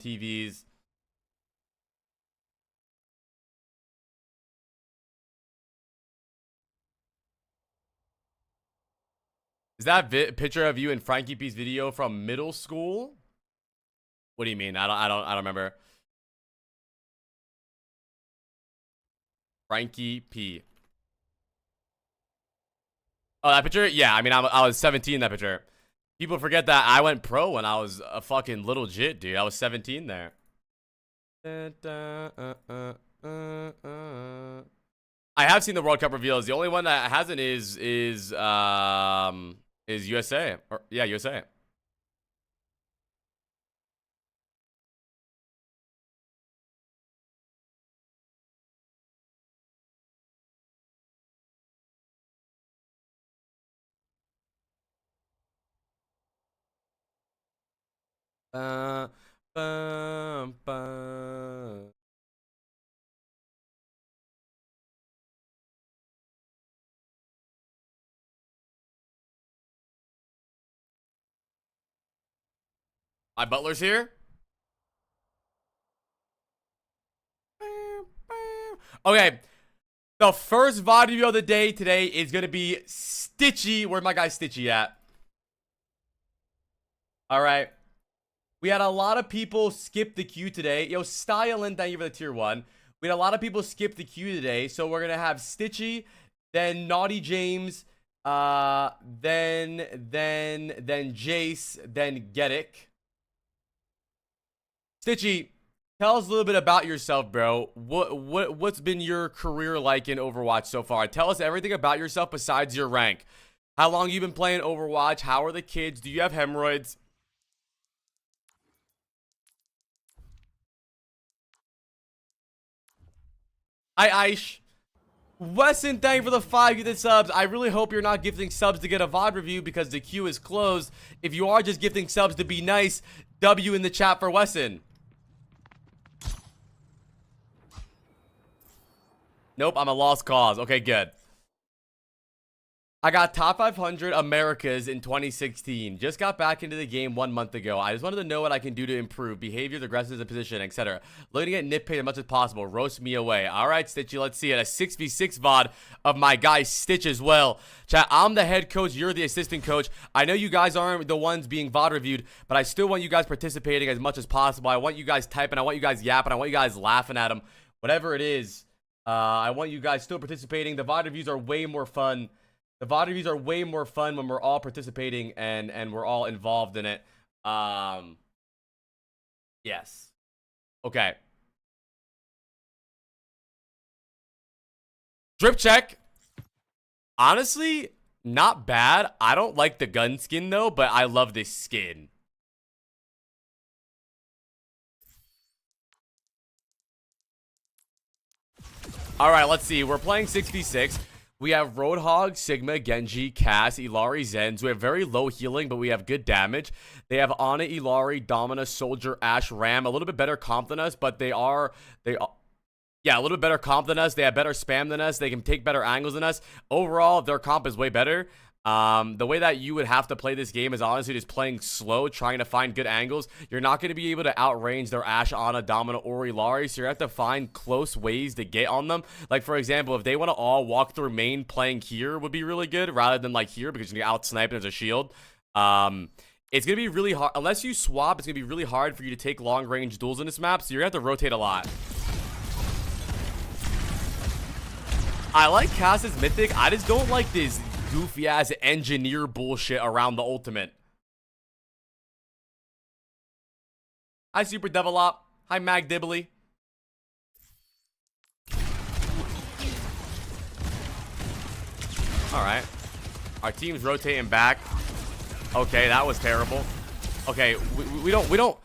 TVs. Is that picture of you and Frankie P's video from middle school? What do you mean? I don't remember. Frankie P. Oh, that picture? Yeah, I mean, I was 17 in that picture. People forget that I went pro when I was a fucking little jit, dude. I was 17 there. I have seen the World Cup reveals. The only one that hasn't is USA. Or, yeah, USA. Bum, bum. My butler's here. Okay. The first VOD review of the day today is going to be Stitchy. Where's my guy Stitchy at? All right. We had a lot of people skip the queue today. Yo, Stylin, thank you for the tier 1. We had a lot of people skip the queue today. So we're going to have Stitchy, then Naughty James, then Jace, then Getik. Stitchy, tell us a little bit about yourself, bro. What's been your career like in Overwatch so far? Tell us everything about yourself besides your rank. How long you been playing Overwatch? How are the kids? Do you have hemorrhoids? Hi, Aish. Wesson, thank you for the 5 gifted subs. I really hope you're not gifting subs to get a VOD review because the queue is closed. If you are just gifting subs to be nice, W in the chat for Wesson. Nope, I'm a lost cause. Okay, good. I got top 500 Americas in 2016. Just got back into the game 1 month ago. I just wanted to know what I can do to improve behavior, aggressiveness, and position, etc. Looking at nitpick as much as possible. Roast me away. All right, Stitchy, let's see it. A 6v6 VOD of my guy Stitch as well. Chat, I'm the head coach. You're the assistant coach. I know you guys aren't the ones being VOD reviewed, but I still want you guys participating as much as possible. I want you guys typing. I want you guys yapping. I want you guys laughing at them. Whatever it is, I want you guys still participating. The VOD reviews are way more fun. The VOD reviews are way more fun when we're all participating and we're all involved in it. Yes. Okay. Drip check. Honestly, not bad. I don't like the gun skin though, but I love this skin. All right, let's see. We're playing 6v6. We have Roadhog, Sigma, Genji, Cass, Illari, Zenz. We have very low healing, but we have good damage. They have Ana, Illari, Domina, Soldier, Ashe, Ram. A little bit better comp than us, but yeah, a little bit better comp than us. They have better spam than us. They can take better angles than us. Overall, their comp is way better. The way that you would have to play this game is honestly just playing slow, trying to find good angles. You're not going to be able to outrange their Ashe, Ana, Domina, or Illari, so you have to find close ways to get on them. Like, for example, if they want to all walk through main, playing here would be really good, rather than, like, here, because you're going to get out-sniped and there's a shield. It's going to be really hard. Unless you swap, it's going to be really hard for you to take long-range duels in this map, so you're going to have to rotate a lot. I like Cass's Mythic. I just don't like this goofy ass engineer bullshit around the ultimate. Hi Super Develop. Hi Mag Dibbly. Alright. Our team's rotating back. Okay, that was terrible. Okay, we don't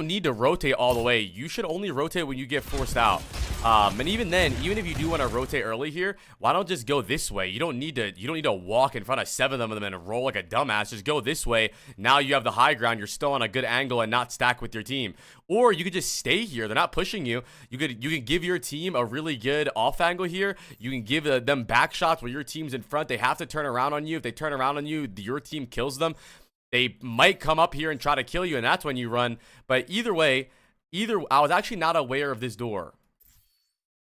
need to rotate all the way. You should only rotate when you get forced out. And even then, even if you do want to rotate early here, why don't just go this way? You don't need to walk in front of 7 of them and roll like a dumbass. Just go this way. Now you have the high ground. You're still on a good angle and not stack with your team. Or you could just stay here. They're not pushing you. You can give your team a really good off angle here. You can give them back shots where your team's in front. They have to turn around on you. If they turn around on you, your team kills them. they might come up here and try to kill you, and that's when you run. But either way, I was actually not aware of this door.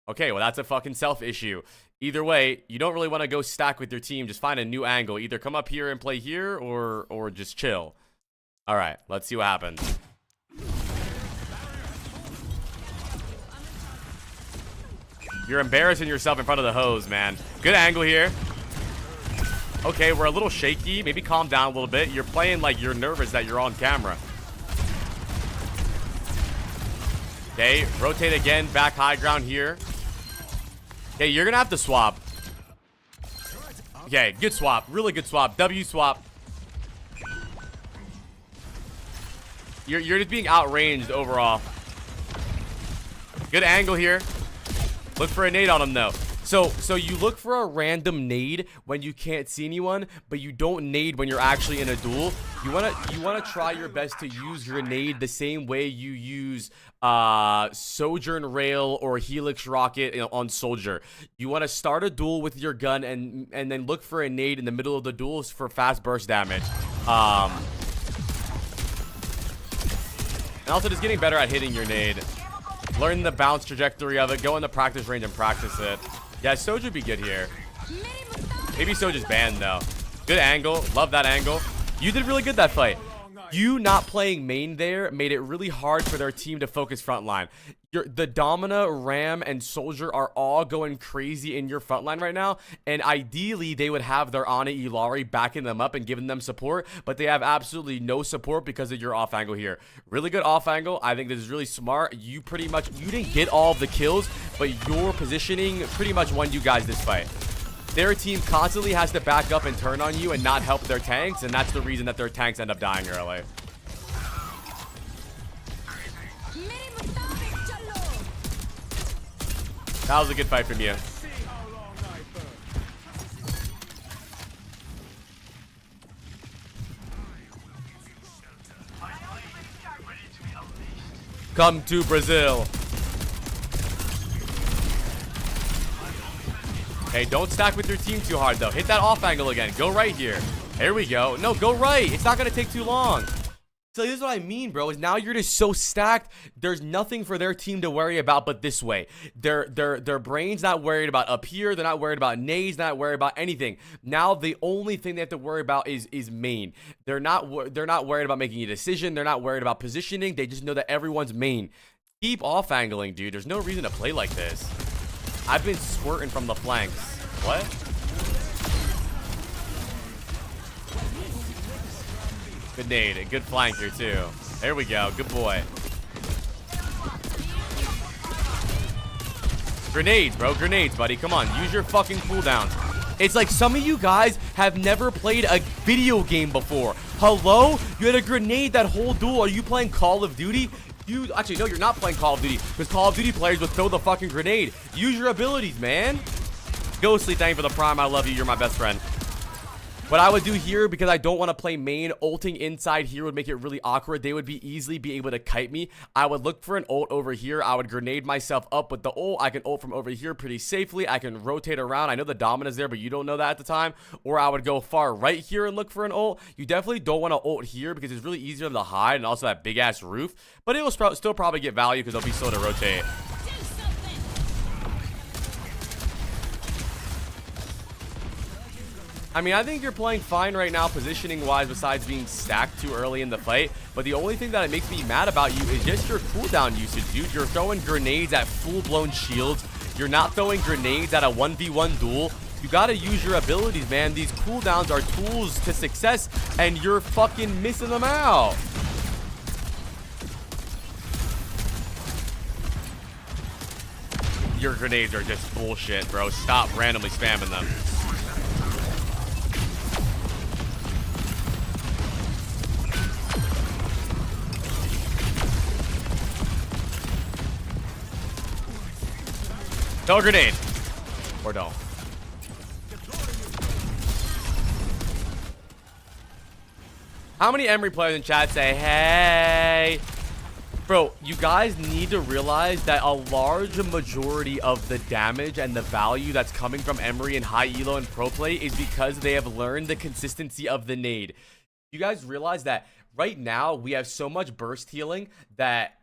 Okay, well, that's a fucking self issue. Either way, you don't really want to go stack with your team. Just find a new angle. Either come up here and play here or just chill. All right, let's see what happens. You're embarrassing yourself in front of the hose, man. Good angle here. Okay, we're a little shaky. Maybe calm down a little bit. You're playing like you're nervous that you're on camera. Okay, rotate again. Back high ground here. Okay, you're going to have to swap. Okay, good swap. Really good swap. W swap. You're just being outranged overall. Good angle here. Look for a nade on him, though. So you look for a random nade when you can't see anyone, but you don't nade when you're actually in a duel. You wanna try your best to use your nade the same way you use Sojourn Rail or Helix Rocket, you know, on Soldier. You want to start a duel with your gun and then look for a nade in the middle of the duels for fast burst damage. And also just getting better at hitting your nade. Learn the bounce trajectory of it. Go in the practice range and practice it. Yeah, Soju would be good here. Maybe Soju's banned, though. Good angle. Love that angle. You did really good that fight. You not playing main there made it really hard for their team to focus frontline. The Domina, Ram, and Soldier are all going crazy in your frontline right now. And ideally, they would have their Ana Ilari backing them up and giving them support. But they have absolutely no support because of your off angle here. Really good off angle. I think this is really smart. You didn't get all of the kills, but your positioning pretty much won you guys this fight. Their team constantly has to back up and turn on you and not help their tanks, and that's the reason that their tanks end up dying early. That was a good fight from you. Come to Brazil. Hey, don't stack with your team too hard, though. Hit that off angle again. Go right here. There we go. No, go right. It's not going to take too long. So this is what I mean, bro, is now you're just so stacked. There's nothing for their team to worry about but this way. Their brain's not worried about up here. They're not worried about nades, not worried about anything. Now the only thing they have to worry about is main. They're not worried about making a decision. They're not worried about positioning. They just know that everyone's main. Keep off angling, dude. There's no reason to play like this. I've been squirting from the flanks. What? Good nade. A good flank here, too. There we go. Good boy. Grenades, bro. Grenades, buddy. Come on. Use your fucking cooldowns. It's like some of you guys have never played a video game before. Hello? You had a grenade that whole duel. Are you playing Call of Duty? Actually, no, you're not playing Call of Duty, because Call of Duty players would throw the fucking grenade. Use your abilities, man. Ghostly, thank you for the prime. I love you. You're my best friend. What I would do here, because I don't want to play main, ulting inside here would make it really awkward. They would easily be able to kite me. I would look for an ult over here. I would grenade myself up with the ult. I can ult from over here pretty safely. I can rotate around. I know the Domina's there, but you don't know that at the time. Or I would go far right here and look for an ult. You definitely don't want to ult here because it's really easier to hide and also that big-ass roof. But it will still probably get value because it'll be slow to rotate. I mean, I think you're playing fine right now positioning-wise besides being stacked too early in the fight. But the only thing that it makes me mad about you is just your cooldown usage, dude. You're throwing grenades at full-blown shields. You're not throwing grenades at a 1v1 duel. You gotta use your abilities, man. These cooldowns are tools to success, and you're fucking missing them out. Your grenades are just bullshit, bro. Stop randomly spamming them. Throw a grenade. Or don't. How many Emery players in chat say, hey? Bro, you guys need to realize that a large majority of the damage and the value that's coming from Emery and high elo and pro play is because they have learned the consistency of the nade. You guys realize that right now we have so much burst healing that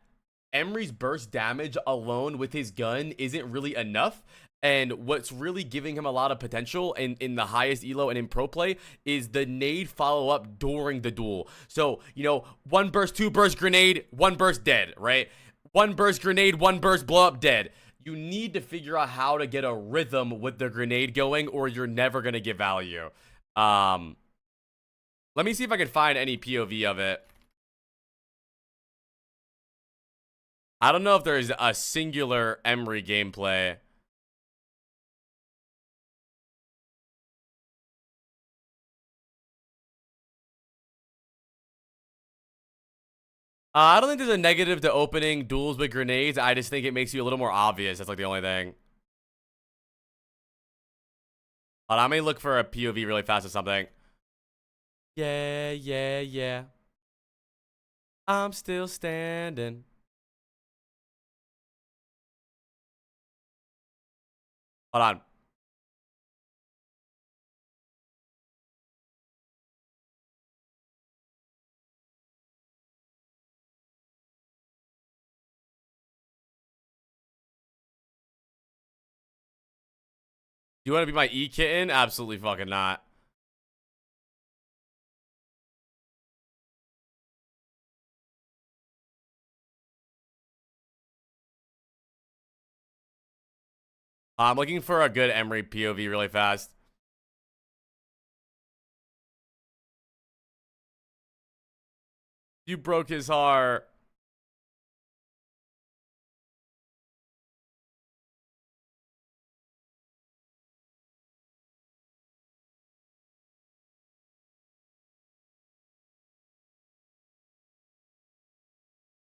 Emery's burst damage alone with his gun isn't really enough. And what's really giving him a lot of potential in the highest elo and in pro play is the nade follow up during the duel. So, you know, 1 burst, 2 burst grenade, 1 burst dead, right? 1 burst grenade, 1 burst blow up dead. You need to figure out how to get a rhythm with the grenade going, or you're never going to get value. Let me see if I can find any POV of it. I don't know if there's a singular Emery gameplay. I don't think there's a negative to opening duels with grenades. I just think it makes you a little more obvious. That's like the only thing. But I may look for a POV really fast or something. Yeah, yeah, yeah. I'm still standing. Hold on. You want to be my E-kitten? Absolutely fucking not. I'm looking for a good Emery POV really fast. You broke his heart.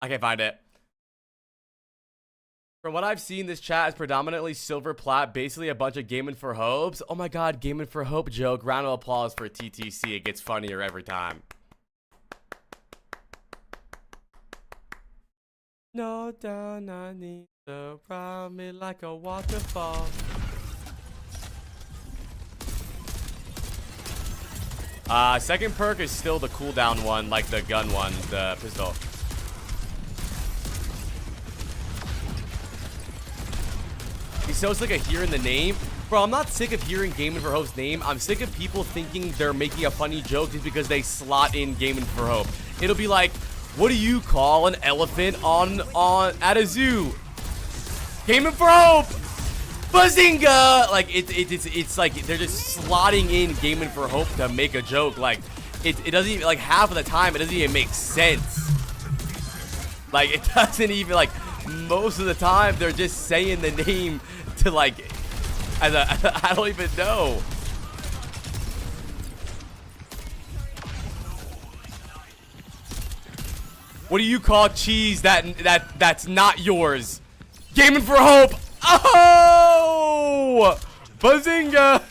I can't find it. From what I've seen, this chat is predominantly silver plat, basically a bunch of gaming for hopes. Oh my god, gaming for hope joke. Round of applause for TTC. It gets funnier every time. No down, I need to ride me like a waterfall. Second perk is still the cooldown one, like the gun one, the pistol. He's so sick of hearing the name. Bro, I'm not sick of hearing Gaming for Hope's name. I'm sick of people thinking they're making a funny joke just because they slot in Gaming for Hope. It'll be like, what do you call an elephant at a zoo? Gaming for Hope! Bazinga! Like, it's like they're just slotting in Gaming for Hope to make a joke. Like, it doesn't even, like, half of the time, it doesn't even make sense. Like, it doesn't even, like, most of the time, they're just saying the name to, like, as a, I don't even know. What do you call cheese that's not yours? Gaming for Hope. Oh! Bazinga!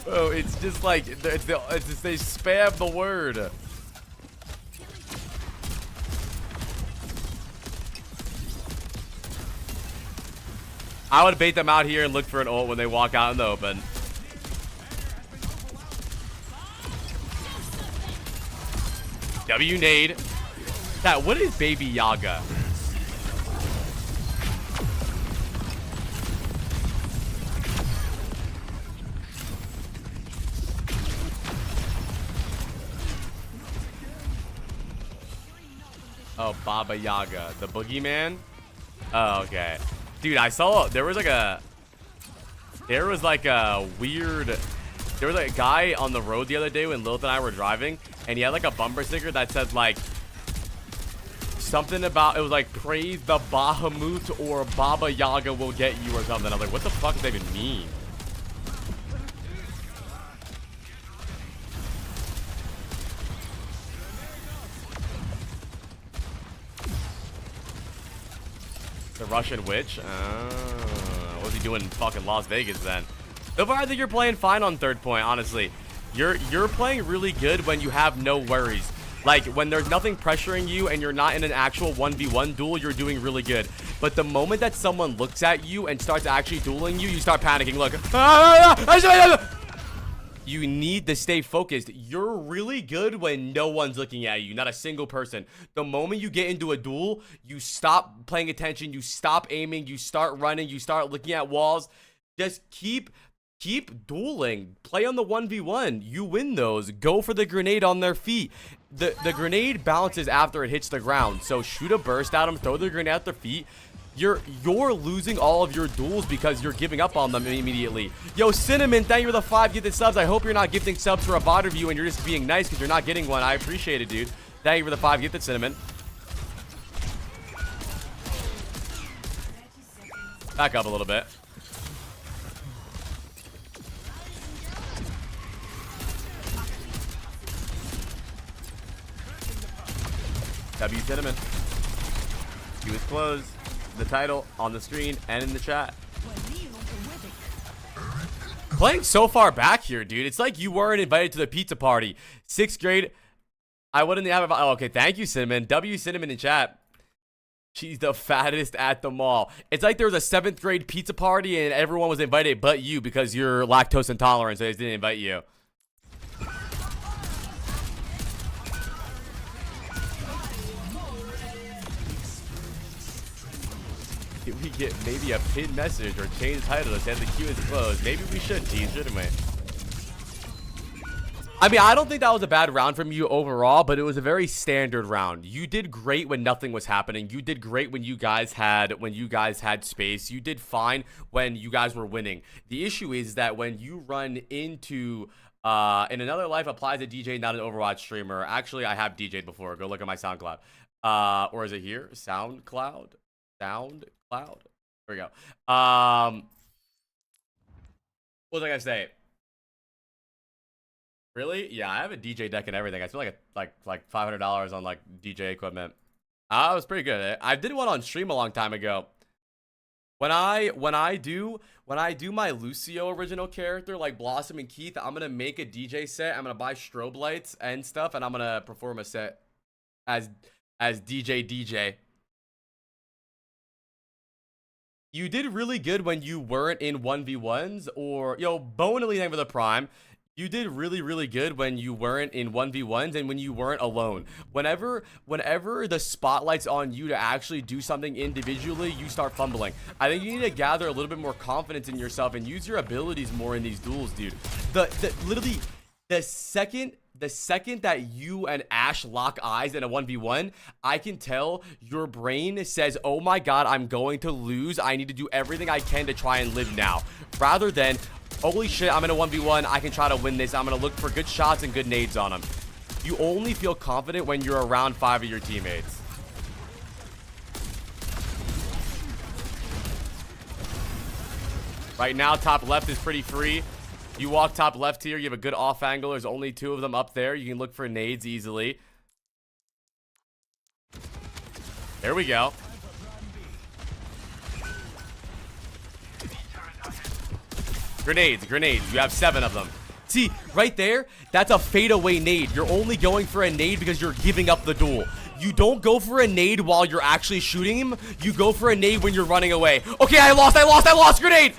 Oh, it's just like it's just, they spam the word. I would bait them out here and look for an ult when they walk out in the open. W nade. That, what is Baby Yaga? Oh, Baba Yaga. The boogeyman? Oh, okay. Dude, I saw there was like a weird, there was like a guy on the road the other day when Lilith and I were driving, and he had like a bumper sticker that said like something about, it was like praise the Bahamut or Baba Yaga will get you or something. I was like, what the fuck does that even mean? The Russian witch? What's he doing in fucking Las Vegas then? So far, I think you're playing fine on third point, honestly. You're playing really good when you have no worries. Like, when there's nothing pressuring you and you're not in an actual 1v1 duel, you're doing really good. But the moment that someone looks at you and starts actually dueling you, you start panicking. Look. You need to stay focused. You're really good when no one's looking at you, not a single person. The moment you get into a duel, you stop paying attention, you stop aiming, you start running, you start looking at walls. Just keep dueling. Play on the 1v1. You win those. Go for the grenade on their feet. The grenade bounces after it hits the ground. So shoot a burst at them, throw the grenade at their feet. You're losing all of your duels because you're giving up on them immediately. Yo, Cinnamon, thank you for the 5 gifted subs. I hope you're not gifting subs for a VOD review and you're just being nice because you're not getting one. I appreciate it, dude. Thank you for the 5 gifted, Cinnamon. Back up a little bit. W Cinnamon. He was closed. The title on the screen and in the chat. Playing so far back here, dude. It's like you weren't invited to the pizza party. 6th grade. I wouldn't have. Oh, okay. Thank you, Cinnamon. W Cinnamon in chat. She's the fattest at the mall. It's like there was a 7th grade pizza party and everyone was invited but you because you're lactose intolerant, so they just didn't invite you. Can we get maybe a pinned message or change the title that says the queue is closed? Maybe we should, tease, shouldn't we? I mean, I don't think that was a bad round from you overall, but it was a very standard round. You did great when nothing was happening. You did great when you guys had space. You did fine when you guys were winning. The issue is that when you run into in another life applies a DJ, not an Overwatch streamer. Actually, I have DJ'd before. Go look at my SoundCloud. Or is it here? SoundCloud. There we go. What was I gonna say? Really? Yeah, I have a DJ deck and everything. I spent like $500 on like DJ equipment. It was pretty good. I did one on stream a long time ago. When I do my Lucio original character like Blossom and Keith, I'm gonna make a DJ set. I'm gonna buy strobe lights and stuff, and I'm gonna perform a set as DJ. You did really good when you weren't in 1v1s or, yo, Bonely, thank you for the prime. You did really good when you weren't in 1v1s and when you weren't alone. Whenever the spotlight's on you to actually do something individually, you start fumbling. I think you need to gather a little bit more confidence in yourself and use your abilities more in these duels, dude. Literally, the second that you and Ash lock eyes in a 1v1, I can tell your brain says, oh my god, I'm going to lose. I need to do everything I can to try and live now. Rather than, holy shit, I'm in a 1v1. I can try to win this. I'm going to look for good shots and good nades on them. You only feel confident when you're around 5 of your teammates. Right now, top left is pretty free. You walk top left here, you have a good off angle. There's only 2 of them up there. You can look for nades easily. There we go. Grenades. You have 7 of them. See, right there, that's a fadeaway nade. You're only going for a nade because you're giving up the duel. You don't go for a nade while you're actually shooting him. You go for a nade when you're running away. Okay, I lost. Grenade!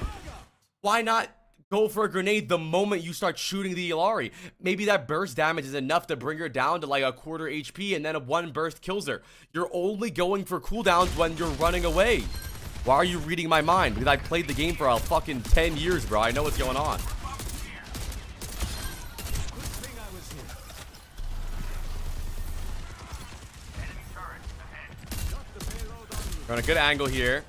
Why not go for a grenade the moment you start shooting the Illari? Maybe that burst damage is enough to bring her down to like a quarter HP and then a 1 burst kills her. You're only going for cooldowns when you're running away. Why are you reading my mind? Because I played the game for a fucking 10 years, bro. I know what's going on. We're on a good angle here.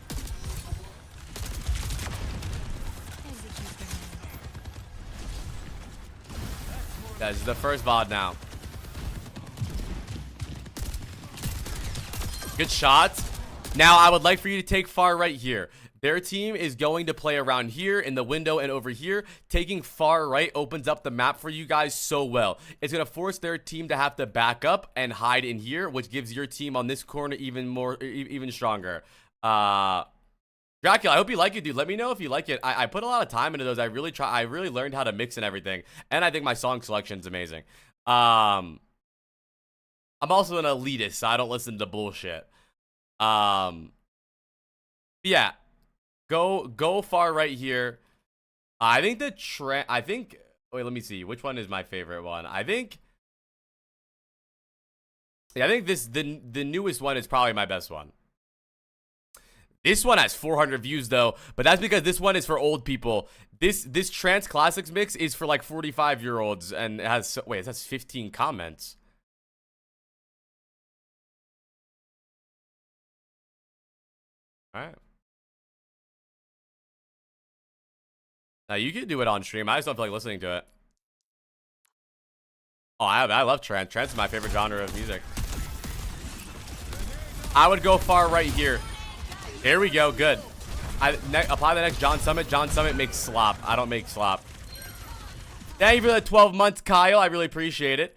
This is the first VOD now. Good shots. Now, I would like for you to take far right here. Their team is going to play around here in the window and over here. Taking far right opens up the map for you guys so well. It's going to force their team to have to back up and hide in here, which gives your team on this corner even stronger. Dracula, I hope you like it, dude. Let me know if you like it. I put a lot of time into those. I really learned how to mix and everything. And I think my song selection is amazing. I'm also an elitist, so I don't listen to bullshit. Yeah, go far right here. I think wait, let me see. Which one is my favorite one? Yeah, I think the newest one is probably my best one. This one has 400 views though, but that's because this one is for old people. This Trance Classics mix is for like 45-year-olds, and it has 15 comments. All right. Now you can do it on stream. I just don't feel like listening to it. Oh, I love trance. Trance is my favorite genre of music. I would go far right here. There we go. Good. Apply the next John Summit. John Summit makes slop. I don't make slop. Thank you for the 12 months, Kyle. I really appreciate it.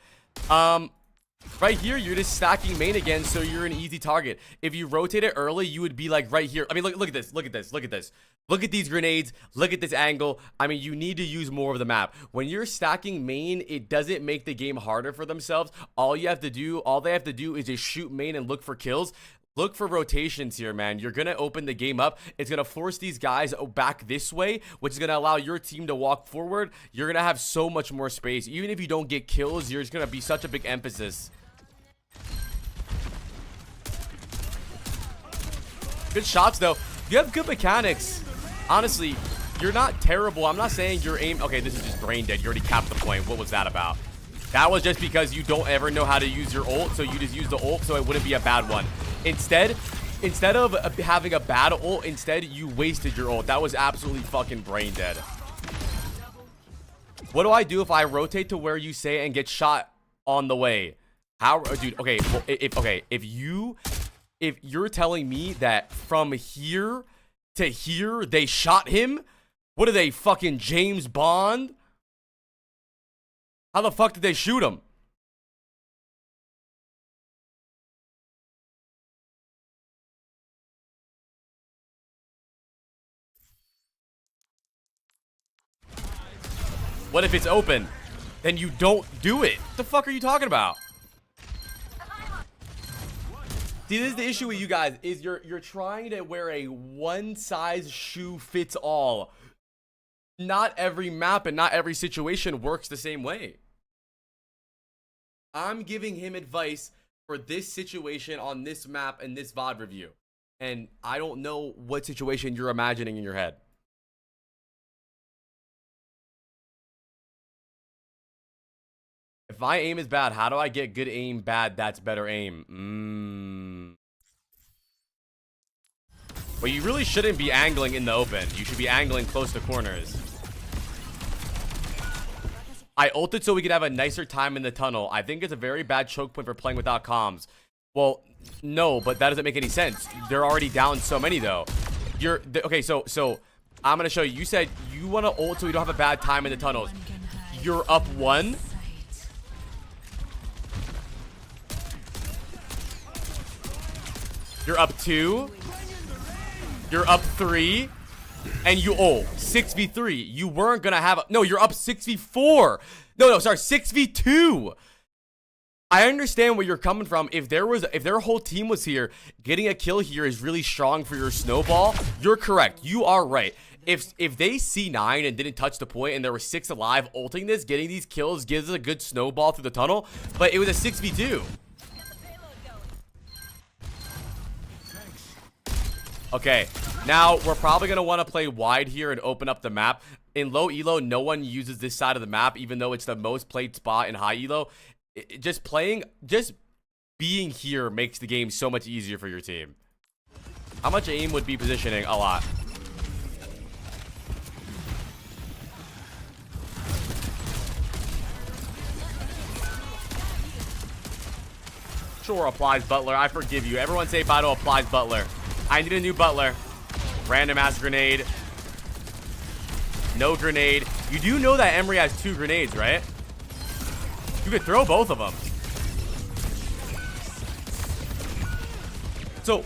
Right here, you're just stacking main again, so you're an easy target. If you rotate it early, you would be like right here. I mean, look at this. Look at this. Look at this. Look at these grenades. Look at this angle. I mean, you need to use more of the map. When you're stacking main, it doesn't make the game harder for themselves. All they have to do is just shoot main and look for kills. Look for rotations here, man. You're going to open the game up. It's going to force these guys back this way, which is going to allow your team to walk forward. You're going to have so much more space. Even if you don't get kills, you're just going to be such a big emphasis. Good shots, though. You have good mechanics. Honestly, you're not terrible. I'm not saying your aim... Okay, this is just brain dead. You already capped the point. What was that about? That was just because you don't ever know how to use your ult, so you just use the ult, so it wouldn't be a bad one. Instead of having a bad ult, you wasted your ult. That was absolutely fucking brain dead. What do I do if I rotate to where you say and get shot on the way? How, dude? Okay, well, if you're telling me that from here to here they shot him, what are they, fucking James Bond? How the fuck did they shoot him? What if it's open? Then you don't do it. What the fuck are you talking about? See, this is the issue with you guys, is you're trying to wear a one-size-shoe-fits-all. Not every map and not every situation works the same way. I'm giving him advice for this situation on this map and this VOD review. And I don't know what situation you're imagining in your head. If my aim is bad, how do I get good aim bad that's better aim? Well, you really shouldn't be angling in the open. You should be angling close to corners. I ulted so we could have a nicer time in the tunnel. I think it's a very bad choke point for playing without comms. Well, no, but that doesn't make any sense. They're already down so many, though. Okay, so I'm going to show you. You said you want to ult so we don't have a bad time in the tunnels. You're up 1. You're up 2. You're up 3. And you ult 6v3. You weren't gonna have no, you're up 6v4. No, sorry, 6v2. I understand where you're coming from. If their whole team was here, getting a kill here is really strong for your snowball. You're correct. You are right. If they C9 and didn't touch the point and there were 6 alive, ulting this, getting these kills gives us a good snowball through the tunnel. But it was a 6v2. Okay, now we're probably going to want to play wide here and open up the map. In low elo, no one uses this side of the map, even though it's the most played spot in high elo. Just being here makes the game so much easier for your team. How much aim would be positioning? A lot. Sure, applies Butler. I forgive you. Everyone say bye to applies Butler. I need a new Butler. Random ass grenade. No grenade. You do know that Emery has 2 grenades, right? You could throw both of them. So,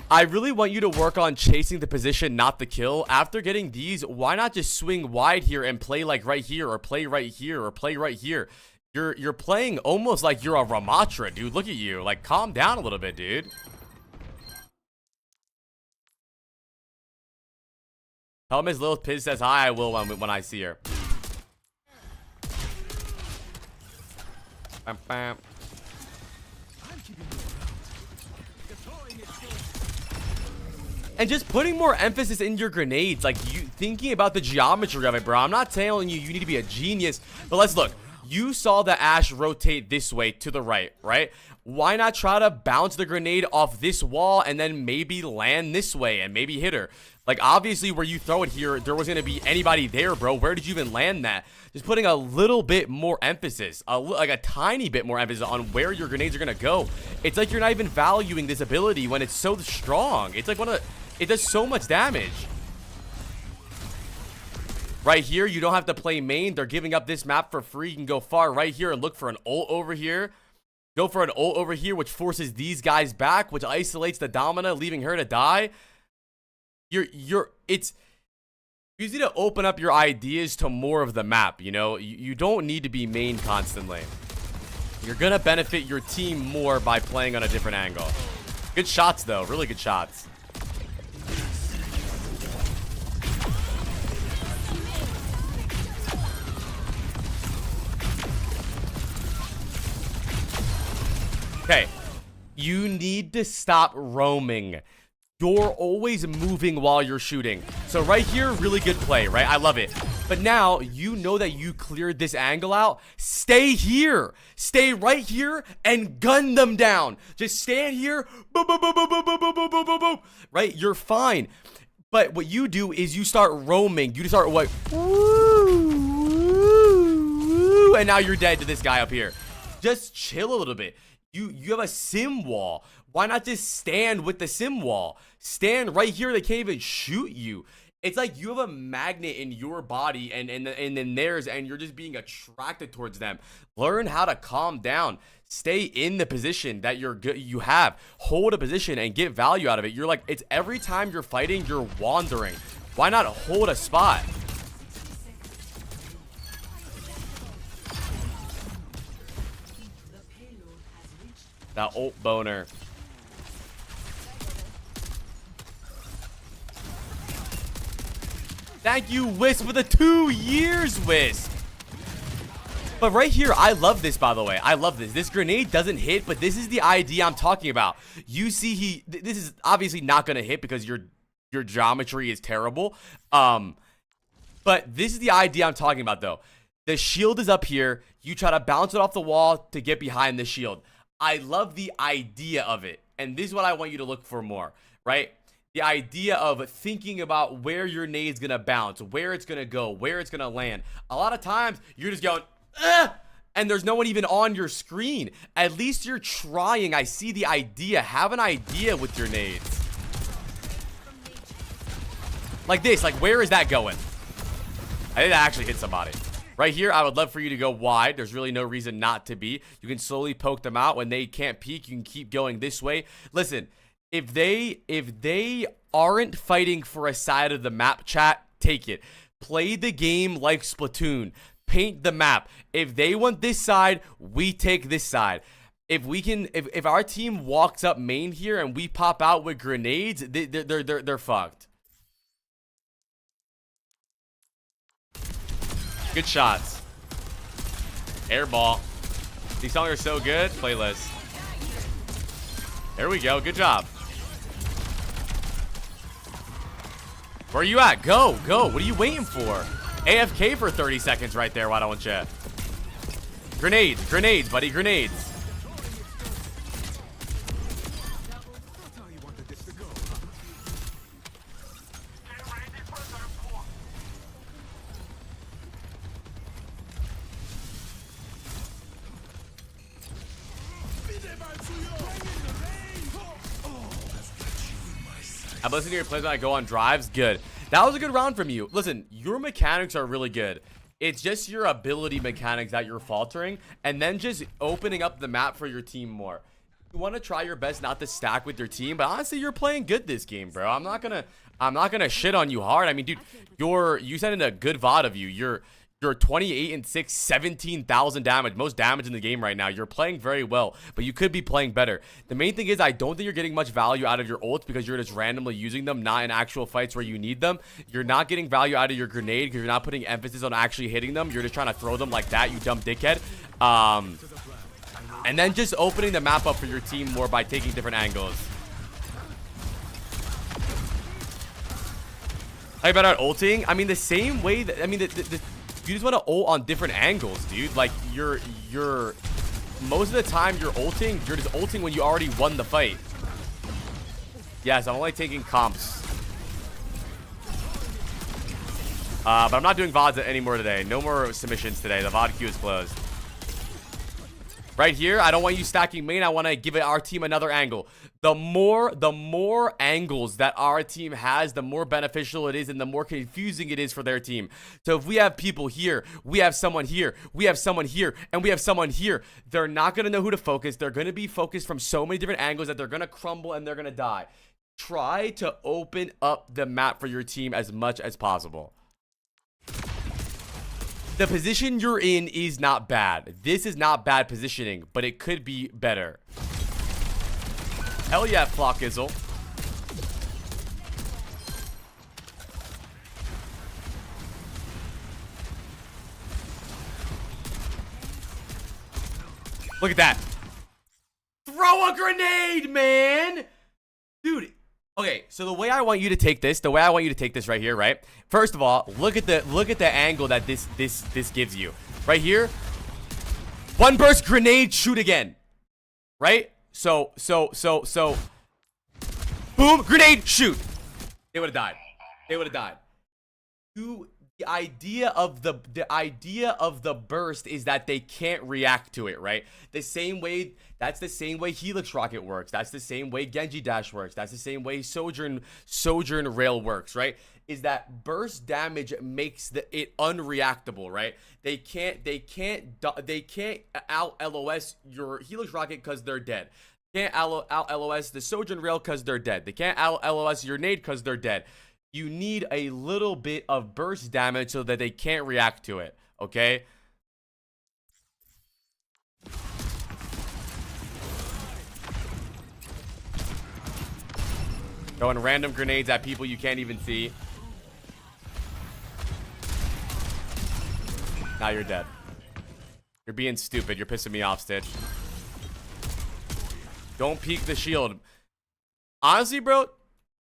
I really want you to work on chasing the position, not the kill. After getting these, why not just swing wide here and play like right here, or play right here, or play right here? You're playing almost like you're a Ramatra, dude. Look at you. Like, calm down a little bit, dude. Tell Miss Lilith Piz says hi. I will when I see her. Bam, bam. And just putting more emphasis in your grenades, like you thinking about the geometry of it, bro. I'm not telling you need to be a genius, but let's look. You saw the Ashe rotate this way to the right? Why not try to bounce the grenade off this wall and then maybe land this way and maybe hit her? Like, obviously, where you throw it here, there wasn't going to be anybody there, bro. Where did you even land that? Just putting a little bit more emphasis, like a tiny bit more emphasis on where your grenades are going to go. It's like you're not even valuing this ability when it's so strong. It's like it does so much damage. Right here, you don't have to play main. They're giving up this map for free. You can go far right here and look for an ult over here. Go for an ult over here, which forces these guys back, which isolates the Domina, leaving her to die. It's easy to open up your ideas to more of the map, you know? You don't need to be main constantly. You're gonna benefit your team more by playing on a different angle. Good shots, though. Really good shots. Okay, you need to stop roaming. You're always moving while you're shooting. So right here, really good play, right? I love it. But now, you know that you cleared this angle out. Stay here. Stay right here and gun them down. Just stand here. Boom, boom, boom, boom, boom, boom, boom, boom, boom, boom, boom. Right? You're fine. But what you do is you start roaming. You just start like, woo, woo, and now you're dead to this guy up here. Just chill a little bit. You have a sim wall. Why not just stand with the sim wall? Stand right here. They can't even shoot you. It's like you have a magnet in your body and then theirs, and you're just being attracted towards them. Learn how to calm down. Stay in the position that you have. Hold a position and get value out of it. You're like, it's every time you're fighting, you're wandering. Why not hold a spot? That ult boner. Thank you, Wisp, for the 2 years, Wisp. But right here, I love this, by the way. I love this. This grenade doesn't hit, but this is the idea I'm talking about. You see, this is obviously not going to hit because your geometry is terrible. But this is the idea I'm talking about, though. The shield is up here. You try to bounce it off the wall to get behind the shield. I love the idea of it, and this is what I want you to look for more, right? The idea of thinking about where your nade's gonna bounce, where it's gonna go, where it's gonna land. A lot of times, you're just going, and there's no one even on your screen. At least you're trying. I see the idea. Have an idea with your nades. Like this, like where is that going? I think that actually hit somebody. Right here, I would love for you to go wide. There's really no reason not to be. You can slowly poke them out. When they can't peek, you can keep going this way. Listen, if they aren't fighting for a side of the map, chat, take it. Play the game like Splatoon. Paint the map. If they want this side, we take this side. If our team walks up main here and we pop out with grenades, they're fucked. Good shots. Airball. These songs are so good. Playlist. There we go. Good job. Where are you at? Go. What are you waiting for? AFK for 30 seconds right there. Why don't you? Grenades, buddy. Grenades. I'm listening to your plays when I go on drives. Good. That was a good round from you. Listen, your mechanics are really good. It's just your ability mechanics that you're faltering, and then just opening up the map for your team more. You want to try your best not to stack with your team, but honestly, you're playing good this game, bro. I'm not gonna shit on you hard. I mean, dude, you sent in a good VOD of you. You're 28 and 6, 17,000 damage. Most damage in the game right now. You're playing very well, but you could be playing better. The main thing is I don't think you're getting much value out of your ults because you're just randomly using them, not in actual fights where you need them. You're not getting value out of your grenade because you're not putting emphasis on actually hitting them. You're just trying to throw them like that, you dumb dickhead. And then just opening the map up for your team more by taking different angles. How about ulting? I mean, the same way that, I mean, you just want to ult on different angles, dude. Like, you're most of the time you're ulting, you're just ulting when you already won the fight. Yes, I'm only taking comps. But I'm not doing VODs anymore today. No more submissions today. The VOD queue is closed. Right here, I don't want you stacking main. I want to give our team another angle. The more angles that our team has, the more beneficial it is and the more confusing it is for their team. So if we have people here, we have someone here, we have someone here, and we have someone here, they're not going to know who to focus. They're going to be focused from so many different angles that they're going to crumble and they're going to die. Try to open up the map for your team as much as possible. The position you're in is not bad. This is not bad positioning, but it could be better. Hell yeah, Flockizzle. Look at that. Throw a grenade, man. Dude. Okay, so the way I want you to take this, right here, right? First of all, look at the angle that this gives you. Right here. One burst grenade, shoot again. Right? So boom, grenade, shoot. They would have died. They would have died. The idea of the burst is that they can't react to it, right? The same way, that's the same way Helix Rocket works. That's the same way Genji Dash works. That's the same way Sojourn Rail works, right? Is that burst damage makes it unreactable, right? They can't out LOS your Helix Rocket because they're dead. Can't out LOS the Sojourn Rail because they're dead. They can't out LOS your nade because they're dead. You need a little bit of burst damage so that they can't react to it, okay? Throwing random grenades at people you can't even see. Now you're dead. You're being stupid. You're pissing me off, Stitch. Don't peek the shield. Honestly, bro,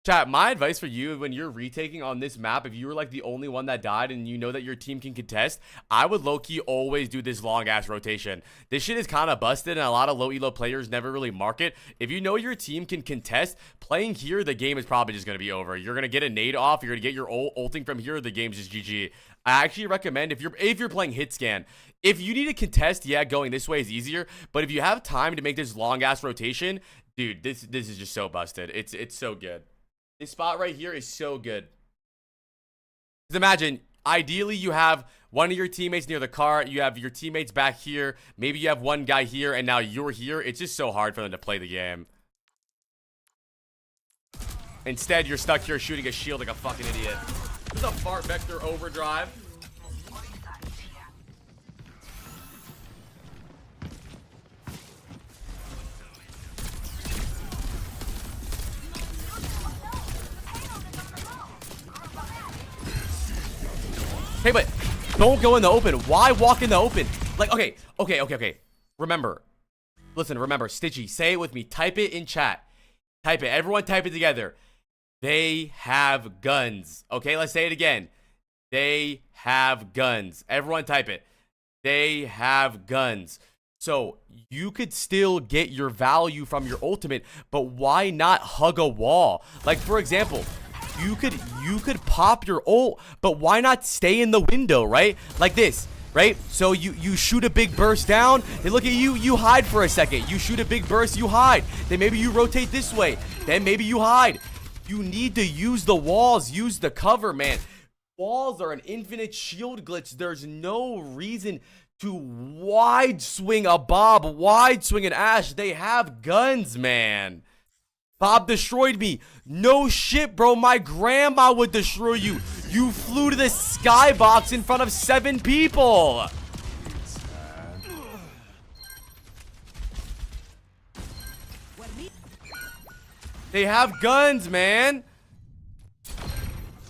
chat, my advice for you when you're retaking on this map, if you were like the only one that died and you know that your team can contest, I would low-key always do this long-ass rotation. This shit is kind of busted and a lot of low elo players never really mark it. If you know your team can contest, playing here, the game is probably just going to be over. You're going to get a nade off, you're going to get your ulting from here, the game's just GG. I actually recommend if you're playing hit scan, if you need to contest, yeah, going this way is easier, but if you have time to make this long-ass rotation, dude, this is just so busted. It's so good. This spot right here is so good. Just imagine, ideally you have one of your teammates near the car, you have your teammates back here, maybe you have one guy here, and now you're here. It's just so hard for them to play the game. Instead, you're stuck here shooting a shield like a fucking idiot. This is a fart vector overdrive. Hey, but don't go in the open. Why walk in the open? Like, okay. Remember. Listen, remember. Stitchy, say it with me. Type it in chat. Type it. Everyone type it together. They have guns. Okay, let's say it again. They have guns. Everyone type it. They have guns. So, you could still get your value from your ultimate, but why not hug a wall? Like, for example, you could pop your ult, but why not stay in the window, right? Like this, right? So you shoot a big burst down, they look at you, you hide for a second. You shoot a big burst, you hide. Then maybe you rotate this way. Then maybe you hide. You need to use the walls, use the cover, man. Walls are an infinite shield glitch. There's no reason to wide swing a Bob, wide swing an Ashe. They have guns, man. Bob destroyed me. No shit, bro. My grandma would destroy you. You flew to the skybox in front of 7 people. They have guns, man.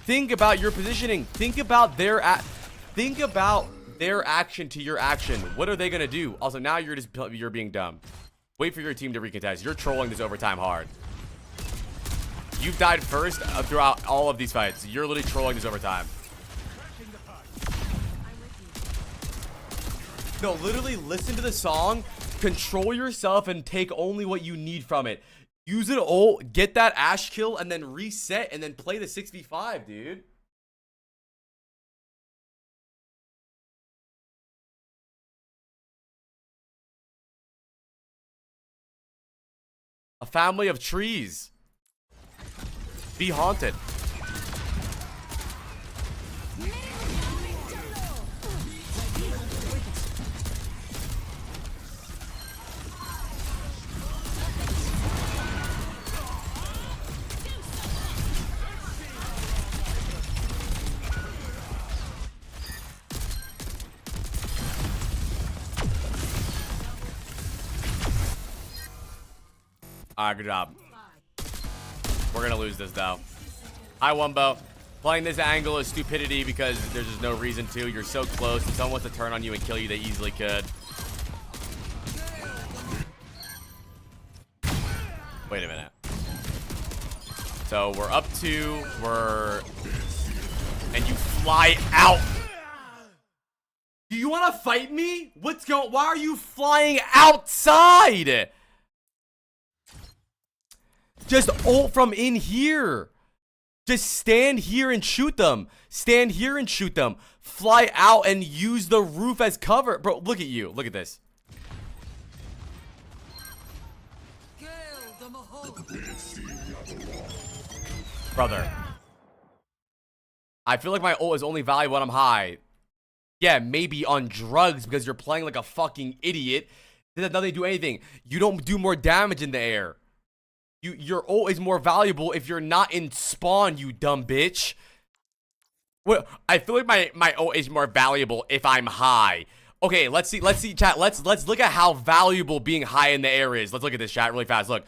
Think about your positioning. Think about their action to your action. What are they gonna do? Also, now you're being dumb. Wait for your team to recontest. You're trolling this overtime hard. You've died first throughout all of these fights. You're literally trolling this overtime. No, literally listen to the song, control yourself, and take only what you need from it. Use an ult, get that Ash kill, and then reset, and then play the 6v5, dude. A family of trees. Be haunted. Alright, good job. We're gonna lose this though. Hi, Wumbo. Playing this angle is stupidity because there's just no reason to. You're so close. If someone wants to turn on you and kill you, they easily could. Wait a minute. So we're up 2. And you fly out. Do you want to fight me? Why are you flying outside? Just ult from in here. Just stand here and shoot them. Stand here and shoot them. Fly out and use the roof as cover. Bro, look at you. Look at this. Brother. I feel like my ult is only valuable when I'm high. Yeah, maybe on drugs because you're playing like a fucking idiot. It doesn't nothing to do anything. You don't do more damage in the air. Your ult is more valuable if you're not in spawn, you dumb bitch. Well, I feel like my ult is more valuable if I'm high. Okay, let's see, chat. Let's look at how valuable being high in the air is. Let's look at this, chat, really fast. Look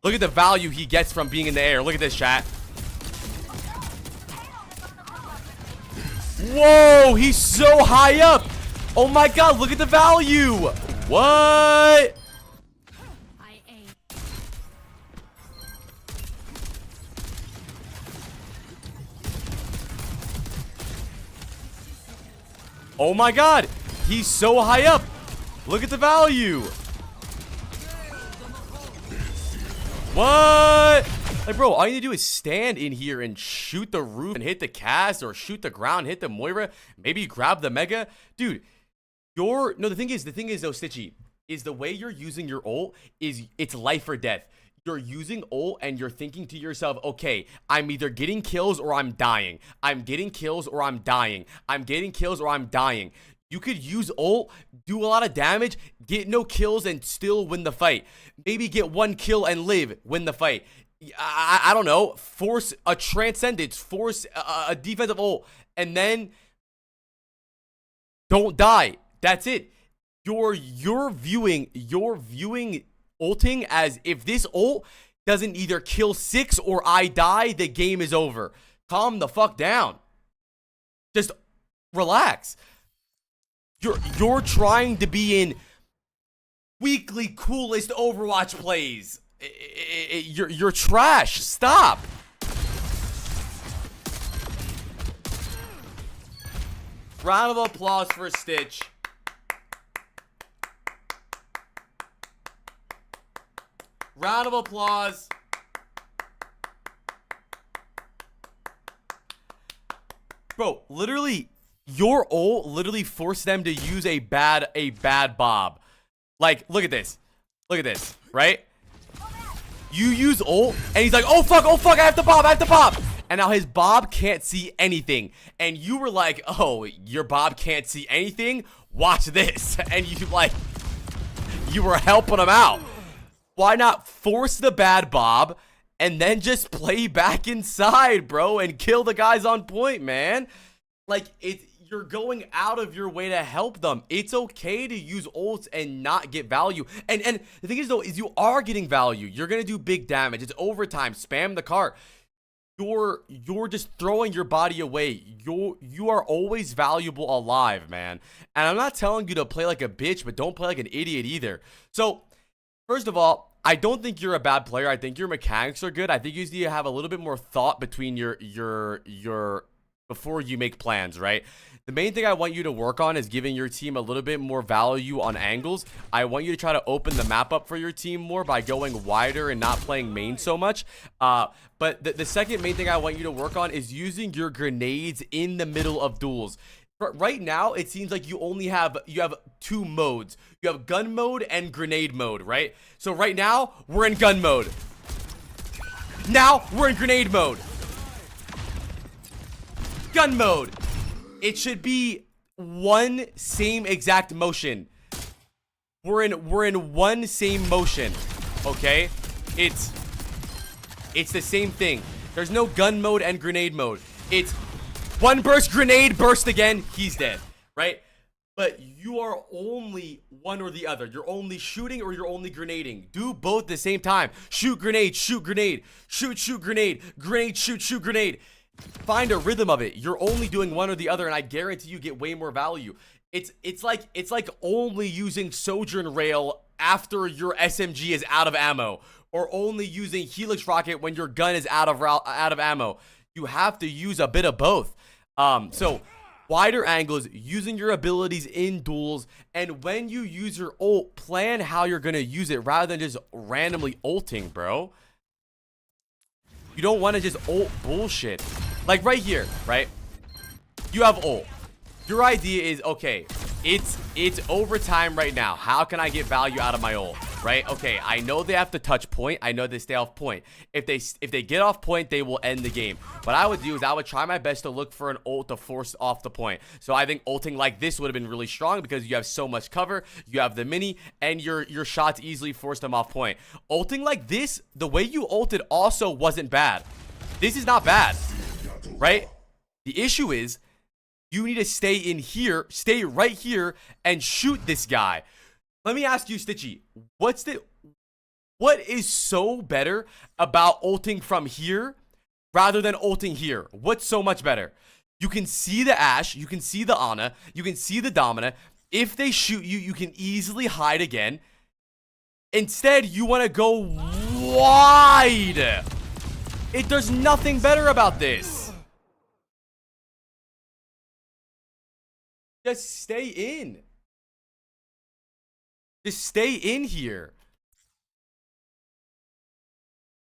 at the value he gets from being in the air. Look at this, chat. Whoa, he's so high up. Oh my god, look at the value. What? Oh my god, he's so high up. Look at the value. What? Like, bro, all you need to do is stand in here and shoot the roof and hit the cast, or shoot the ground, hit the Moira, maybe grab the Mega. Dude, the thing is though, Stitchy, is the way you're using your ult is it's life or death. You're using ult and you're thinking to yourself, okay, I'm either getting kills or I'm dying. I'm getting kills or I'm dying. I'm getting kills or I'm dying. You could use ult, do a lot of damage, get no kills and still win the fight. Maybe get 1 kill and live, win the fight. I don't know, force a transcendence, force a defensive ult, and then don't die. That's it. You're viewing ulting as if this ult doesn't either kill 6 or I die, the game is over. Calm the fuck down. Just relax. You're trying to be in weekly coolest Overwatch plays. You're trash. Stop. Round of applause for Stitch. Round of applause. Bro, literally, your ult literally forced them to use a bad Bob. Like, look at this. Look at this, right? You use ult, and he's like, oh fuck, I have to Bob. And now his Bob can't see anything. And you were like, oh, your Bob can't see anything? Watch this. And you were helping him out. Why not force the bad Bob and then just play back inside, bro, and kill the guys on point, man. Like, you're going out of your way to help them. It's okay to use ults and not get value. And the thing is, though, is you are getting value. You're gonna do big damage. It's overtime. Spam the cart. You're just throwing your body away. You are always valuable alive, man. And I'm not telling you to play like a bitch, but don't play like an idiot either. So, first of all, I don't think you're a bad player. I think your mechanics are good. I think you need to have a little bit more thought between your before you make plans, right? The main thing I want you to work on is giving your team a little bit more value on angles. I want you to try to open the map up for your team more by going wider and not playing main so much. But the second main thing I want you to work on is using your grenades in the middle of duels. Right now, it seems like you have two modes. You have gun mode and grenade mode, right? So right now, we're in gun mode. Now, we're in grenade mode. Gun mode. It should be one same exact motion. We're in one same motion. Okay? It's the same thing. There's no gun mode and grenade mode. It's one burst, grenade, burst again, he's dead, right? But you are only one or the other. You're only shooting or you're only grenading. Do both at the same time. Shoot, grenade, shoot, grenade. Shoot, shoot, grenade. Grenade, shoot, shoot, grenade. Find a rhythm of it. You're only doing one or the other, and I guarantee you get way more value. It's like only using Sojourn Rail after your SMG is out of ammo, or only using Helix Rocket when your gun is out of ammo. You have to use a bit of both. So wider angles, using your abilities in duels, and when you use your ult, plan how you're gonna use it rather than just randomly ulting, bro. You don't want to just ult bullshit. Like right here, right? You have ult. Your idea is, okay, it's overtime right now. How can I get value out of my ult? Right? Okay, I know they have to touch point. I know they stay off point. If they get off point, they will end the game. What I would do is I would try my best to look for an ult to force off the point. So I think ulting like this would have been really strong because you have so much cover, you have the mini, and your shots easily force them off point. Ulting like this, the way you ulted also wasn't bad. This is not bad, right? The issue is you need to stay in here, stay right here, and shoot this guy. Let me ask you, Stitchy, what is so better about ulting from here rather than ulting here? What's so much better? You can see the Ashe, you can see the Ana, you can see the Domina. If they shoot you, you can easily hide again. Instead, you want to go wide. There's nothing better about this. Just stay in. Just stay in here.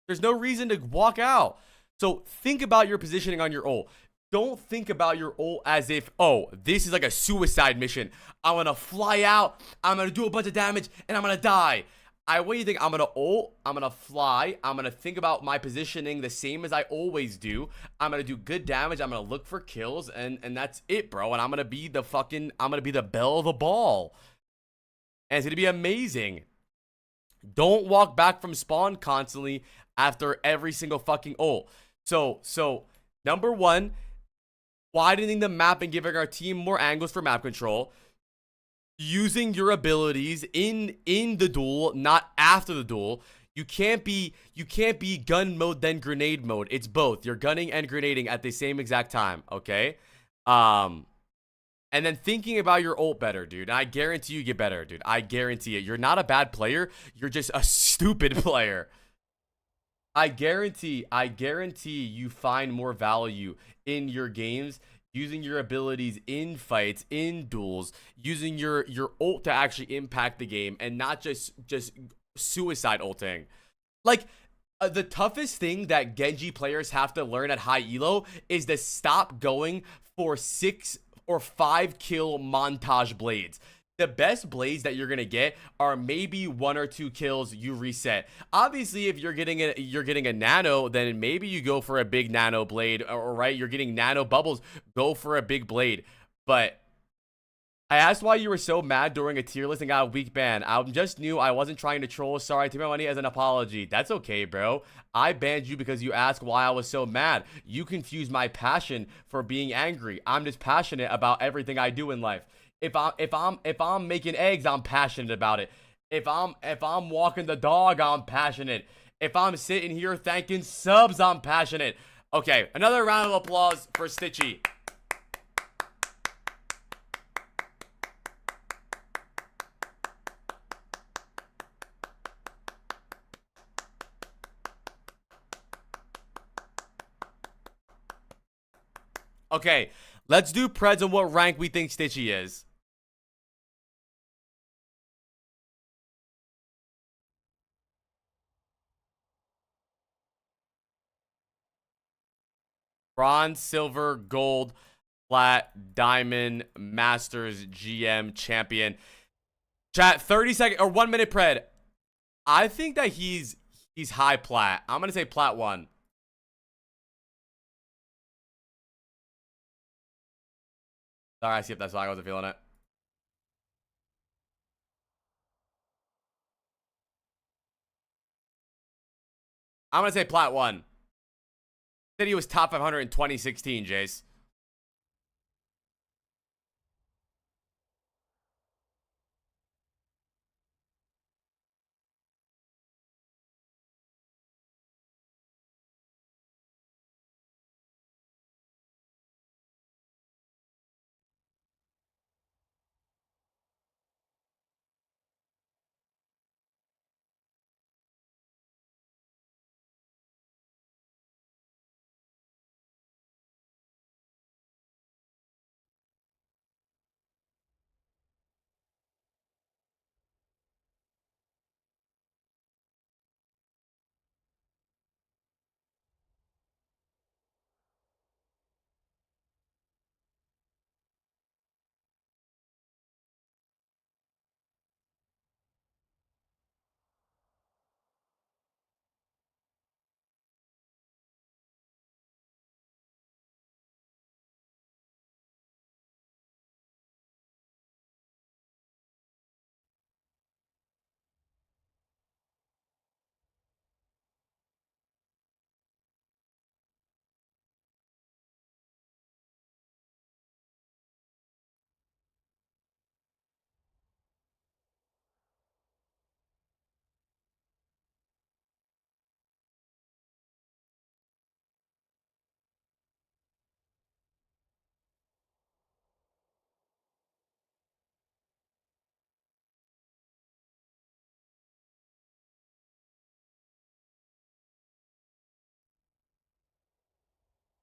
There's no reason to walk out. So think about your positioning on your ult. Don't think about your ult as if, oh, this is like a suicide mission. I'm going to fly out. I'm going to do a bunch of damage and I'm going to die. I want you to think I'm going to ult. I'm going to fly. I'm going to think about my positioning the same as I always do. I'm going to do good damage. I'm going to look for kills and that's it, bro. And I'm going to be the belle of the ball. And it's going to be amazing. Don't walk back from spawn constantly after every single fucking ult. So number one, widening the map and giving our team more angles for map control. Using your abilities in the duel, not after the duel. You can't be gun mode then grenade mode. It's both. You're gunning and grenading at the same exact time, okay? And then thinking about your ult better, dude. I guarantee you get better, dude. I guarantee it. You're not a bad player. You're just a stupid player. I guarantee you find more value in your games using your abilities in fights, in duels, using your ult to actually impact the game and not just suicide ulting. Like, the toughest thing that Genji players have to learn at high elo is to stop going for 6 or 5 kill montage blades. The best blades that you're gonna get are maybe 1 or 2 kills, you reset. Obviously, if you're getting a nano, then maybe you go for a big nano blade, or right, you're getting nano bubbles, go for a big blade. But I asked why you were so mad during a tier list and got a weak ban. I just knew I wasn't trying to troll. Sorry, I took my money as an apology. That's okay, bro. I banned you because you asked why I was so mad. You confused my passion for being angry. I'm just passionate about everything I do in life. If I'm making eggs, I'm passionate about it. If I'm walking the dog, I'm passionate. If I'm sitting here thanking subs, I'm passionate. Okay, another round of applause for Stitchy. Okay, let's do Preds and what rank we think Stitchy is. Bronze, silver, gold, plat, diamond, masters, GM, champion. Chat, 30 second or 1 minute Pred. I think that he's high plat. I'm gonna say plat 1. Sorry, I see if that's why I wasn't feeling it. I'm gonna say plat 1. Said he was top 500 in 2016, Jace.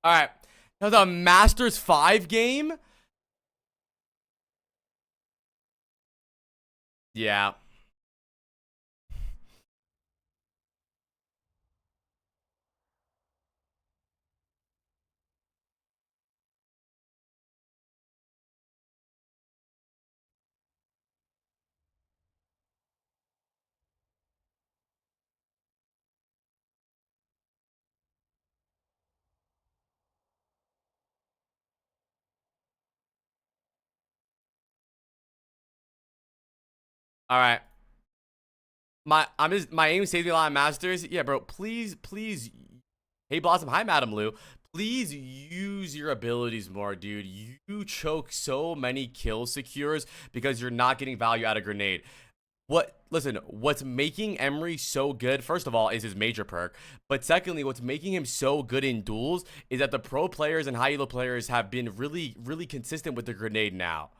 All right. Now the Masters 5 game? Yeah. All right. My aim saves me a lot of masters. Yeah, bro. Please. Hey, Blossom. Hi, Madam Lou. Please use your abilities more, dude. You choke so many kill secures because you're not getting value out of grenade. Listen, what's making Emery so good, first of all, is his major perk. But secondly, what's making him so good in duels is that the pro players and high elo players have been really consistent with the grenade now.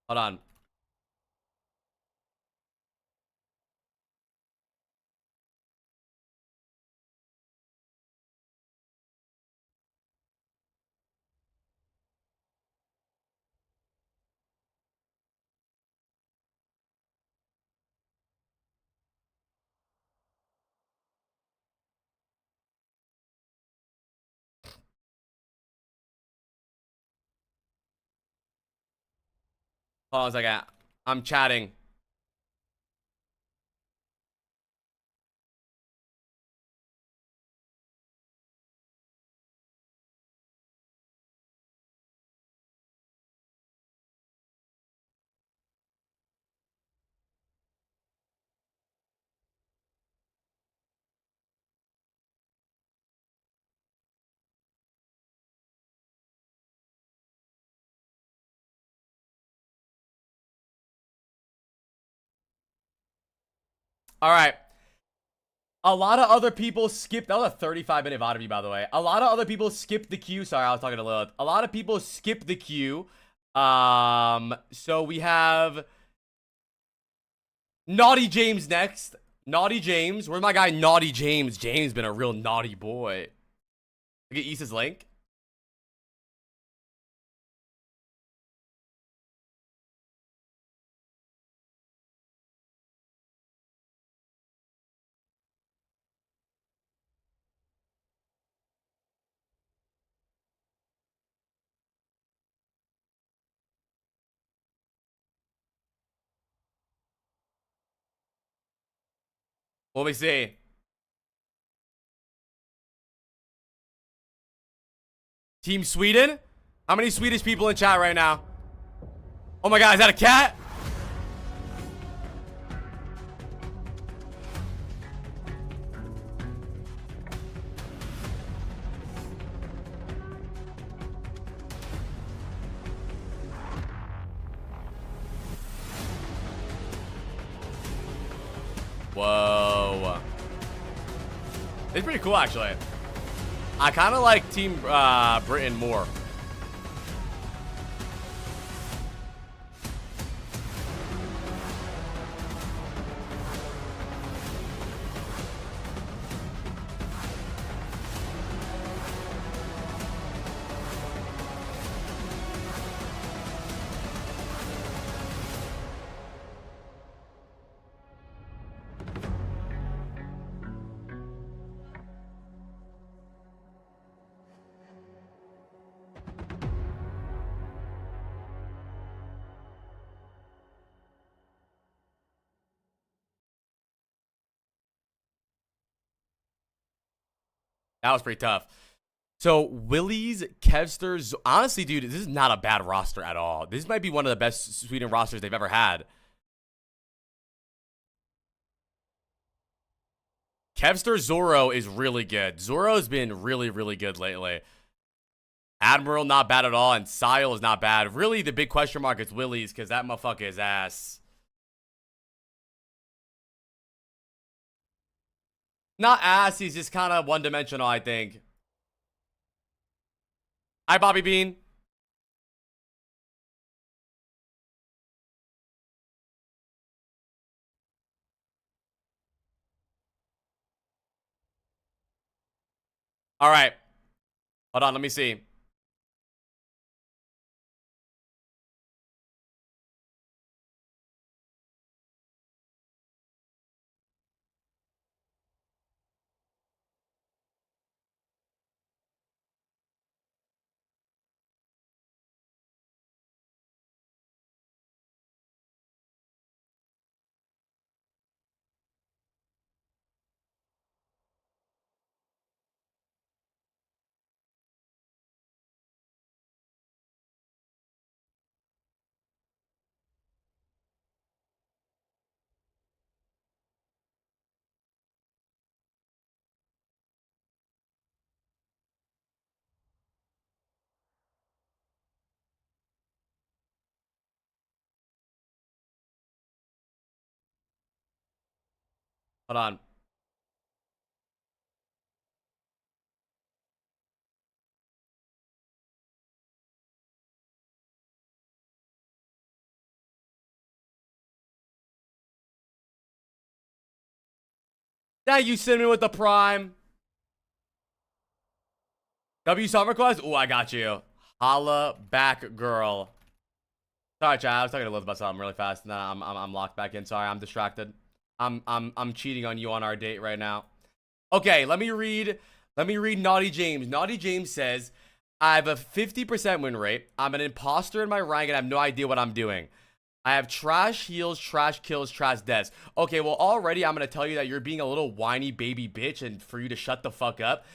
Hold on. Hold on a second. I'm chatting. All right. A lot of other people skipped. That was a 35-minute VOD review, by the way. A lot of other people skipped the queue. Sorry, I was talking to Lilith. A lot of people skipped the queue. So we have Naughty James next. Naughty James. Where's my guy Naughty James? James been a real naughty boy. Look at Issa's link. What we see? Team Sweden? How many Swedish people in chat right now? Oh my god, is that a cat? Whoa. It's pretty cool, actually. I kind of like Team Britain more. That was pretty tough. So, Willie's, Kevsters. Honestly, dude, this is not a bad roster at all. This might be one of the best Sweden rosters they've ever had. Kevster Zoro is really good. Zoro's been really, really good lately. Admiral, not bad at all. And Sile is not bad. Really, the big question mark is Willie's because that motherfucker is ass. Not ass. He's just kind of one-dimensional, I think. Hi, Bobby Bean. All right. Hold on. Let me see. Hold on. Thank you, Cinnamon, with the prime. W Summer Quest? Oh, I got you. Holla back, girl. Sorry, chat. I was talking to Liz about something really fast. Nah, I'm locked back in. Sorry, I'm distracted. I'm cheating on you on our date right now. Okay, let me read Naughty James. Naughty James says, I have a 50% win rate. I'm an imposter in my rank and I have no idea what I'm doing. I have trash heals, trash kills, trash deaths. Okay, well, already I'm going to tell you that you're being a little whiny baby bitch and for you to shut the fuck up.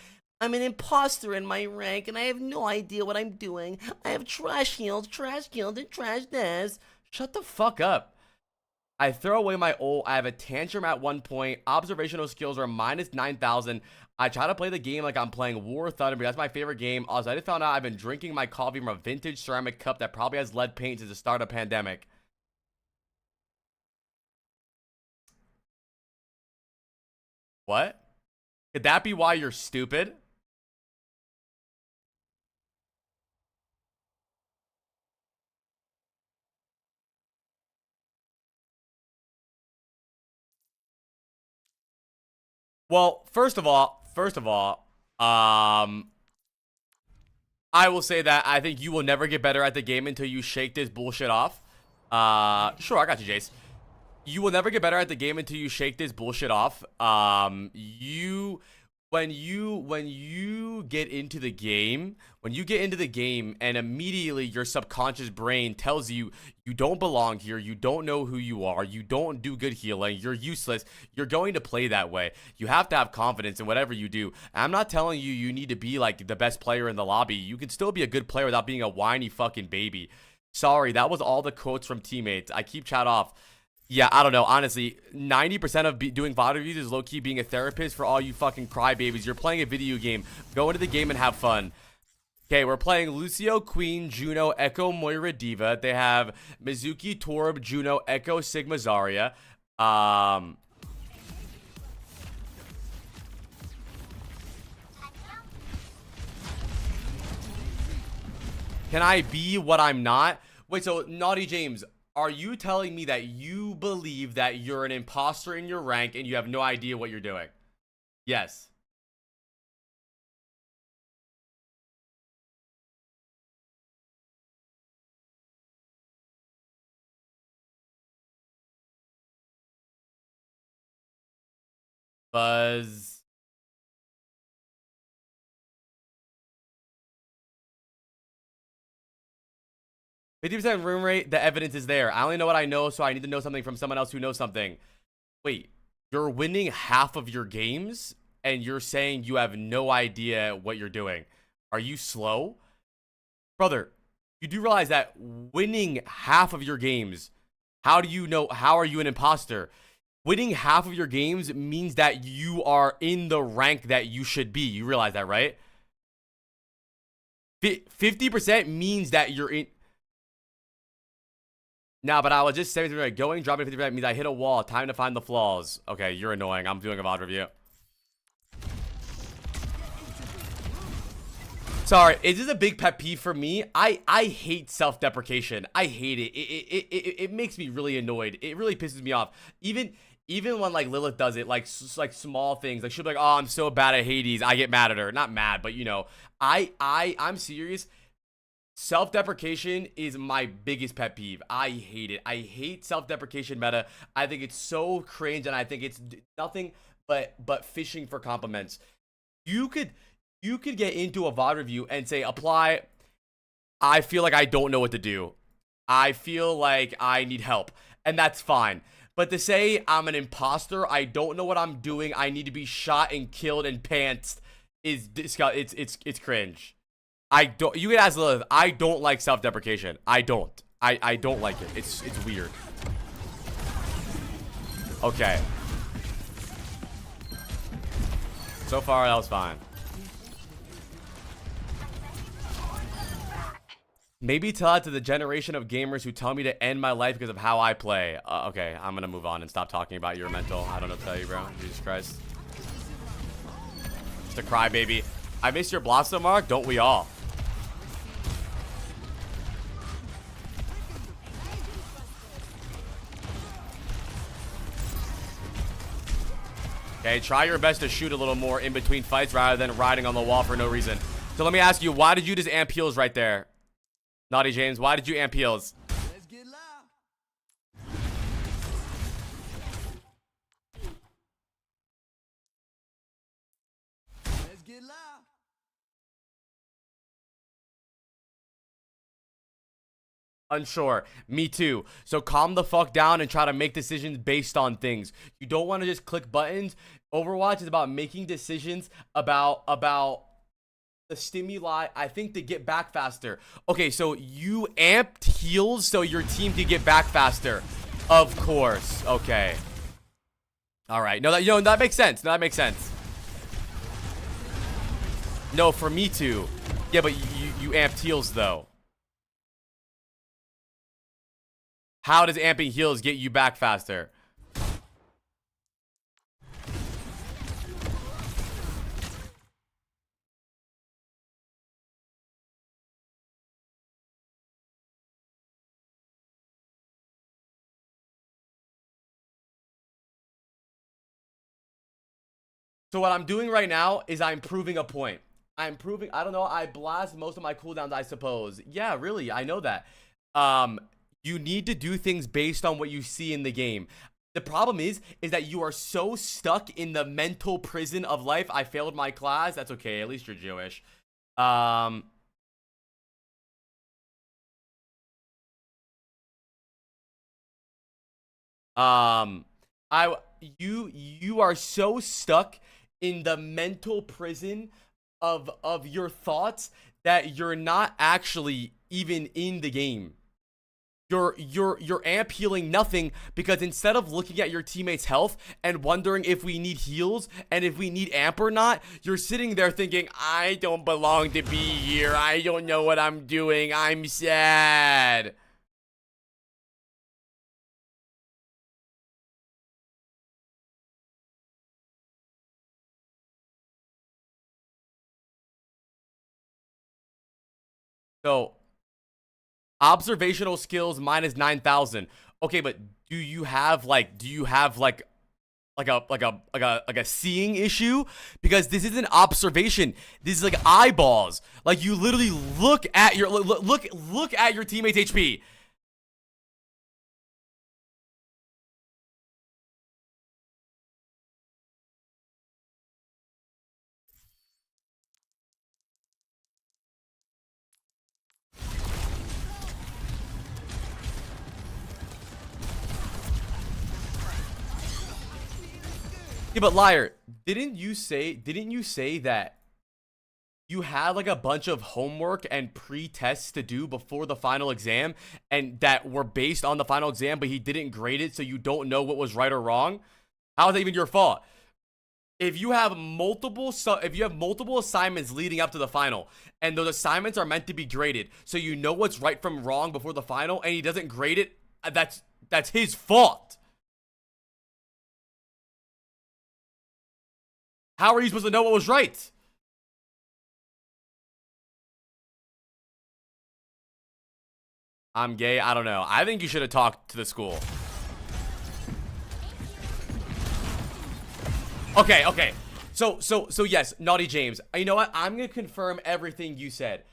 I'm an imposter in my rank and I have no idea what I'm doing. I have trash heals, trash kills, and trash deaths. Shut the fuck up. I throw away my ult. I have a tantrum at one point. Observational skills are minus 9,000. I try to play the game like I'm playing War Thunder, but that's my favorite game. Also, I just found out I've been drinking my coffee from a vintage ceramic cup that probably has lead paint since the start of the pandemic. What? Could that be why you're stupid? Well, first of all, I will say that I think you will never get better at the game until you shake this bullshit off. Sure, I got you, Jace. You will never get better at the game until you shake this bullshit off. When you get into the game, and immediately your subconscious brain tells you you don't belong here, you don't know who you are, you don't do good healing, you're useless, you're going to play that way. You have to have confidence in whatever you do. I'm not telling you you need to be like the best player in the lobby. You can still be a good player without being a whiny fucking baby. Sorry, that was all the quotes from teammates. I keep chat off. Yeah, I don't know. Honestly, 90% of doing VOD reviews is low-key being a therapist for all you fucking crybabies. You're playing a video game. Go into the game and have fun. Okay, we're playing Lucio, Queen, Juno, Echo, Moira, Diva. They have Mizuki, Torb, Juno, Echo, Sigma, Zarya. Can I be what I'm not? Wait, so Naughty James, are you telling me that you believe that you're an imposter in your rank and you have no idea what you're doing? Yes. Buzz. 50% room rate, the evidence is there. I only know what I know, so I need to know something from someone else who knows something. Wait, you're winning half of your games and you're saying you have no idea what you're doing. Are you slow? Brother, you do realize that winning half of your games, how do you know? How are you an imposter? Winning half of your games means that you are in the rank that you should be. You realize that, right? 50% means that you're in. Nah, but I was just 73% going, dropping 50% means I hit a wall. Time to find the flaws. Okay, you're annoying. I'm doing a VOD review. Sorry, is this a big pet peeve for me? I hate self-deprecation. I hate it. It makes me really annoyed. It really pisses me off. Even when like Lilith does it, like small things, like she'll be like, "Oh, I'm so bad at Hades." I get mad at her. Not mad, but you know, I'm serious. Self-deprecation is my biggest pet peeve. I hate it. I hate self-deprecation meta. I think it's so cringe, and I think it's nothing but fishing for compliments. You could get into a VOD review and say, apply, I feel like I don't know what to do. I feel like I need help. And that's fine. But to say I'm an imposter, I don't know what I'm doing, I need to be shot and killed and pantsed is it's cringe. I don't, you can ask Lilith, I don't like self-deprecation. I don't. I don't like it. It's weird. Okay. So far, that was fine. Maybe tell that to the generation of gamers who tell me to end my life because of how I play. Okay, I'm gonna move on and stop talking about your mental. I don't know what to tell you, bro. Jesus Christ. Just a crybaby. I miss your Blossom Mark. Don't we all? Okay, try your best to shoot a little more in between fights rather than riding on the wall for no reason. So let me ask you, why did you just amp heals right there? Naughty James, why did you amp heals? Unsure. Me too. So calm the fuck down and try to make decisions based on things. You don't want to just click buttons. Overwatch is about making decisions about the stimuli, I think, to get back faster. Okay, so you amped heals so your team can get back faster. Of course. Okay. All right. No, that makes sense. No, that makes sense. No, for me too. Yeah, but you amped heals though. How does amping heals get you back faster? So what I'm doing right now is I'm proving a point. I'm proving, I don't know, I blast most of my cooldowns, I suppose. Yeah, really, I know that. You need to do things based on what you see in the game. The problem is that you are so stuck in the mental prison of life. I failed my class. That's okay. At least you're Jewish. You are so stuck in the mental prison of your thoughts that you're not actually even in the game. You're amp healing nothing, because instead of looking at your teammates' health and wondering if we need heals and if we need amp or not, you're sitting there thinking, I don't belong to be here. I don't know what I'm doing. I'm sad. So, observational skills minus 9,000. Okay, but do you have like a seeing issue? Because this isn't observation. This is like eyeballs. Like, you literally look at your look at your teammate's HP. Yeah, but liar, didn't you say that you had like a bunch of homework and pre-tests to do before the final exam, and that were based on the final exam, but he didn't grade it, so you don't know what was right or wrong? How is that even your fault? If you have multiple assignments leading up to the final, and those assignments are meant to be graded, so you know what's right from wrong before the final, and he doesn't grade it, that's his fault. How are you supposed to know what was right? I'm gay. I don't know. I think you should have talked to the school. Okay. So yes, Naughty James. You know what? I'm going to confirm everything you said.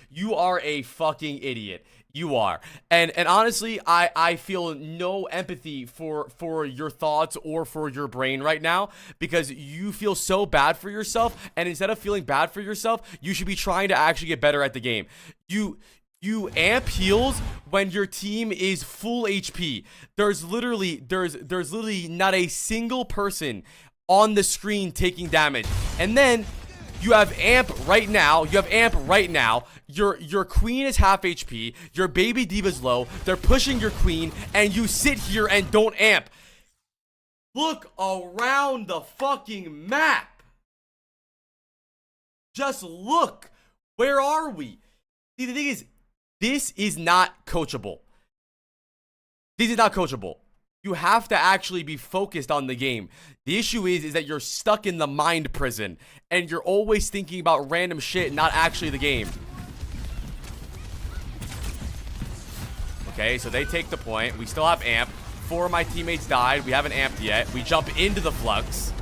You are a fucking idiot. You are. And honestly, I feel no empathy for your thoughts or for your brain right now, because you feel so bad for yourself, and instead of feeling bad for yourself, you should be trying to actually get better at the game. You amp heals when your team is full HP. There's literally not a single person on the screen taking damage. And then you have amp right now. Your queen is half HP. Your baby diva's low. They're pushing your queen, and you sit here and don't amp. Look around the fucking map. Just look. Where are we? See, the thing is, this is not coachable. You have to actually be focused on the game. The issue is that you're stuck in the mind prison, and you're always thinking about random shit, not actually the game. Okay, so they take the point. We still have amp. 4 of my teammates died. We haven't amped yet. We jump into the flux.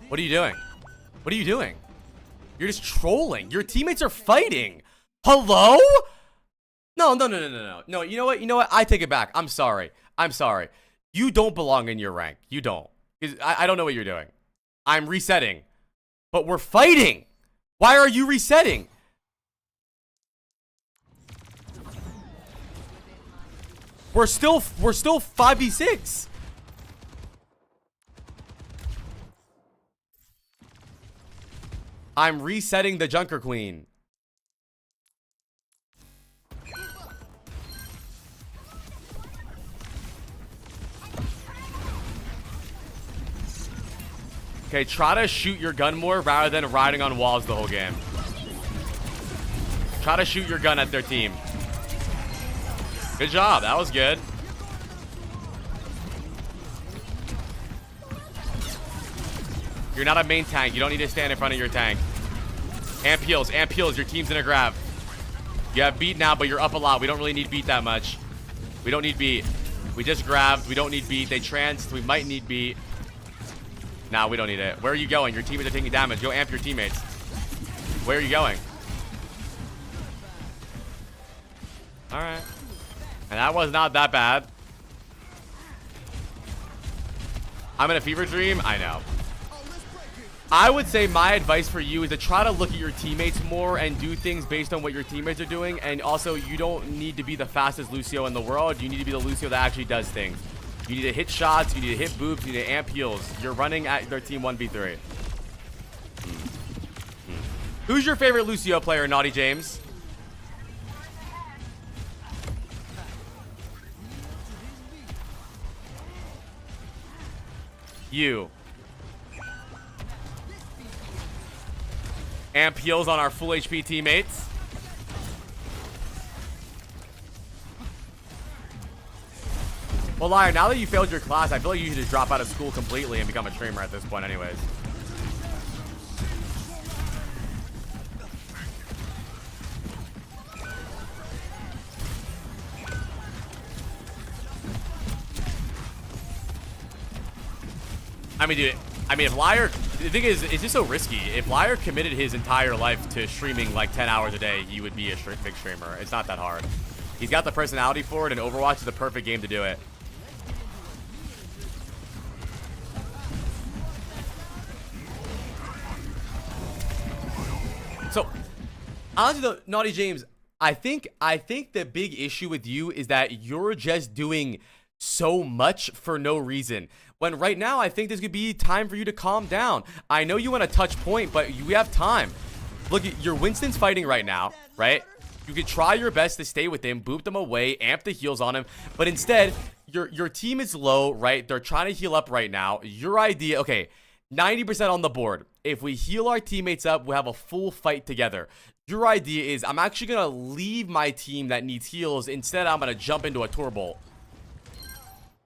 What are you doing? What are you doing? You're just trolling. Your teammates are fighting. Hello? No, no, no, no, no, no. No, you know what? You know what? I take it back. I'm sorry. I'm sorry. You don't belong in your rank. You don't. I don't know what you're doing. I'm resetting. But we're fighting. Why are you resetting? We're still 5v6. I'm resetting the Junker Queen. Okay, try to shoot your gun more rather than riding on walls the whole game. Try to shoot your gun at their team. Good job. That was good. You're not a main tank. You don't need to stand in front of your tank. Amp heals. Amp heals. Your team's gonna grab. You have beat now, but you're up a lot. We don't really need beat that much. We don't need beat. We just grabbed. We don't need beat. They tranced. We might need beat. Nah, we don't need it. Where are you going? Your teammates are taking damage. Go amp your teammates. Where are you going? Alright. And that was not that bad. I'm in a fever dream? I know. I would say my advice for you is to try to look at your teammates more and do things based on what your teammates are doing. And also, you don't need to be the fastest Lucio in the world. You need to be the Lucio that actually does things. You need to hit shots. You need to hit boobs. You need to amp heals. You're running at their team 1v3. Who's your favorite Lucio player, Naughty James? You. Amp heals on our full HP teammates. Well, Liar, now that you failed your class, I feel like you should just drop out of school completely and become a streamer at this point anyways. I mean, dude, if Liar, the thing is, it's just so risky. If Liar committed his entire life to streaming like 10 hours a day, he would be a big streamer. It's not that hard. He's got the personality for it, and Overwatch is the perfect game to do it. So, honestly though, Naughty James, I think the big issue with you is that you're just doing so much for no reason. When right now, I think this could be time for you to calm down. I know you want to touch point, but we have time. Look, your Winston's fighting right now, right? You could try your best to stay with him, boop them away, amp the heals on him, but instead, your team is low, right? They're trying to heal up right now. Your idea, okay, 90% on the board. If we heal our teammates up, we'll have a full fight together. Your idea is, I'm actually going to leave my team that needs heals. Instead, I'm going to jump into a turbo.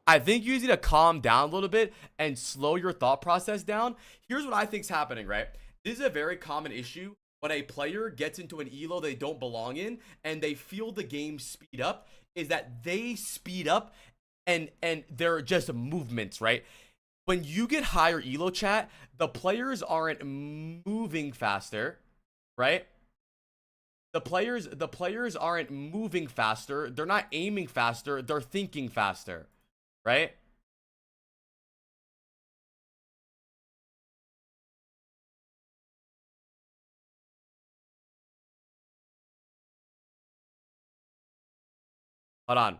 I think you need to calm down a little bit and slow your thought process down. Here's what I think's happening, right? This is a very common issue when a player gets into an elo they don't belong in and they feel the game speed up, is that they speed up and they're just movements, right? When you get higher elo, chat, the players aren't moving faster, right? The players aren't moving faster. They're not aiming faster. They're thinking faster, right? Hold on.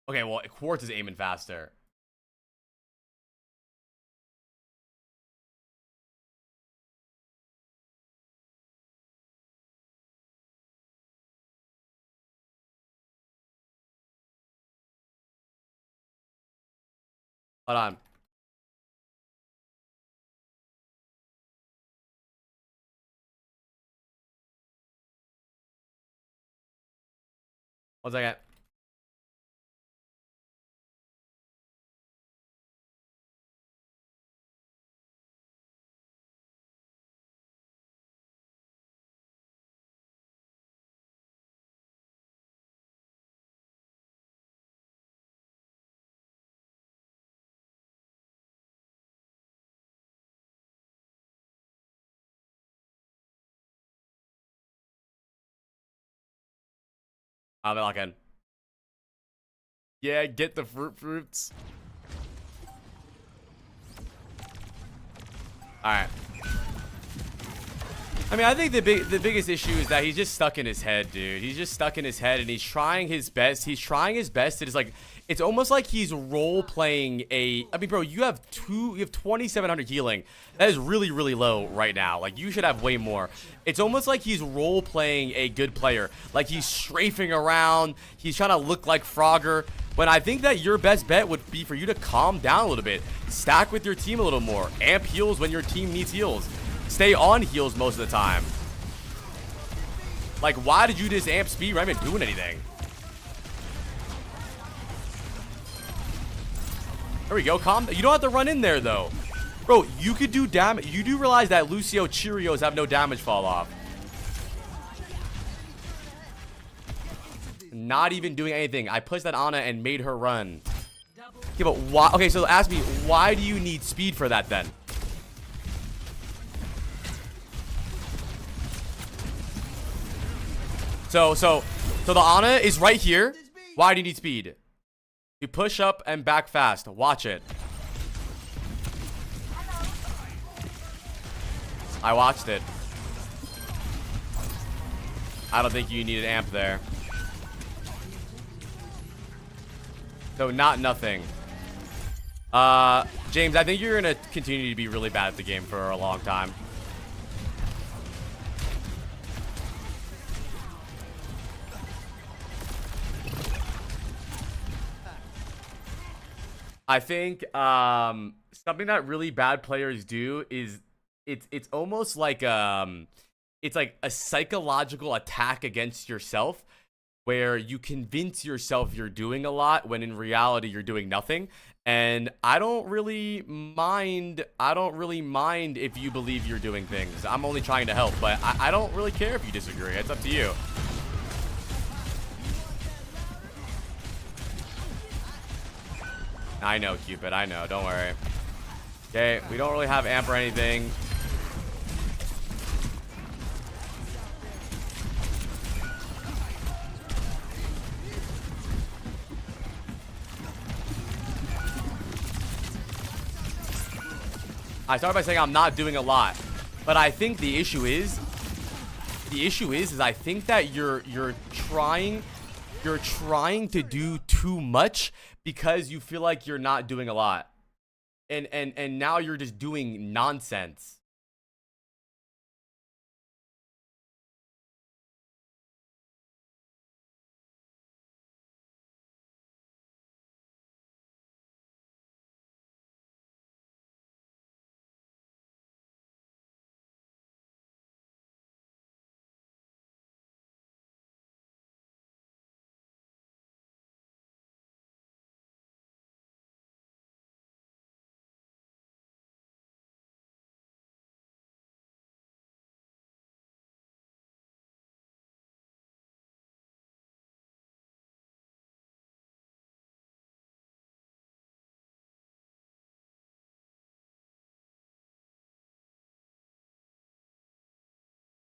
Okay, well, Quartz is aiming faster. Hold on. One second. I'm locking. Yeah, get the fruits. Alright. I mean, I think the biggest issue is that he's just stuck in his head, dude. He's just stuck in his head, and he's trying his best. He's trying his best. It is like, it's almost like he's role playing a. I mean, bro, you have 2,700 healing. That is really, really low right now. Like, you should have way more. It's almost like he's role playing a good player. Like, he's strafing around. He's trying to look like Frogger. When I think that your best bet would be for you to calm down a little bit, stack with your team a little more, amp heals when your team needs heals. Stay on heals most of the time. Like, why did you just amp speed? You're not even doing anything. There we go. Calm. You don't have to run in there, though. Bro, you could do damage. You do realize that Lucio Cheerios have no damage fall off. Not even doing anything. I pushed that Ana and made her run. Yeah, but why? Okay, so ask me, why do you need speed for that then? So the Ana is right here. Why do you need speed? You push up and back fast. Watch it. I watched it. I don't think you need an amp there. So not nothing. James, I think you're gonna continue to be really bad at the game for a long time. I think something that really bad players do is it's almost like it's like a psychological attack against yourself, where you convince yourself you're doing a lot when in reality you're doing nothing. And I don't really mind if you believe you're doing things. I'm only trying to help, but I don't really care if you disagree. It's up to you. I know, Cupid. I know. Don't worry. Okay, we don't really have amp or anything. I started by saying I'm not doing a lot, but I think the issue is I think that you're trying to do too much because you feel like you're not doing a lot, and now you're just doing nonsense.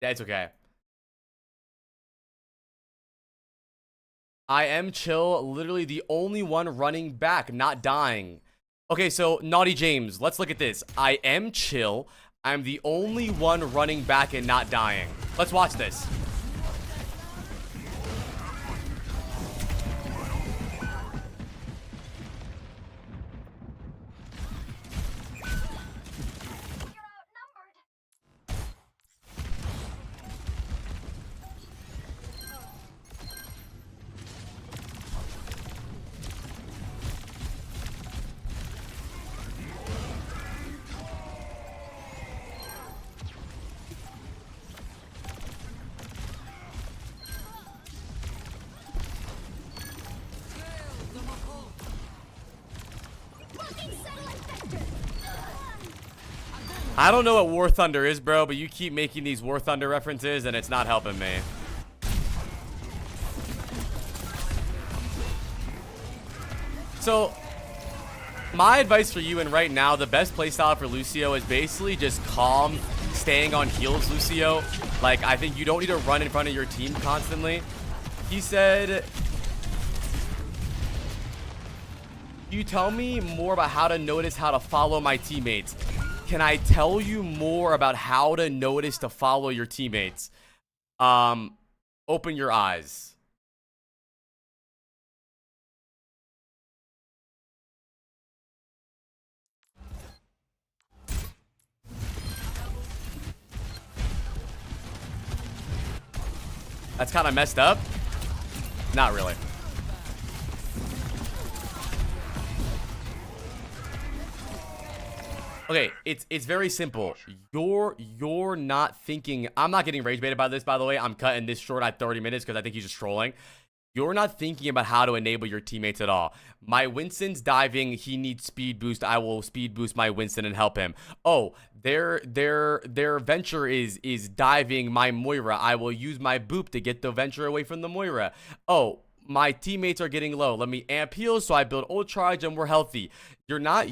That's okay. I am chill, literally the only one running back, not dying. Okay, so Naughty James, let's look at this. I am chill. I'm the only one running back and not dying. Let's watch this. I don't know what War Thunder is, bro, but you keep making these War Thunder references and it's not helping me. So, my advice for you, and right now, the best playstyle for Lucio is basically just calm, staying on heals, Lucio. Like, I think you don't need to run in front of your team constantly. He said, you tell me more about how to notice how to follow my teammates. Can I tell you more about how to notice to follow your teammates? Open your eyes. That's kind of messed up. Not really. Okay, it's very simple. You're not thinking. I'm not getting rage baited by this, by the way. I'm cutting this short at 30 minutes because I think he's just trolling. You're not thinking about how to enable your teammates at all. My Winston's diving. He needs speed boost. I will speed boost my Winston and help him. Oh, their Venture is diving my Moira. I will use my boop to get the Venture away from the Moira. Oh, my teammates are getting low. Let me amp heals so I build ult charge and we're healthy. You're not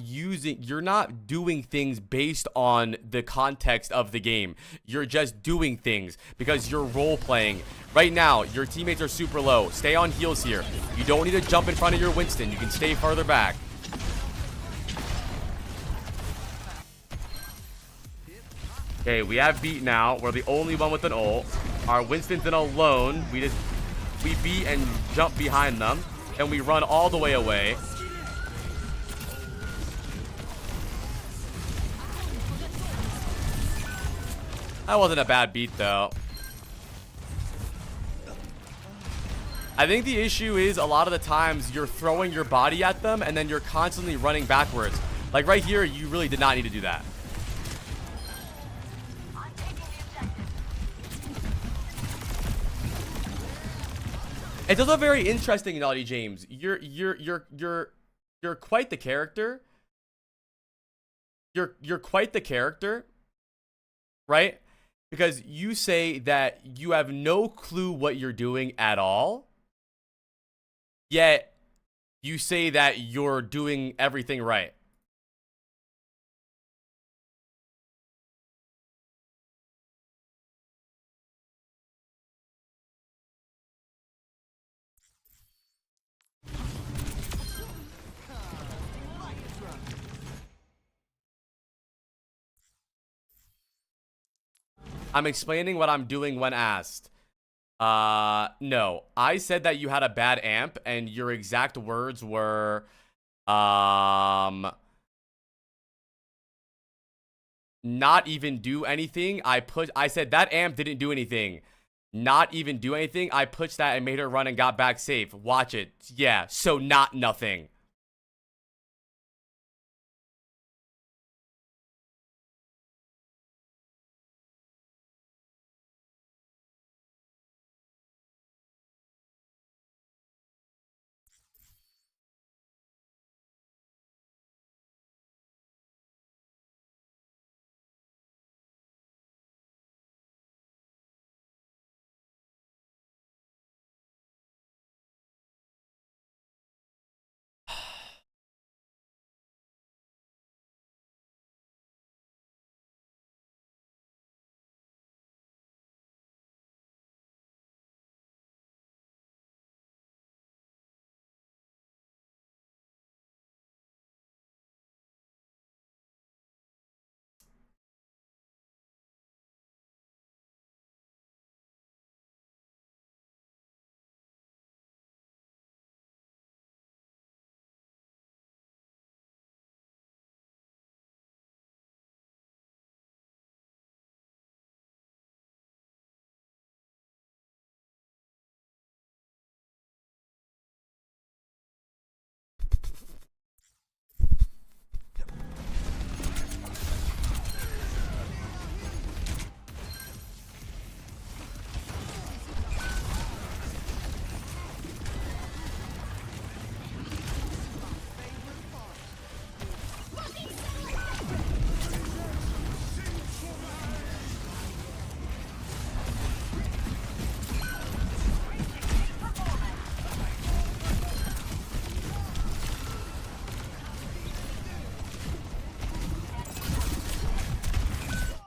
doing things based on the context of the game. You're just doing things because you're role playing. Right now, your teammates are super low. Stay on heals here. You don't need to jump in front of your Winston. You can stay farther back. Okay, we have beat now. We're the only one with an ult. Our Winston's in alone. We beat and jump behind them, and we run all the way away. That wasn't a bad beat, though. I think the issue is a lot of the times you're throwing your body at them, and then you're constantly running backwards. Like right here, you really did not need to do that. It's also very interesting, Naughty James. You're quite the character. You're quite the character, right? Because you say that you have no clue what you're doing at all, yet you say that you're doing everything right. I'm explaining what I'm doing when asked. No. I said that you had a bad amp, and your exact words were, not even do anything. I said that amp didn't do anything. Not even do anything. I pushed that and made her run and got back safe. Watch it. Yeah, so not nothing.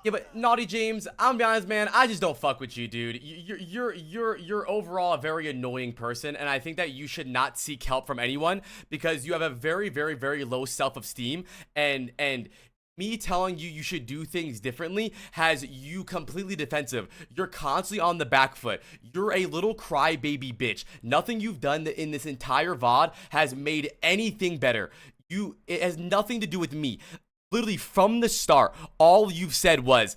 Yeah, but Naughty James, I'm be honest, man, I just don't fuck with you, dude. You're overall a very annoying person, and I think that you should not seek help from anyone because you have a very, very, very low self-esteem, and me telling you should do things differently has you completely defensive. You're constantly on the back foot. You're a little crybaby bitch. Nothing you've done in this entire VOD has made anything better. It has nothing to do with me. Literally from the start, all you've said was,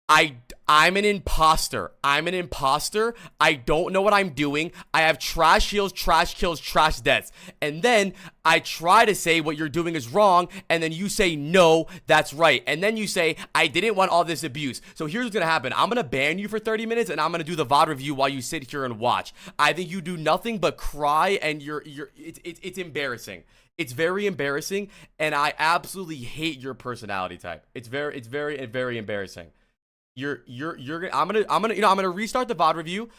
I'm an imposter. I'm an imposter. I don't know what I'm doing. I have trash heals, trash kills, trash deaths. And then I try to say what you're doing is wrong, and then you say, no, that's right. And then you say, I didn't want all this abuse. So here's what's gonna happen. I'm gonna ban you for 30 minutes, and I'm gonna do the VOD review while you sit here and watch. I think you do nothing but cry, and it's embarrassing. It's very embarrassing, and I absolutely hate your personality type. It's very embarrassing. I'm gonna restart the VOD review.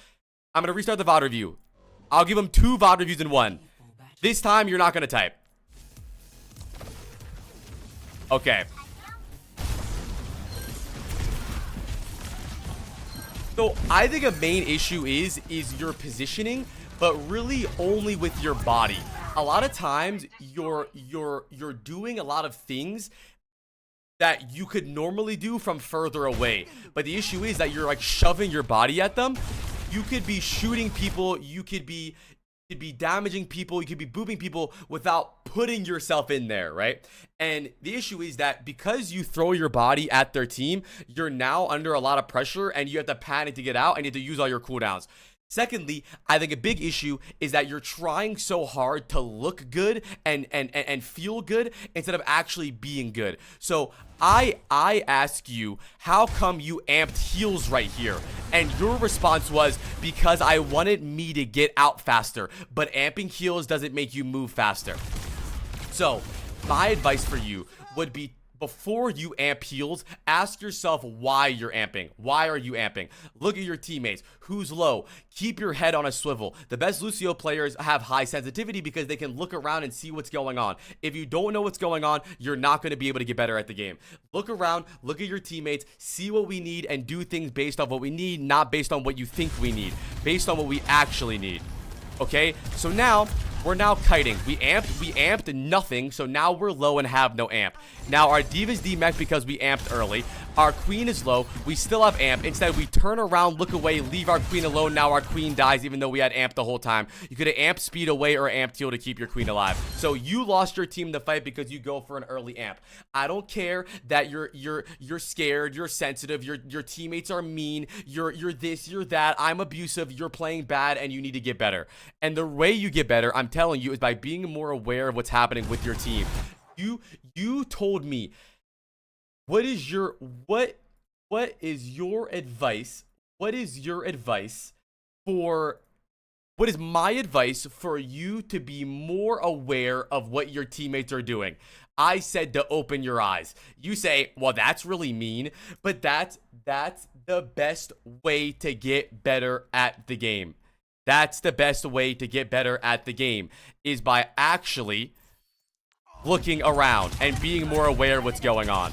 I'll give him 2 VOD reviews in one. This time you're not gonna type. Okay. So I think a main issue is your positioning, but really only with your body. A lot of times you're doing a lot of things that you could normally do from further away, but the issue is that you're like shoving your body at them. You could be shooting people, you could be damaging people, you could be booping people without putting yourself in there, right? And the issue is that because you throw your body at their team, you're now under a lot of pressure and you have to panic to get out and you have to use all your cooldowns. Secondly, I think a big issue is that you're trying so hard to look good and feel good instead of actually being good. So I ask you, how come you amped heals right here? And your response was, because I wanted me to get out faster, but amping heals doesn't make you move faster. So my advice for you would be, before you amp heals, ask yourself why you're amping. Why are you amping? Look at your teammates. Who's low? Keep your head on a swivel. The best Lucio players have high sensitivity because they can look around and see what's going on. If you don't know what's going on, you're not going to be able to get better at the game. Look around, look at your teammates, see what we need, and do things based off what we need, not based on what you think we need. Based on what we actually need. Okay? So now, we're now kiting. We amped nothing, so now we're low and have no amp. Now our Diva's demech because we amped early. Our queen is low. We still have amp. Instead, we turn around, look away, leave our queen alone. Now our queen dies even though we had amp the whole time. You could have amped speed away or amped heal to keep your queen alive. So you lost your team the fight because you go for an early amp. I don't care that you're scared, you're sensitive, your teammates are mean, you're this, you're that, I'm abusive, you're playing bad, and you need to get better. And the way you get better, I'm telling you, is by being more aware of what's happening with your team. You told me, what is your advice? What is my advice for you to be more aware of what your teammates are doing? I said to open your eyes. You say, well, that's really mean, but that's the best way to get better at the game. That's the best way to get better at the game, is by actually looking around and being more aware of what's going on.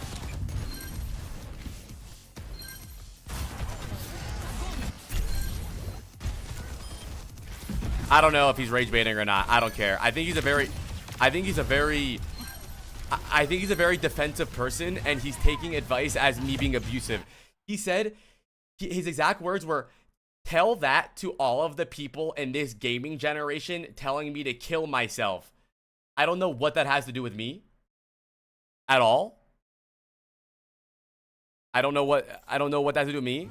I don't know if he's rage baiting or not. I don't care. I think he's a very defensive person, and he's taking advice as me being abusive. He said, his exact words were, tell that to all of the people in this gaming generation telling me to kill myself. I don't know what that has to do with me at all. I don't know what that has to do with me.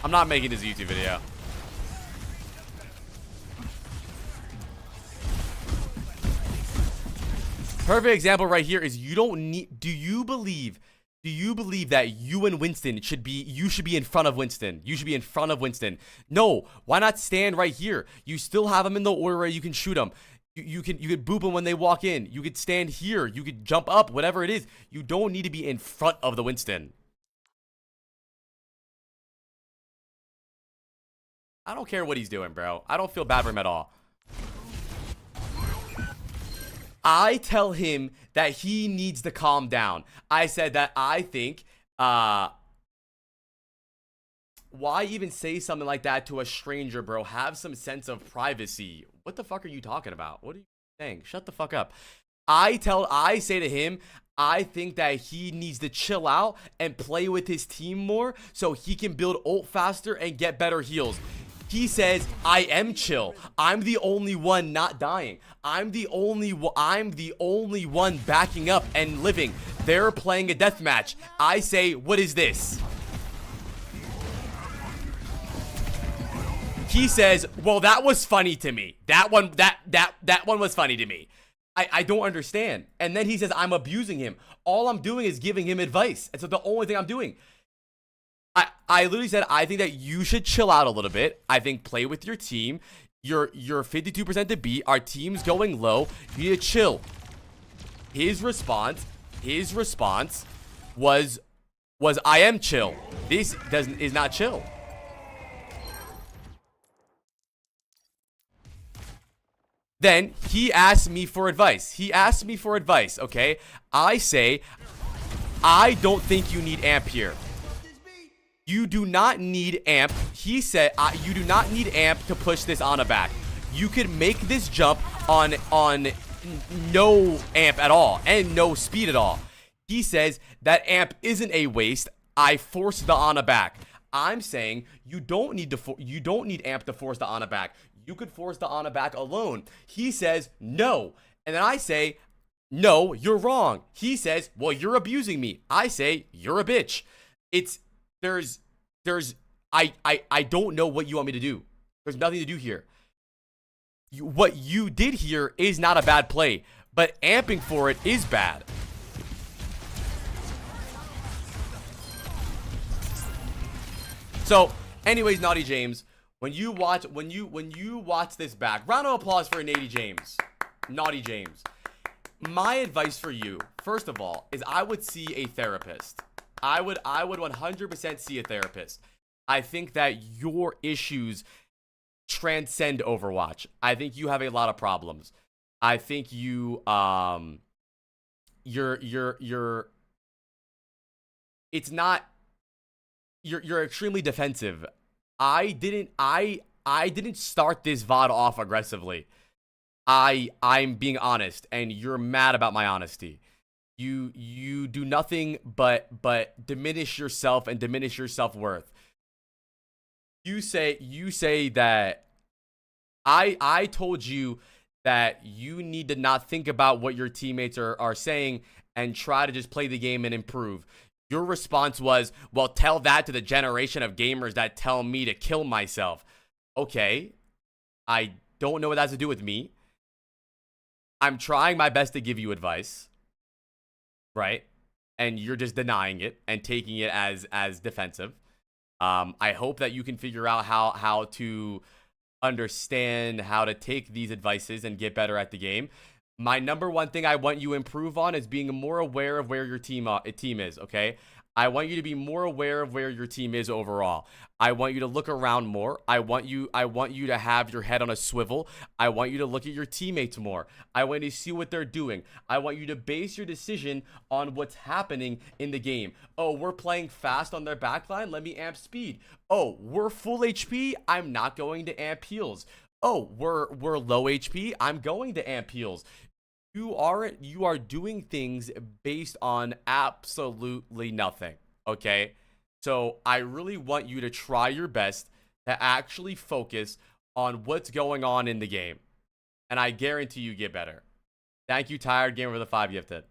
I'm not making this YouTube video. Perfect example right here is, you don't need, do you believe that you and Winston should be in front of Winston? You should be in front of Winston. No, why not stand right here? You still have them in the order where you can shoot them. You could boop them when they walk in. You could stand here. You could jump up, whatever it is. You don't need to be in front of the Winston. I don't care what he's doing, bro. I don't feel bad for him at all. I tell him that he needs to calm down. I said that I think, why even say something like that to a stranger, bro? Have some sense of privacy. What the fuck are you talking about? What are you saying? Shut the fuck up. I say to him, I think that he needs to chill out and play with his team more so he can build ult faster and get better heals. He says, I am chill. I'm the only one not dying. I'm the only one backing up and living. They're playing a deathmatch. I say, what is this? He says, well, that was funny to me. That one was funny to me. I don't understand. And then he says, I'm abusing him. All I'm doing is giving him advice. And so the only thing I'm doing. I literally said, I think that you should chill out a little bit. I think play with your team. You're 52% to beat. Our team's going low. You need to chill. His response was I am chill. This is not chill. Then he asked me for advice. Okay? I say, I don't think you need amp here. You do not need amp. He said, you do not need amp to push this Ana back. You could make this jump on no amp at all and no speed at all. He says that amp isn't a waste. I forced the Ana back. I'm saying you don't need amp to force the Ana back. You could force the Ana back alone. He says no. And then I say, no, you're wrong. He says, well, you're abusing me. I say, you're a bitch. I don't know what you want me to do. There's nothing to do here. What you did here is not a bad play, but amping for it is bad. So, anyways, Naughty James, when you watch this back, round of applause for Naughty James. Naughty James. My advice for you, first of all, is I would see a therapist. I would 100% see a therapist. I think that your issues transcend Overwatch. I think you have a lot of problems. I think you're extremely defensive. I didn't start this VOD off aggressively. I'm being honest, and you're mad about my honesty. You do nothing but diminish yourself and diminish your self-worth. You say that I told you that you need to not think about what your teammates are saying and try to just play the game and improve. Your response was, well, tell that to the generation of gamers that tell me to kill myself. Okay, I don't know what that has to do with me. I'm trying my best to give you advice, right? And you're just denying it and taking it as defensive. I hope that you can figure out how to understand how to take these advices and get better at the game. My number one thing I want you to improve on is being more aware of where your team is, okay? I want you to be more aware of where your team is overall. I want you to look around more. I want you to have your head on a swivel. I want you to look at your teammates more. I want you to see what they're doing. I want you to base your decision on what's happening in the game. Oh, we're playing fast on their backline. Let me amp speed. Oh, we're full HP. I'm not going to amp heals. Oh, we're low HP. I'm going to amp heals. You are doing things based on absolutely nothing, okay? So I really want you to try your best to actually focus on what's going on in the game. And I guarantee you get better. Thank you, Tired Gamer, for the 5 gifted.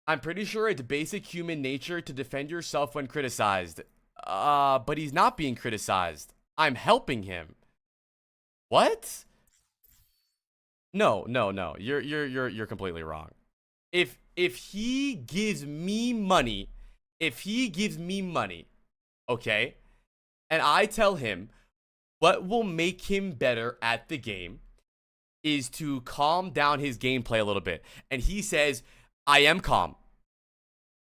I'm pretty sure it's basic human nature to defend yourself when criticized. But he's not being criticized. I'm helping him. What? No. You're completely wrong. If he gives me money, okay, and I tell him what will make him better at the game is to calm down his gameplay a little bit, and he says, I am calm.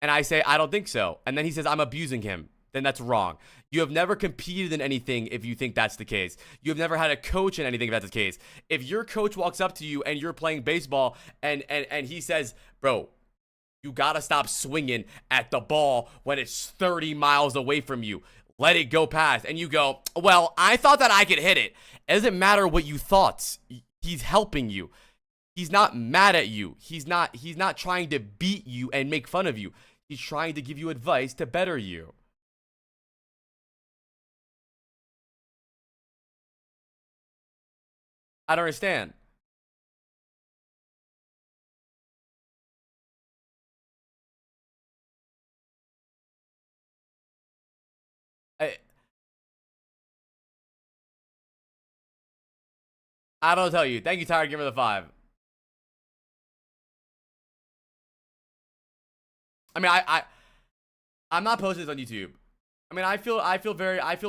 And I say, I don't think so. And then he says, I'm abusing him. Then that's wrong. You have never competed in anything if you think that's the case. You have never had a coach in anything if that's the case. If your coach walks up to you and you're playing baseball and he says, bro, you gotta stop swinging at the ball when it's 30 miles away from you. Let it go past. And you go, well, I thought that I could hit it. It doesn't matter what you thought. He's helping you. He's not mad at you. He's not trying to beat you and make fun of you. He's trying to give you advice to better you. I don't understand. I I don't tell you. Thank you, Tired Gamer the 5. I mean, I'm not posting this on YouTube. I mean, I feel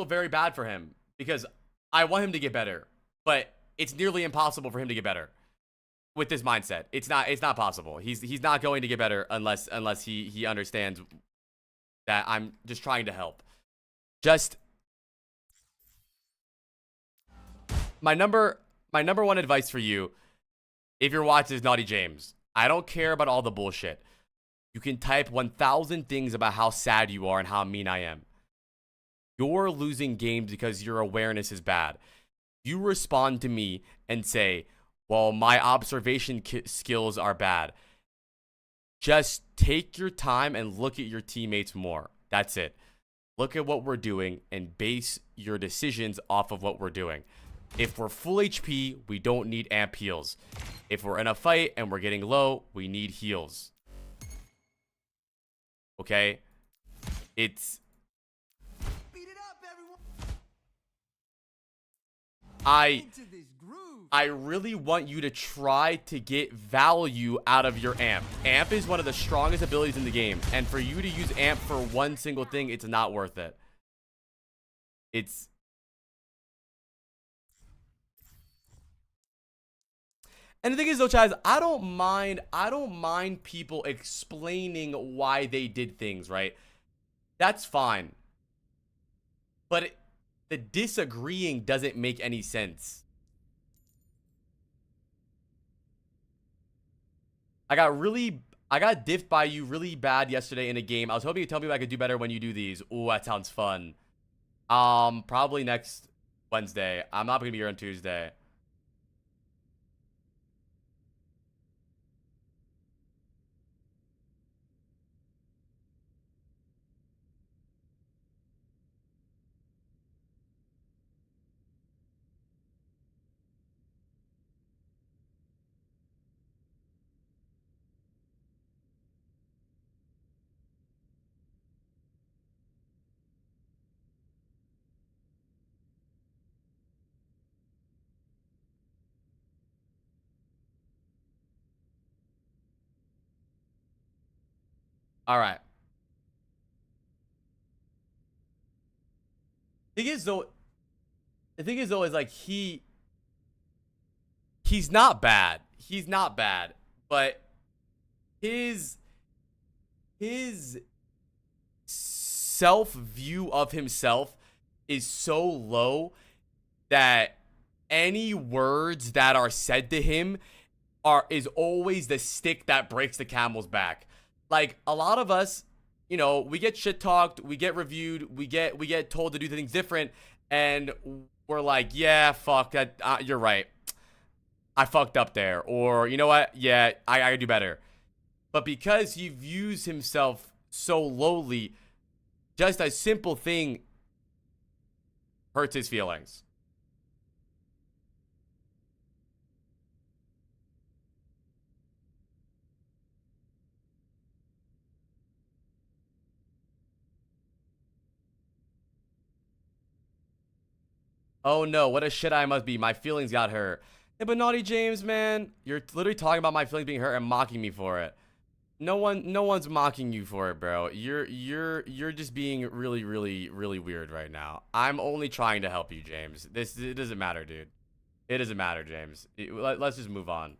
very bad for him because I want him to get better, but it's nearly impossible for him to get better with this mindset. It's not possible. He's not going to get better unless he understands that I'm just trying to help. Just my number one advice for you, if you're watching, is Naughty James. I don't care about all the bullshit. You can type 1,000 things about how sad you are and how mean I am. You're losing games because your awareness is bad. You respond to me and say, well, my observation skills are bad. Just take your time and look at your teammates more. That's it. Look at what we're doing and base your decisions off of what we're doing. If we're full HP, we don't need amp heals. If we're in a fight and we're getting low, we need heals. Okay? It's... I really want you to try to get value out of your amp. Amp is one of the strongest abilities in the game. And for you to use amp for one single thing, it's not worth it. It's... And the thing is though, Chaz, I don't mind people explaining why they did things, right? That's fine. But the disagreeing doesn't make any sense. I got diffed by you really bad yesterday in a game. I was hoping you'd tell me what I could do better when you do these. Ooh, that sounds fun. Probably next Wednesday. I'm not gonna be here on Tuesday. All right. The thing is though is like he's not bad. He's not bad, but his self view of himself is so low that any words that are said to him is always the stick that breaks the camel's back. Like a lot of us, you know, we get shit talked, we get reviewed, we get told to do things different, and we're like, yeah, fuck that, you're right, I fucked up there, or you know what, yeah, I gotta do better. But because he views himself so lowly, just a simple thing hurts his feelings. Oh no, what a shit I must be. My feelings got hurt. Yeah, but Naughty James, man, you're literally talking about my feelings being hurt and mocking me for it. No one's mocking you for it, bro. You're just being really, really, really weird right now. I'm only trying to help you, James. It doesn't matter, dude. It doesn't matter, James. Let's just move on.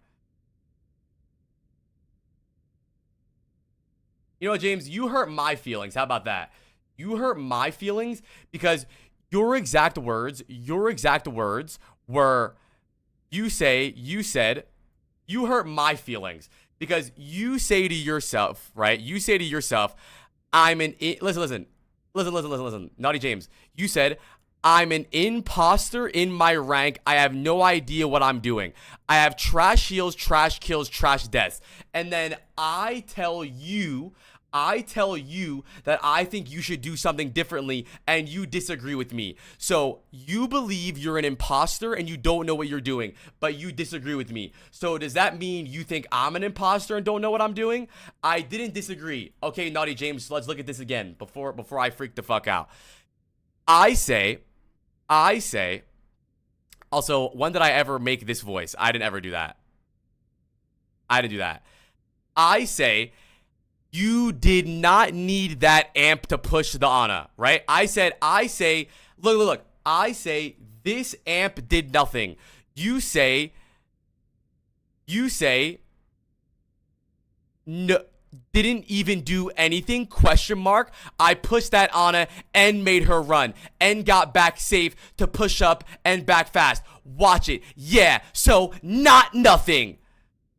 You know what, James? You hurt my feelings. How about that? You hurt my feelings because your exact words were, you said, you hurt my feelings because you say to yourself, right? You say to yourself, listen. Naughty James, you said, I'm an imposter in my rank. I have no idea what I'm doing. I have trash heals, trash kills, trash deaths. And then I tell you that I think you should do something differently and you disagree with me. So you believe you're an imposter and you don't know what you're doing, but you disagree with me. So does that mean you think I'm an imposter and don't know what I'm doing? I didn't disagree. Okay, Naughty James, let's look at this again before I freak the fuck out. I say, also, when did I ever make this voice? I didn't ever do that. I say, you did not need that amp to push the Ana, right? I say, look. I say this amp did nothing. You say, no, didn't even do anything, question mark. I pushed that Ana and made her run and got back safe to push up and back fast. Watch it. Yeah, so not nothing.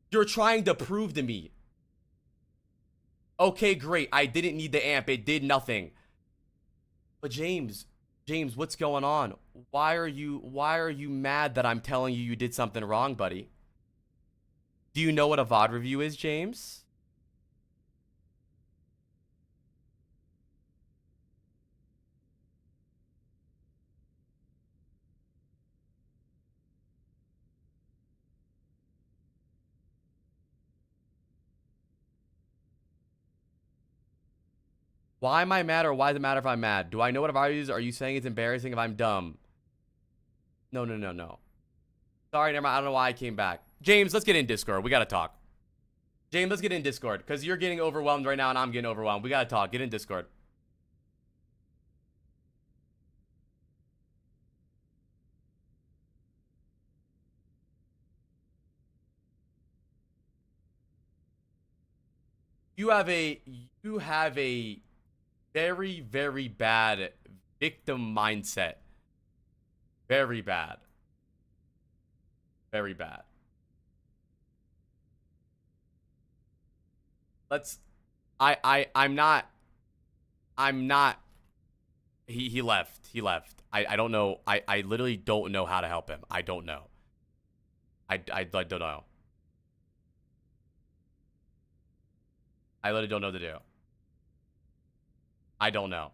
You're trying to prove to me. Okay, great. I didn't need the amp. It did nothing. But James, what's going on? Why are you mad that I'm telling you did something wrong, buddy? Do you know what a VOD review is, James? Why am I mad, or why does it matter if I'm mad? Do I know what a VOD review is? Are you saying it's embarrassing if I'm dumb? No. Sorry, never mind. I don't know why I came back. James, let's get in Discord. We gotta talk. James, let's get in Discord, because you're getting overwhelmed right now and I'm getting overwhelmed. We gotta talk. Get in Discord. You have a very, very bad victim mindset. Very bad. Very bad. I'm not. He left. I don't know. I literally don't know how to help him. I don't know. I don't know. I literally don't know what to do. I don't know.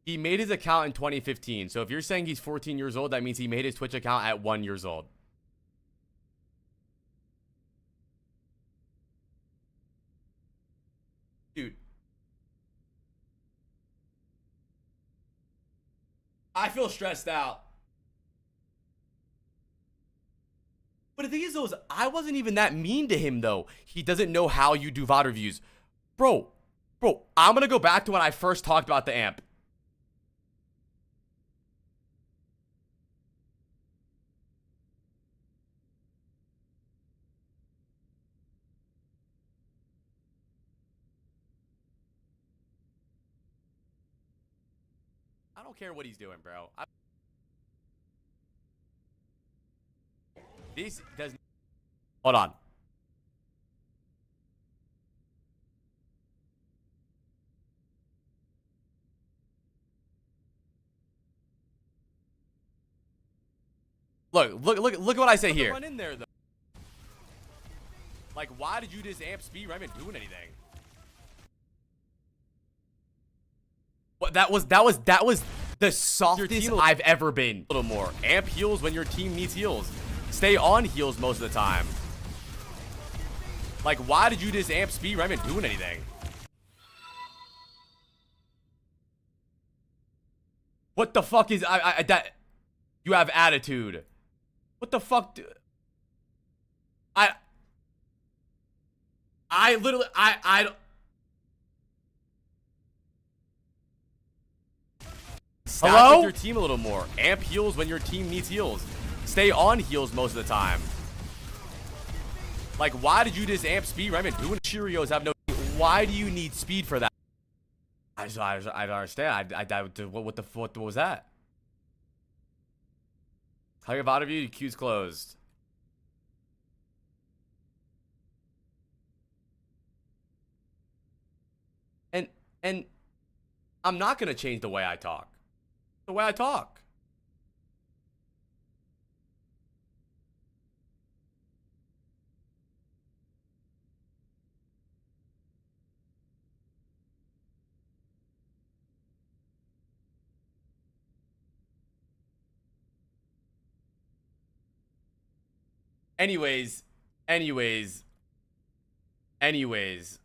He made his account in 2015. So if you're saying he's 14 years old, that means he made his Twitch account at 1 year old. Dude. I feel stressed out. But the thing is, though, I wasn't even that mean to him, though. He doesn't know how you do VOD reviews. Bro, I'm gonna go back to when I first talked about the amp. I don't care what he's doing, bro. This does. Hold on. Look at what I say here. Run in there, though. Like, why did you just amp speed? I haven't doing anything. What that was the softest I've ever been. A little more. Amp heals when your team needs heals. Stay on heals most of the time. Like, why did you just amp speed? I haven't doing anything. What the fuck is that? You have attitude. What the fuck? I literally, I don't. Stack Hello? with your team a little more. Amp heals when your team needs heals. Stay on heals most of the time. Like, why did you just amp speed? Right, man, doing Cheerios have no. Why do you need speed for that? I don't understand. What was that? How your VOD review? Queue's closed. And I'm not gonna change the way I talk. The way I talk. Anyways, anyways, anyways,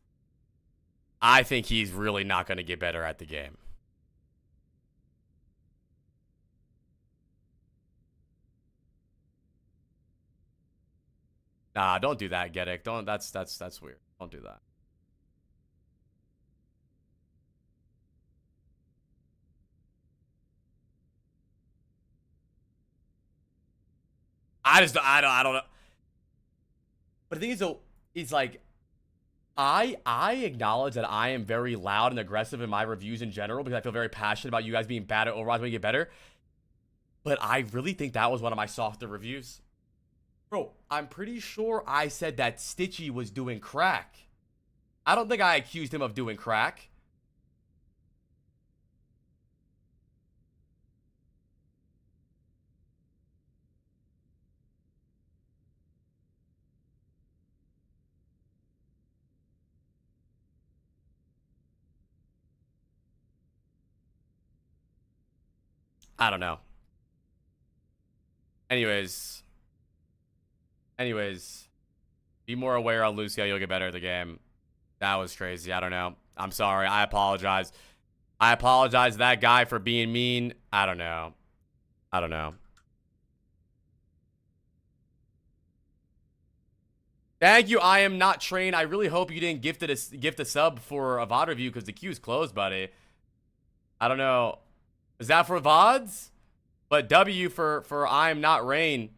I think he's really not gonna get better at the game. Nah, don't do that, Geddick. Don't. That's weird. Don't do that. I don't know. But the thing is, though, is like, I acknowledge that I am very loud and aggressive in my reviews in general because I feel very passionate about you guys being bad at Overwatch when you get better. But I really think that was one of my softer reviews. Bro, I'm pretty sure I said that Stitchy was doing crack. I don't think I accused him of doing crack. I don't know. Anyways. Be more aware on Lucio. You'll get better at the game. That was crazy. I don't know. I'm sorry. I apologize. I apologize to that guy for being mean. I don't know. Thank you. I am not trained. I really hope you didn't gift a sub for a VOD review because the queue's closed, buddy. I don't know. Is that for VODs? But W for I am not Rain.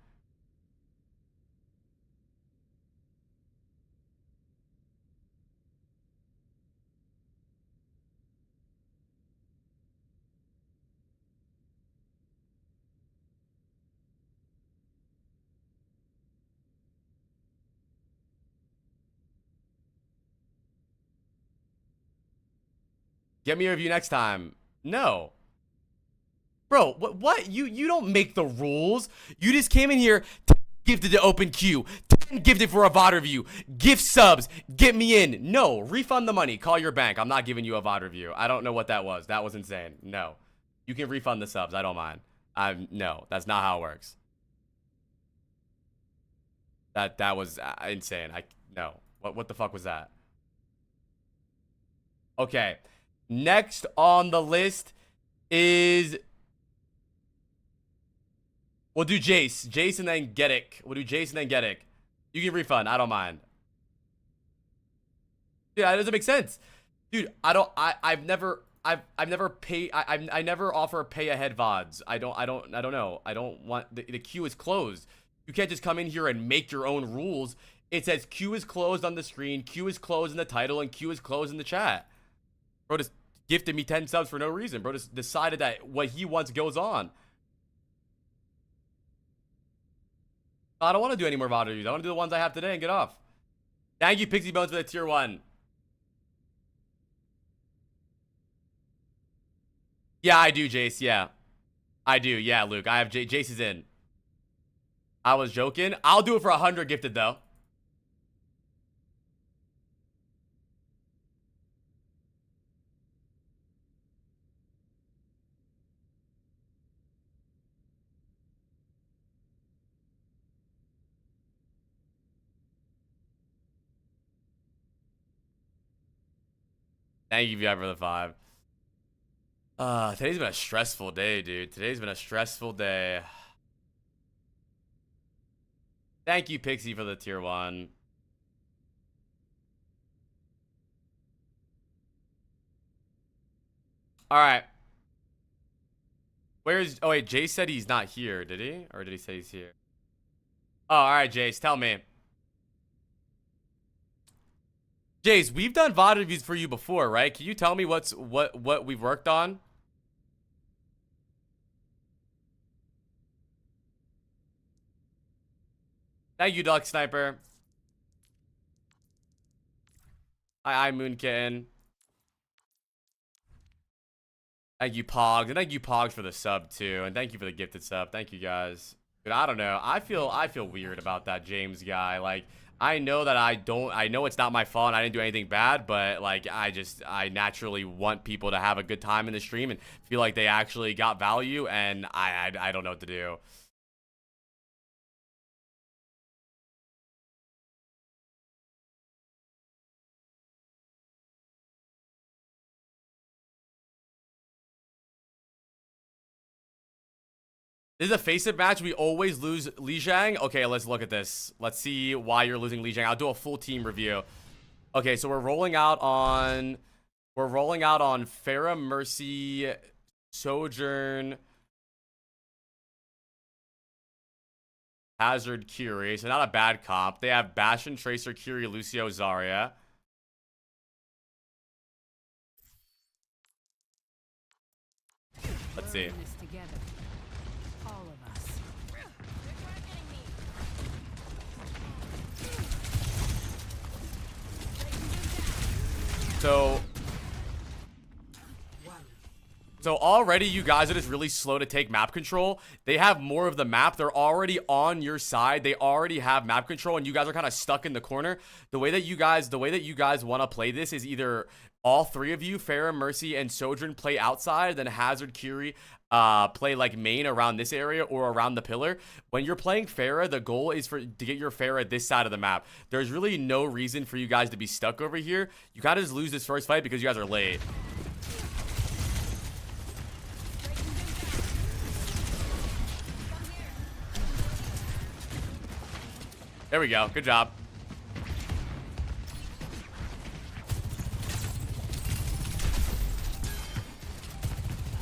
Get me a review next time. No. Bro, what? You don't make the rules. You just came in here, gifted the open queue, gifted for a VOD review, gift subs, get me in. No, refund the money. Call your bank. I'm not giving you a VOD review. I don't know what that was. That was insane. No. You can refund the subs. I don't mind. No, that's not how it works. That was insane. No. What the fuck was that? Okay. Next on the list is... We'll do Jace. Jace and then Geddick. We'll do Jace and then Geddick. You can refund. I don't mind. Yeah, that doesn't make sense. Dude, I've never paid. I never offer pay ahead VODs. I don't know. I don't want, the queue is closed. You can't just come in here and make your own rules. It says queue is closed on the screen, queue is closed in the title, and queue is closed in the chat. Bro just gifted me 10 subs for no reason. Bro just decided that what he wants goes on. I don't want to do any more VOD reviews. I want to do the ones I have today and get off. Thank you, Pixie Bones, for the tier 1. Yeah, I do, Jace. Yeah. I do. Yeah, Luke. I have Jace is in. I was joking. I'll do it for 100 gifted, though. Thank you, for the 5. Today's been a stressful day, dude. Today's been a stressful day. Thank you, Pixie, for the tier 1. All right. Where's... Oh, wait. Jace said he's not here, did he? Or did he say he's here? Oh, all right, Jace. Tell me. Jace, we've done VOD reviews for you before, right? Can you tell me what we've worked on? Thank you, Duck Sniper. Hi, Moon Kitten. Thank you, Pogs. And thank you, Pogs, for the sub, too. And thank you for the gifted sub. Thank you, guys. But I don't know. I feel weird about that James guy. Like, I know that I know it's not my fault and I didn't do anything bad, but, like, I naturally want people to have a good time in the stream and feel like they actually got value, and I don't know what to do. This is a face-up match. We always lose Lijiang. Okay, let's look at this. Let's see why you're losing Lijiang. I'll do a full team review. Okay, so we're rolling out on Pharah, Mercy, Sojourn, Hazard, Curie. So not a bad comp. They have Bastion, Tracer, Curie, Lucio, Zarya. Let's see. So already you guys are just really slow to take map control. They have more of the map. They're already on your side. They already have map control, and you guys are kind of stuck in the corner. The way that you guys want to play this is either all three of you, Pharah, Mercy, and Sojourn, play outside, then Hazard, Curie play like main around this area or around the pillar. When you're playing Pharah, the goal is to get your Pharah this side of the map. There's really no reason for you guys to be stuck over here. You kind of just lose this first fight because you guys are late. There we go. Good job.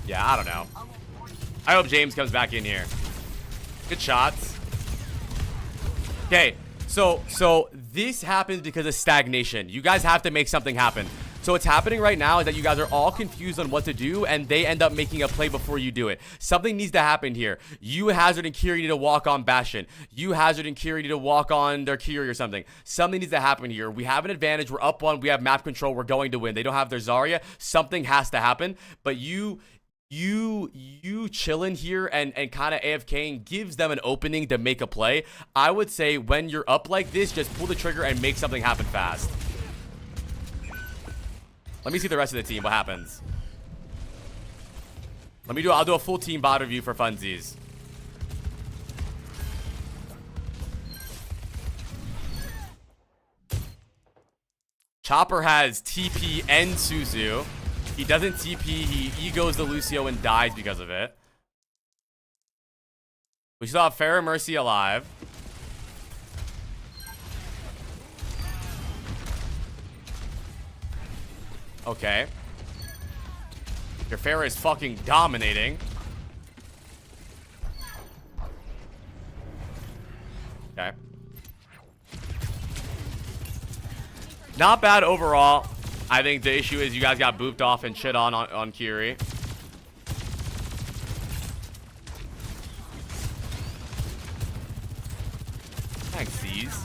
Yeah, I don't know. I hope James comes back in here. Good shots. Okay, so this happens because of stagnation. You guys have to make something happen. So what's happening right now is that you guys are all confused on what to do, and they end up making a play before you do it. Something needs to happen here. You, Hazard, and Curie need to walk on Bastion. You, Hazard, and Curie need to walk on their Curie or something. Something needs to happen here. We have an advantage. We're up one. We have map control. We're going to win. They don't have their Zarya. Something has to happen. But you chilling here and kind of AFKing gives them an opening to make a play. I would say when you're up like this, just pull the trigger and make something happen fast. Let me see the rest of the team. What happens? I'll do a full team VOD review for funsies. Chopper has TP and Suzu. He doesn't TP. He egos the Lucio and dies because of it. We still have Pharah, Mercy alive. Okay. Your Pharah is fucking dominating. Okay. Not bad overall. I think the issue is you guys got booped off and shit on Curie. Thanks, C's.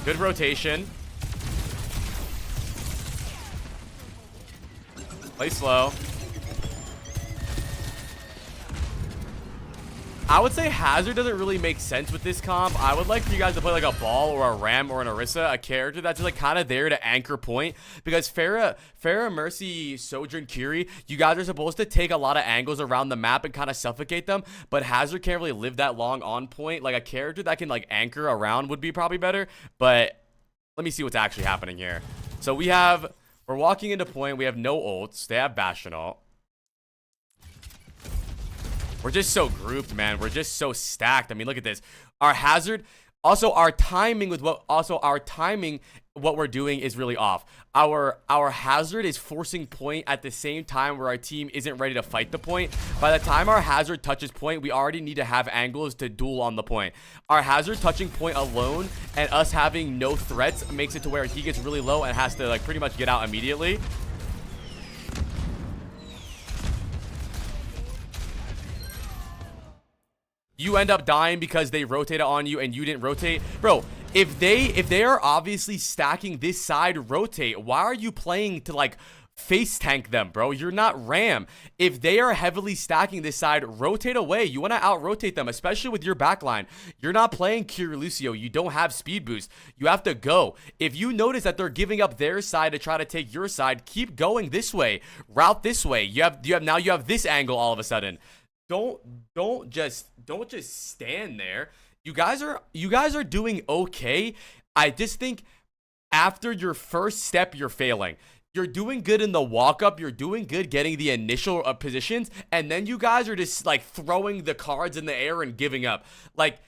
Good rotation. Play slow. I would say Hazard doesn't really make sense with this comp. I would like for you guys to play like a Ball or a Ram or an Orisa, a character that's like kind of there to anchor point. Because Pharah, Mercy, Sojourn, Curie, you guys are supposed to take a lot of angles around the map and kind of suffocate them. But Hazard can't really live that long on point. Like a character that can like anchor around would be probably better. But let me see what's actually happening here. So we're walking into point. We have no ults. They have Bastion ult. We're just so grouped, man. We're just so stacked. I mean, look at this. Our Hazard Also, our timing what we're doing is really off. Our hazard is forcing point at the same time where our team isn't ready to fight the point. By the time our hazard touches point, we already need to have angles to duel on the point. Our hazard touching point alone and us having no threats makes it to where he gets really low and has to like pretty much get out immediately. You end up dying because they rotated on you and you didn't rotate. Bro, if they are obviously stacking this side rotate, why are you playing to like face tank them, bro? You're not Ram. If they are heavily stacking this side, rotate away. You want to out rotate them, especially with your backline. You're not playing Cure Lucio. You don't have speed boost. You have to go. If you notice that they're giving up their side to try to take your side, keep going this way. Route this way. You have this angle all of a sudden. Don't just stand there. You guys are doing okay. I just think after your first step, you're failing. You're doing good in the walk up. You're doing good getting the initial positions, and then you guys are just like throwing the cards in the air and giving up. Like,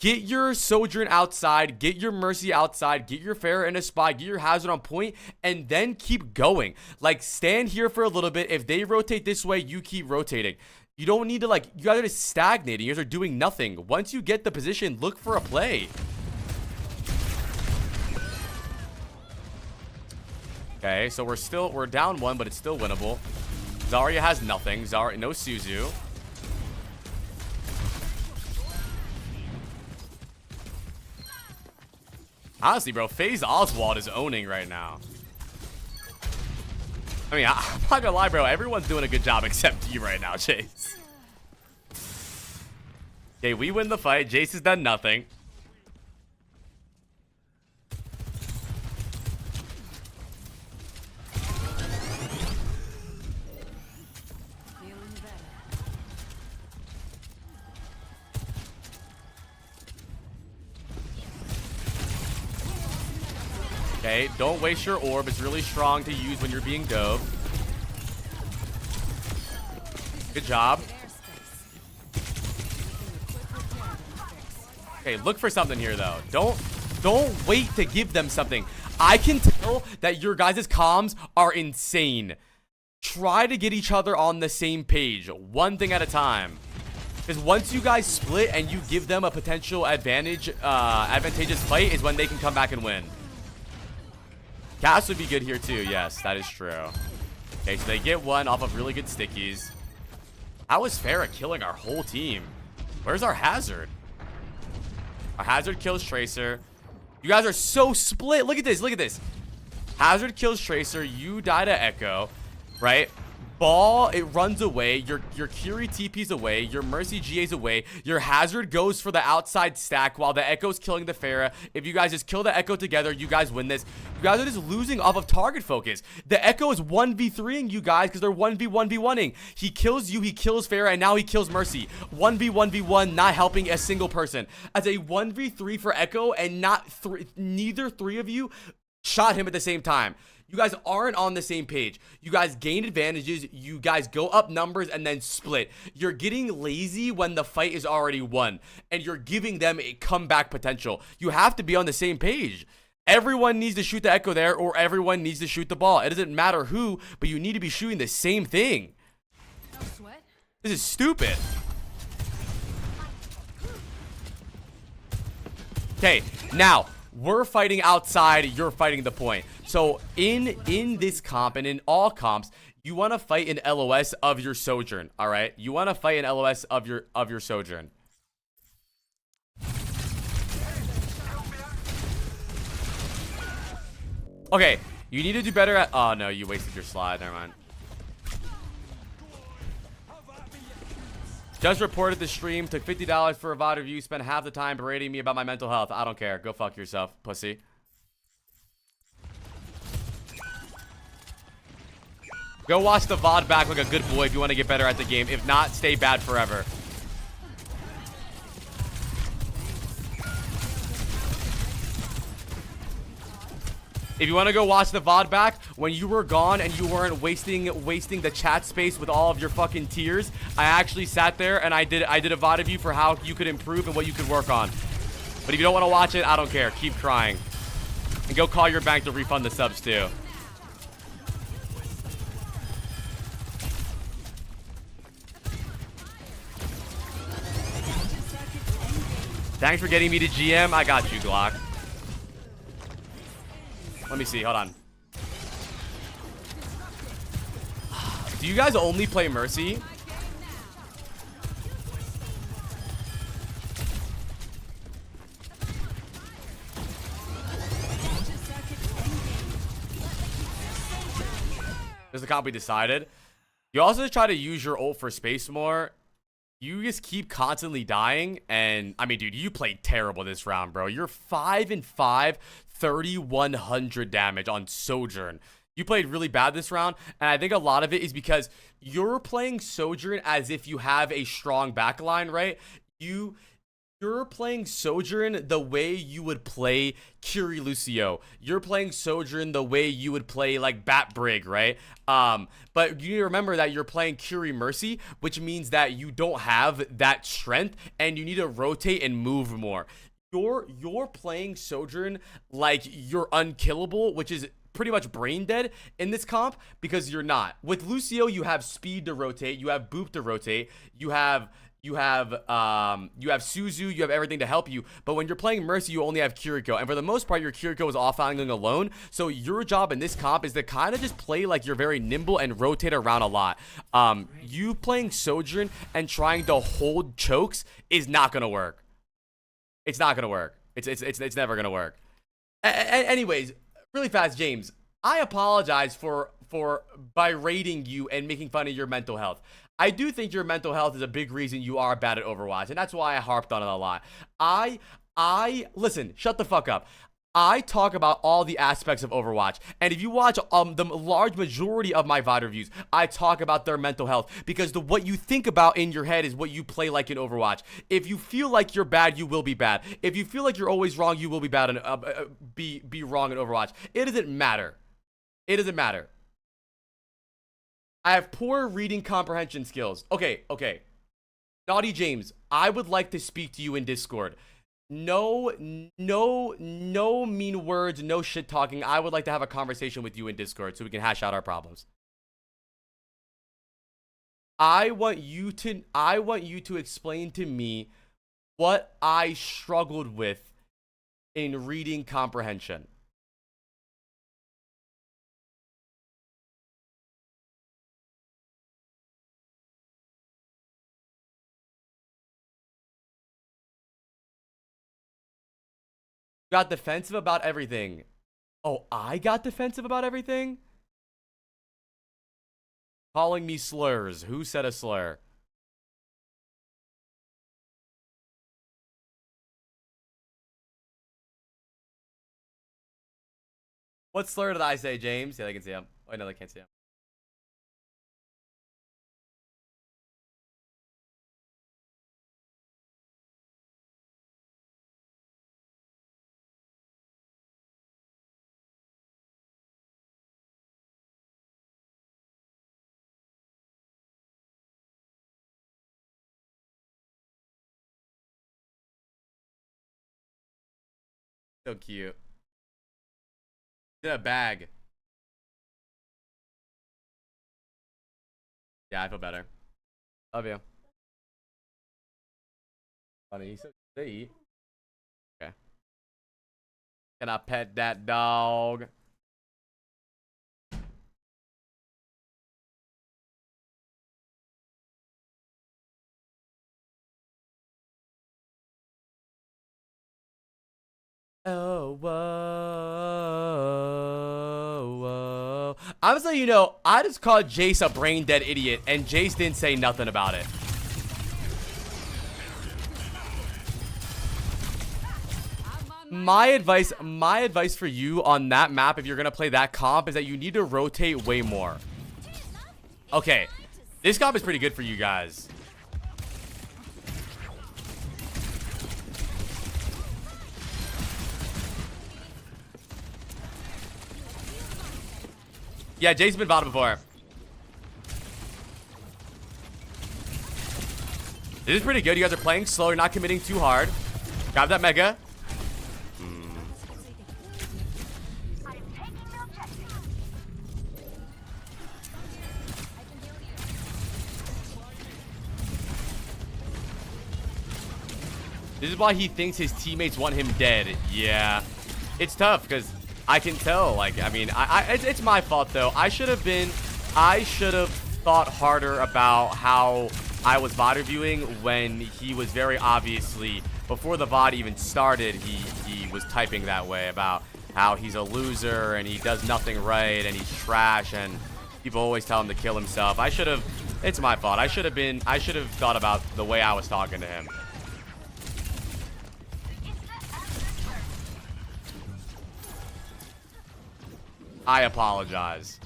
get your Sojourn outside, get your Mercy outside, get your Pharah in a spot, get your Hazard on point, and then keep going. Like, stand here for a little bit. If they rotate this way, you keep rotating. You don't need to, like, you guys are just stagnating. You guys are doing nothing. Once you get the position, look for a play. Okay, so we're down one, but it's still winnable. Zarya has nothing. No Suzu. Honestly, bro, FaZe Oswald is owning right now. I mean, I'm not gonna lie, bro. Everyone's doing a good job except you right now, Chase. Okay, we win the fight. Jace has done nothing. Okay, don't waste your orb. It's really strong to use when you're being dove. Good job. Okay, look for something here, though. Don't wait to give them something. I can tell that your guys' comms are insane. Try to get each other on the same page, one thing at a time. Because once you guys split and you give them a potential advantageous fight is when they can come back and win. Cass would be good here too. Yes, that is true. Okay, so they get one off of really good stickies. How is Pharah killing our whole team? Where's our Hazard? Our Hazard kills Tracer. You guys are so split. Look at this. Look at this. Hazard kills Tracer. You die to Echo, right? Ball, it runs away. Your Curie TP's away. Your Mercy GA's away. Your Hazard goes for the outside stack while the Echo's killing the Pharah. If you guys just kill the Echo together, you guys win this. You guys are just losing off of target focus. The Echo is 1v3ing you guys because they're 1v1v1ing. He kills you, he kills Pharah, and now he kills Mercy. 1v1v1, not helping a single person. As a 1v3 for Echo, and neither three of you shot him at the same time. You guys aren't on the same page. You guys gain advantages. You guys go up numbers and then split. You're getting lazy when the fight is already won. And you're giving them a comeback potential. You have to be on the same page. Everyone needs to shoot the Echo there, or everyone needs to shoot the ball. It doesn't matter who, but you need to be shooting the same thing. No sweat. This is stupid. Okay, now we're fighting outside, you're fighting the point. So in this comp and in all comps, you want to fight an LOS of your Sojourn, all right? You want to fight an LOS of your Sojourn. Okay, you need to do better at... Oh, no, you wasted your slide. Never mind. Just reported the stream. Took $50 for a VOD review. Spent half the time berating me about my mental health. I don't care. Go fuck yourself, pussy. Go watch the VOD back like a good boy if you want to get better at the game. If not, stay bad forever. If you want to go watch the VOD back, when you were gone and you weren't wasting the chat space with all of your fucking tears, I actually sat there and I did a VOD review for how you could improve and what you could work on. But if you don't want to watch it, I don't care. Keep crying. And go call your bank to refund the subs too. Thanks for getting me to GM. I got you, Glock. Let me see. Hold on. Do you guys only play Mercy? There's the comp we decided. You also try to use your ult for space more. You just keep constantly dying, and I mean, dude, you played terrible this round, bro. You're 5-5, 3,100 damage on Sojourn. You played really bad this round, and I think a lot of it is because you're playing Sojourn as if you have a strong backline, right? You're playing Sojourn the way you would play Curie Lucio. You're playing Sojourn the way you would play like Bat Brig, right? But you need to remember that you're playing Curie Mercy, which means that you don't have that strength and you need to rotate and move more. You're playing Sojourn like you're unkillable, which is pretty much brain dead in this comp because you're not. With Lucio, you have speed to rotate, you have boop to rotate, you have Suzu, you have everything to help you. But when you're playing Mercy, you only have Kiriko, and for the most part your Kiriko is off-angling alone. So your job in this comp is to kind of just play like you're very nimble and rotate around a lot. You playing Sojourn and trying to hold chokes is not gonna work. It's not gonna work. It's never gonna work. Anyways, really fast, James, I apologize for berating you and making fun of your mental health. I do think your mental health is a big reason you are bad at Overwatch, and that's why I harped on it a lot. Listen, shut the fuck up. I talk about all the aspects of Overwatch, and if you watch the large majority of my VOD reviews, I talk about their mental health, because what you think about in your head is what you play like in Overwatch. If you feel like you're bad, you will be bad. If you feel like you're always wrong, you will be bad and be wrong in Overwatch. It doesn't matter. It doesn't matter. I have poor reading comprehension skills. Okay. Naughty James, I would like to speak to you in Discord. No mean words, no shit talking. I would like to have a conversation with you in Discord so we can hash out our problems. I want you to explain to me what I struggled with in reading comprehension. Got defensive about everything. Oh, I got defensive about everything? Calling me slurs. Who said a slur? What slur did I say, James? Yeah, they can see him. Oh, no, they can't see him. So cute. In a bag. Yeah, I feel better. Love you. Funny, he's so good to eat. Okay. Can I pet that dog? Oh, whoa. I'm just letting you know, I just called Jace a brain dead idiot, and Jace didn't say nothing about it. My advice for you on that map, if you're gonna play that comp, is that you need to rotate way more. Okay, this comp is pretty good for you guys. Yeah, Jay's been bottom before. This is pretty good. You guys are playing slow. You're not committing too hard. Grab that mega. This is why he thinks his teammates want him dead. Yeah. It's tough because I can tell. Like, I mean, it's my fault, though. I should have thought harder about how I was VOD reviewing when he was very obviously, before the VOD even started, he was typing that way about how he's a loser and he does nothing right and he's trash and people always tell him to kill himself. It's my fault. I should have thought about the way I was talking to him. I apologize.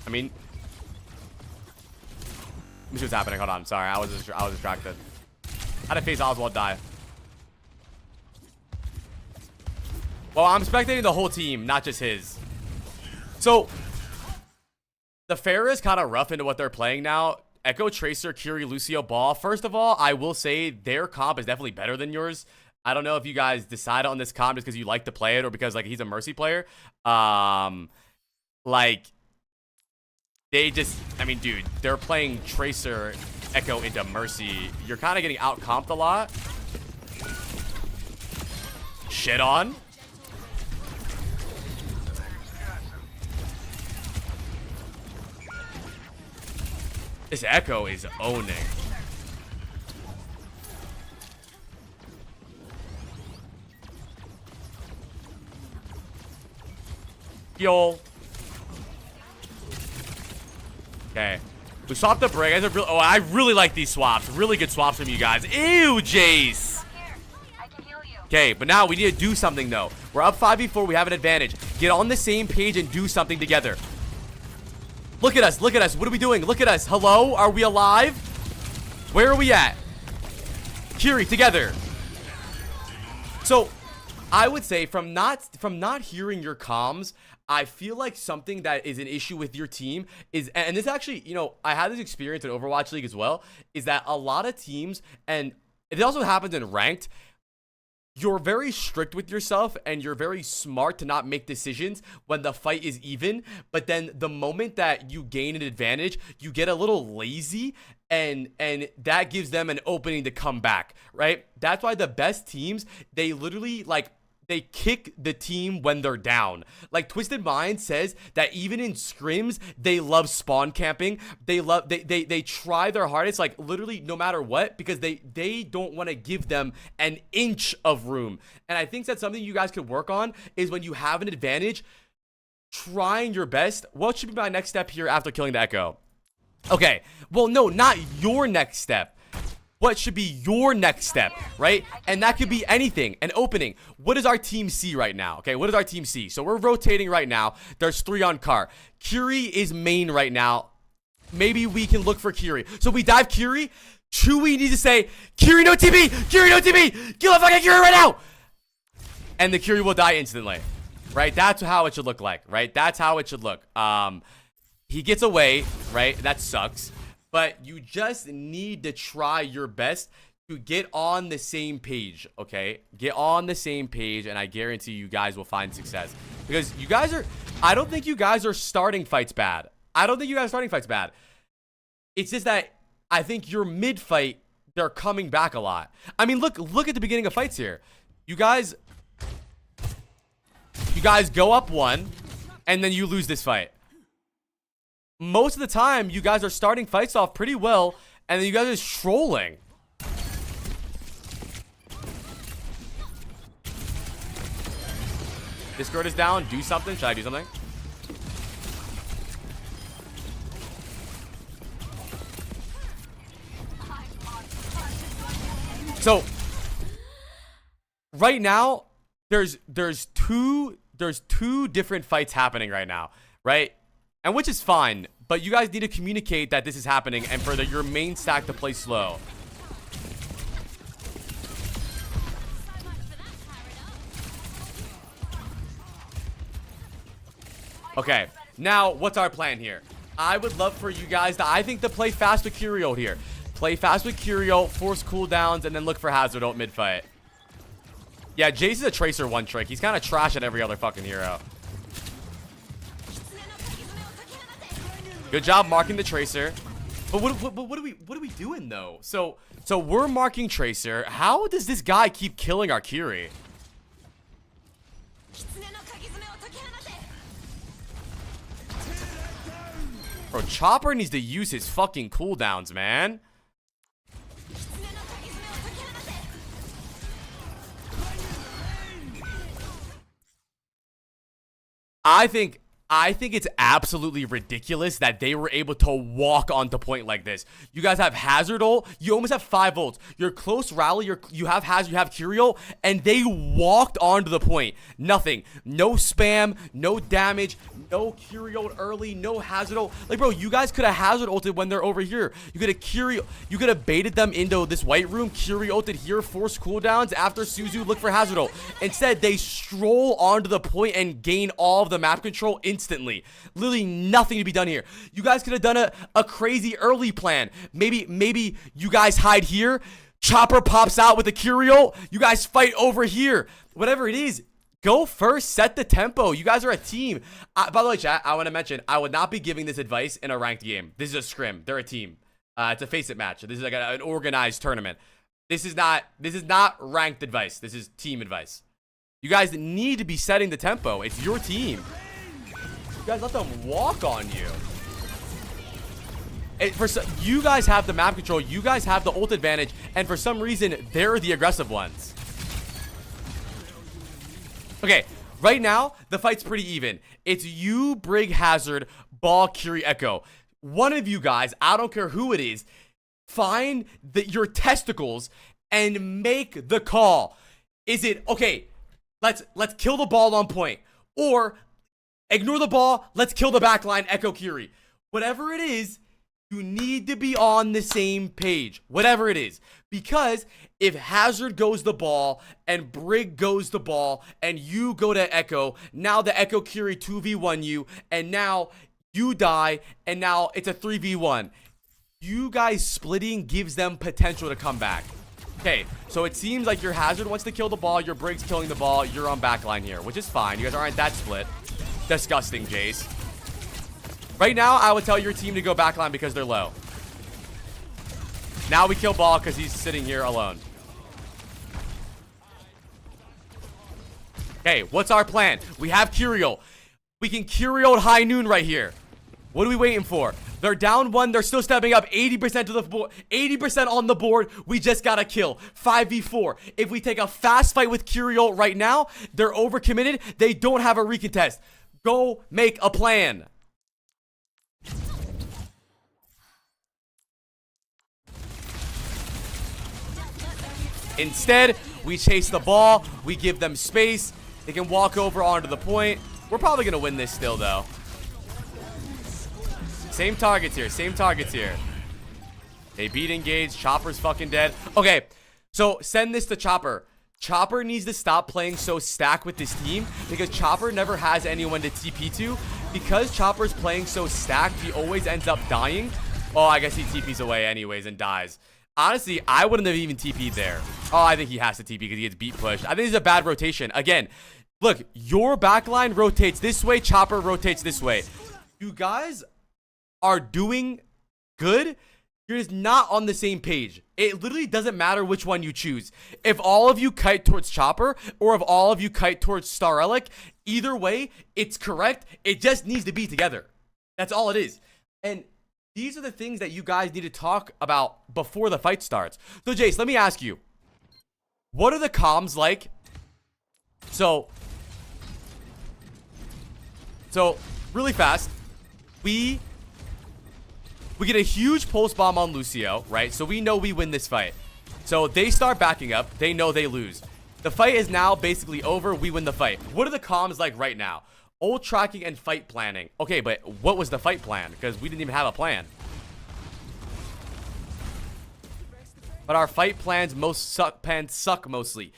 I mean, let me see what's happening. Hold on. Sorry, I was distracted. How did FaZe Oswald die? Well, I'm spectating the whole team, not just his. So, the fair is kind of rough into what they're playing now. Echo, Tracer, Curie, Lucio, Ball. First of all, I will say their comp is definitely better than yours. I don't know if you guys decided on this comp just because you like to play it or because, like, he's a Mercy player. Like, they just, I mean, dude, they're playing Tracer, Echo into Mercy. You're kind of getting out-comped a lot. Shit on. This Echo is owning. Yo. Okay. We swapped the break. Oh, I really like these swaps. Really good swaps from you guys. Ew, Jace. Okay, but now we need to do something, though. We're up 5v4. We have an advantage. Get on the same page and do something together. Look at us. Look at us. What are we doing? Look at us. Hello? Are we alive? Where are we at? Curie, together. So, I would say from not hearing your comms, I feel like something that is an issue with your team is, and this actually, you know, I had this experience in Overwatch League as well, is that a lot of teams, and it also happens in ranked, you're very strict with yourself and you're very smart to not make decisions when the fight is even, but then the moment that you gain an advantage, you get a little lazy and that gives them an opening to come back, right? That's why the best teams, they literally, like, they kick the team when they're down. Like, Twisted Mind says that even in scrims, they love spawn camping. They try their hardest, like, literally no matter what, because they don't want to give them an inch of room. And I think that's something you guys could work on, is when you have an advantage, trying your best. What should be my next step here after killing the Echo? Okay, well, no, not your next step. What should be your next step, right? And that could be anything, an opening. What does our team see right now? Okay, what does our team see? So we're rotating right now. There's 3 on car. Curie is main right now. Maybe we can look for Curie. So we dive Curie. Chewy needs to say, Curie no TP! Curie no TP! Kill the fucking Curie right now! And the Curie will die instantly, right? That's how it should look like, right? That's how it should look. He gets away, right? That sucks. But you just need to try your best to get on the same page, okay? Get on the same page, and I guarantee you guys will find success. Because you guys are... I don't think you guys are starting fights bad. I don't think you guys are starting fights bad. It's just that I think your mid-fight, they're coming back a lot. I mean, look at the beginning of fights here. You guys go up 1, and then you lose this fight. Most of the time, you guys are starting fights off pretty well, and then you guys are just trolling. Discord is down. Do something. Should I do something? So, right now, there's two different fights happening right now, right? And which is fine, but you guys need to communicate that this is happening and for your main stack to play slow. Okay, now what's our plan here? I would love for you guys to, I think, to play fast with Curio here. Play fast with Curio, force cooldowns, and then look for Hazard out mid-fight. Yeah, Jace is a Tracer one trick. He's kind of trash at every other fucking hero. Good job marking the Tracer. But what are we doing though? So we're marking Tracer. How does this guy keep killing our Kiri? Bro, Chopper needs to use his fucking cooldowns, man. I think it's absolutely ridiculous that they were able to walk onto point like this. You guys have Hazard ult. You almost have 5 volts. You're close rally. You have Hazard. You have Kyrio, and they walked onto the point. Nothing. No spam. No damage. No Kyrio early. No Hazard ult. Like, bro, you guys could have Hazard ulted when they're over here. You could have Kyrio. You could have baited them into this white room. Kyrio ulted here. Force cooldowns after Suzu. Look for Hazard ult. Instead, they stroll onto the point and gain all of the map control instantly. Literally nothing to be done here. You guys could have done a crazy early plan. Maybe you guys hide here. Chopper pops out with a Curio. You guys fight over here. Whatever it is, go first. Set the tempo. You guys are a team. By the way, chat, I want to mention, I would not be giving this advice in a ranked game. This is a scrim. They're a team. It's a face-it match. This is like an organized tournament. This is not ranked advice. This is team advice. You guys need to be setting the tempo. It's your team. You guys let them walk on you. You guys have the map control. You guys have the ult advantage. And for some reason, they're the aggressive ones. Okay, right now, the fight's pretty even. It's you, Brig, Hazard, Ball, Kiri, Echo. One of you guys, I don't care who it is, find your testicles and make the call. Is it, okay, let's kill the ball on point. Or ignore the ball. Let's kill the backline. Echo Kiri. Whatever it is, you need to be on the same page. Whatever it is. Because if Hazard goes the ball and Brig goes the ball and you go to Echo, now the Echo Kiri 2v1 you, and now you die, and now it's a 3v1. You guys splitting gives them potential to come back. Okay, so it seems like your Hazard wants to kill the ball, your Brig's killing the ball, you're on backline here, which is fine. You guys aren't that split. Disgusting, Jace. Right now, I would tell your team to go backline because they're low. Now we kill ball because he's sitting here alone. Okay, what's our plan? We have Curio. We can Curio high noon right here. What are we waiting for? They're down 1. They're still stepping up 80% to the board. 80% on the board. We just got to kill. 5v4. If we take a fast fight with Curio right now, they're overcommitted. They don't have a recontest. Go make a plan. Instead, we chase the ball. We give them space. They can walk over onto the point. We're probably going to win this still, though. Same targets here. Same targets here. They beat engage. Chopper's fucking dead. Okay, so send this to Chopper. Chopper needs to stop playing so stack with this team because Chopper never has anyone to TP to. Because Chopper's playing so stacked, he always ends up dying. Oh, I guess he TPs away anyways and dies. Honestly, I wouldn't have even TP'd there. Oh, I think he has to TP because he gets beat pushed. I think it's a bad rotation. Again, look, your backline rotates this way. Chopper rotates this way. You guys are doing good. You're just not on the same page. It literally doesn't matter which one you choose. If all of you kite towards Chopper or if all of you kite towards Star Relic, either way, it's correct. It just needs to be together. That's all it is. And these are the things that you guys need to talk about before the fight starts. So, Jace, let me ask you. What are the comms like? So really fast. We get a huge pulse bomb on Lucio, right? So we know we win this fight. So they start backing up. They know they lose. The fight is now basically over. We win the fight. What are the comms like right now? Ult tracking and fight planning. Okay, but what was the fight plan? Because we didn't even have a plan. But our fight plans suck mostly.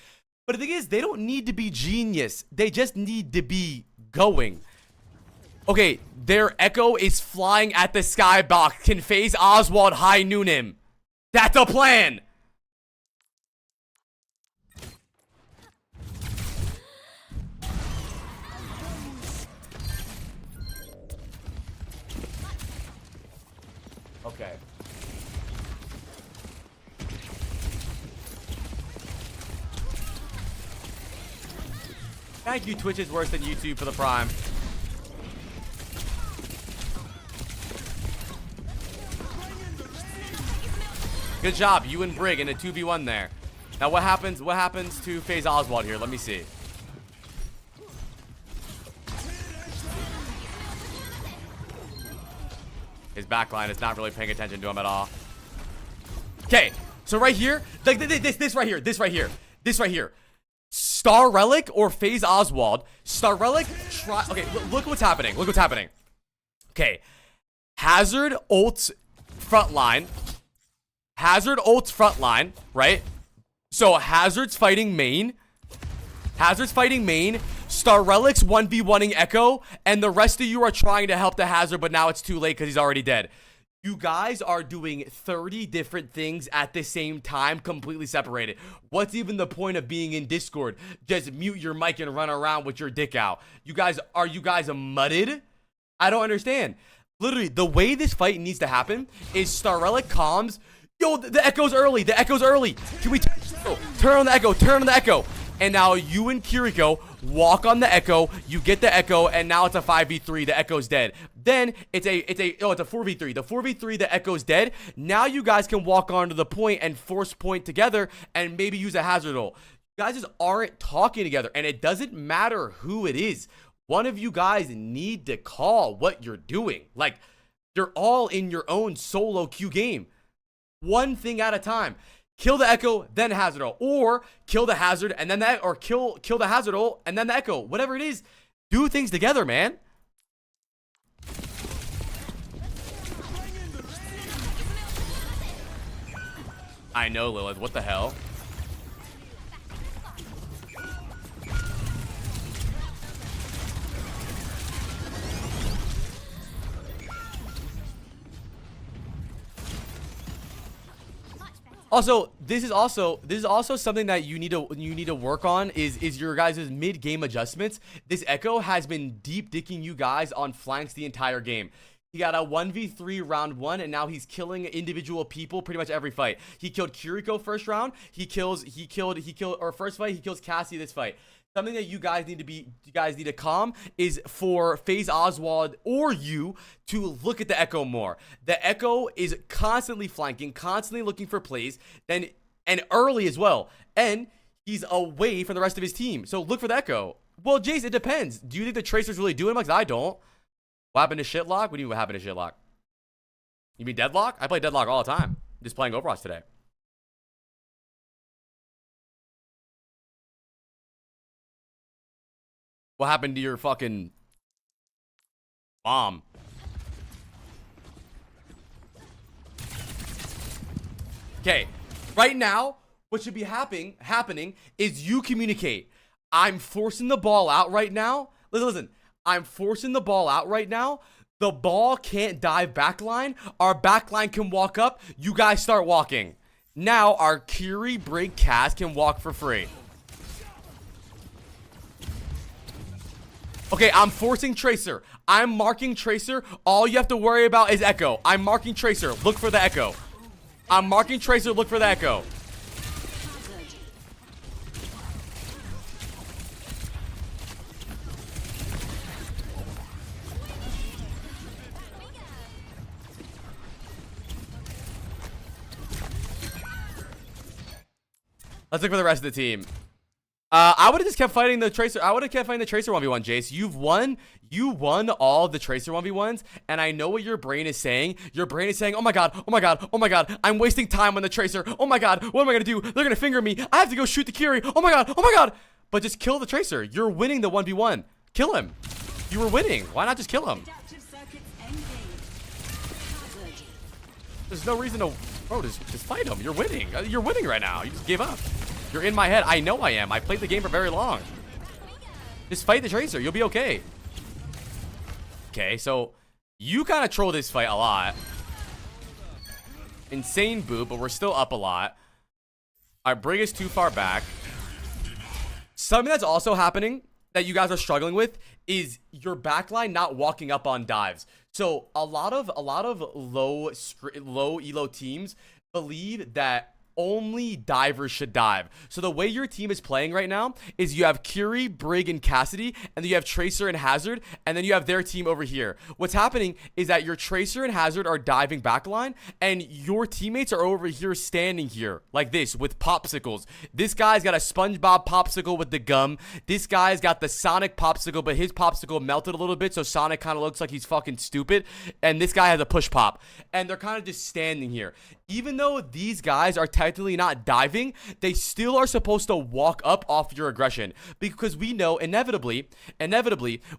But the thing is, they don't need to be genius. They just need to be going. Okay, their Echo is flying at the skybox. Can FaZe Oswald high noon him? That's a plan. Okay. Thank you, Twitch is worse than YouTube for the Prime. Good job, you and Brig in a 2v1 there. Now what happens to FaZe Oswald here? Let me see. His backline is not really paying attention to him at all. Okay, so right here, like this right here. Star Relic or FaZe Oswald. Star Relic try. Okay, look what's happening. Look what's happening. Okay, Hazard ults frontline. Hazard ults frontline, right? So Hazard's fighting main. Star Relic's 1v1ing Echo, and the rest of you are trying to help the Hazard, but now it's too late because he's already dead. You guys are doing 30 different things at the same time, completely separated. What's even the point of being in Discord? Just mute your mic and run around with your dick out. Are you guys mudded? I don't understand. Literally, the way this fight needs to happen is Star Relic calms. Yo, the Echo's early. The Echo's early. Can we turn on the Echo? Turn on the Echo. And now you and Kiriko walk on the Echo. You get the Echo, and now it's a 5v3. The Echo's dead. Then it's a 4v3. The 4v3, the Echo's dead. Now you guys can walk onto the point and force point together and maybe use a Hazard ult. You guys just aren't talking together, and it doesn't matter who it is. One of you guys need to call what you're doing. Like, you're all in your own solo queue game. One thing at a time. Kill the Echo, then Hazard ult. Or kill the Hazard and then that, or kill the Hazard ult and then the Echo. Whatever it is, do things together, man. I know, Lilith. What the hell? Also, this is also something that you need to work on is your guys' mid-game adjustments. This Echo has been deep dicking you guys on flanks the entire game. He got a 1v3 round 1, and now he's killing individual people pretty much every fight. He killed Kiriko first round. He killed or first fight, he kills Cassie this fight. Something that you guys need to calm is for FaZe Oswald or you to look at the Echo more. The Echo is constantly flanking, constantly looking for plays, and early as well. And he's away from the rest of his team. So look for the Echo. Well, Jace, it depends. Do you think the Tracer's really doing much? I don't. What happened to Shitlock? What do you mean what happened to Shitlock? You mean Deadlock? I play Deadlock all the time. Just playing Overwatch today. What happened to your fucking mom? Okay, right now, what should be happening is you communicate. I'm forcing the ball out right now. Listen, I'm forcing the ball out right now. The ball can't dive backline. Our backline can walk up. You guys start walking. Now our Kiri, Brig, Cass can walk for free. Okay, I'm forcing Tracer. I'm marking Tracer. All you have to worry about is Echo. I'm marking Tracer. Look for the Echo. I'm marking Tracer. Look for the Echo. Let's look for the rest of the team. I would have just kept fighting the Tracer. I would have kept fighting the Tracer 1v1, Jace. You won all the Tracer 1v1s, and I know what your brain is saying. Your brain is saying, oh my god, oh my god, oh my god, I'm wasting time on the Tracer. Oh my god, what am I gonna do? They're gonna finger me. I have to go shoot the Kiri. Oh my god, oh my god. But just kill the Tracer. You're winning the 1v1. Kill him. You were winning. Why not just kill him? There's no reason to... Bro, just fight him. You're winning. You're winning right now. You just gave up. You're in my head. I know I am. I played the game for very long. Just fight the Tracer. You'll be okay. Okay, so you kind of troll this fight a lot. Insane boot, but we're still up a lot. Our Brig is too far back. Something that's also happening that you guys are struggling with is your backline not walking up on dives. So a lot of low elo teams believe that only divers should dive. So the way your team is playing right now is you have Curie, Brig, and Cassidy, and then you have Tracer and Hazard, and then you have their team over here. What's happening is that your Tracer and Hazard are diving backline, and your teammates are over here standing here like this with popsicles. This guy's got a SpongeBob popsicle with the gum. This guy's got the Sonic popsicle, but his popsicle melted a little bit, so Sonic kind of looks like he's fucking stupid. And this guy has a push pop, and they're kind of just standing here. Even though these guys are technically not diving, they still are supposed to walk up off your aggression, because we know inevitably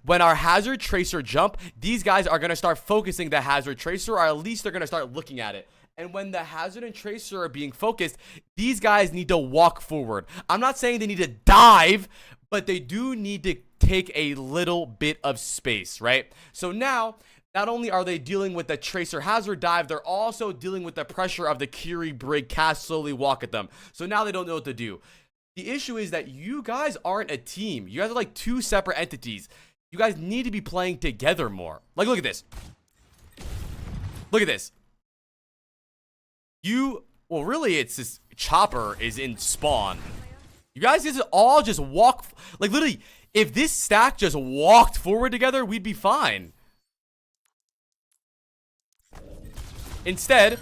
when our Hazard Tracer jump, these guys are going to start focusing the Hazard Tracer, or at least they're going to start looking at it. And when the Hazard and Tracer are being focused, these guys need to walk forward. I'm not saying they need to dive, but they do need to take a little bit of space, right? So now, not only are they dealing with the Tracer Hazard dive, they're also dealing with the pressure of the Curie Brig cast slowly walk at them. So now they don't know what to do. The issue is that you guys aren't a team. You guys are like two separate entities. You guys need to be playing together more. Like, look at this. Look at this. Well, really, it's this Chopper is in spawn. You guys all just walk. Like, literally, if this stack just walked forward together, we'd be fine. Instead,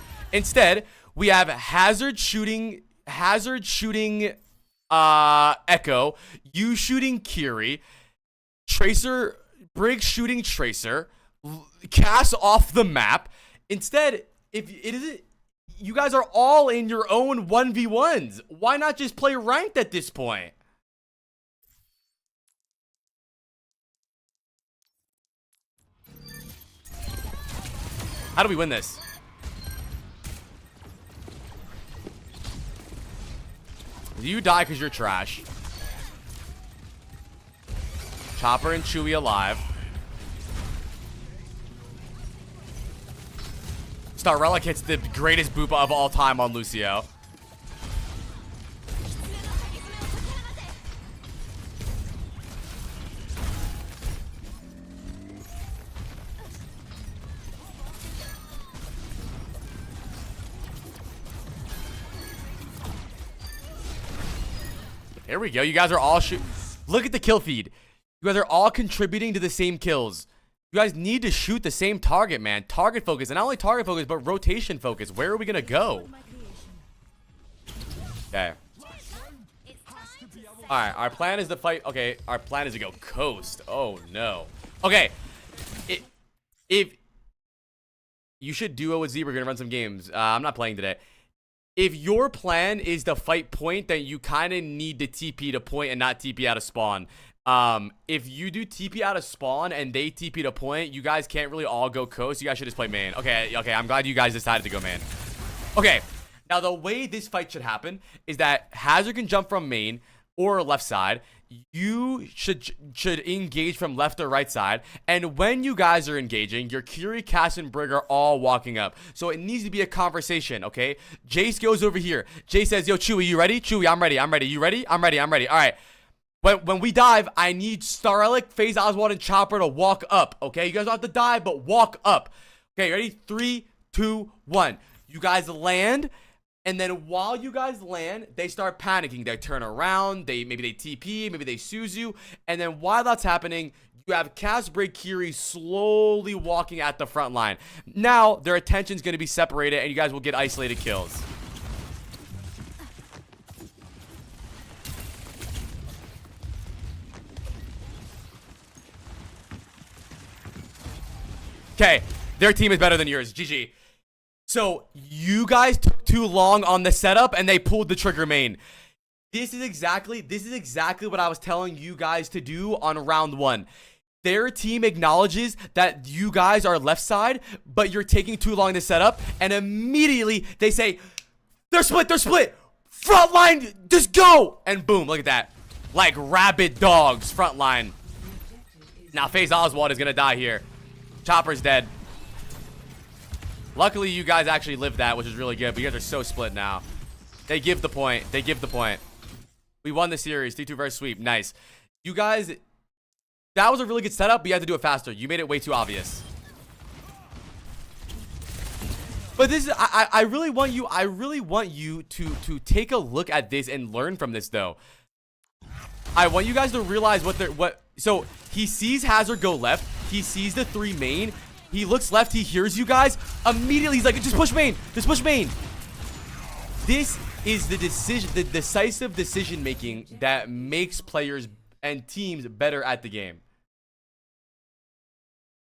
we have Hazard shooting Echo, you shooting Curie, Tracer, Brig shooting Tracer, Cass off the map. Instead, if it isn't, you guys are all in your own 1v1s. Why not just play ranked at this point? How do we win this? You die because you're trash. Chopper and Chewie alive. Star Relic hits the greatest boop of all time on Lucio. Here we go. You guys are all look at the kill feed. You guys are all contributing to the same kills. You guys need to shoot the same target, man. Target focus. And not only target focus, but rotation focus. Where are we going to go? Okay. Alright, our plan is to fight. Okay, our plan is to go coast. Oh, no. Okay. If you should duo with Z, we're going to run some games. I'm not playing today. If your plan is to fight point, then you kind of need to TP to point and not TP out of spawn. If you do TP out of spawn and they TP to point, you guys can't really all go coast. You guys should just play main. Okay, I'm glad you guys decided to go main. Okay, now the way this fight should happen is that Hazard can jump from main or left side. You should engage from left or right side, and when you guys are engaging, your Curie, Cass, and Brig are all walking up. So it needs to be a conversation, okay? Jace goes over here. Jace says, "Yo, Chewie, you ready? Chewie, I'm ready. You ready? I'm ready. All right. When we dive, I need Star Relic, FaZe Oswald, and Chopper to walk up, okay? You guys don't have to dive, but walk up. Okay, ready? 3, 2, 1. You guys land. And then while you guys land, they start panicking. They turn around. Maybe they TP. Maybe they Suzu. And then while that's happening, you have Cass, Brig, Curie slowly walking at the front line. Now, their attention's going to be separated, and you guys will get isolated kills. Okay, their team is better than yours. GG. So, you guys took too long on the setup, and they pulled the trigger main. This is exactly what I was telling you guys to do on round 1. Their team acknowledges that you guys are left side, but you're taking too long to set up, and immediately they say, they're split, front line, just go, and boom, look at that. Like rabid dogs, front line. Now, FaZe Oswald is going to die here. Chopper's dead. Luckily, you guys actually lived that, which is really good. But you guys are so split now. They give the point. We won the series. 3-2 versus sweep. Nice. You guys That was a really good setup, but you had to do it faster. You made it way too obvious. But this is, I really want you to take a look at this and learn from this though. I want you guys to realize so he sees Hazard go left, he sees the 3 main, he looks left, he hears you guys, immediately he's like, just push main, just push main. This is the decisive decision making that makes players and teams better at the game.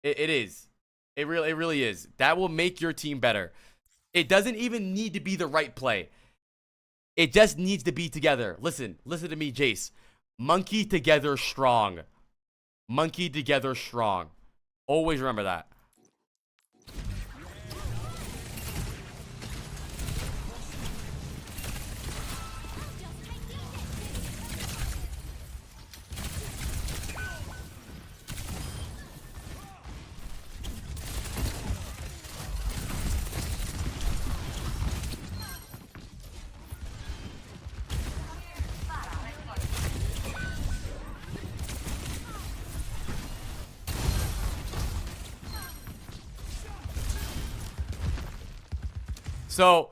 It is. It really is. That will make your team better. It doesn't even need to be the right play. It just needs to be together. Listen to me, Jace. Monkey together strong. Monkey together strong. Always remember that. So,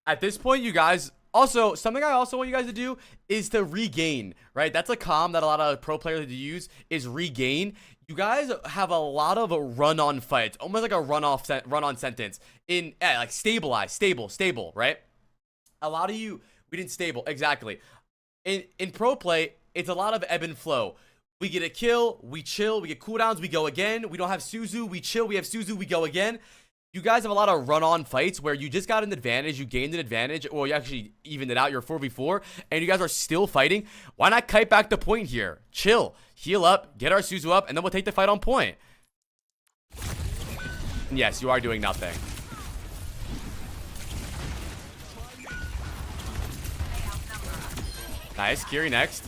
at this point, you guys, also, something I also want you guys to do is to regain, right? That's a comm that a lot of pro players use, is regain. You guys have a lot of run-on fights, almost like a run-on sentence. Like stabilize, stable, right? A lot of you, we didn't stable, exactly. In pro play, it's a lot of ebb and flow. We get a kill, we chill, we get cooldowns, we go again. We don't have Suzu, we chill, we have Suzu, we go again. You guys have a lot of run-on fights where you just got an advantage, you gained an advantage, or you actually evened it out, you're 4v4, and you guys are still fighting. Why not kite back the point here? Chill, heal up, get our Suzu up, and then we'll take the fight on point. And yes, you are doing nothing. Nice, Kiri next.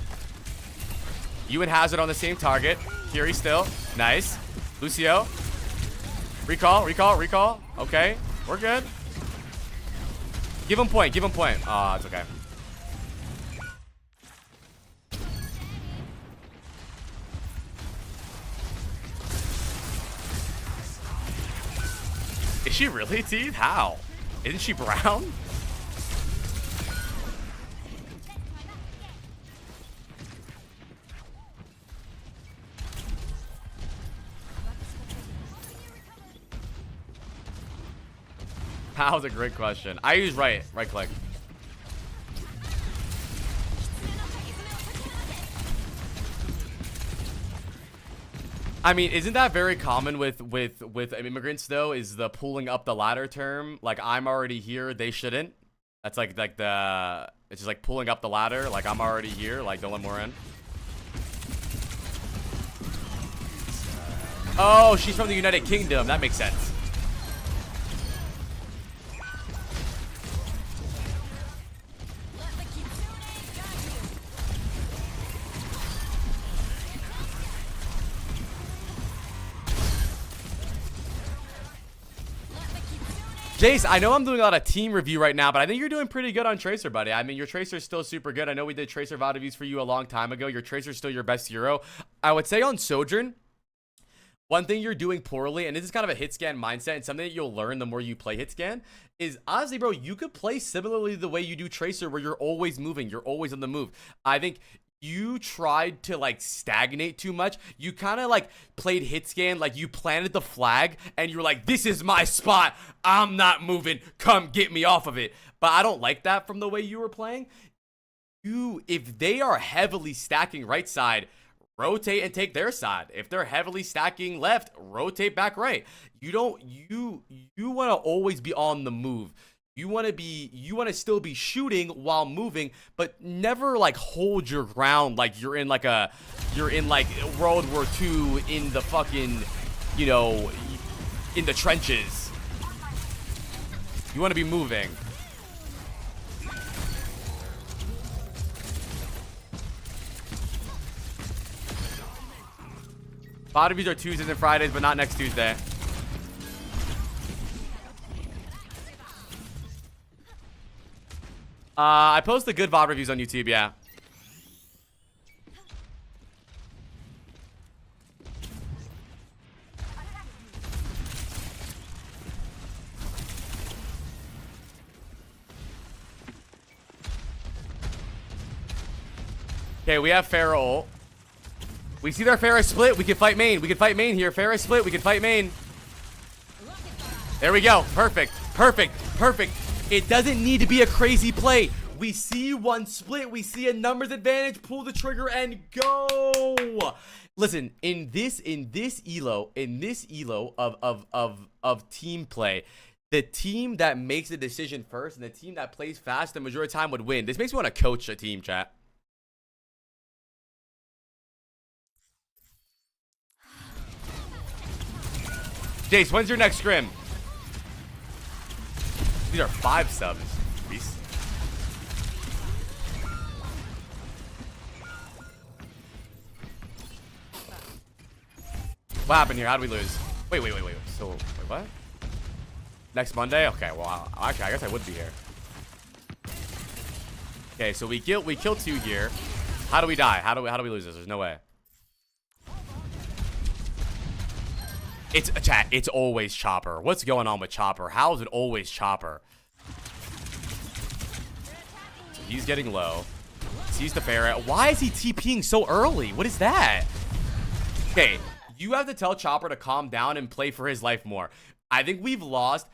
You and Hazard on the same target. Kiri still. Nice. Lucio. Recall. Okay, we're good. Give him point. Oh, it's okay. Is she really teeth? How? Isn't she brown? That was a great question. I use right click. I mean, isn't that very common with immigrants though? Is the pulling up the ladder term? Like, I'm already here, they shouldn't. That's like the, it's just like pulling up the ladder. Like, I'm already here, like don't let more in. Oh, she's from the United Kingdom. That makes sense. Jace, I know I'm doing a lot of team review right now, but I think you're doing pretty good on Tracer, buddy. I mean, your Tracer's still super good. I know we did Tracer VOD reviews for you a long time ago. Your Tracer's still your best hero. I would say on Sojourn, one thing you're doing poorly, and this is kind of a hit scan mindset, and something that you'll learn the more you play hit scan, is honestly, bro, you could play similarly the way you do Tracer, where you're always moving, you're always on the move. I think you tried to like stagnate too much. You kind of like played hit scan, like you planted the flag and you were like, this is my spot, I'm not moving, come get me off of it. But I don't like that from the way you were playing. If they are heavily stacking right side, rotate and take their side. If they're heavily stacking left, rotate back right. You want to always be on the move. You want to still be shooting while moving, but never like hold your ground like you're in like World War II in the fucking, you know, in the trenches. You want to be moving. VOD reviews are Tuesdays and Fridays, but not next Tuesday. I post the good VOD reviews on YouTube, yeah. Okay, we have Pharah ult. We see their Pharah split. We can fight main. We can fight main here. Pharah split. We can fight main. There we go. Perfect. Perfect. Perfect. It doesn't need to be a crazy play. We see one split. We see a numbers advantage. Pull the trigger and go. Listen, in this elo of team play, the team that makes the decision first and the team that plays fast the majority of the time would win. This makes me want to coach a team, chat. Jace, when's your next scrim? These are 5 subs. Jeez. What happened here? How did we lose? Wait. So, wait, what? Next Monday? Okay, well, actually, I guess I would be here. Okay, so we kill 2 here. How do we die? How do we lose this? There's no way. It's always Chopper. What's going on with Chopper? How is it always Chopper? So he's getting low. Sees the Pharah. Why is he TPing so early? What is that? Okay, you have to tell Chopper to calm down and play for his life more. I think we've lost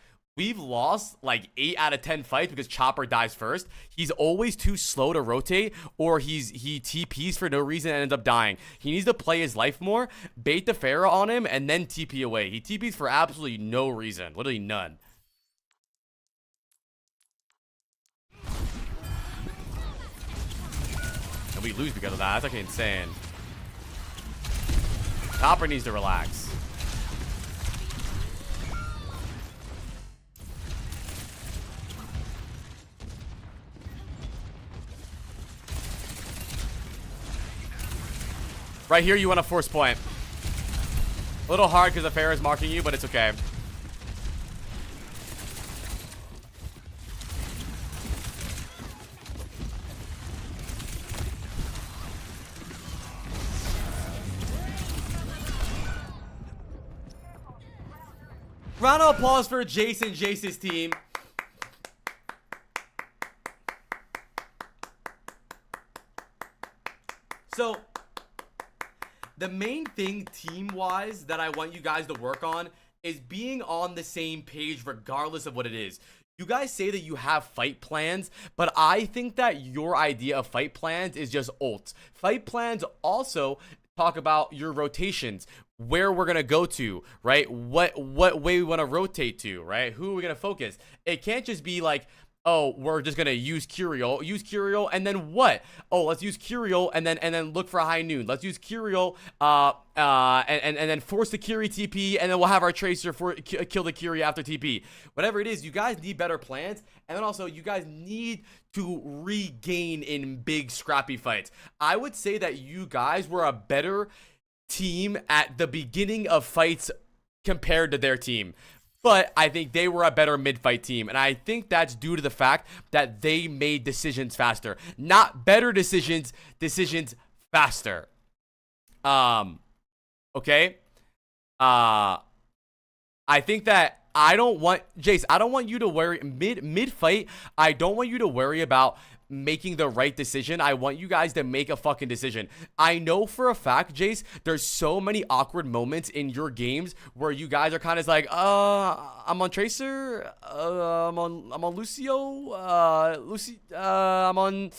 like 8 out of 10 fights because Chopper dies first. He's always too slow to rotate, or he TPs for no reason and ends up dying. He needs to play his life more, bait the Pharah on him, and then TP away. He TPs for absolutely no reason. Literally none. And we lose because of that. That's actually insane. Chopper needs to relax. Right here, you want to force point. A little hard because the Pharah is marking you, but it's okay. Round of applause for Jason, Jace's team. So, the main thing team-wise that I want you guys to work on is being on the same page regardless of what it is. You guys say that you have fight plans, but I think that your idea of fight plans is just ults. Fight plans also talk about your rotations, where we're gonna go to, right? What way we want to rotate to, right? Who are we gonna focus? It can't just be like, oh, we're just gonna use Curiel, and then what? Oh, let's use Curiel and then look for a high noon. Let's use Curiel, and then force the Curie TP, and then we'll have our Tracer kill the Curie after TP. Whatever it is, you guys need better plans, and then also you guys need to regain in big scrappy fights. I would say that you guys were a better team at the beginning of fights compared to their team. But I think they were a better mid-fight team. And I think that's due to the fact that they made decisions faster. Not better decisions, decisions faster. Okay? I think that Jace, I don't want you to worry mid-fight. I don't want you to worry about making the right decision. I want you guys to make a fucking decision. I know for a fact, Jace, there's so many awkward moments in your games where you guys are kind of like, I'm on Tracer, I'm on Lucio, I'm on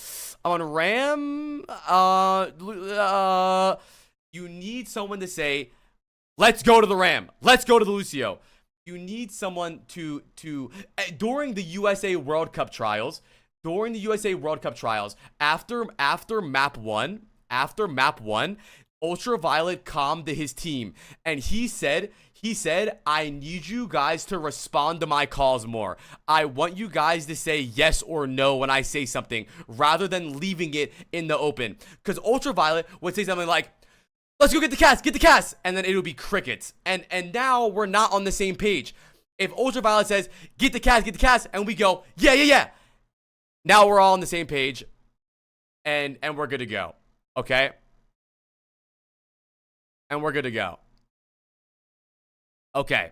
Ram, you need someone to say, let's go to the Ram, let's go to the Lucio. You need someone to during the USA World Cup trials, after map 1, Ultraviolet calmed his team, and he said, I need you guys to respond to my calls more. I want you guys to say yes or no when I say something, rather than leaving it in the open. Because Ultraviolet would say something like, let's go get the cast, and then it would be crickets. And now we're not on the same page. If Ultraviolet says, get the cast, and we go, yeah. Now we're all on the same page, and we're good to go, okay? And we're good to go. Okay.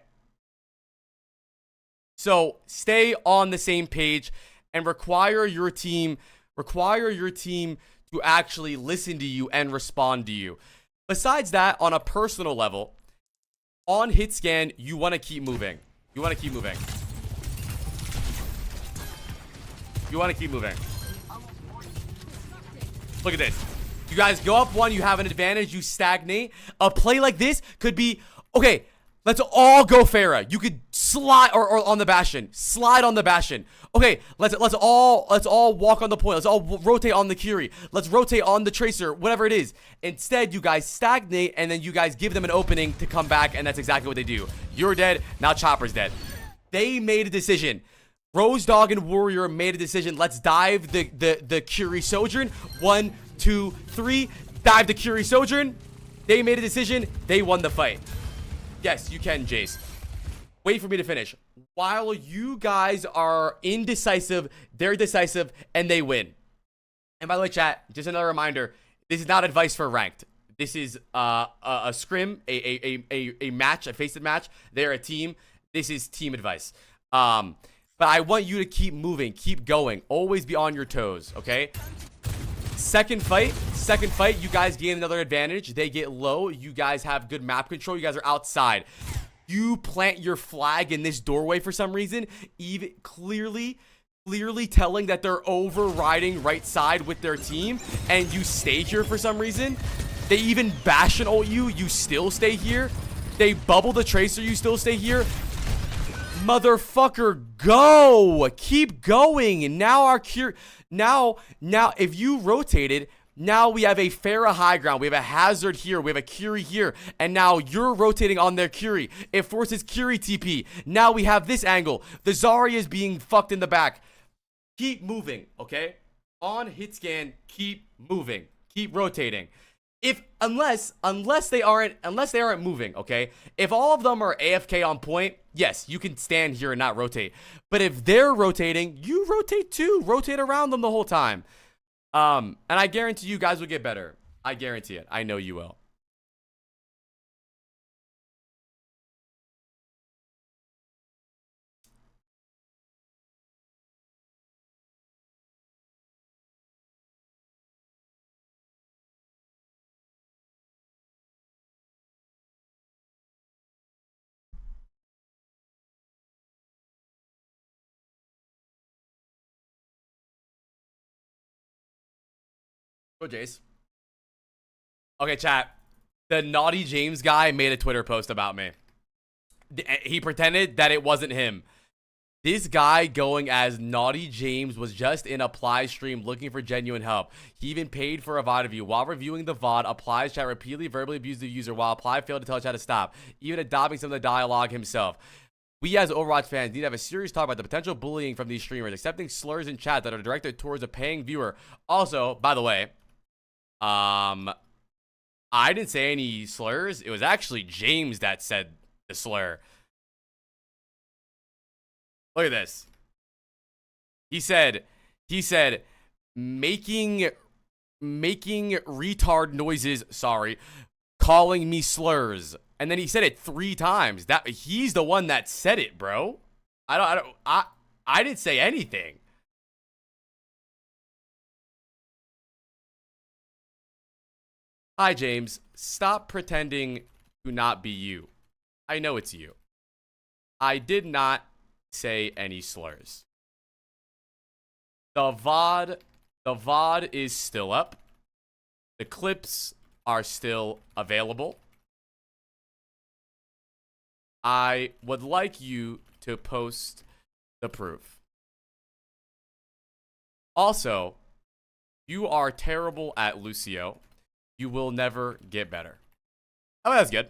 So stay on the same page and require your team to to actually listen to you and respond to you. Besides that, on a personal level, on hit scan, you want to keep moving. You want to keep moving. You want to keep moving. Look at this. You guys go up one, you have an advantage, you stagnate. A play like this could be, okay, let's all go Pharah. You could slide or on the Bastion. Slide on the Bastion. Okay, let's all walk on the point. Let's all rotate on the Curie. Let's rotate on the Tracer, whatever it is. Instead, you guys stagnate and then you guys give them an opening to come back, and that's exactly what they do. You're dead, now Chopper's dead. They made a decision. Rose Dog and Warrior made a decision. Let's dive the Curie Sojourn. 1, 2, 3. Dive the Curie Sojourn. They made a decision. They won the fight. Yes, you can, Jace. Wait for me to finish. While you guys are indecisive, they're decisive, and they win. And by the way, chat, just another reminder, this is not advice for ranked. This is a scrim, a match, a faced match. They're a team. This is team advice. But I want you to keep moving, keep going. Always be on your toes, okay? Second fight, you guys gain another advantage. They get low. You guys have good map control. You guys are outside. You plant your flag in this doorway for some reason, even clearly telling that they're overriding right side with their team, and you stay here for some reason. They even bash and ult you. You still stay here. They bubble the Tracer. You still stay here. Motherfucker, go! Keep going. And now our now if you rotated, now we have a Pharah high ground. We have a Hazard here. We have a Curie here. And now you're rotating on their Curie. It forces Curie TP. Now we have this angle. The Zarya is being fucked in the back. Keep moving, okay? On hit scan, keep moving. Keep rotating. Unless they aren't moving, okay? If all of them are AFK on point, yes, you can stand here and not rotate. But if they're rotating, you rotate too. Rotate around them the whole time. And I guarantee you guys will get better. I guarantee it. I know you will. Go, Jace. Okay, chat. The Naughty James guy made a Twitter post about me. He pretended that it wasn't him. This guy going as Naughty James was just in Apply stream looking for genuine help. He even paid for a VOD review. While reviewing the VOD, Apply's chat repeatedly verbally abused the user, while Apply failed to tell chat to stop, even adopting some of the dialogue himself. We as Overwatch fans need to have a serious talk about the potential bullying from these streamers, accepting slurs in chat that are directed towards a paying viewer. Also, by the way, I didn't say any slurs. It was actually James that said the slur. Look at this. He said making retard noises, sorry, calling me slurs. And then he said it 3 times. That he's the one that said it, bro. I didn't say anything. Hi, James. Stop pretending to not be you. I know it's you. I did not say any slurs. The VOD is still up. The clips are still available. I would like you to post the proof. Also, you are terrible at Lucio. You will never get better. Oh, that's good.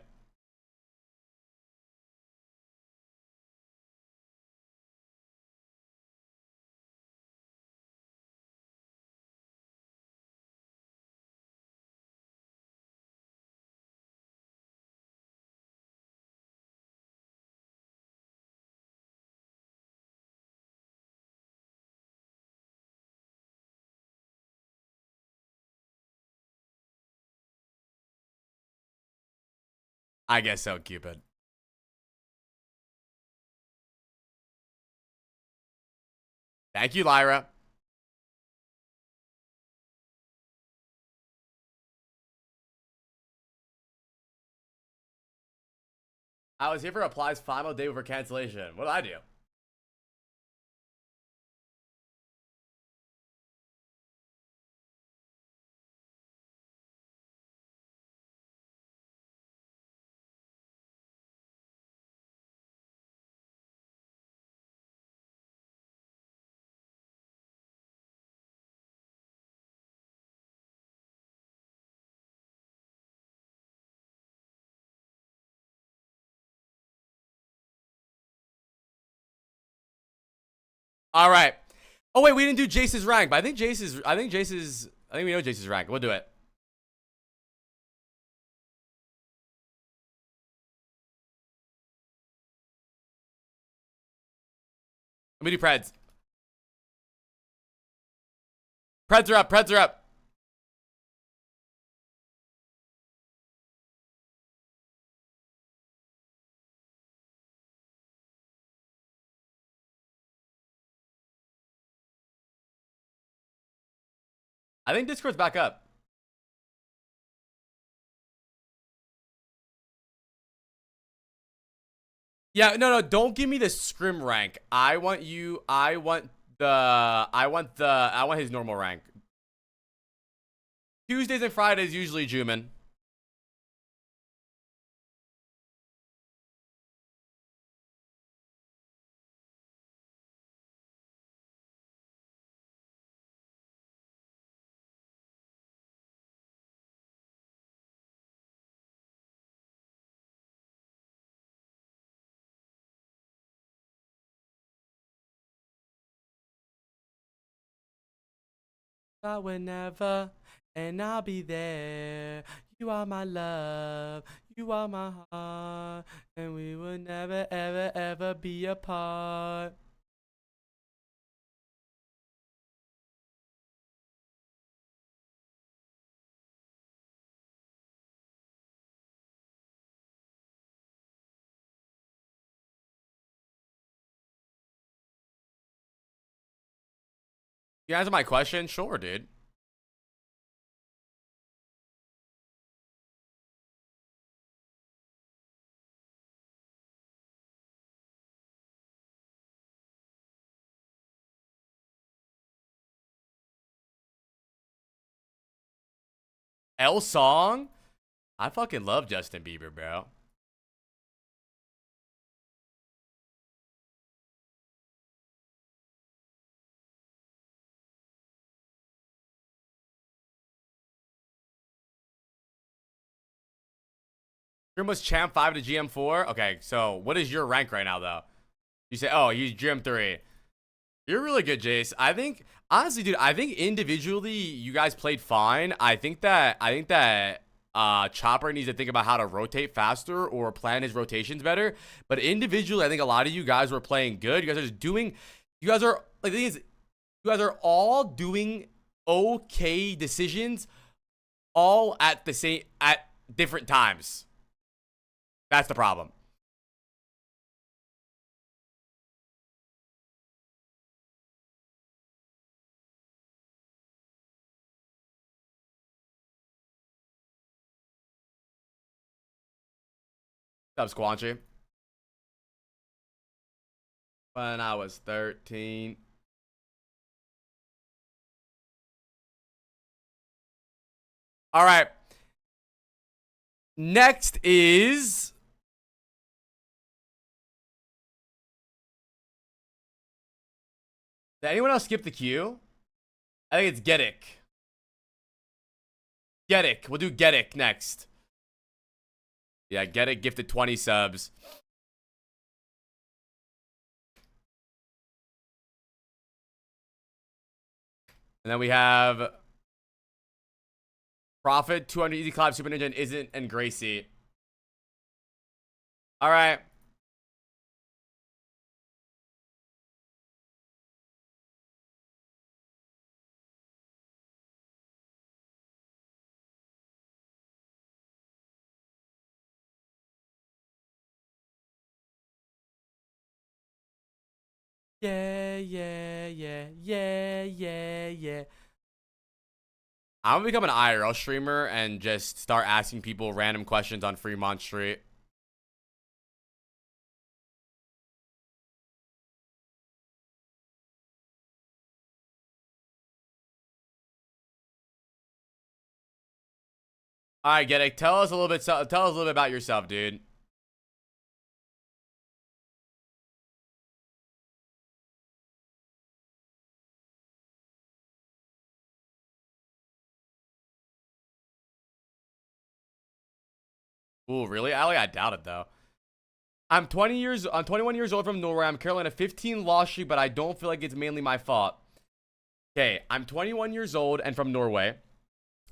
I guess so, Cupid. Thank you, Lyra. I was here for applies final day for cancellation. What did I do? All right. Oh wait, we didn't do Jace's rank, but I think we know Jace's rank. We'll do it. Let me do Preds. Preds are up. Preds are up. I think Discord's back up. Yeah, no, don't give me the scrim rank. I want his normal rank. Tuesdays and Fridays usually Juman. But whenever, and I'll be there. You are my love, you are my heart, and we will never, ever, ever be apart. You answer my question? Sure, dude. L Song? I fucking love Justin Bieber, bro. Grim was champ 5 to GM 4. Okay, so what is your rank right now, though? You say, oh, he's GM 3. You're really good, Jace. I think, honestly, dude, I think individually you guys played fine. I think that Chopper needs to think about how to rotate faster or plan his rotations better. But individually, I think a lot of you guys were playing good. You guys are just doing, you guys are, like, the thing is, you guys are all doing okay decisions all at different times. That's the problem. What's up, Squanchy? When I was 13. All right. Next is... Did anyone else skip the queue? I think it's Gedik. Gedik. We'll do Gedik next. Yeah, Gedik gifted 20 subs. And then we have Prophet, 200 Easy Clap, Super Ninja, and Isn't, and Gracie. All right. Yeah, yeah, yeah, yeah, yeah, yeah. I'm gonna become an IRL streamer and just start asking people random questions on Fremont Street. All right, get it. Tell us a little bit. Tell us a little bit about yourself, dude. Ooh, really? I doubt it though. I'm 21 years old from Norway. I'm currently on a 15 loss streak, but I don't feel like it's mainly my fault. Okay, I'm 21 years old and from Norway.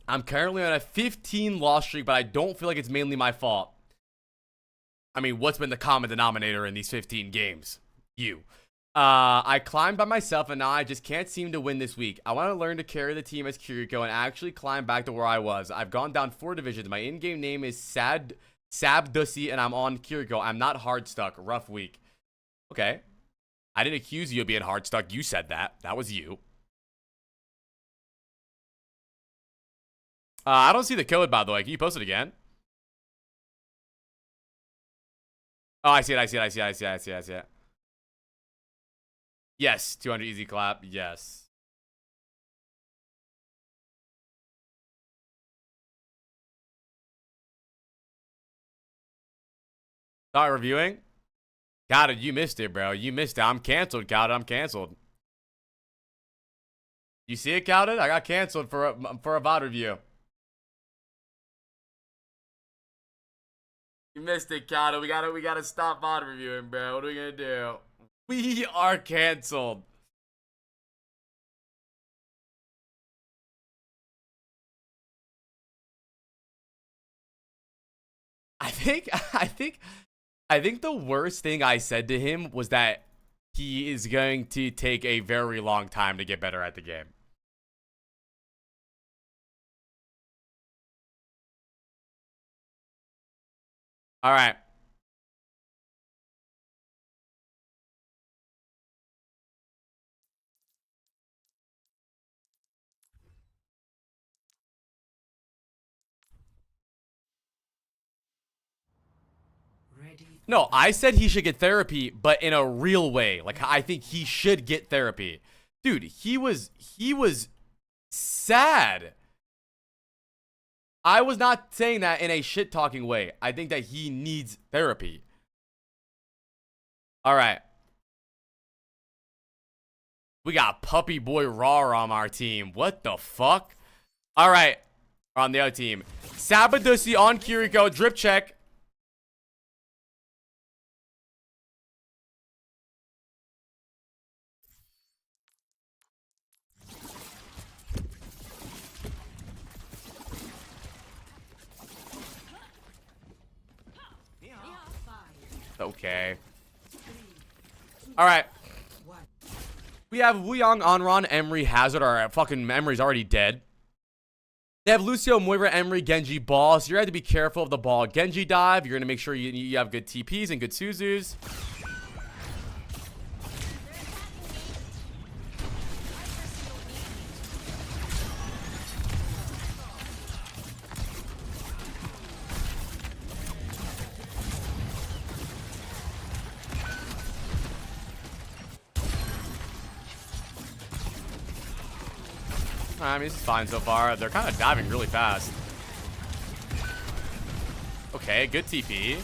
I'm currently on a 15 loss streak, but I don't feel like it's mainly my fault. I mean, what's been the common denominator in these 15 games? You. I climbed by myself, and now I just can't seem to win this week. I want to learn to carry the team as Kiriko and actually climb back to where I was. I've gone down 4 divisions. My in-game name is Sabdussy, and I'm on Kiriko. I'm not hard stuck. Rough week. Okay. I didn't accuse you of being hard stuck. You said that. That was you. I don't see the code, by the way. Can you post it again? Oh, I see it. Yes, 200 easy clap. Yes. Start reviewing? Got it. You missed it, bro. You missed it. I'm canceled, Got it. I'm canceled. You see it, Cowden? I got canceled for a VOD review. You missed it, Cowden. We gotta stop VOD reviewing, bro. What are we gonna do? We are canceled. I think the worst thing I said to him was that he is going to take a very long time to get better at the game. All right. No, I said he should get therapy, but in a real way. Like, I think he should get therapy. Dude, he was sad. I was not saying that in a shit-talking way. I think that he needs therapy. All right. We got Puppy Boy Raw on our team. What the fuck? All right. On the other team. Sabdussy on Kiriko. Drip check. Okay. All right. We have Wuyong, Onron, Emery, Hazard. Our fucking Emery's already dead. They have Lucio, Moira, Emery, Genji, Ball. So you have to be careful of the Ball Genji dive. You're going to make sure you have good TPs and good Suzus. I mean, this is fine so far. They're kind of diving really fast. Okay, good TP.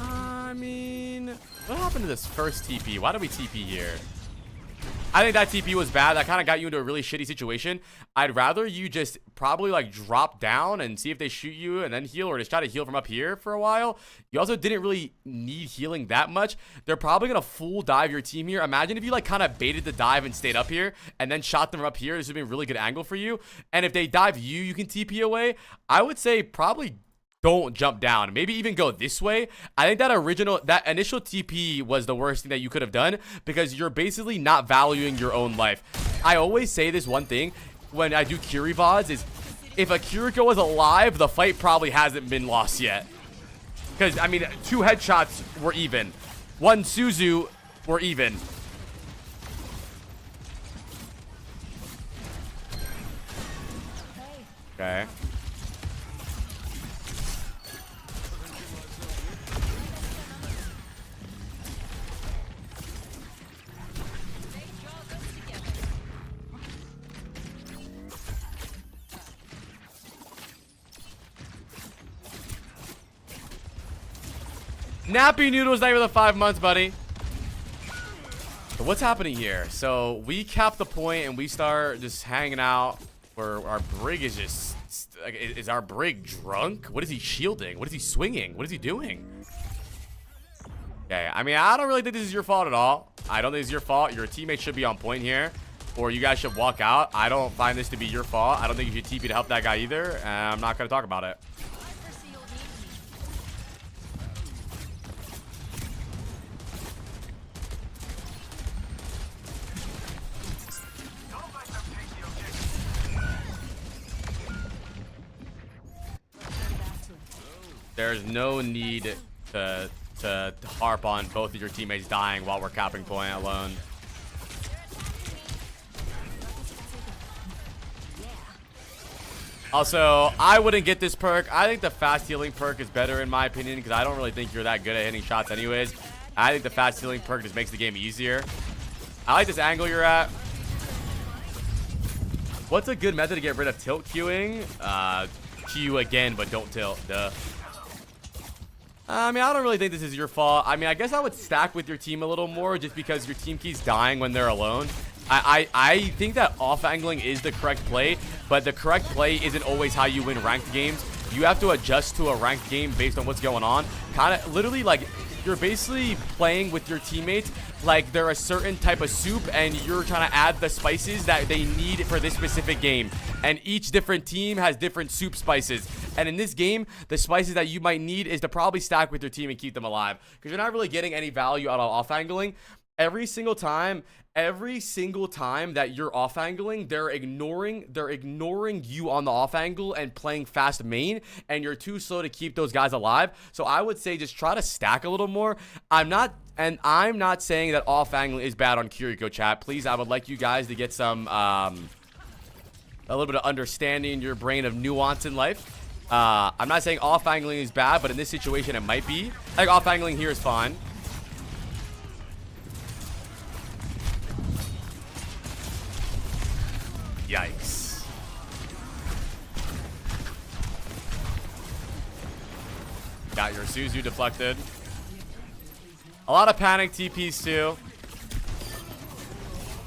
I mean, what happened to this first TP? Why did we TP here? I think that TP was bad. That kind of got you into a really shitty situation. I'd rather you just probably like drop down and see if they shoot you and then heal, or just try to heal from up here for a while. You also didn't really need healing that much. They're probably going to full dive your team here. Imagine if you like kind of baited the dive and stayed up here and then shot them from up here. This would be a really good angle for you. And if they dive you, you can TP away. I would say probably don't jump down. Maybe even go this way. I think that initial TP was the worst thing that you could have done, because you're basically not valuing your own life. I always say this one thing when I do Kiri VODs is, if a Kiriko was alive, the fight probably hasn't been lost yet. Because, I mean, 2 headshots were even. 1 Suzu were even. Okay. Nappy Noodle's not even the 5 months, buddy. But what's happening here? So we cap the point and we start just hanging out where our brig is just... Is our brig drunk? What is he shielding? What is he swinging? What is he doing? Okay, I mean, I don't really think this is your fault at all. I don't think it's your fault. Your teammate should be on point here. Or you guys should walk out. I don't find this to be your fault. I don't think you should TP to help that guy either. And I'm not going to talk about it. There's no need to harp on both of your teammates dying while we're capping point alone. Also, I wouldn't get this perk. I think the fast healing perk is better in my opinion because I don't really think you're that good at hitting shots anyways. I think the fast healing perk just makes the game easier. I like this angle you're at. What's a good method to get rid of tilt queuing? Q again, but don't tilt. Duh. I mean, I don't really think this is your fault. I mean, I guess I would stack with your team a little more just because your team keeps dying when they're alone. I think that off-angling is the correct play, but the correct play isn't always how you win ranked games. You have to adjust to a ranked game based on what's going on. Kind of, literally, like, you're basically playing with your teammates like they're a certain type of soup, and you're trying to add the spices that they need for this specific game. And each different team has different soup spices. And in this game, the spices that you might need is to probably stack with your team and keep them alive, because you're not really getting any value out of off-angling. Every single time that you're off angling, they're ignoring you on the off angle and playing fast main, and you're too slow to keep those guys alive. So I would say just try to stack a little more. I'm not saying that off angling is bad on Kiriko, chat. Please, I would like you guys to get some a little bit of understanding in your brain of nuance in life. I'm not saying off angling is bad, but in this situation it might be. Like, off angling here is fine. Yikes. Got your Suzu deflected. A lot of panic TPs too.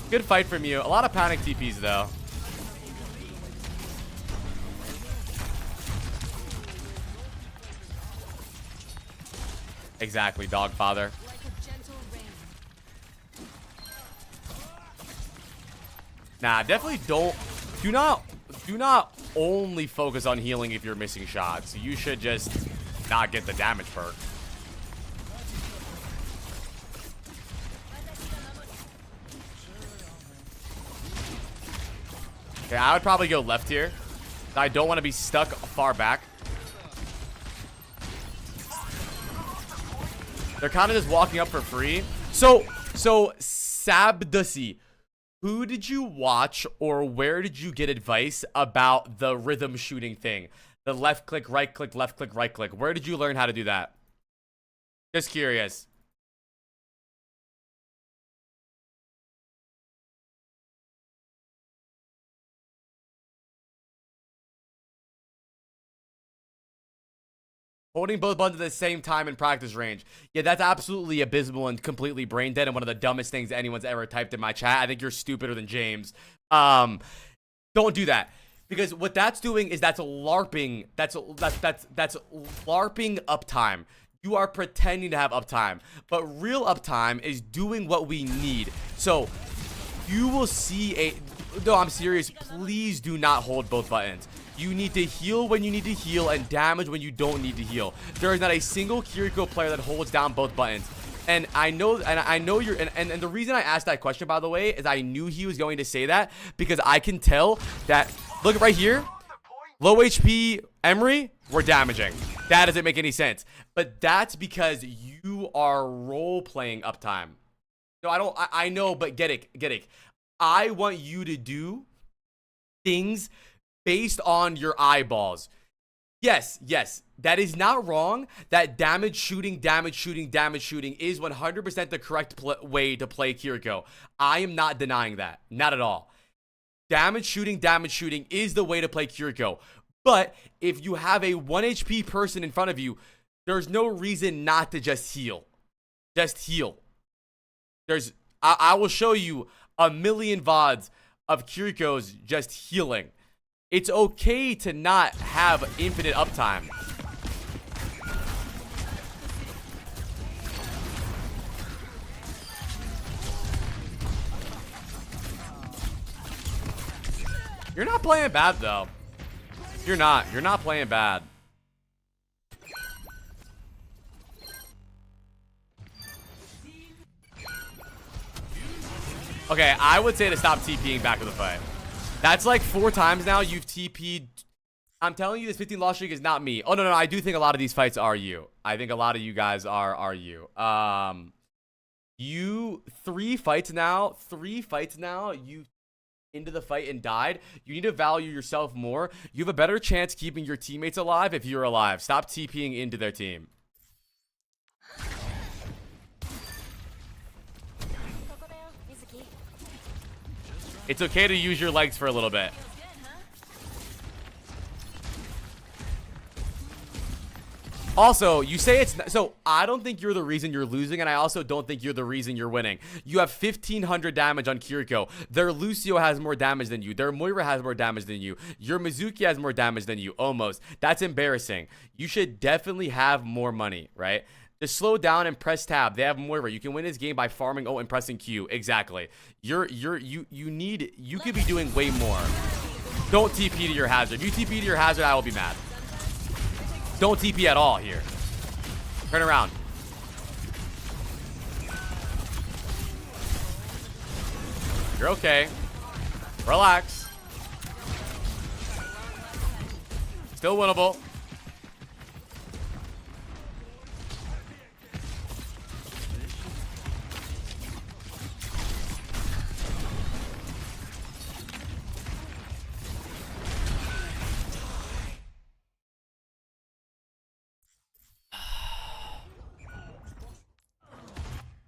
Good fight from you. A lot of panic TPs though. Exactly, Dogfather. Nah, definitely do not only focus on healing if you're missing shots. You should just not get the damage perk. Okay, I would probably go left here. I don't want to be stuck far back. They're kind of just walking up for free. So Sabdusi, who did you watch or where did you get advice about the rhythm shooting thing? The left click, right click, left click, right click. Where did you learn how to do that? Just curious. Holding both buttons at the same time in practice range. Yeah, that's absolutely abysmal and completely brain dead and one of the dumbest things anyone's ever typed in my chat. I think you're stupider than James. Don't do that. Because what that's doing is that's LARPing. That's LARPing uptime. You are pretending to have uptime. But real uptime is doing what we need. So you will see a... No, I'm serious. Please do not hold both buttons. You need to heal when you need to heal and damage when you don't need to heal. There is not a single Kiriko player that holds down both buttons. And I know you're, and the reason I asked that question, by the way, is I knew he was going to say that because I can tell that, look right here, low HP Emery, we're damaging. That doesn't make any sense. But that's because you are role-playing uptime. No, I know, but get it. I want you to do things based on your eyeballs. Yes, that is not wrong. That damage shooting is 100% the correct way to play Kiriko. I am not denying that. Not at all. Damage shooting is the way to play Kiriko. But if you have a 1 HP person in front of you, there's no reason not to just heal. Just heal. I will show you a million VODs of Kiriko's just healing. It's okay to not have infinite uptime. You're not playing bad, though. You're not. You're not playing bad. Okay, I would say to stop TPing back to the fight. That's like 4 times now you've TP'd. I'm telling you, this 15 loss streak is not me. Oh, no. I do think a lot of these fights are you. I think a lot of you guys are you. You 3 fights now, you into the fight and died. You need to value yourself more. You have a better chance keeping your teammates alive if you're alive. Stop TPing into their team. It's okay to use your legs for a little bit. Also, you say it's not, so I don't think you're the reason you're losing, and I also don't think you're the reason you're winning. You have 1,500 damage on Kiriko. Their Lucio has more damage than you. Their Moira has more damage than you. Your Mizuki has more damage than you, almost. That's embarrassing. You should definitely have more money, right? Just slow down and press tab. They have Moira. You can win this game by farming O and pressing Q. Exactly. You could be doing way more. Don't TP to your hazard. If you TP to your hazard, I will be mad. Don't TP at all here. Turn around. You're okay. Relax. Still winnable.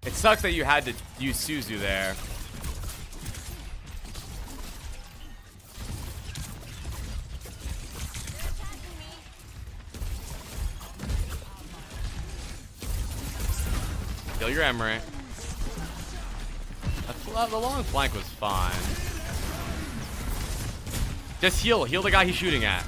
It sucks that you had to use Suzu there. Kill your Emery. The long flank was fine. Just heal the guy he's shooting at.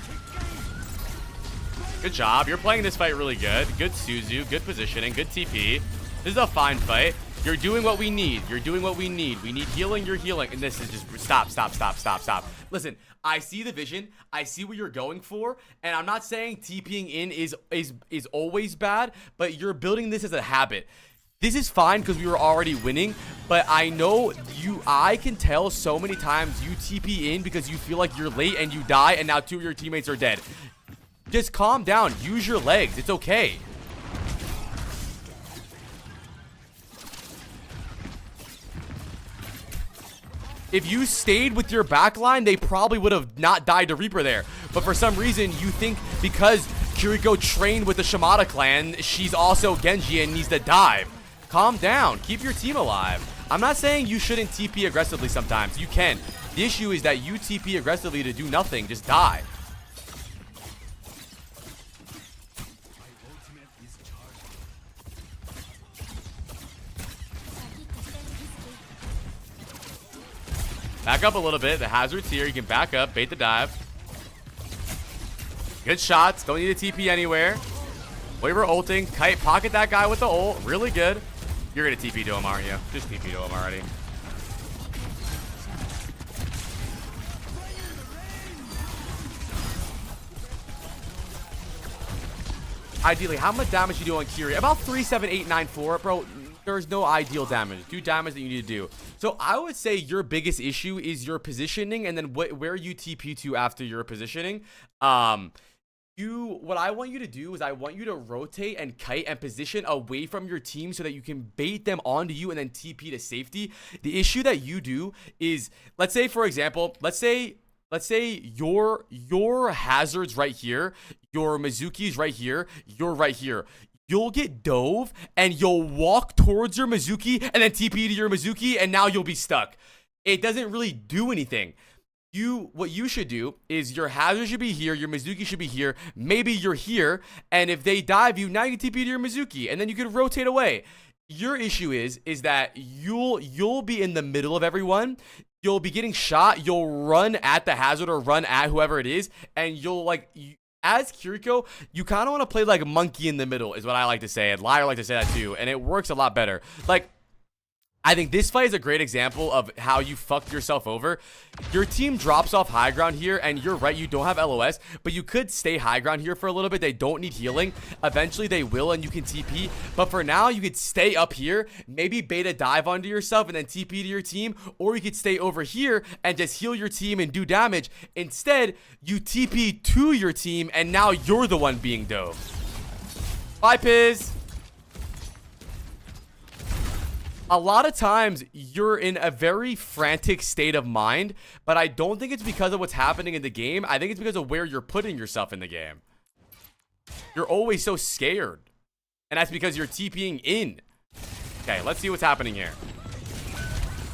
Good job. You're playing this fight really good. Good Suzu, good positioning, good TP. This is a fine fight. You're doing what we need. You're doing what we need. We need healing. You're healing. And this is just stop. Listen, I see the vision. I see what you're going for. And I'm not saying TPing in is always bad, but you're building this as a habit. This is fine because we were already winning, but I know I can tell so many times you TP in because you feel like you're late and you die and now 2 of your teammates are dead. Just calm down. Use your legs. It's okay. If you stayed with your backline, they probably would have not died to Reaper there. But for some reason, you think because Kiriko trained with the Shimada clan, she's also Genji and needs to dive. Calm down. Keep your team alive. I'm not saying you shouldn't TP aggressively sometimes. You can. The issue is that you TP aggressively to do nothing. Just die. Back up a little bit. The hazard's here. You can back up. Bait the dive. Good shots. Don't need a TP anywhere. Weaver ulting. Kite, pocket that guy with the ult. Really good. You're going to TP to him, aren't you? Just TP to him already. Ideally, how much damage you do on Kiri? About 3, 7, 8, 9, 4. Bro, there's no ideal damage. Do damage that you need to do. So I would say your biggest issue is your positioning and then where you TP to after your positioning. What I want you to do is I want you to rotate and kite and position away from your team so that you can bait them onto you and then TP to safety. The issue that you do is, let's say, for example, let's say your hazard's right here, your Mizuki's right here, you're right here. You'll get dove and you'll walk towards your Mizuki and then TP to your Mizuki and now you'll be stuck. It doesn't really do anything. what you should do is your hazard should be here, your Mizuki should be here, maybe you're here, and if they dive you, now you can TP to your Mizuki, and then you can rotate away. Your issue is that you'll be in the middle of everyone, you'll be getting shot, you'll run at the hazard or run at whoever it is, and you'll as Kiriko, you kind of want to play like monkey in the middle is what I like to say, and Liar like to say that too, and it works a lot better. Like, I think this fight is a great example of how you fucked yourself over. Your team drops off high ground here, and you're right, you don't have LOS, but you could stay high ground here for a little bit. They don't need healing. Eventually, they will, and you can TP. But for now, you could stay up here, maybe beta dive onto yourself, and then TP to your team, or you could stay over here and just heal your team and do damage. Instead, you TP to your team, and now you're the one being dove. Bye, Piz. A lot of times you're in a very frantic state of mind, but I don't think it's because of what's happening in the game. I think it's because of where you're putting yourself in the game. You're always so scared, and that's because you're TPing in. Okay, let's see what's happening here.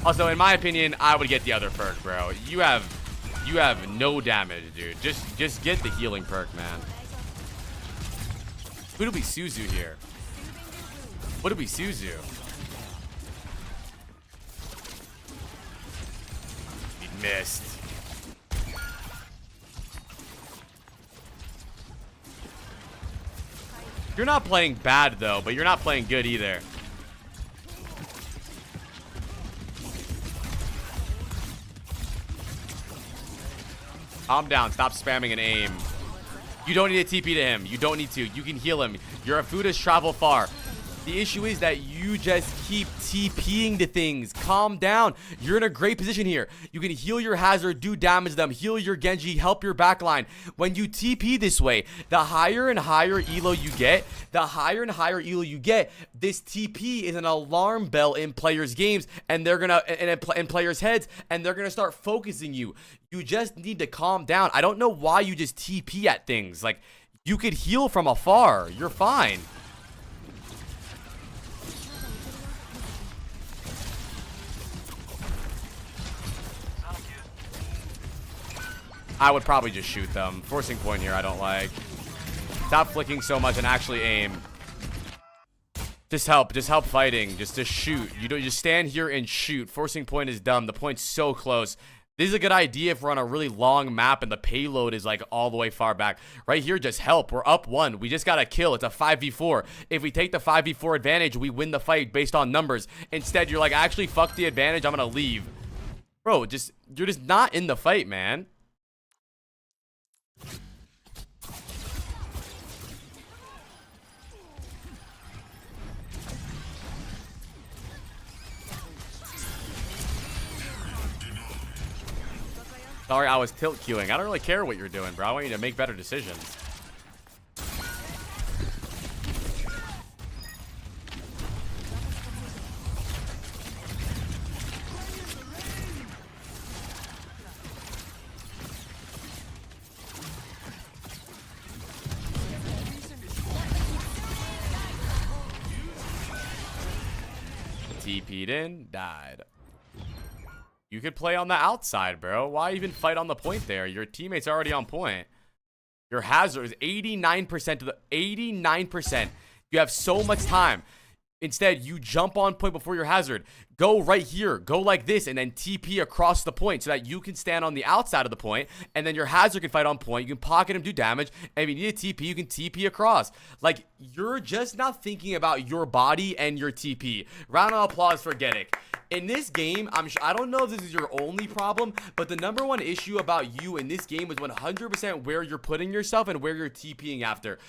Also, in my opinion, I would get the other perk, bro. You have no damage, dude. Just get the healing perk, man. Who do we Suzu here? What do we Suzu? Missed. You're not playing bad though, but you're not playing good either. Calm down, stop spamming and aim. You don't need a TP to him. You don't need to. You can heal him. Your Afudas travel far. The issue is that you just keep TPing to things. Calm down. You're in a great position here. You can heal your hazard, do damage to them, heal your Genji, help your backline. When you TP this way, the higher and higher elo you get, this TP is an alarm bell in players' games, and they're gonna in players' heads, and they're gonna start focusing you. You just need to calm down. I don't know why you just TP at things. Like, you could heal from afar. You're fine. I would probably just shoot them. Forcing point here, I don't like. Stop flicking so much and actually aim. Just help fighting. Just shoot. You don't just stand here and shoot. Forcing point is dumb. The point's so close. This is a good idea if we're on a really long map and the payload is like all the way far back. Right here, just help. We're up 1. We just got to kill. It's a 5v4. If we take the 5v4 advantage, we win the fight based on numbers. Instead, you're like, actually, fuck the advantage. I'm going to leave. Bro, you're just not in the fight, man. Sorry, I was tilt queuing. I don't really care what you're doing, bro. I want you to make better decisions. TP'd in, died. You could play on the outside, bro. Why even fight on the point there? Your teammate's already on point. Your hazard is 89% to the 89%. You have so much time. Instead, you jump on point before your hazard. Go right here. Go like this and then TP across the point so that you can stand on the outside of the point, and then your hazard can fight on point. You can pocket him, do damage, and if you need a TP, you can TP across. Like, you're just not thinking about your body and your TP. Round of applause for Geddick. In this game, I don't know if this is your only problem, but the number one issue about you in this game is 100% where you're putting yourself and where you're TPing after.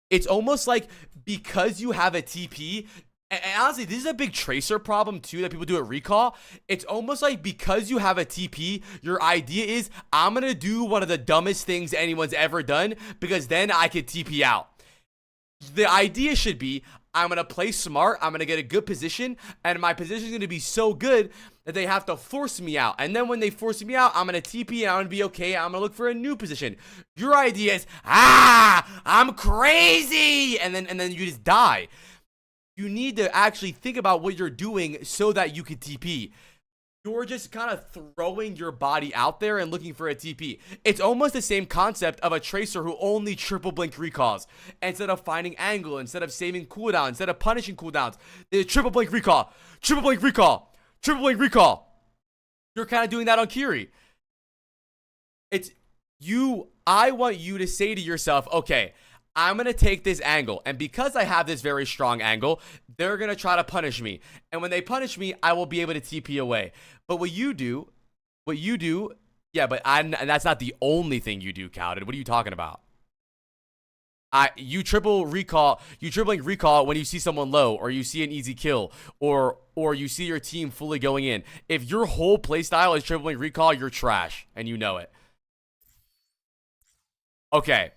It's almost like because you have a TP, and honestly, this is a big tracer problem too that people do at Recall. It's almost like because you have a TP, your idea is, I'm going to do one of the dumbest things anyone's ever done because then I could TP out. The idea should be, I'm going to play smart, I'm going to get a good position, and my position is going to be so good that they have to force me out. And then when they force me out, I'm going to TP and I'm going to be okay. I'm going to look for a new position. Your idea is, I'm crazy! And then you just die. You need to actually think about what you're doing so that you can TP. you're just kind of throwing your body out there and looking for a TP. It's almost the same concept of a Tracer who only triple blink recalls. Instead of finding angle, instead of saving cooldown, instead of punishing cooldowns, they triple blink recall, triple blink recall, triple blink recall. You're kind of doing that on Kiri. It's you. I want you to say to yourself, okay, I'm going to take this angle. And because I have this very strong angle, they're going to try to punish me. And when they punish me, I will be able to TP away. But what you do, yeah, but that's not the only thing you do, Cowden. What are you talking about? You triple blink recall when you see someone low, or you see an easy kill, or you see your team fully going in. If your whole playstyle is triple blink recall, you're trash, and you know it. Okay.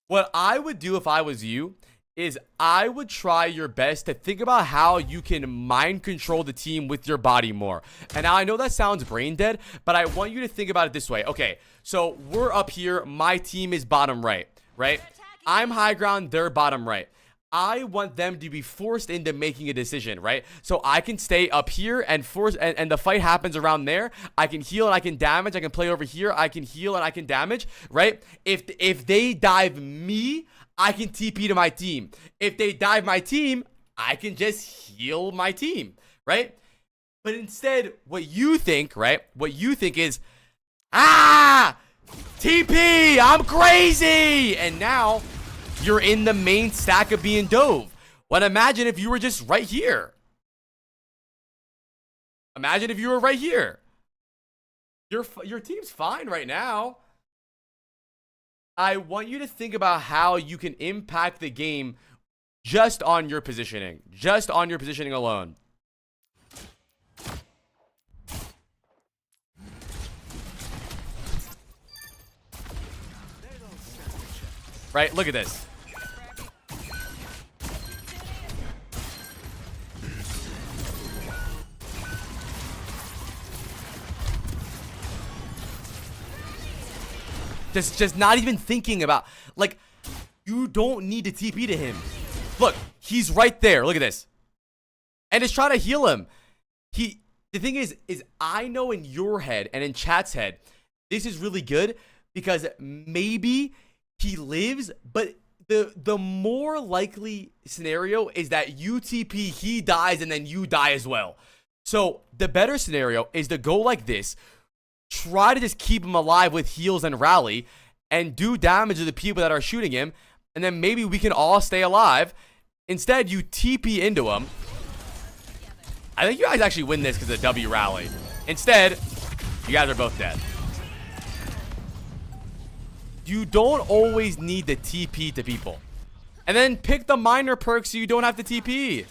What I would do if I was you is I would try your best to think about how you can mind control the team with your body more. And now I know that sounds brain dead, but I want you to think about it this way. Okay, so we're up here. My team is bottom right, right? I'm high ground, they're bottom right. I want them to be forced into making a decision, right? So I can stay up here and force, and the fight happens around there. I can heal and I can damage. I can play over here. I can heal and I can damage, right? If they dive me, I can TP to my team. If they dive my team, I can just heal my team, right? But instead, what you think, right? What you think is, TP, I'm crazy! And now you're in the main stack of being dove. Well, imagine if you were just right here. Imagine if you were right here. Your team's fine right now. I want you to think about how you can impact the game just on your positioning. Just on your positioning alone. Right? Look at this. Just not even thinking about, like, you don't need to TP to him. Look, he's right there. Look at this. And just try to heal him. The thing is I know in your head and in chat's head, this is really good because maybe he lives, but the more likely scenario is that you TP, he dies, and then you die as well. So the better scenario is to go like this. Try to just keep him alive with heals and rally and do damage to the people that are shooting him. And then maybe we can all stay alive. Instead, you TP into him. I think you guys actually win this because of the W rally. Instead, you guys are both dead. You don't always need to TP to people. And then pick the minor perks so you don't have to TP.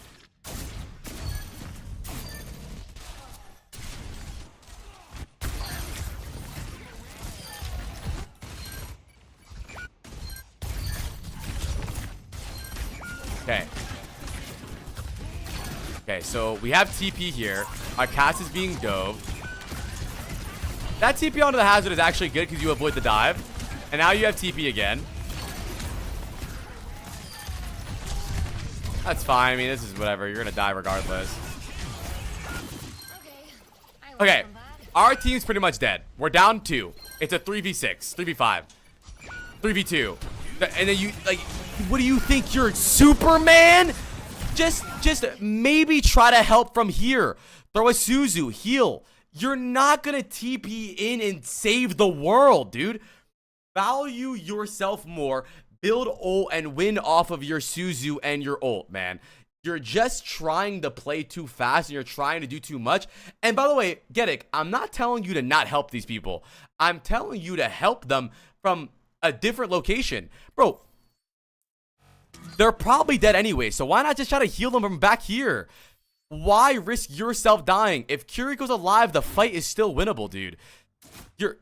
Okay, so we have TP here. Our cast is being dove. That TP onto the hazard is actually good because you avoid the dive. And now you have TP again. That's fine. I mean, this is whatever. You're going to die regardless. Okay, our team's pretty much dead. We're down 2. It's a 3v6, 3v5, 3v2. And then you, like, what do you think? You're Superman? Just maybe try to help from here. Throw a Suzu, heal. You're not going to TP in and save the world, dude. Value yourself more. Build ult and win off of your Suzu and your ult, man. You're just trying to play too fast and you're trying to do too much. And by the way, Geddick, I'm not telling you to not help these people. I'm telling you to help them from a different location. Bro, they're probably dead anyway, so why not just try to heal them from back here? Why risk yourself dying? If Kiriko's alive, the fight is still winnable, dude.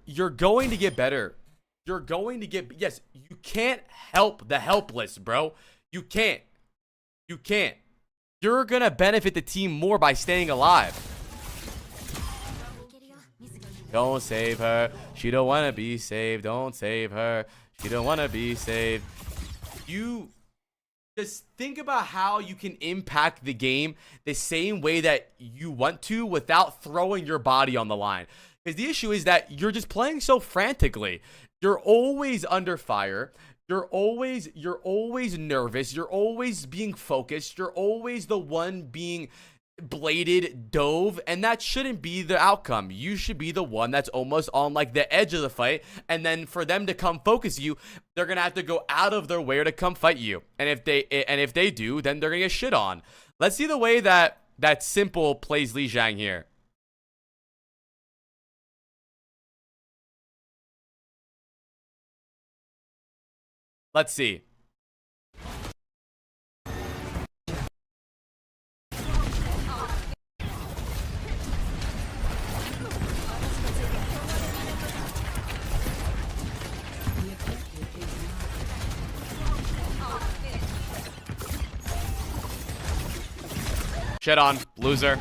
You're going to get better. You're going to get... Yes, you can't help the helpless, bro. You can't. You can't. You're going to benefit the team more by staying alive. Don't save her. She don't want to be saved. Don't save her. She don't want to be saved. You just think about how you can impact the game the same way that you want to without throwing your body on the line. Because the issue is that you're just playing so frantically. You're always under fire. You're always nervous. You're always being focused. You're always the one being bladed, dove, and that shouldn't be the outcome. You should be the one that's almost on like the edge of the fight, and then for them to come focus you, they're gonna have to go out of their way to come fight you. And if they do, then they're gonna get shit on. Let's see the way that Simple plays Li Zhang here. Let's see. Shit on, loser.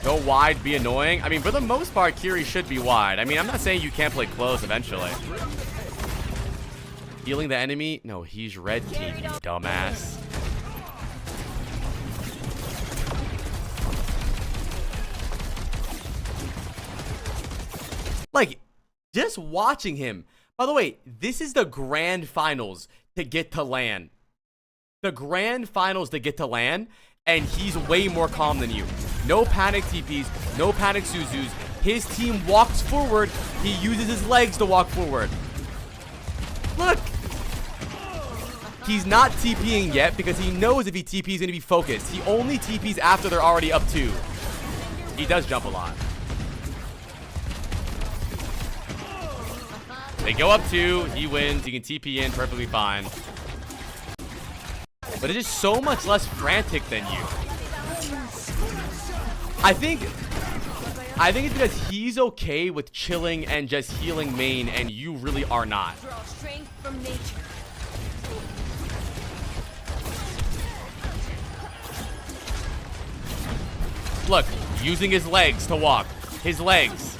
Go wide, be annoying. I mean, for the most part, Kiri should be wide. I mean, I'm not saying you can't play close eventually. Healing the enemy? No, he's red team, you dumbass. Like, just watching him. By the way, this is the grand finals to get to LAN. The grand finals to get to LAN, and he's way more calm than you. No panic TPs, no panic Suzus. His team walks forward. He uses his legs to walk forward. Look. He's not TPing yet because he knows if he TPs, he's going to be focused. He only TPs after they're already up 2. He does jump a lot. They go up 2. He wins. He can TP in perfectly fine. But it's just so much less frantic than you. I think it's because he's okay with chilling and just healing main, and you really are not. Draw strength from nature. Look, using his legs to walk. His legs.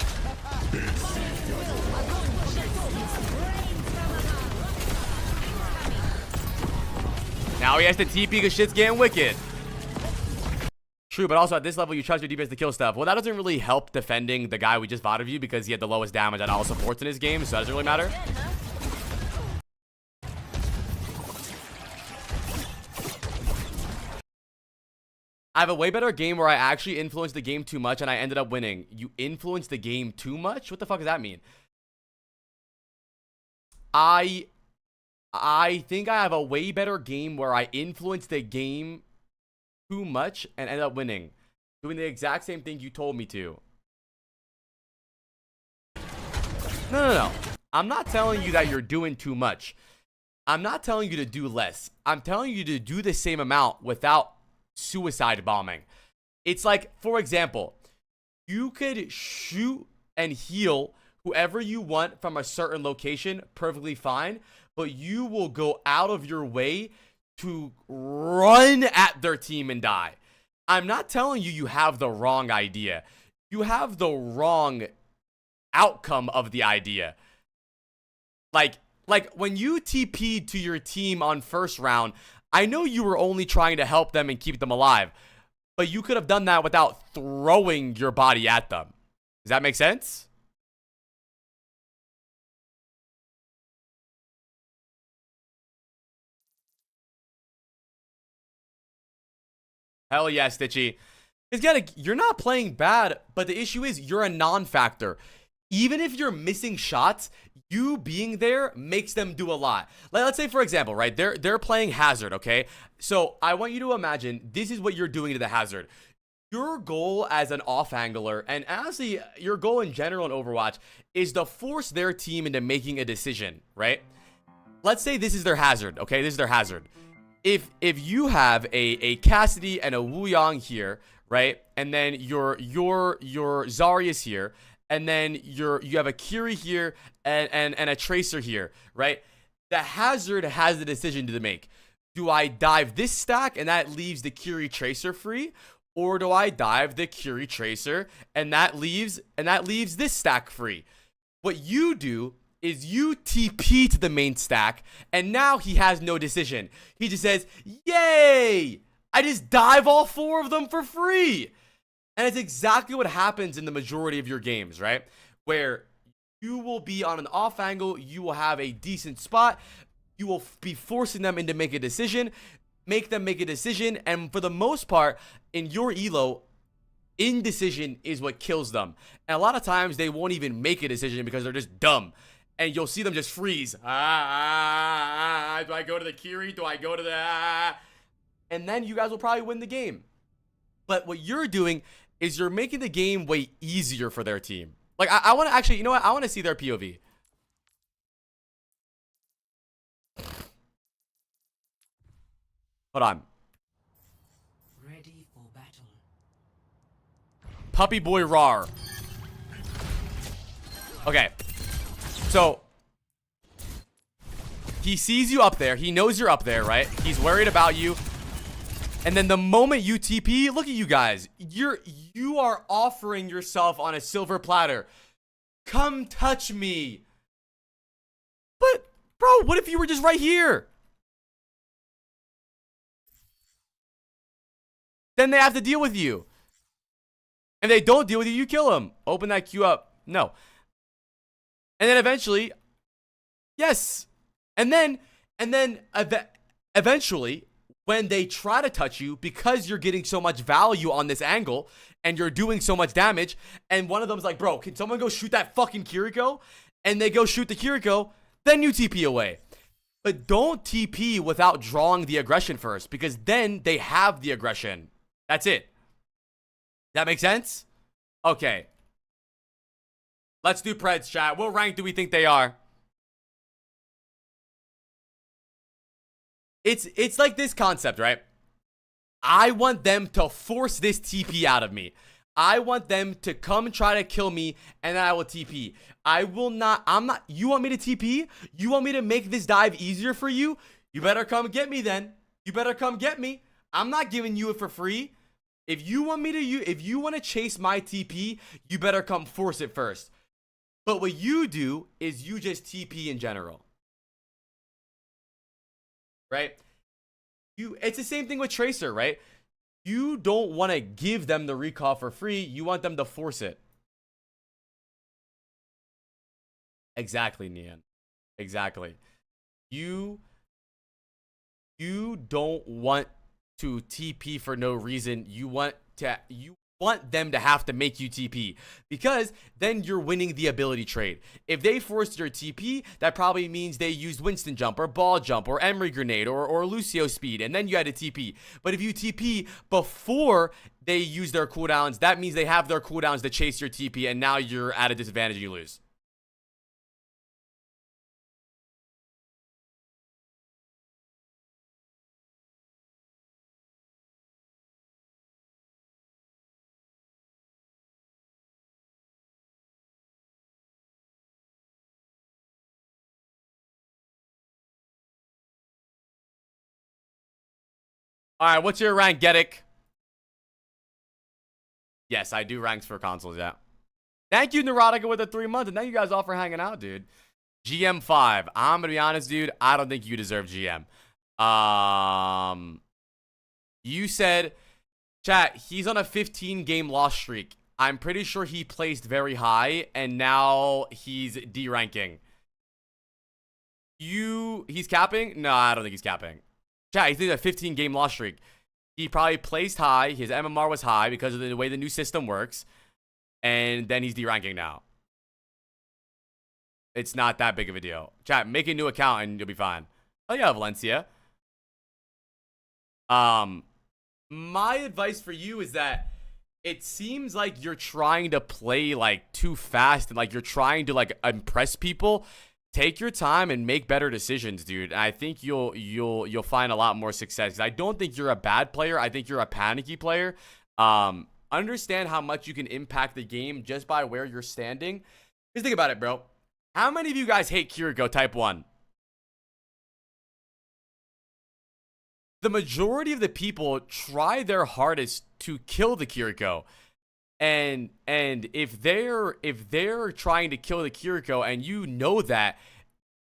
Now he has to TP because shit's getting wicked. True, but also at this level, you trust your DPS to kill stuff. Well, that doesn't really help defending the guy we just Vod Review because he had the lowest damage on all supports in his game, so that doesn't really matter. I have a way better game where I actually influenced the game too much and I ended up winning. You influenced the game too much? What the fuck does that mean? I think I have a way better game where I influenced the game too much and ended up winning. Doing the exact same thing you told me to. No. I'm not telling you that you're doing too much. I'm not telling you to do less. I'm telling you to do the same amount without suicide bombing. It's like, for example, you could shoot and heal whoever you want from a certain location perfectly fine, but you will go out of your way to run at their team and die. I'm not telling you have the wrong idea. You have the wrong outcome of the idea. Like when you TP'd to your team on first round, I know you were only trying to help them and keep them alive, but you could have done that without throwing your body at them. Does that make sense? Hell yeah, Stitchy. You're not playing bad, but the issue is you're a non-factor. Even if you're missing shots, you being there makes them do a lot. Like, let's say, for example, right? They're playing Hazard, okay? So I want you to imagine this is what you're doing to the Hazard. Your goal as an off-angler, and honestly, your goal in general in Overwatch, is to force their team into making a decision, right? Let's say this is their Hazard, okay? This is their Hazard. If you have a Cassidy and a Wu Yang here, right? And then your Zarya is here, and then you have a Kiri here and a Tracer here, right? The Hazard has the decision to make. Do I dive this stack and that leaves the Kiri Tracer free? Or do I dive the Kiri Tracer and that leaves this stack free? What you do is you TP to the main stack, and now he has no decision. He just says, yay! I just dive all 4 of them for free. And it's exactly what happens in the majority of your games, right? Where you will be on an off angle, you will have a decent spot, you will be forcing them into make a decision, make them make a decision, and for the most part, in your elo, indecision is what kills them. And a lot of times, they won't even make a decision because they're just dumb. And you'll see them just freeze. Do I go to the Kiri? Do I go to the... And then you guys will probably win the game. But what you're doing is you're making the game way easier for their team. Like, I want to actually, you know what? I want to see their POV. Hold on. Ready for battle. Puppy boy rar. Okay. So, he sees you up there. He knows you're up there, right? He's worried about you. And then the moment you TP, look at you guys. You are offering yourself on a silver platter. Come touch me. But, bro, what if you were just right here? Then they have to deal with you. And they don't deal with you, you kill them. Open that queue up. No. And then eventually, yes. And then eventually, when they try to touch you, because you're getting so much value on this angle, and you're doing so much damage, and one of them's like, bro, can someone go shoot that fucking Kiriko? And they go shoot the Kiriko, then you TP away. But don't TP without drawing the aggression first, because then they have the aggression. That's it. That make sense? Okay. Let's do Preds, chat. What rank do we think they are? It's like this concept, right? I want them to force this TP out of me. I want them to come try to kill me, and then I will TP. You want me to TP? You want me to make this dive easier for you? You better come get me then. You better come get me. I'm not giving you it for free. If you want to chase my TP, you better come force it first. But what you do is you just TP in general. Right? It's the same thing with Tracer, right? You don't want to give them the recall for free. You want them to force it. Exactly, Nian. Exactly. You don't want to TP for no reason. You want them to have to make you TP, because then you're winning the ability trade. If they forced your TP, that probably means they used Winston jump or ball jump or Emery grenade or Lucio speed, and then you had to TP. But if you TP before they use their cooldowns, that means they have their cooldowns to chase your TP, and now you're at a disadvantage, you lose. All right, what's your rank, Gedik? Yes, I do ranks for consoles, yeah. Thank you, Neurotica, with the 3 months, and thank you guys all for hanging out, dude. GM5. I'm gonna be honest, dude. I don't think you deserve GM. You said, chat, he's on a 15-game loss streak. I'm pretty sure he placed very high, and now he's D-ranking. He's capping? No, I don't think he's capping. Chat, he's in a 15-game loss streak. He probably placed high. His MMR was high because of the way the new system works. And then he's D-ranking now. It's not that big of a deal. Chat, make a new account and you'll be fine. Oh yeah, Valencia. My advice for you is that it seems like you're trying to play like too fast and like you're trying to like impress people. Take your time and make better decisions, dude. And I think you'll find a lot more success. I don't think you're a bad player. I think you're a panicky player. Understand how much you can impact the game just by where you're standing. Just think about it, bro. How many of you guys hate Kiriko Type 1? The majority of the people try their hardest to kill the Kiriko. And if they're trying to kill the Kiriko and you know that,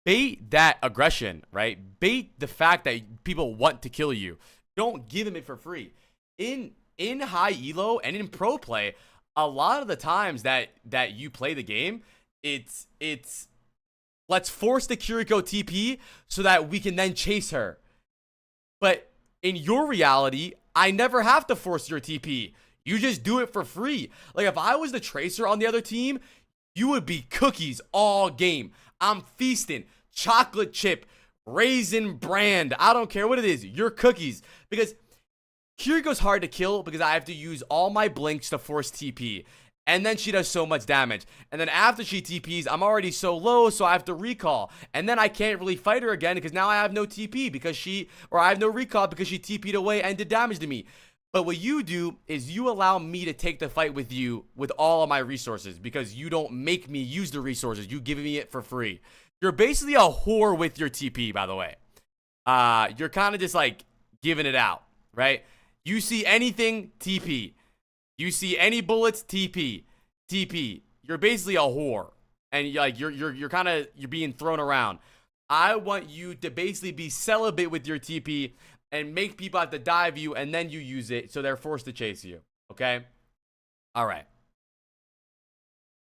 bait that aggression, right? Bait the fact that people want to kill you. Don't give them it for free. In high elo and in pro play, a lot of the times that you play the game, it's let's force the Kiriko TP so that we can then chase her. But in your reality, I never have to force your TP. You just do it for free. Like, if I was the Tracer on the other team, you would be cookies all game. I'm feasting. Chocolate chip, raisin brand. I don't care what it is. You're cookies. Because Kiriko's hard to kill because I have to use all my blinks to force TP. And then she does so much damage. And then after she TPs, I'm already so low, so I have to recall. And then I can't really fight her again because now I have no TP because I have no recall because she TP'd away and did damage to me. But what you do is you allow me to take the fight with you with all of my resources because you don't make me use the resources. You give me it for free. You're basically a whore with your TP, by the way. You're kind of just like giving it out, right? You see anything, TP. You see any bullets, TP. TP. You're basically a whore. And like you're kind of being thrown around. I want you to basically be celibate with your TP and make people have to dive you, and then you use it, so they're forced to chase you. Okay? All right.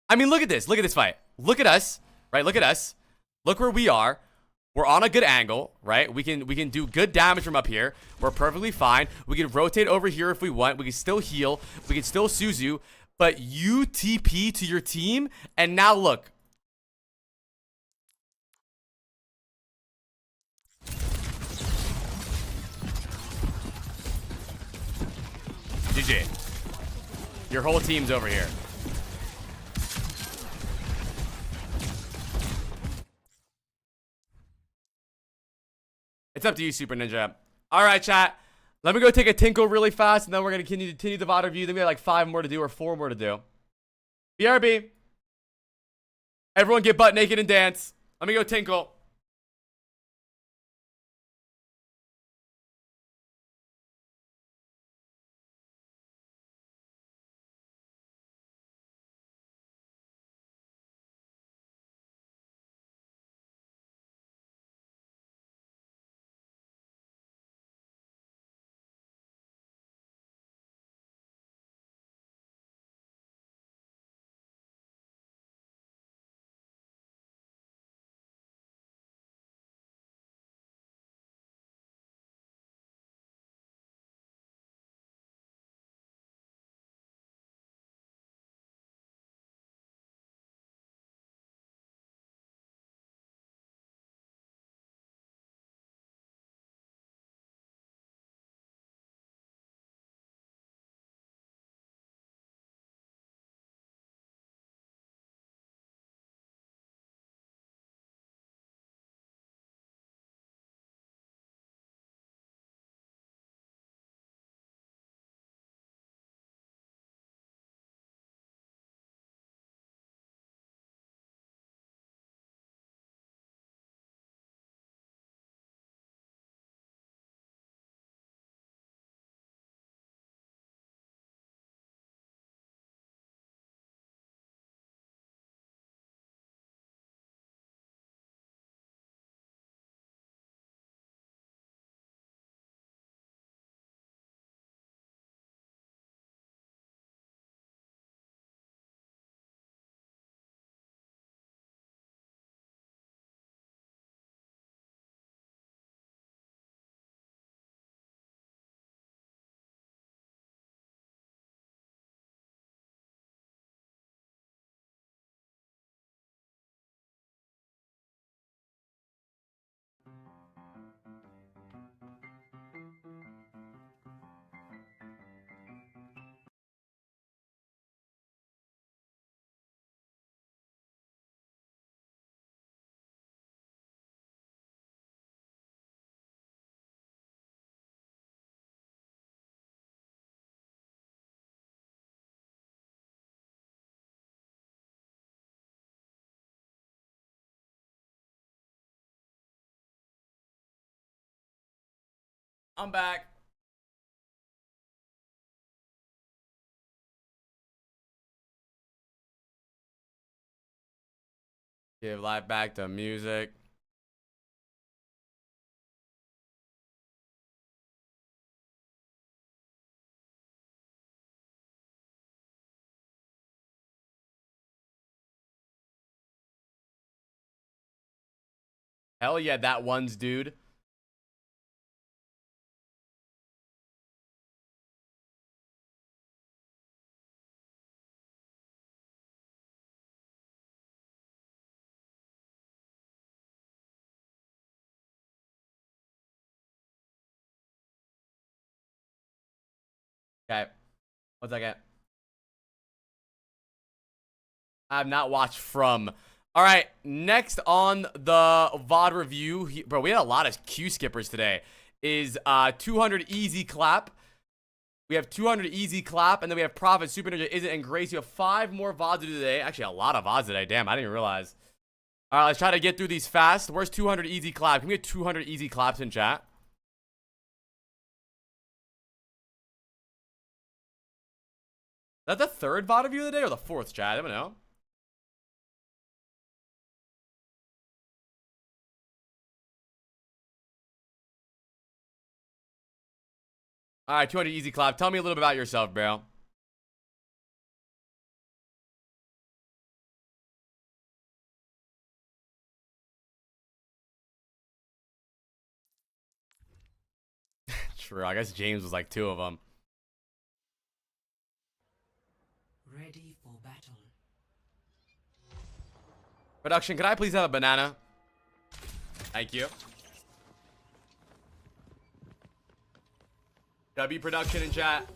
I mean, look at this. Look at this fight. Look at us, right? Look at us. Look where we are. We're on a good angle, right? We can do good damage from up here. We're perfectly fine. We can rotate over here if we want. We can still heal. We can still Suzu. But you TP to your team, and now look. GG. Your whole team's over here. It's up to you, Super Ninja. All right, chat. Let me go take a tinkle really fast, and then we're going to continue the VOD review. Then we have like 5 more to do or 4 more to do. BRB. Everyone get butt naked and dance. Let me go tinkle. I'm back. Give life back to music. Hell yeah, that one's dude. Okay. 1 second. I have not watched From. All right, next on the VOD review, bro, we had a lot of Q skippers today, is 200 easy clap. We have 200 easy clap, and then we have Prophet, Super Ninja, Isn't, and Grace. We have 5 more VODs to do today. Actually, a lot of VODs today. Damn, I didn't even realize. All right, let's try to get through these fast. Where's 200 easy clap? Can we get 200 easy claps in chat? Is that the 3rd VOD review of the day or the 4th, chat? I don't know. All right, 200 easy clap. Tell me a little bit about yourself, bro. True, I guess James was like 2 of them. Ready for battle. Production, can I please have a banana? Thank you. W production in chat.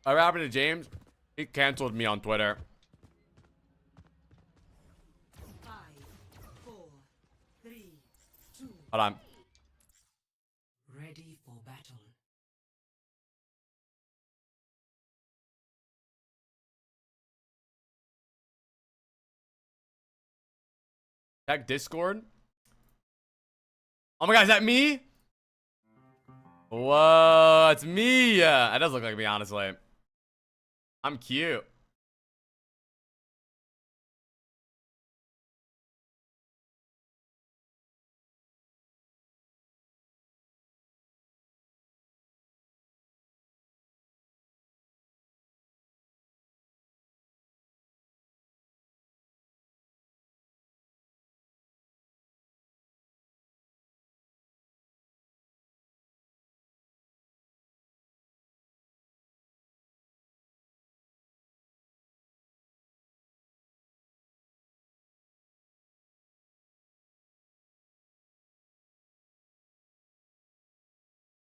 What happened to James? He canceled me on Twitter. 5, 4, 3, 2. Hold on. Ready for battle. Check Discord. Oh my god, is that me? Whoa, it's me. That does look like me, honestly. I'm cute.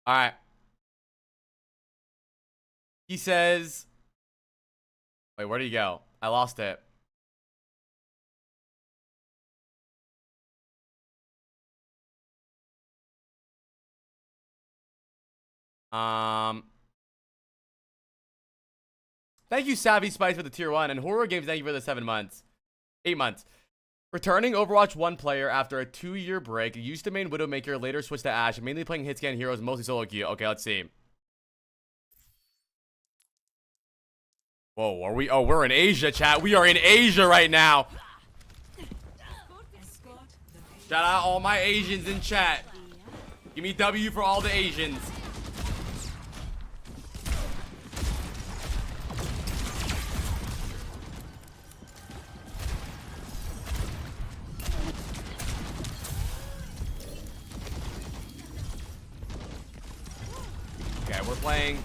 All right. He says, wait, where did he go? I lost it. Thank you, Savvy Spice, for the tier 1, and Horror Games, thank you for the 7 months. 8 months. Returning Overwatch 1 player after a 2-year break. Used to main Widowmaker, later switched to Ashe, mainly playing hitscan heroes, mostly solo queue. Okay, let's see. Whoa, are we? Oh, we're in Asia, chat. We are in Asia right now. Shout out all my Asians in chat. Give me W for all the Asians. Okay, we're playing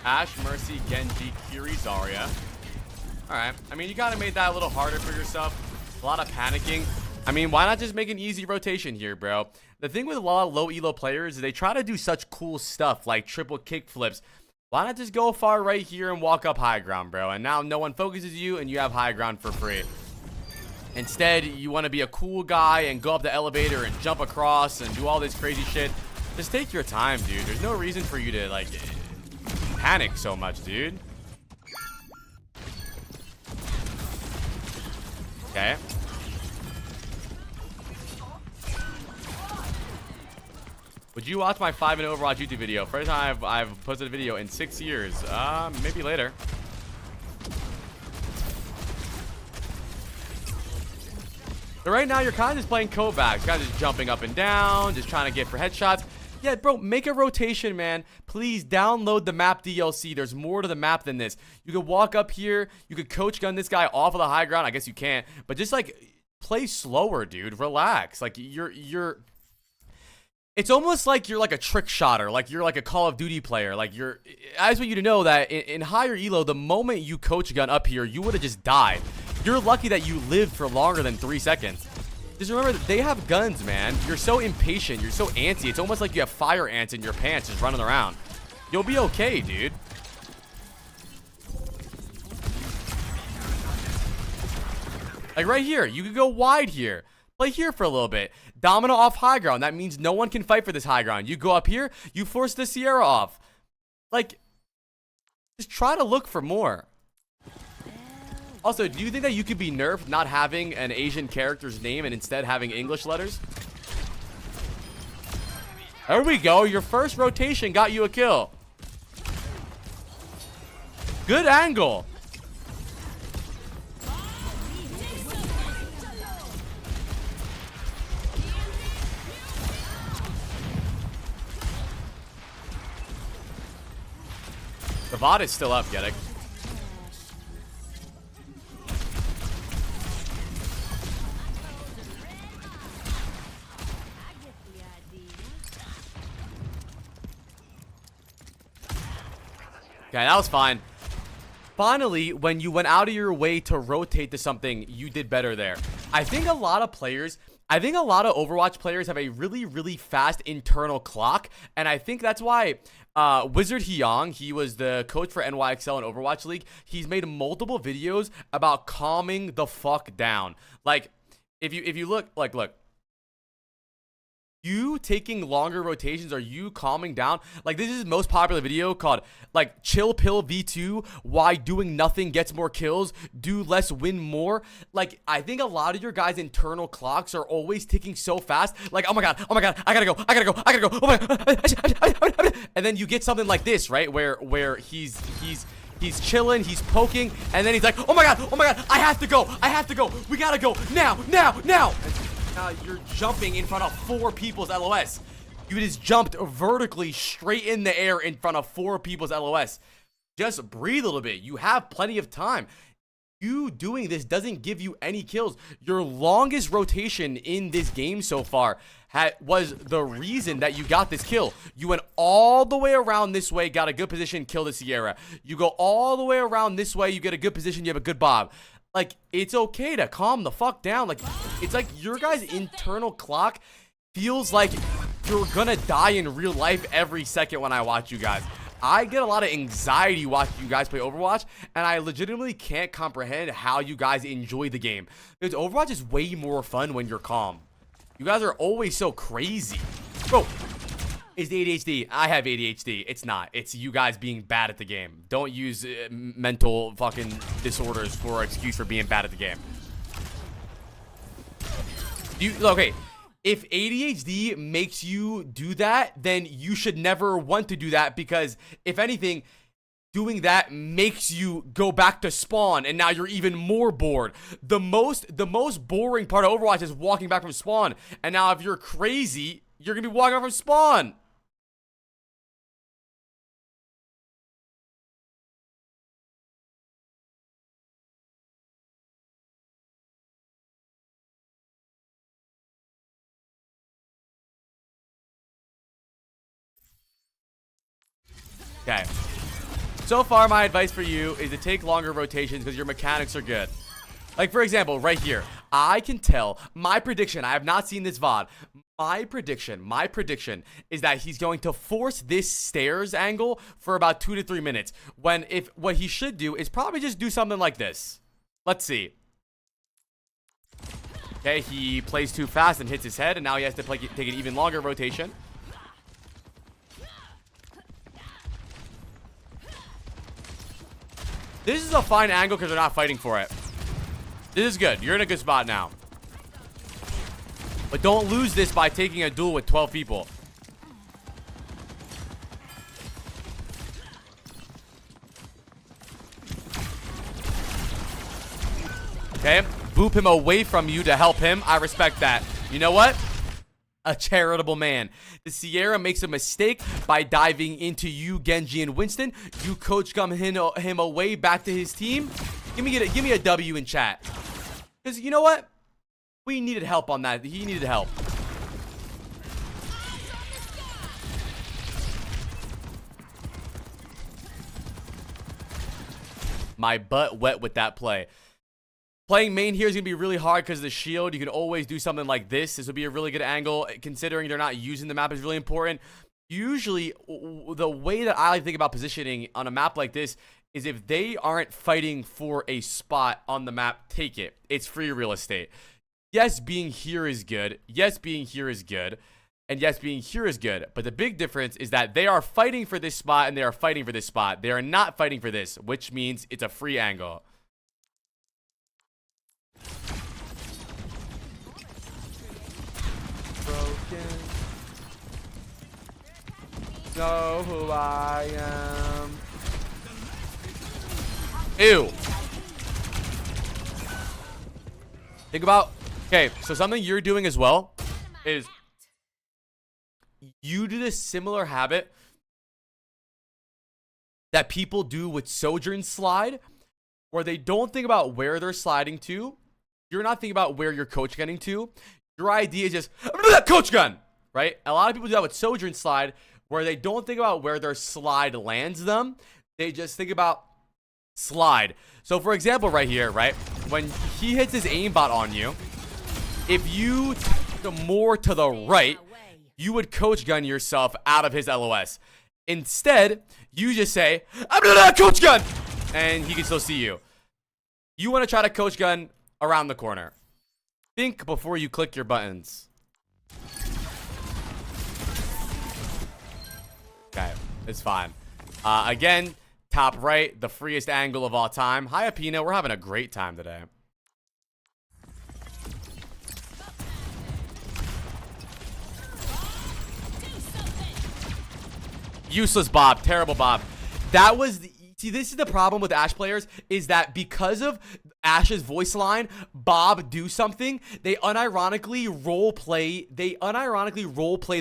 Ashe, Mercy, Genji, Kiri, Zarya. Alright. I mean, you gotta make that a little harder for yourself. A lot of panicking. I mean, why not just make an easy rotation here, bro? The thing with a lot of low elo players is they try to do such cool stuff like triple kick flips. Why not just go far right here and walk up high ground, bro? And now no one focuses you and you have high ground for free. Instead, you want to be a cool guy and go up the elevator and jump across and do all this crazy shit. Just take your time, dude. There's no reason for you to, like, panic so much, dude. Okay. Would you watch my 5-minute Overwatch YouTube video? First time I've posted a video in 6 years. Maybe later. But right now, you're kind of just playing Kovacs. Guys just jumping up and down, just trying to get for headshots. Yeah, bro, make a rotation, man. Please download the map DLC. There's more to the map than this. You could walk up here. You could coach gun this guy off of the high ground. I guess you can't. But just, like, play slower, dude. Relax. Like, you're... It's almost like you're like a trick shotter, like you're like a Call of Duty player. Like I just want you to know that in higher elo, the moment you coach gun up here, you would have just died. You're lucky that you lived for longer than 3 seconds. Just remember that they have guns, man. You're so impatient. You're so antsy. It's almost like you have fire ants in your pants just running around. You'll be okay, dude. Like right here, you could go wide here. Play here for a little bit. Domino off high ground. That means no one can fight for this high ground. You go up here, you force the Sierra off. Like, just try to look for more. Also, do you think that you could be nerfed not having an Asian character's name and instead having English letters? There we go. Your first rotation got you a kill. Good angle. The VOD is still up, Geddick. Okay, that was fine. Finally, when you went out of your way to rotate to something, you did better there. I think a lot of Overwatch players have a really, really fast internal clock, and I think that's why Wizard Hyung, he was the coach for NYXL in Overwatch League. He's made multiple videos about calming the fuck down. Like, if you look, like, look. You taking longer rotations, are you calming down? Like, this is his most popular video called, like, Chill Pill V2, why doing nothing gets more kills, do less, win more. Like, I think a lot of your guys' internal clocks are always ticking so fast. Like, oh my god, I gotta go, oh my god. And then you get something like this, right? Where he's chilling, he's poking, and then he's like, oh my god, I have to go, we gotta go, now. You're jumping in front of 4 people's LOS. You just jumped vertically straight in the air in front of 4 people's LOS. Just breathe a little bit. You have plenty of time. You doing this doesn't give you any kills. Your longest rotation in this game so far was the reason that you got this kill. You went all the way around this way, got a good position, kill the Sierra. You go all the way around this way, you get a good position, you have a good bob. Like, it's okay to calm the fuck down. Like, it's like your guys' internal clock feels like you're gonna die in real life every second when I watch you guys. I get a lot of anxiety watching you guys play Overwatch, and I legitimately can't comprehend how you guys enjoy the game. Because Overwatch is way more fun when you're calm. You guys are always so crazy. Bro, is the ADHD? I have ADHD. It's not. It's you guys being bad at the game. Don't use mental fucking disorders for an excuse for being bad at the game. Okay, if ADHD makes you do that, then you should never want to do that, because if anything, doing that makes you go back to spawn, and now you're even more bored. The most boring part of Overwatch is walking back from spawn, and now if you're crazy, you're gonna be walking back from spawn. Okay. So far, my advice for you is to take longer rotations because your mechanics are good. Like, for example, right here, I can tell, my prediction, I have not seen this VOD. My prediction is that he's going to force this stairs angle for about 2 to 3 minutes. When, if what he should do is probably just do something like this. Let's see. Okay, he plays too fast and hits his head, and now he has to take an even longer rotation. This is a fine angle because they're not fighting for it. This is good. You're in a good spot now. But don't lose this by taking a duel with 12 people. Okay, boop him away from you to help him. I respect that. You know what? A charitable man. The Sierra makes a mistake by diving into you, Genji, and Winston. You coach him away back to his team. Give me a W in chat. Because you know what? We needed help on that. He needed help. My butt wet with that play. Playing main here is going to be really hard because of the shield. You can always do something like this. This would be a really good angle. Considering they're not using the map is really important. Usually, the way that I like to think about positioning on a map like this is if they aren't fighting for a spot on the map, take it. It's free real estate. Yes, being here is good. Yes, being here is good. And yes, being here is good. But the big difference is that they are fighting for this spot and they are fighting for this spot. They are not fighting for this, which means it's a free angle. Broken. Know who I am. Ew. Think about, okay, so something you're doing as well is you do this similar habit that people do with Sojourn slide, where they don't think about where they're sliding to. You're not thinking about where your coach getting to. Your idea is just coach gun, right? A lot of people do that with Sojourn slide, where they don't think about where their slide lands them. They just think about slide. So for example, right here, right, when he hits his aimbot on you, if you go more to the right, you would coach gun yourself out of his LOS. Instead, you just say, I'm gonna coach gun, and he can still see you. You want to try to coach gun around the corner. Think before you click your buttons. Okay, it's fine. Again, top right, the freest angle of all time. Hi, Apina. We're having a great time today. Useless Bob. Terrible Bob. That was the... See, this is the problem with Ashe players, is that because of Ashe's voice line, Bob do something, they unironically role play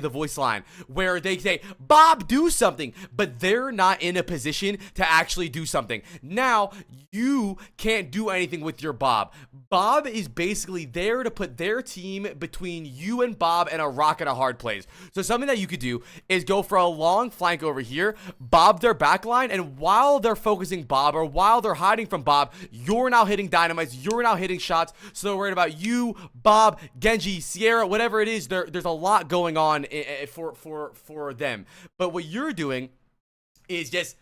the voice line, where they say, Bob do something, but they're not in a position to actually do something. Now, you can't do anything with your Bob. Bob is basically there to put their team between you and Bob and a rock and a hard place. So something that you could do is go for a long flank over here, Bob their backline, and while they're focusing Bob, or while they're hiding from Bob, you're now hitting dynamites, you're now hitting shots, so they're worried about you, Bob, Genji, Sierra, whatever it is. There's a lot going on for them. But what you're doing is just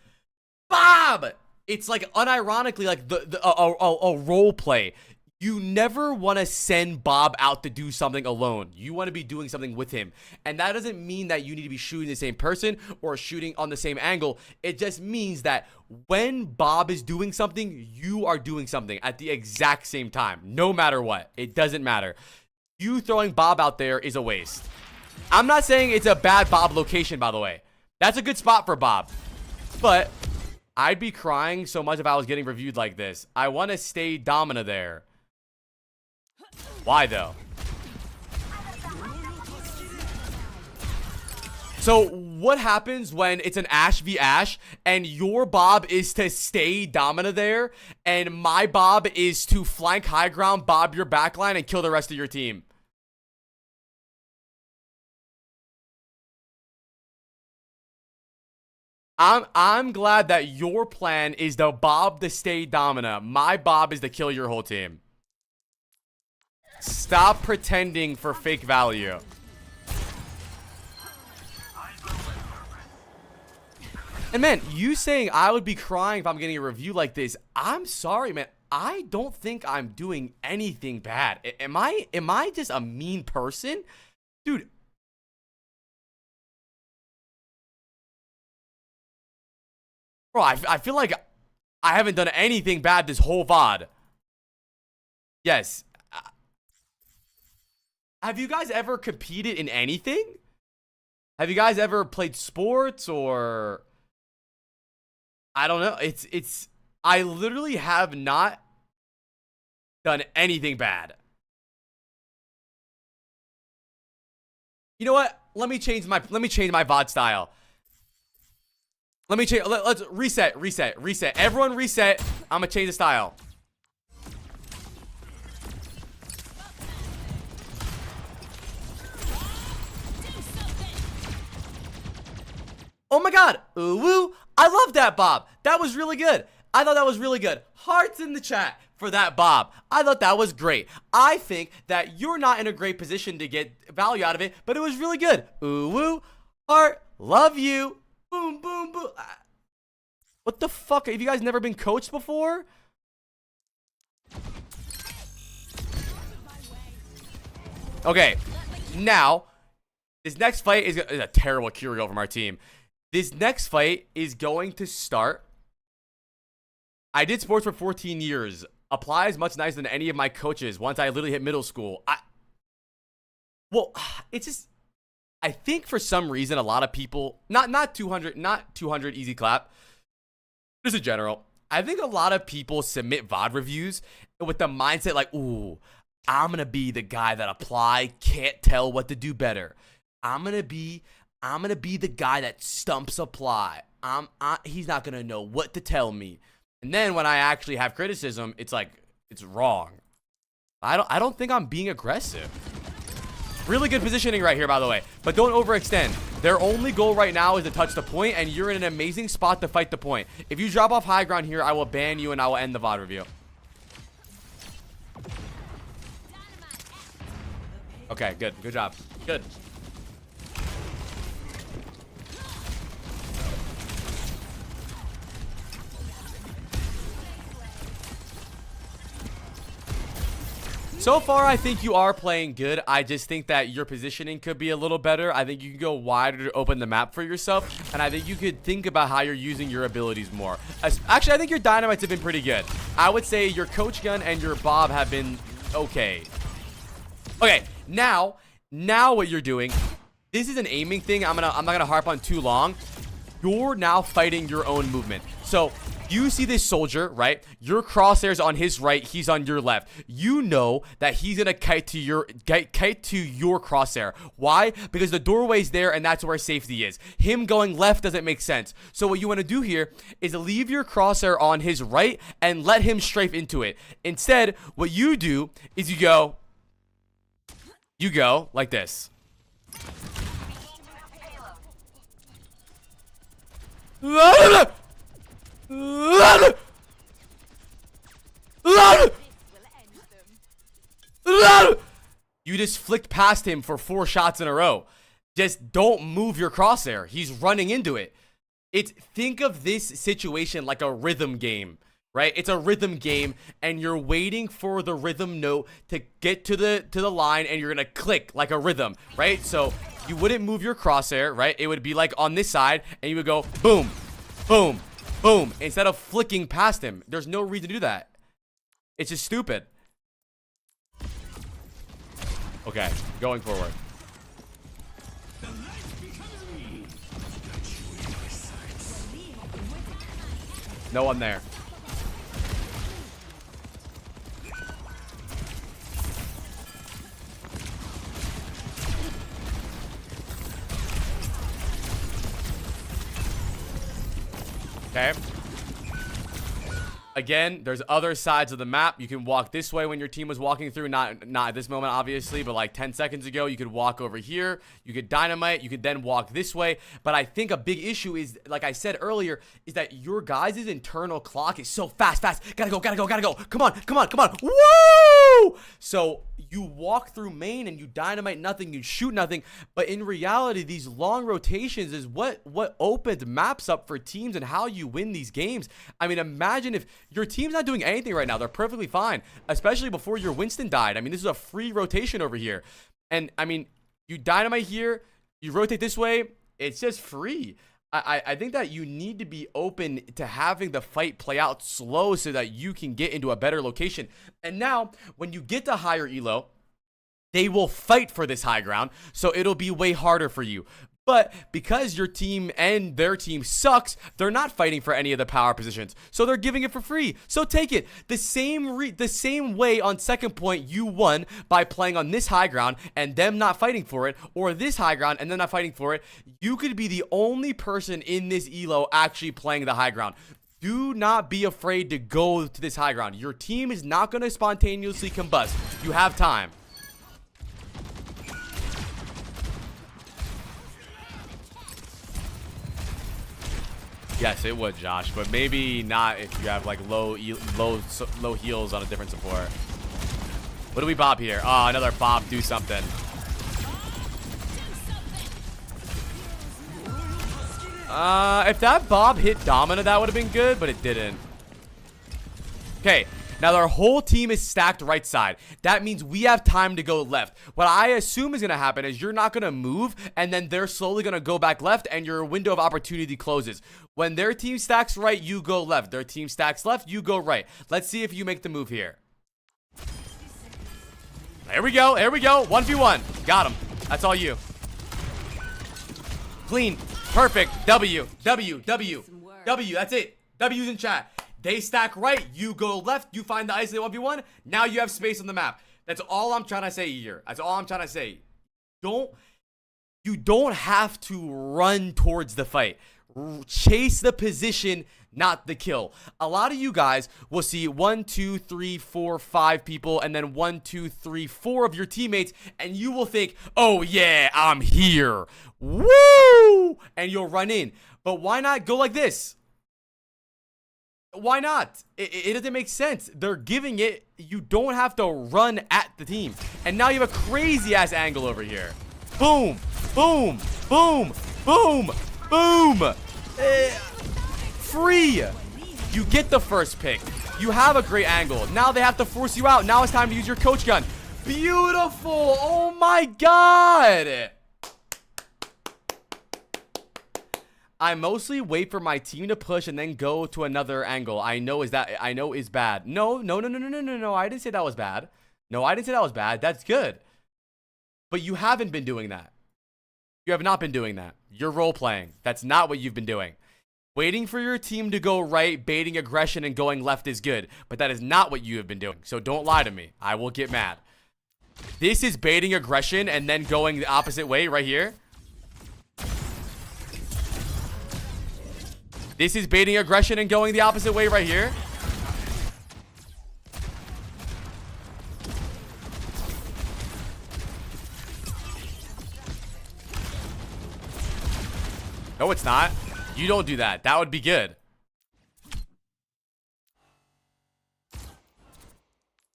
Bob. It's like unironically like a role play. You never want to send Bob out to do something alone. You want to be doing something with him. And that doesn't mean that you need to be shooting the same person or shooting on the same angle. It just means that when Bob is doing something, you are doing something at the exact same time. No matter what. It doesn't matter. You throwing Bob out there is a waste. I'm not saying it's a bad Bob location, by the way. That's a good spot for Bob. But I'd be crying so much if I was getting reviewed like this. I want to stay Domina there. Why though? So what happens when it's an Ashe v Ashe and your Bob is to stay Domina there and my Bob is to flank high ground, Bob your backline, and kill the rest of your team? I'm glad that your plan is the Bob to stay Domina. My Bob is to kill your whole team. Stop pretending for fake value. And man, you saying I would be crying if I'm getting a review like this, I'm sorry, man. I don't think I'm doing anything bad. Am I just a mean person? Dude. Bro, I feel like I haven't done anything bad this whole VOD. Yes. Have you guys ever competed in anything? Have you guys ever played sports or I don't know. I literally have not done anything bad. You know what? Let me change my VOD style. Let's reset. Everyone reset. I'm gonna change the style. Oh my god. Ooh woo. I love that Bob. That was really good. I thought that was really good. Hearts in the chat for that Bob. I thought that was great. I think that you're not in a great position to get value out of it, but it was really good. Ooh woo. Heart. Love you. Boom, boom, boom. What the fuck? Have you guys never been coached before? Okay. Now, this next fight is a terrible Curio from our team. This next fight is going to start. I did sports for 14 years. Applies much nicer than any of my coaches once I literally hit middle school. Well, it's just, I think for some reason a lot of people, not 200 easy clap. Just in general, I think a lot of people submit VOD reviews with the mindset like, ooh, I'm gonna be the guy that apply can't tell what to do better. I'm gonna be the guy that stumps apply. He's not gonna know what to tell me. And then when I actually have criticism, it's like it's wrong. I don't think I'm being aggressive. Really good positioning right here, by the way. But don't overextend. Their only goal right now is to touch the point, and you're in an amazing spot to fight the point. If you drop off high ground here, I will ban you and I will end the VOD review. Okay, good. Good job. Good. So far, I think you are playing good. I just think that your positioning could be a little better. I think you can go wider to open the map for yourself. And I think you could think about how you're using your abilities more. Actually, I think your dynamites have been pretty good. I would say your coach gun and your bob have been okay. Okay, now what you're doing, this is an aiming thing. I'm not gonna harp on too long. You're now fighting your own movement. So you see this soldier, right? Your crosshairs on his right, he's on your left. You know that he's gonna kite to your crosshair. Why? Because the doorway's there and that's where safety is. Him going left doesn't make sense. So what you want to do here is leave your crosshair on his right and let him strafe into it. Instead, what you do is you go like this. You just flicked past him for 4 shots in a row. Just don't move your crosshair. He's running into it. Think of this situation like a rhythm game, right? It's a rhythm game and you're waiting for the rhythm note to get to the line and you're gonna click like a rhythm, right? So you wouldn't move your crosshair, right? It would be like on this side and you would go boom, boom, boom, instead of flicking past him. There's no reason to do that. It's just stupid. Okay, going forward. No one there. Okay. Again, there's other sides of the map. You can walk this way when your team was walking through. Not at this moment, obviously, but like 10 seconds ago, you could walk over here. You could dynamite. You could then walk this way. But I think a big issue is, like I said earlier, is that your guys' internal clock is so fast. Gotta go. Come on. Woo! So you walk through main and you dynamite nothing. You shoot nothing. But in reality, these long rotations is what opens maps up for teams and how you win these games. I mean, imagine if your team's not doing anything right now. They're perfectly fine, especially before your Winston died. I mean, this is a free rotation over here. And, I mean, you dynamite here, you rotate this way, it's just free. I think that you need to be open to having the fight play out slow so that you can get into a better location. And now, when you get to higher elo, they will fight for this high ground, so it'll be way harder for you. But because your team and their team sucks, they're not fighting for any of the power positions. So they're giving it for free. So take it. The same way on second point you won by playing on this high ground and them not fighting for it, or this high ground and them not fighting for it, you could be the only person in this elo actually playing the high ground. Do not be afraid to go to this high ground. Your team is not going to spontaneously combust. You have time. Yes, it would, Josh, but maybe not if you have like low heals on a different support. What do we bob here? Oh, another bob. Do something. If that bob hit Domina, that would have been good, but it didn't. Okay. Now, our whole team is stacked right side. That means we have time to go left. What I assume is going to happen is you're not going to move, and then they're slowly going to go back left, and your window of opportunity closes. When their team stacks right, you go left. Their team stacks left, you go right. Let's see if you make the move here. There we go. There we go. 1v1. Got him. That's all you. Clean. Perfect. W. W. W. W. That's it. W's in chat. They stack right, you go left, you find the isolated 1v1, now you have space on the map. That's all I'm trying to say here. That's all I'm trying to say. You don't have to run towards the fight. Chase the position, not the kill. A lot of you guys will see 1, 2, 3, 4, 5 people, and then 1, 2, 3, 4 of your teammates, and you will think, oh yeah, I'm here. Woo! And you'll run in. But why not go like this? Why not? It doesn't make sense. They're giving it. You don't have to run at the team. And now you have a crazy ass angle over here. Boom, boom, boom, boom, boom. Free. You get the first pick. You have a great angle. Now they have to force you out. Now it's time to use your coach gun. Beautiful. Oh my God. I mostly wait for my team to push and then go to another angle. I know is bad. No. I didn't say that was bad. No, I didn't say that was bad. That's good. But you haven't been doing that. You have not been doing that. You're role playing. That's not what you've been doing. Waiting for your team to go right, baiting aggression and going left is good, but that is not what you have been doing. So don't lie to me. I will get mad. This is baiting aggression and then going the opposite way right here. This is baiting aggression and going the opposite way right here. No, it's not. You don't do that. That would be good.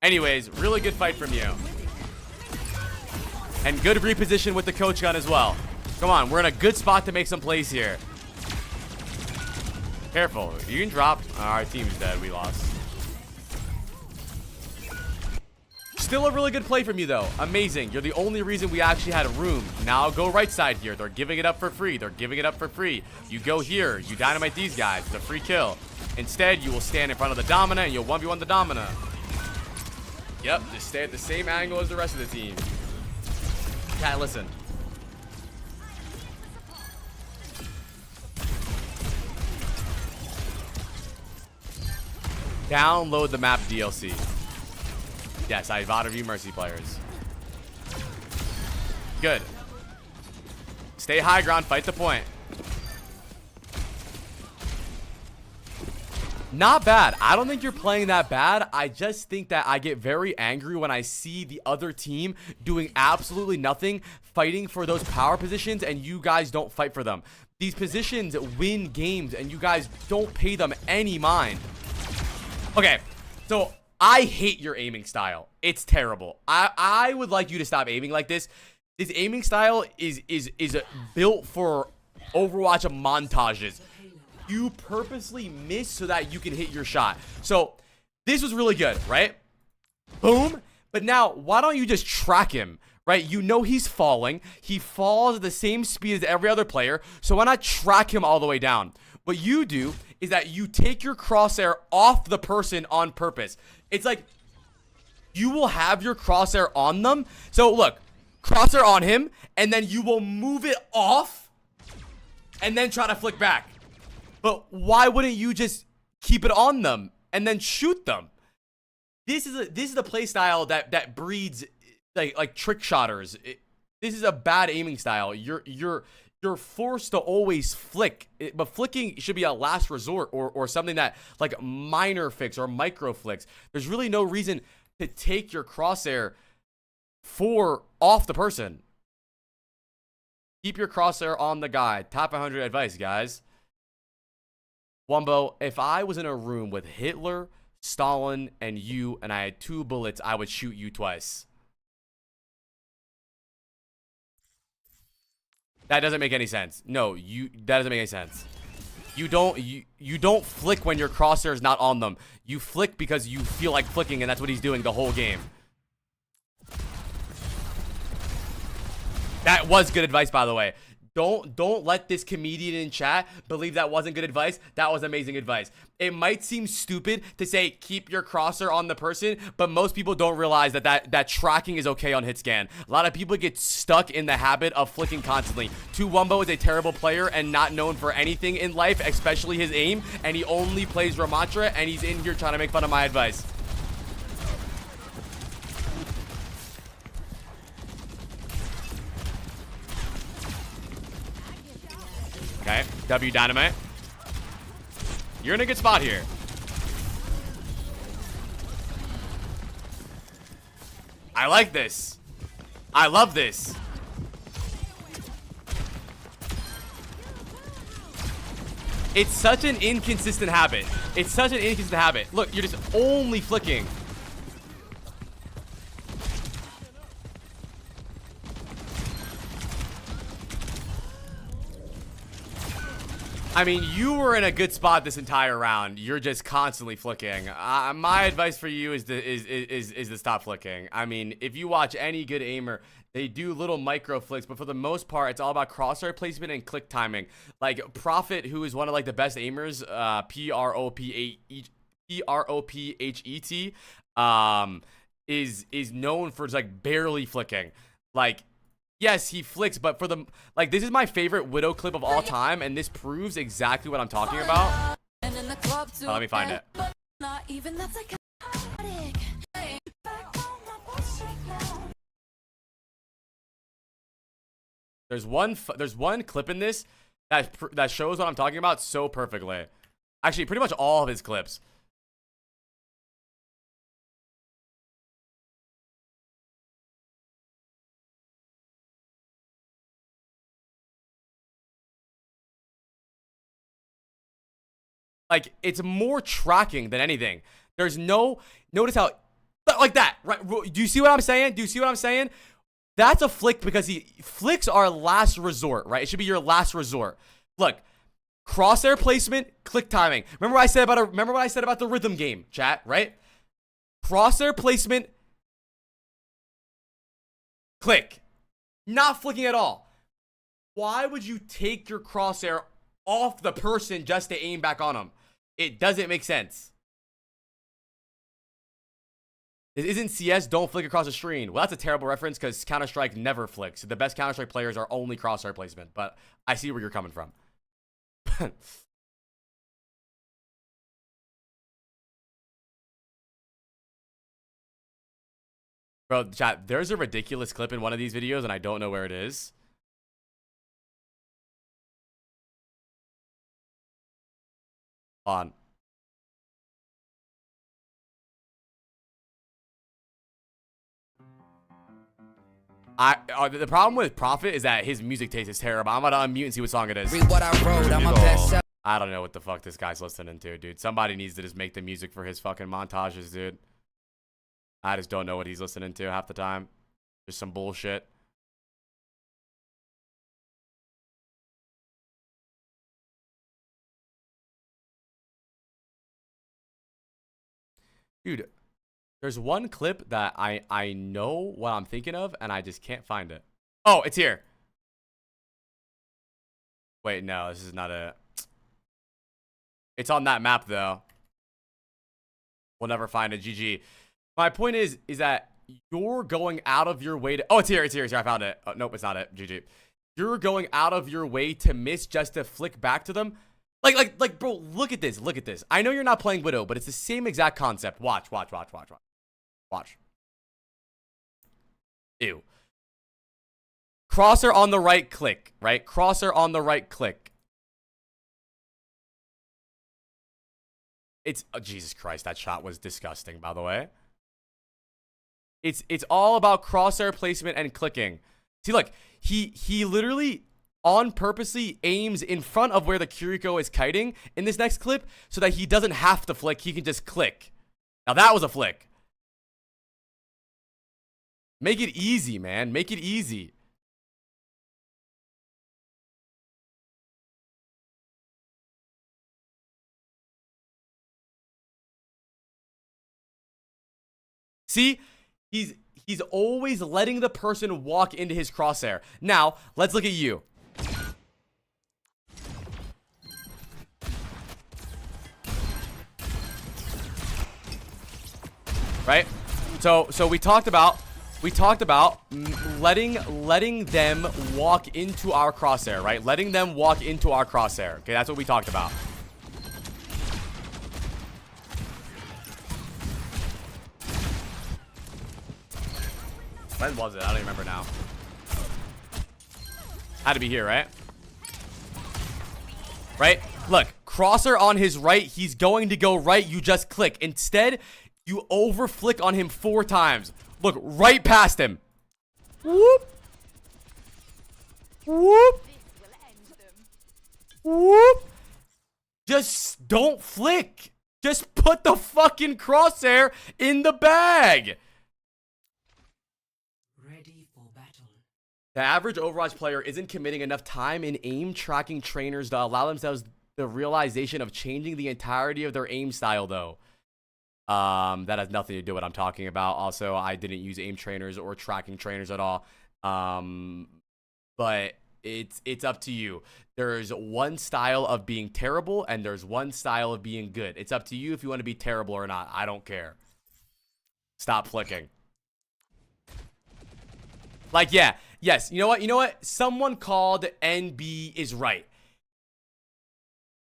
Anyways, really good fight from you. And good reposition with the coach gun as well. Come on, we're in a good spot to make some plays here. Careful. You can drop. Our team's dead. We lost. Still a really good play from you, though. Amazing. You're the only reason we actually had room. Now go right side here. They're giving it up for free. They're giving it up for free. You go here. You dynamite these guys. It's a free kill. Instead, you will stand in front of the Domina, and you'll 1v1 the Domina. Yep. Just stay at the same angle as the rest of the team. Cat, listen. Download the map DLC. Yes, I Vod Review Mercy players. Good. Stay high ground, fight the point. Not bad. I don't think you're playing that bad. I just think that I get very angry when I see the other team doing absolutely nothing, fighting for those power positions, and you guys don't fight for them. These positions win games, and you guys don't pay them any mind. Okay, so I hate your aiming style. It's terrible. I would like you to stop aiming like this. This aiming style is built for Overwatch montages. You purposely miss so that you can hit your shot. So this was really good, right? Boom. But now, why don't you just track him, right? You know he's falling. He falls at the same speed as every other player, so why not track him all the way down? What you do is that you take your crosshair off the person on purpose. It's like you will have your crosshair on them. So look, crosshair on him, and then you will move it off and then try to flick back. But why wouldn't you just keep it on them and then shoot them? This is the play style that breeds like trick shotters. This is a bad aiming style. You're forced to always flick, but flicking should be a last resort or something that like minor flicks or micro flicks. There's really no reason to take your crosshair off the person. Keep your crosshair on the guy. Top 100 advice, guys. Wumbo, if I was in a room with Hitler, Stalin, and you, and I had 2 bullets, I would shoot you twice. That doesn't make any sense. No, that doesn't make any sense. You don't flick when your crosshair is not on them. You flick because you feel like flicking, and that's what he's doing the whole game. That was good advice, by the way. Don't let this comedian in chat believe that wasn't good advice. That was amazing advice. It might seem stupid to say keep your crosshair on the person, but most people don't realize that tracking is okay on hit scan. A lot of people get stuck in the habit of flicking constantly. 2Wumbo is a terrible player and not known for anything in life, especially his aim, and he only plays Ramatra, and he's in here trying to make fun of my advice. Okay, W Dynamite. You're in a good spot here. I like this. I love this. It's such an inconsistent habit. It's such an inconsistent habit. Look, you're just only flicking. I mean, you were in a good spot this entire round. You're just constantly flicking. My advice for you is to stop flicking. I mean, if you watch any good aimer, they do little micro flicks, but for the most part, it's all about crosshair placement and click timing. Like Prophet, who is one of like the best aimers, Prophet, is known for just like barely flicking. Like, yes, he flicks, but for the like, this is my favorite Widow clip of all time, and this proves exactly what I'm talking about. Let me find it. There's one clip in this that shows what I'm talking about so perfectly. Actually, pretty much all of his clips. Like, it's more tracking than anything. There's no, notice how, like that, right? Do you see what I'm saying? Do you see what I'm saying? That's a flick because flicks are last resort, right? It should be your last resort. Look, crosshair placement, click timing. Remember what I said about the rhythm game, chat, right? Crosshair placement, click. Not flicking at all. Why would you take your crosshair off the person just to aim back on them? It doesn't make sense. This isn't CS, don't flick across the screen. Well, that's a terrible reference because Counter-Strike never flicks. The best Counter-Strike players are only crosshair placement, but I see where you're coming from. Bro, chat, there's a ridiculous clip in one of these videos and I don't know where it is. On. The problem with Prophet is that his music taste is terrible. I'm gonna unmute and see what song it is. Read what I wrote. I don't know what the fuck this guy's listening to, dude. Somebody needs to just make the music for his fucking montages, dude. I just don't know what he's listening to half the time. Just some bullshit. Dude, There's one clip that I know what I'm thinking of, and I just can't find it. Oh, it's here. Wait, no, this is not it. It's on that map, though. We'll never find it. GG. My point is that you're going out of your way to... Oh, it's here. It's here. It's here. I found it. Oh, nope, it's not it. GG. You're going out of your way to miss just to flick back to them. Like, bro, look at this. Look at this. I know you're not playing Widow, but it's the same exact concept. Watch. Ew. Crosser on the right click, right? Crosser on the right click. It's... Oh, Jesus Christ, that shot was disgusting, by the way. It's all about crosshair placement and clicking. See, look, he literally on purposely aims in front of where the Kiriko is kiting in this next clip so that he doesn't have to flick, he can just click. Now that was a flick. Make it easy, man. Make it easy. See? He's always letting the person walk into his crosshair. Now, let's look at you. Right? So we talked about letting them walk into our crosshair, right? Letting them walk into our crosshair. Okay, that's what we talked about. When was it? I don't even remember now. Had to be here, right? Right? Look, crosser on his right. He's going to go right. You just click. Instead, you over flick on him 4 times. Look, right past him. Whoop. Whoop. Whoop. Just don't flick. Just put the fucking crosshair in the bag. The average Overwatch player isn't committing enough time in aim tracking trainers to allow themselves the realization of changing the entirety of their aim style, though. That has nothing to do with what I'm talking about. Also, I didn't use aim trainers or tracking trainers at all. But it's up to you. There's one style of being terrible, and there's one style of being good. It's up to you if you want to be terrible or not. I don't care. Stop flicking. Like, yeah. Yes, you know what? Someone called NB is right.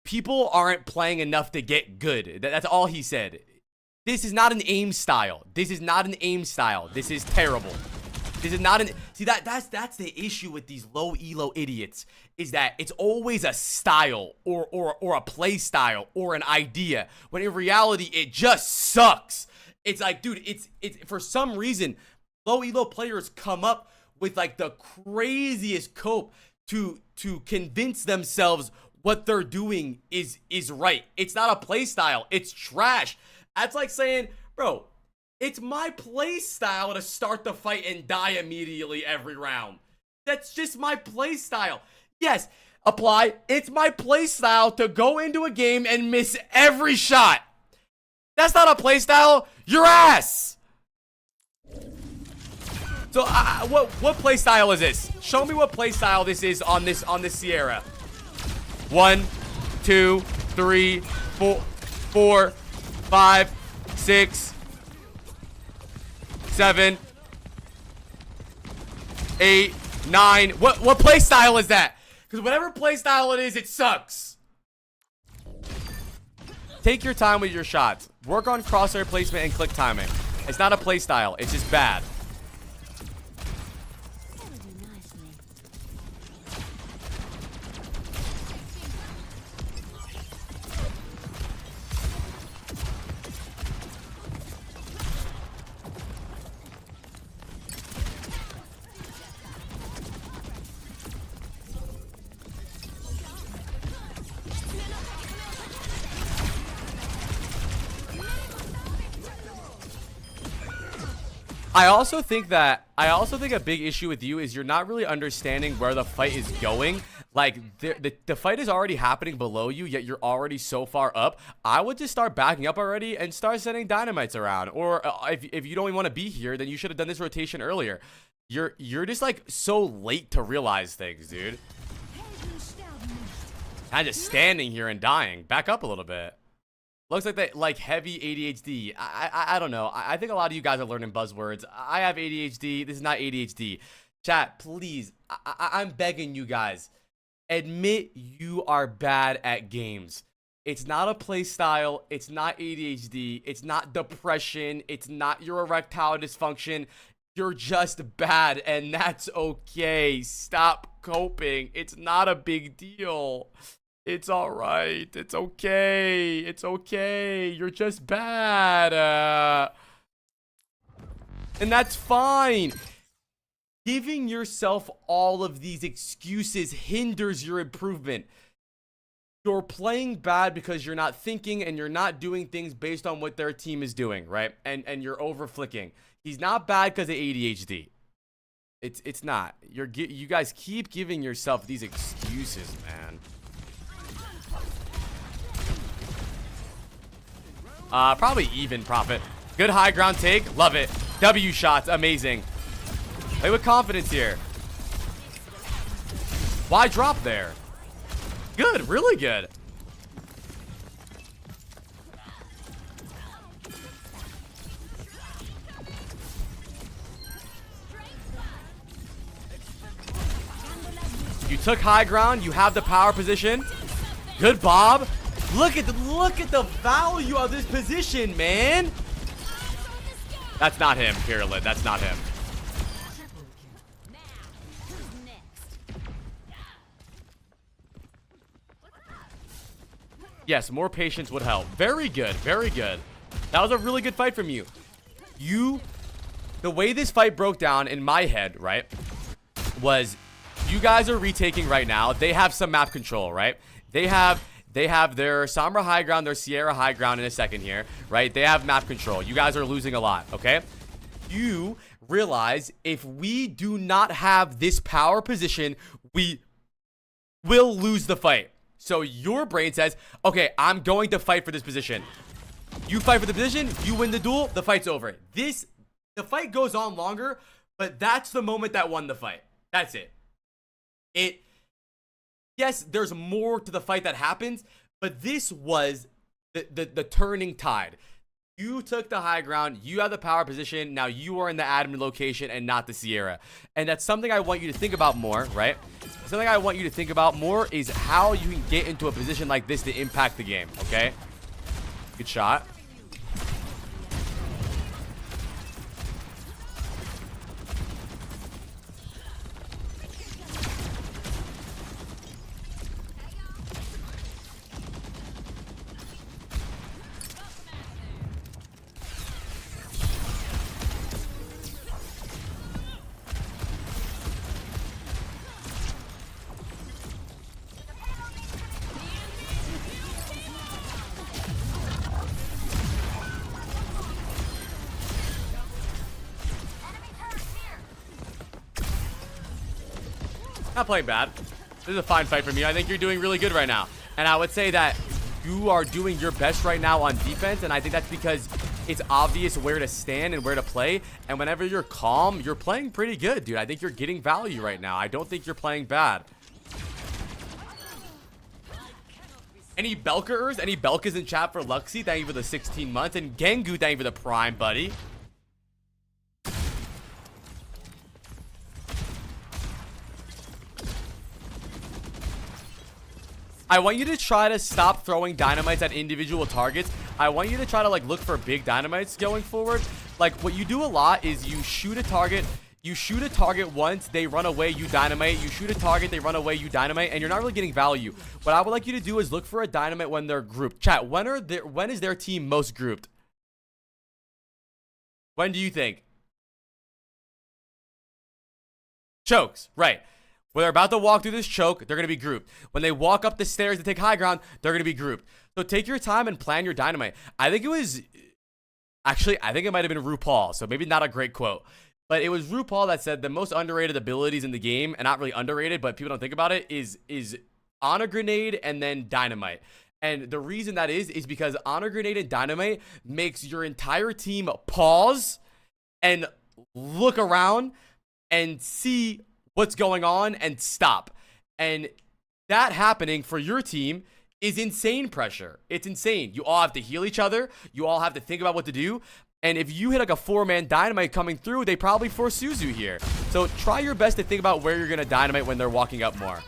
People aren't playing enough to get good. That's all he said. This is not an aim style. This is not an aim style. This is terrible. This is not an... See, that's the issue with these low elo idiots, is that it's always a style or a play style or an idea, when in reality, it just sucks. It's like, dude, it's for some reason, low elo players come up with like the craziest cope to convince themselves what they're doing is right. It's not a play style. It's trash. That's like saying, bro, it's my play style to start the fight and die immediately every round. That's just my play style. Yes, apply. It's my play style to go into a game and miss every shot. That's not a play style. Your ass. So what play style is this? Show me what play style this is on this Sierra. 1, 2, 3, 4, 5, 6, 7, 8, 9. What play style is that? Because whatever play style it is, it sucks. Take your time with your shots. Work on crosshair placement and click timing. It's not a play style. It's just bad. I also think that I also think a big issue with you is you're not really understanding where the fight is going. Like, the fight is already happening below you, yet you're already so far up. I would just start backing up already and start sending dynamites around. Or if you don't even want to be here, then you should have done this rotation earlier. You're just, like, so late to realize things, dude. I'm just standing here and dying. Back up a little bit. Looks like that, like, heavy ADHD. I don't know. I think a lot of you guys are learning buzzwords. I have ADHD. This is not ADHD. Chat, please. I'm begging you guys. Admit you are bad at games. It's not a play style. It's not ADHD. It's not depression. It's not your erectile dysfunction. You're just bad, and that's okay. Stop coping. It's not a big deal. It's all right. It's okay. It's okay. You're just bad. And that's fine. Giving yourself all of these excuses hinders your improvement. You're playing bad because you're not thinking and you're not doing things based on what their team is doing, right? And you're over flicking. He's not bad because of ADHD. It's not. You guys keep giving yourself these excuses, man. Probably even profit. Good high ground take. Love it. W shots. Amazing. Play with confidence here. Why drop there? Good. Really good. You took high ground. You have the power position. Good Bob. Look at the value of this position, man. That's not him, Pyramid. That's not him. Yes, more patience would help. Very good. Very good. That was a really good fight from you. The way this fight broke down in my head, right, was you guys are retaking right now. They have some map control, right? They have their Sombra high ground, their Sierra high ground in a second here, right? They have map control. You guys are losing a lot, okay? You realize if we do not have this power position, we will lose the fight. So your brain says, okay, I'm going to fight for this position. You fight for the position, you win the duel, the fight's over. The fight goes on longer, but that's the moment that won the fight. That's it. Yes, there's more to the fight that happens, but this was the turning tide. You took the high ground. You have the power position. Now you are in the admin location and not the Sierra. And that's something I want you to think about more, right? Something I want you to think about more is how you can get into a position like this to impact the game, okay? Good shot. Not playing bad. This is a fine fight from you. I think you're doing really good right now. And I would say that you are doing your best right now on defense. And I think that's because it's obvious where to stand and where to play. And whenever you're calm, you're playing pretty good, dude. I think you're getting value right now. I don't think you're playing bad. Any Belkers? Any Belkas in chat for Luxy? Thank you for the 16 months. And Gengu, thank you for the Prime, buddy. I want you to try to stop throwing dynamites at individual targets. I want you to try to like look for big dynamites going forward. Like what you do a lot is you shoot a target once, they run away, you dynamite. You shoot a target, they run away, you dynamite, and you're not really getting value. What I would like you to do is look for a dynamite when they're grouped. Chat, when is their team most grouped? When do you think? Chokes, right. When they're about to walk through this choke, they're going to be grouped. When they walk up the stairs to take high ground, they're going to be grouped. So take your time and plan your dynamite. I think it was... Actually, I think it might have been RuPaul, so maybe not a great quote. But it was RuPaul that said the most underrated abilities in the game, and not really underrated, but people don't think about it, is Honor Grenade and then Dynamite. And the reason that is because Honor Grenade and Dynamite makes your entire team pause and look around and see what's going on and stop. And that happening for your team is insane pressure. It's insane. You all have to heal each other. You all have to think about what to do. And if you hit like a 4-man Dynamite coming through, they probably force Suzu here. So try your best to think about where you're going to Dynamite when they're walking up more.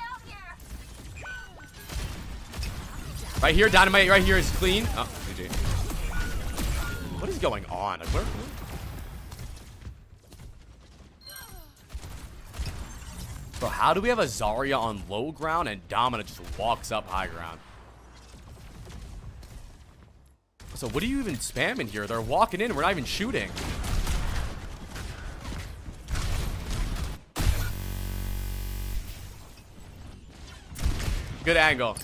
Right here, Dynamite right here is clean. Oh, GG. What is going on? Like, where? Bro, how do we have a Zarya on low ground and Domina just walks up high ground? So what are you even spamming here? They're walking in and we're not even shooting. Good angle.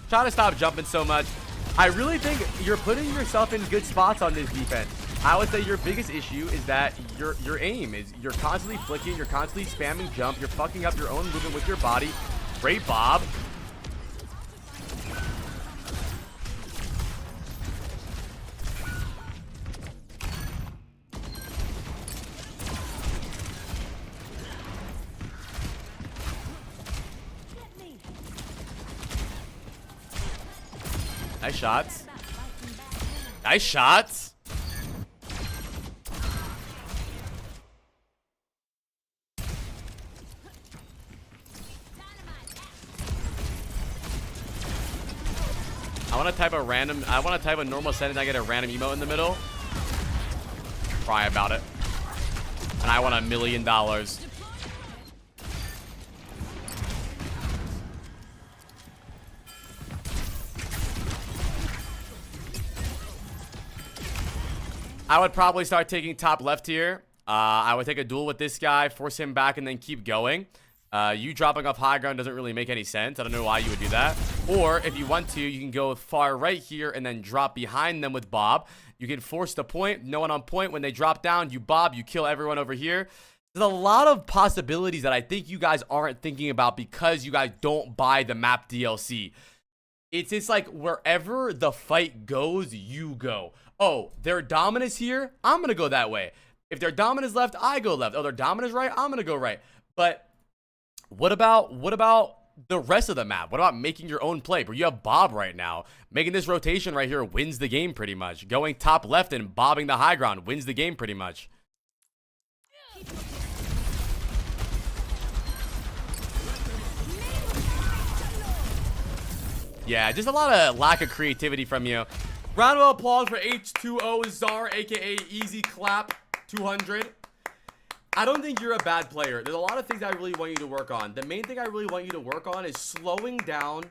Try to stop jumping so much. I really think you're putting yourself in good spots on this defense. I would say your biggest issue is that your aim is you're constantly flicking, you're constantly spamming jump, you're fucking up your own movement with your body. Great Bob. Nice shots. Nice shots. I want to type a normal sentence. I get a random emote in the middle. Cry about it. And I want $1 million. I would probably start taking top left here. I would take a duel with this guy, force him back, and then keep going. You dropping off high ground doesn't really make any sense. I don't know why you would do that. Or if you want to, you can go far right here and then drop behind them with Bob. You can force the point. No one on point. When they drop down, you Bob. You kill everyone over here. There's a lot of possibilities that I think you guys aren't thinking about because you guys don't buy the map DLC. It's just like wherever the fight goes, you go. Oh, their dominance here, I'm going to go that way. If their dominance left, I go left. Oh, their dominance right, I'm going to go right. But what about the rest of the map? What about making your own play? But you have Bob right now. Making this rotation right here wins the game pretty much. Going top left and bobbing the high ground wins the game pretty much. Yeah, just a lot of lack of creativity from you. Round of applause for H2O Czar, aka Easy Clap 200. I don't think you're a bad player. There's a lot of things I really want you to work on. The main thing I really want you to work on is slowing down.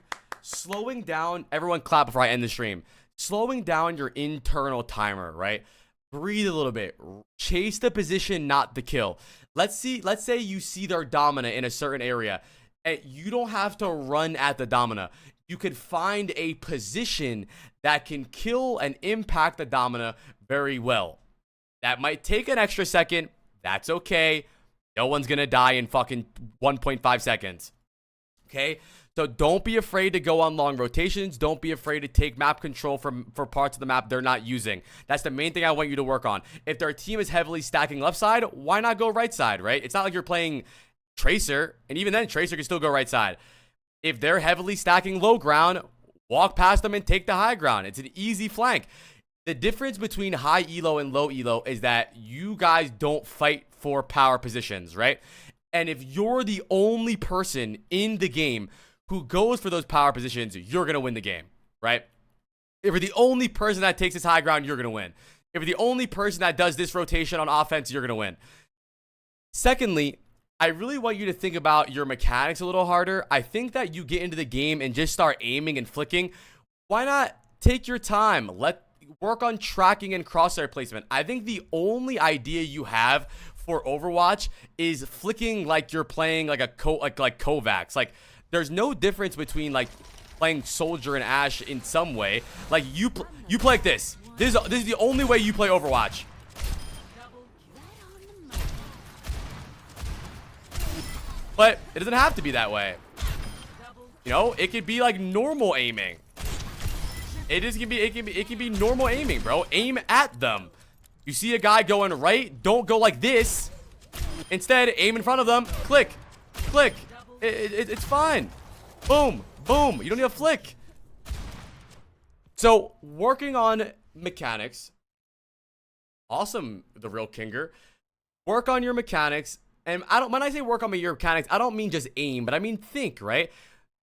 Everyone clap before I end the stream. Slowing down your internal timer, right? Breathe a little bit. Chase the position, not the kill. Let's say you see their Domina in a certain area. And you don't have to run at the Domina. You could find a position that can kill and impact the Domina very well. That might take an extra second. That's okay. No one's going to die in fucking 1.5 seconds. Okay? So don't be afraid to go on long rotations. Don't be afraid to take map control for parts of the map they're not using. That's the main thing I want you to work on. If their team is heavily stacking left side, why not go right side, right? It's not like you're playing Tracer, and even then, Tracer can still go right side. If they're heavily stacking low ground, walk past them and take the high ground. It's an easy flank. The difference between high elo and low elo is that you guys don't fight for power positions, right? And if you're the only person in the game who goes for those power positions, you're going to win the game, right? If you're the only person that takes this high ground, you're going to win. If you're the only person that does this rotation on offense, you're going to win. Secondly, I really want you to think about your mechanics a little harder. I think that you get into the game and just start aiming and flicking. Why not take your time? Work on tracking and crosshair placement. I think the only idea you have for Overwatch is flicking like you're playing like a like Kovacs. Like there's no difference between like playing Soldier and Ashe in some way. Like, you play like this. This is the only way you play Overwatch. But it doesn't have to be that way. You know, it could be like normal aiming. It can be normal aiming, bro. Aim at them. You see a guy going right, don't go like this. Instead, aim in front of them. Click. Click. It's fine. Boom. Boom. You don't need a flick. So, working on mechanics. Awesome, the real Kinger. Work on your mechanics. And when I say work on your mechanics, I don't mean just aim, but I mean think, right?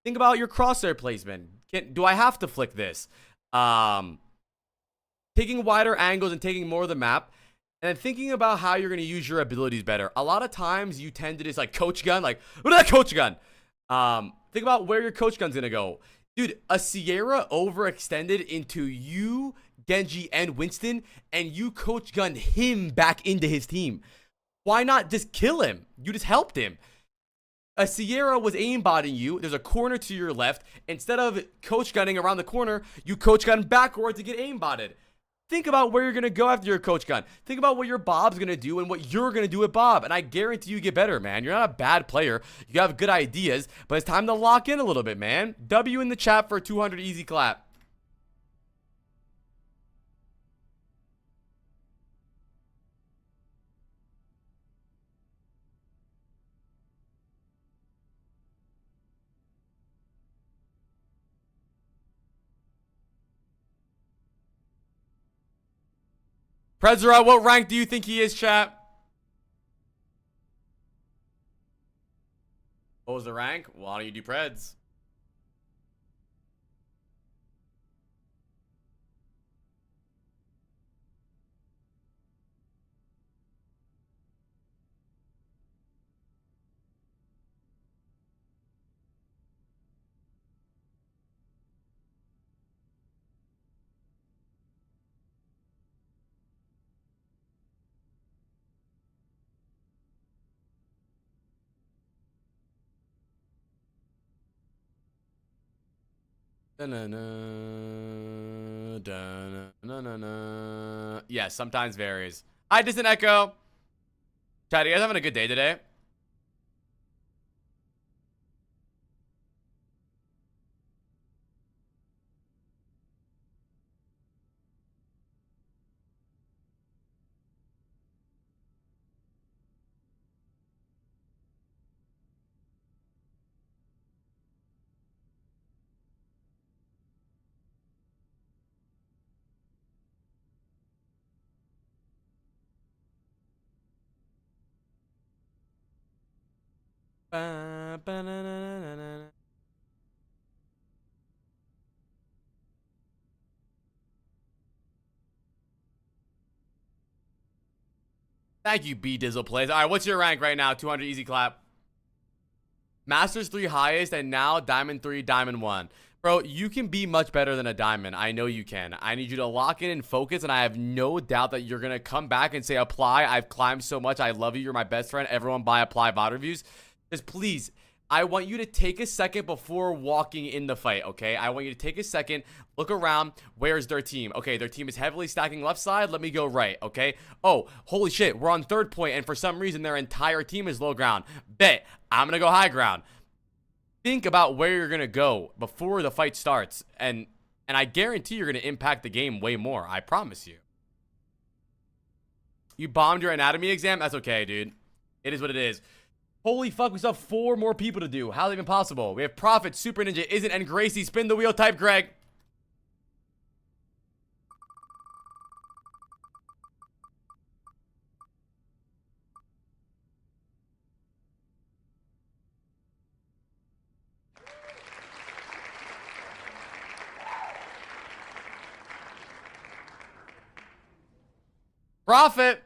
Think about your crosshair placement. Do I have to flick this? Taking wider angles and taking more of the map. And then thinking about how you're going to use your abilities better. A lot of times you tend to just like coach gun. Like, what is that coach gun? Think about where your coach gun's going to go. Dude, a Sierra overextended into you, Genji, and Winston. And you coach gunned him back into his team. Why not just kill him? You just helped him. A Sierra was aimbotting you. There's a corner to your left. Instead of coach gunning around the corner, you coach gun backward to get aimbotted. Think about where you're going to go after your coach gun. Think about what your Bob's going to do and what you're going to do with Bob. And I guarantee you get better, man. You're not a bad player. You have good ideas, but it's time to lock in a little bit, man. W in the chat for 200 easy clap. Prezra, what rank do you think he is, chat? What was the rank? Why don't you do Preds? Yeah, sometimes varies. Hi, Distant Echo. Chat, you guys having a good day today? Thank you, B Dizzle Plays. All right, what's your rank right now? 200 easy clap. Masters 3 highest, and now Diamond 3, Diamond 1. Bro, you can be much better than a Diamond. I know you can. I need you to lock in and focus, and I have no doubt that you're going to come back and say, apply. I've climbed so much. I love you. You're my best friend. Everyone buy apply Vod Reviews. Just please, I want you to take a second before walking in the fight, okay? I want you to take a second, look around. Where's their team? Okay, their team is heavily stacking left side. Let me go right, okay? Oh, holy shit, we're on third point, and for some reason, their entire team is low ground. Bet, I'm gonna go high ground. Think about where you're gonna go before the fight starts, and I guarantee you're gonna impact the game way more. I promise you. You bombed your anatomy exam? That's okay, dude. It is what it is. Holy fuck, we still have 4 more people to do. How's it even possible? We have Prophet, Super Ninja, Isn't, and Gracie. Spin the wheel, type Greg. Prophet.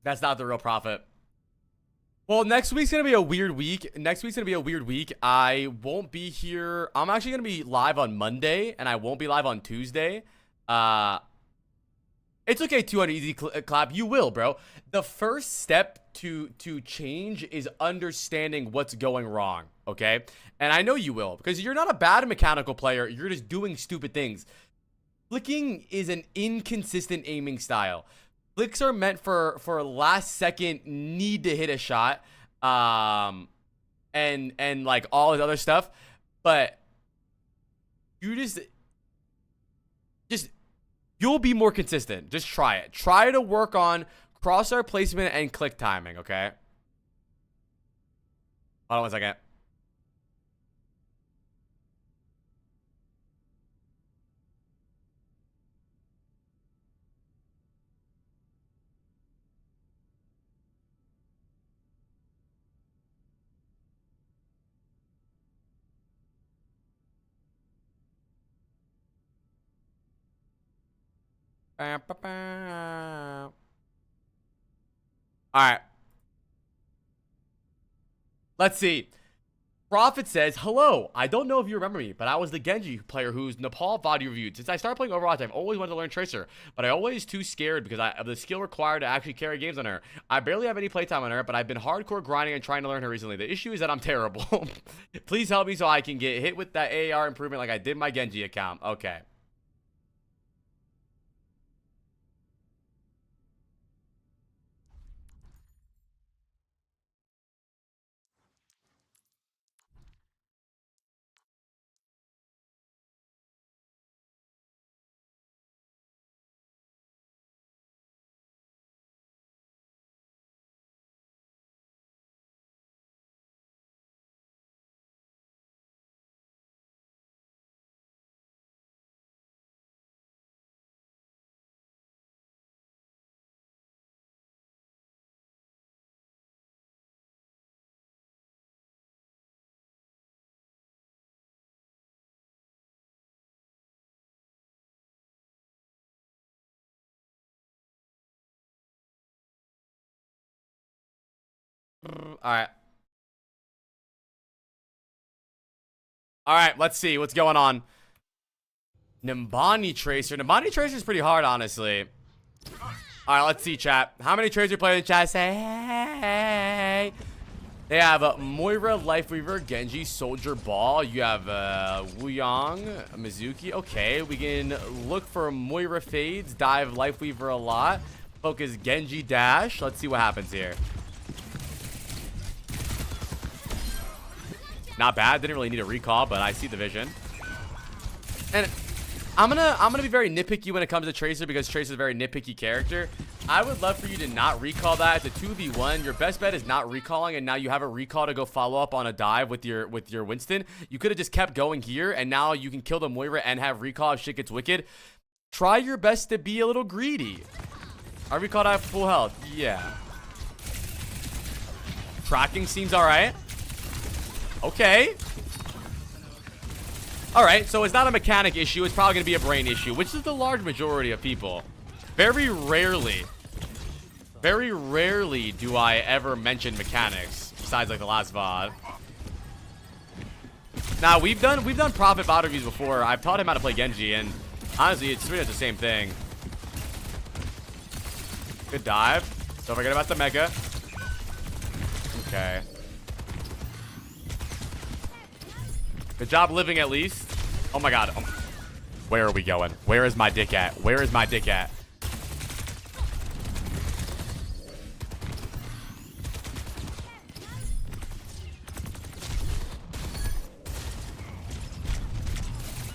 That's not the real profit. Well, next week's gonna be a weird week. I won't be here. I'm actually gonna be live on Monday, and I won't be live on Tuesday. It's okay, 200 easy clap. You will, bro. The first step to change is understanding what's going wrong, okay? And I know you will, because you're not a bad mechanical player. You're just doing stupid things. Flicking is an inconsistent aiming style. Flicks are meant for last second need to hit a shot, and like all this other stuff. But you just you'll be more consistent. Just try it. Try to work on crosshair placement and click timing, okay? Hold on one second. All right. Let's see. Prophet says, hello. I don't know if you remember me, but I was the Genji player who's Nepal VOD reviewed. Since I started playing Overwatch, I've always wanted to learn Tracer, but I always too scared because of the skill required to actually carry games on her. I barely have any playtime on her, but I've been hardcore grinding and trying to learn her recently. The issue is that I'm terrible. Please help me so I can get hit with that AAR improvement like I did my Genji account. Okay. All right, let's see what's going on. Nimbani Tracer. Nimbani Tracer is pretty hard, honestly. All right, let's see, chat. How many Tracer players in chat say hey? They have Moira, Lifeweaver, Genji, Soldier Ball. You have Wuyong, Mizuki. Okay, we can look for Moira fades, dive Lifeweaver a lot. Focus Genji dash. Let's see what happens here. Not bad. Didn't really need a recall, but I see the vision. And I'm gonna be very nitpicky when it comes to Tracer because Tracer's a very nitpicky character. I would love for you to not recall that. It's a 2v1. Your best bet is not recalling, and now you have a recall to go follow up on a dive with your Winston. You could have just kept going here, and now you can kill the Moira and have recall if shit gets wicked. Try your best to be a little greedy. I recalled. I have full health. Yeah. Tracking seems all right. Okay. Alright, so it's not a mechanic issue. It's probably going to be a brain issue, which is the large majority of people. Very rarely do I ever mention mechanics, besides like the last VOD. Now, we've done Prophet VOD reviews before. I've taught him how to play Genji, and honestly, it's pretty much the same thing. Good dive. Don't forget about the Mega. Okay. Good job living at least. Oh my god. Where are we going? Where is my dick at? Where is my dick at?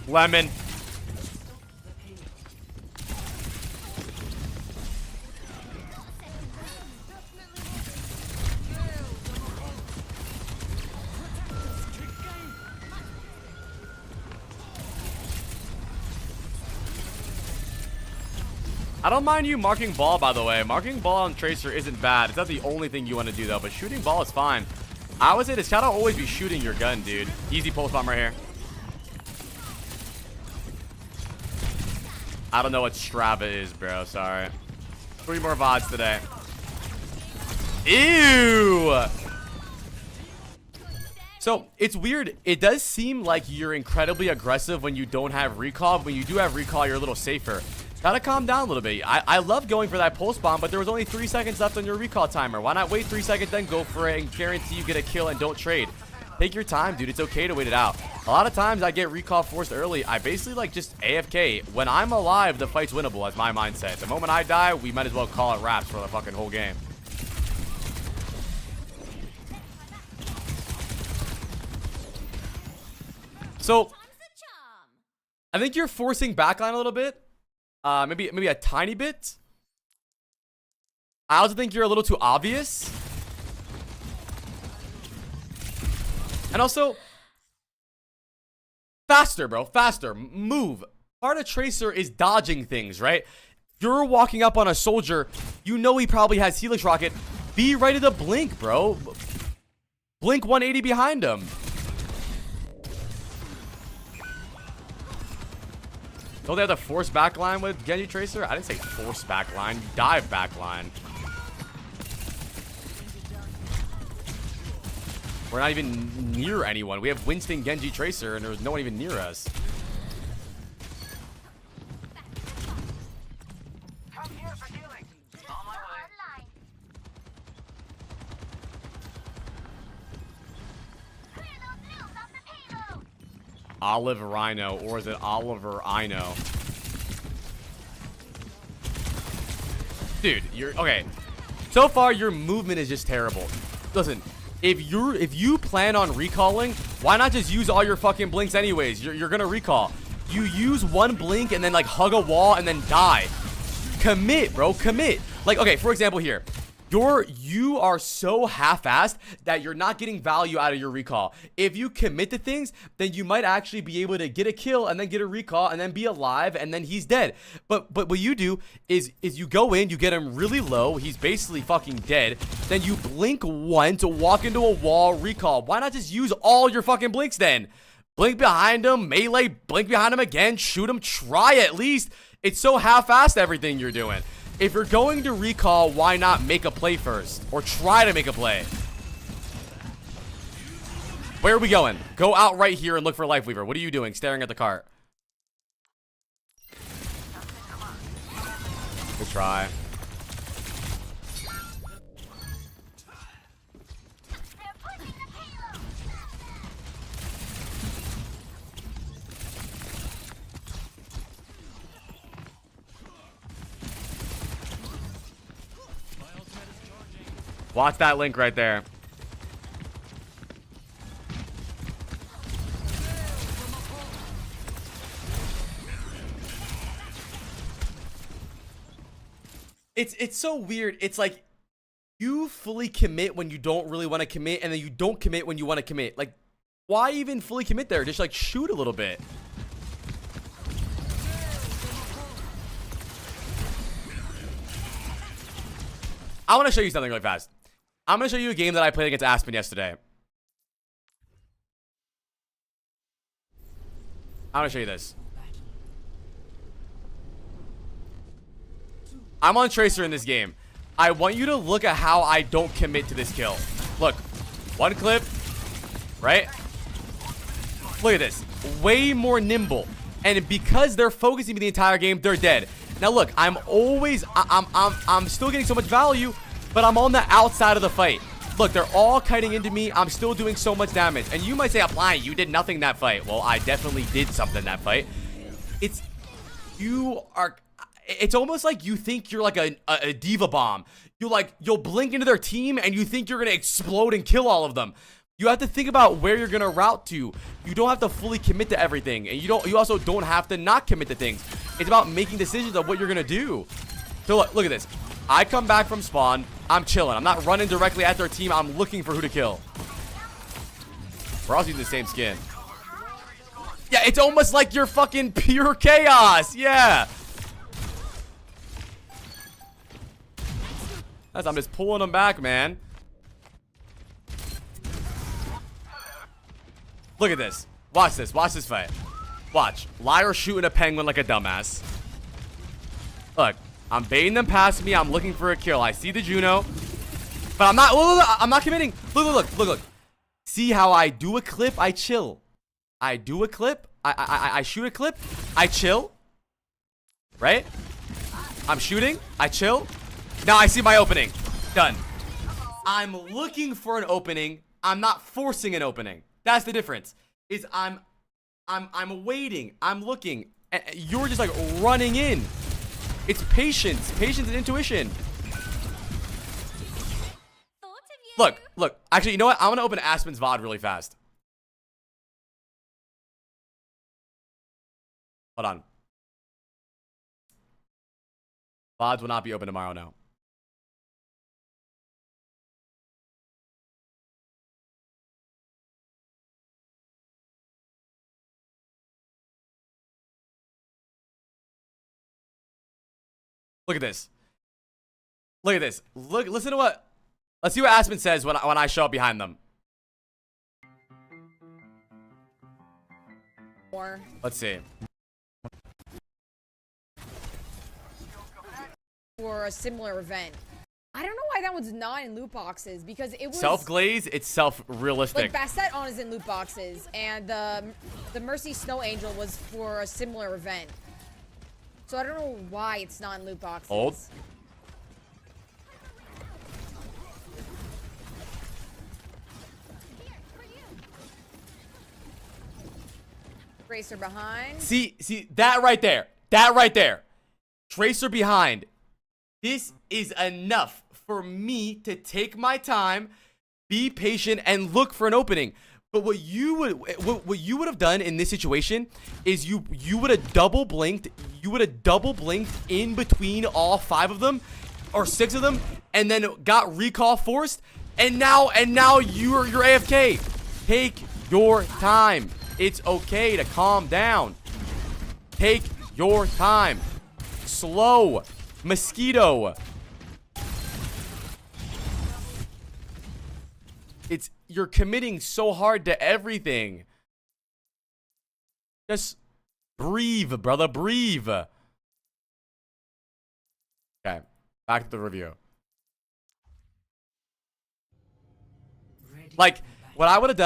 Lemon. I don't mind you marking ball, by the way. Marking ball on Tracer isn't bad. It's not the only thing you want to do, though. But shooting ball is fine. I would say this gotta always be shooting your gun, dude. Easy pulse bomb right here. I don't know what Strava is, bro. Sorry. 3 more VODs today. Ew. So, it's weird. It does seem like you're incredibly aggressive when you don't have recall. But when you do have recall, you're a little safer. Gotta calm down a little bit. I love going for that pulse bomb, but there was only 3 seconds left on your recall timer. Why not wait 3 seconds, then go for it and guarantee you get a kill and don't trade? Take your time, dude. It's okay to wait it out. A lot of times I get recall forced early. I basically like just AFK. When I'm alive, the fight's winnable. That's my mindset. The moment I die, we might as well call it wraps for the fucking whole game. So, I think you're forcing backline a little bit. Maybe a tiny bit. I also think you're a little too obvious. And also, faster, bro. Faster. Move. Part of Tracer is dodging things, right? You're walking up on a soldier. You know he probably has Helix Rocket. Be ready to blink, bro. Blink 180 behind him. Don't they have the force backline with Genji Tracer? I didn't say force backline. Dive backline. We're not even near anyone. We have Winston, Genji, Tracer, and there's no one even near us. Come here for healing. On my way. Olive Rhino, or is it Oliver Ino? Dude, you're okay. So far, your movement is just terrible. Listen, if you plan on recalling, why not just use all your fucking blinks anyways? You're gonna recall. You use one blink and then like hug a wall and then die. Commit, bro. Commit. Like, okay, for example here. You are so half-assed that you're not getting value out of your recall. If you commit to things, then you might actually be able to get a kill and then get a recall and then be alive and then he's dead. But what you do is you go in, you get him really low, he's basically fucking dead, then you blink one to walk into a wall, recall. Why not just use all your fucking blinks then? Blink behind him, melee, blink behind him again, shoot him, try at least. It's so half-assed everything you're doing. If you're going to recall, why not make a play first? Or try to make a play? Where are we going? Go out right here and look for Lifeweaver. What are you doing? Staring at the cart. Good try. Watch that link right there. It's so weird. It's like you fully commit when you don't really want to commit, and then you don't commit when you want to commit. Like, why even fully commit there? Just like shoot a little bit. I want to show you something really fast. I'm going to show you a game that I played against Aspen yesterday. I want to show you this. I'm on Tracer in this game. I want you to look at how I don't commit to this kill. Look, one clip, right? Look at this. Way more nimble. And because they're focusing me the entire game, they're dead. Now look, I'm still getting so much value, but I'm on the outside of the fight. Look, they're all kiting into me. I'm still doing so much damage. And you might say, I'm lying. You did nothing that fight. Well, I definitely did something that fight. It's almost like you think you're like a diva bomb. You'll blink into their team and you think you're gonna explode and kill all of them. You have to think about where you're gonna route to. You don't have to fully commit to everything, and you also don't have to not commit to things. It's about making decisions of what you're gonna do. So look at this. I come back from spawn. I'm chilling. I'm not running directly at their team. I'm looking for who to kill. We're also using the same skin. Yeah, it's almost like you're fucking pure chaos. Yeah. I'm just pulling them back, man. Look at this. Watch this. Watch this fight. Watch. Liar shooting a penguin like a dumbass. Look. I'm baiting them past me. I'm looking for a kill. I see the Juno. But I'm not. Look, I'm not committing. Look. See how I do a clip? I chill. I do a clip. I shoot a clip. I chill. Right? I'm shooting. I chill. Now I see my opening. Done. I'm looking for an opening. I'm not forcing an opening. That's the difference. Is I'm waiting. I'm looking. And you're just like running in. It's patience. Patience and intuition. Look. Actually, you know what? I'm gonna open Aspen's VOD really fast. Hold on. VODs will not be open tomorrow now. Look at this. Look at this. Listen to what. Let's see what Aspen says when I show up behind them. Let's see. For a similar event. I don't know why that one's not in loot boxes because it was Self-glaze, it's self-realistic. like Bastet on is in loot boxes, and the Mercy Snow Angel was for a similar event. So I don't know why it's not in loot boxes. Old. Tracer behind. See that right there. That right there. Tracer behind. This is enough for me to take my time, be patient, and look for an opening. But what you would have done in this situation is you would have double blinked. You would have double blinked in between all 5 of them or 6 of them, and then got recall forced. And now you're AFK. Take your time. It's okay to calm down. Take your time. Slow. Mosquito. You're committing so hard to everything. Just breathe, brother, breathe. Okay, back to the review. Like, what I would have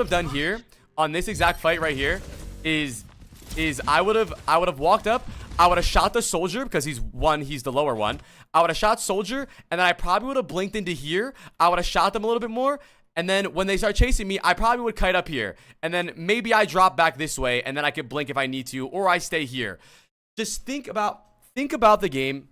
done here on this exact fight right here is I would have walked up. I would have shot the soldier because he's the lower one. I would have shot soldier, and then I probably would have blinked into here. I would have shot them a little bit more, and then when they start chasing me, I probably would kite up here, and then maybe I drop back this way, and then I could blink if I need to, or I stay here. Just think about the game.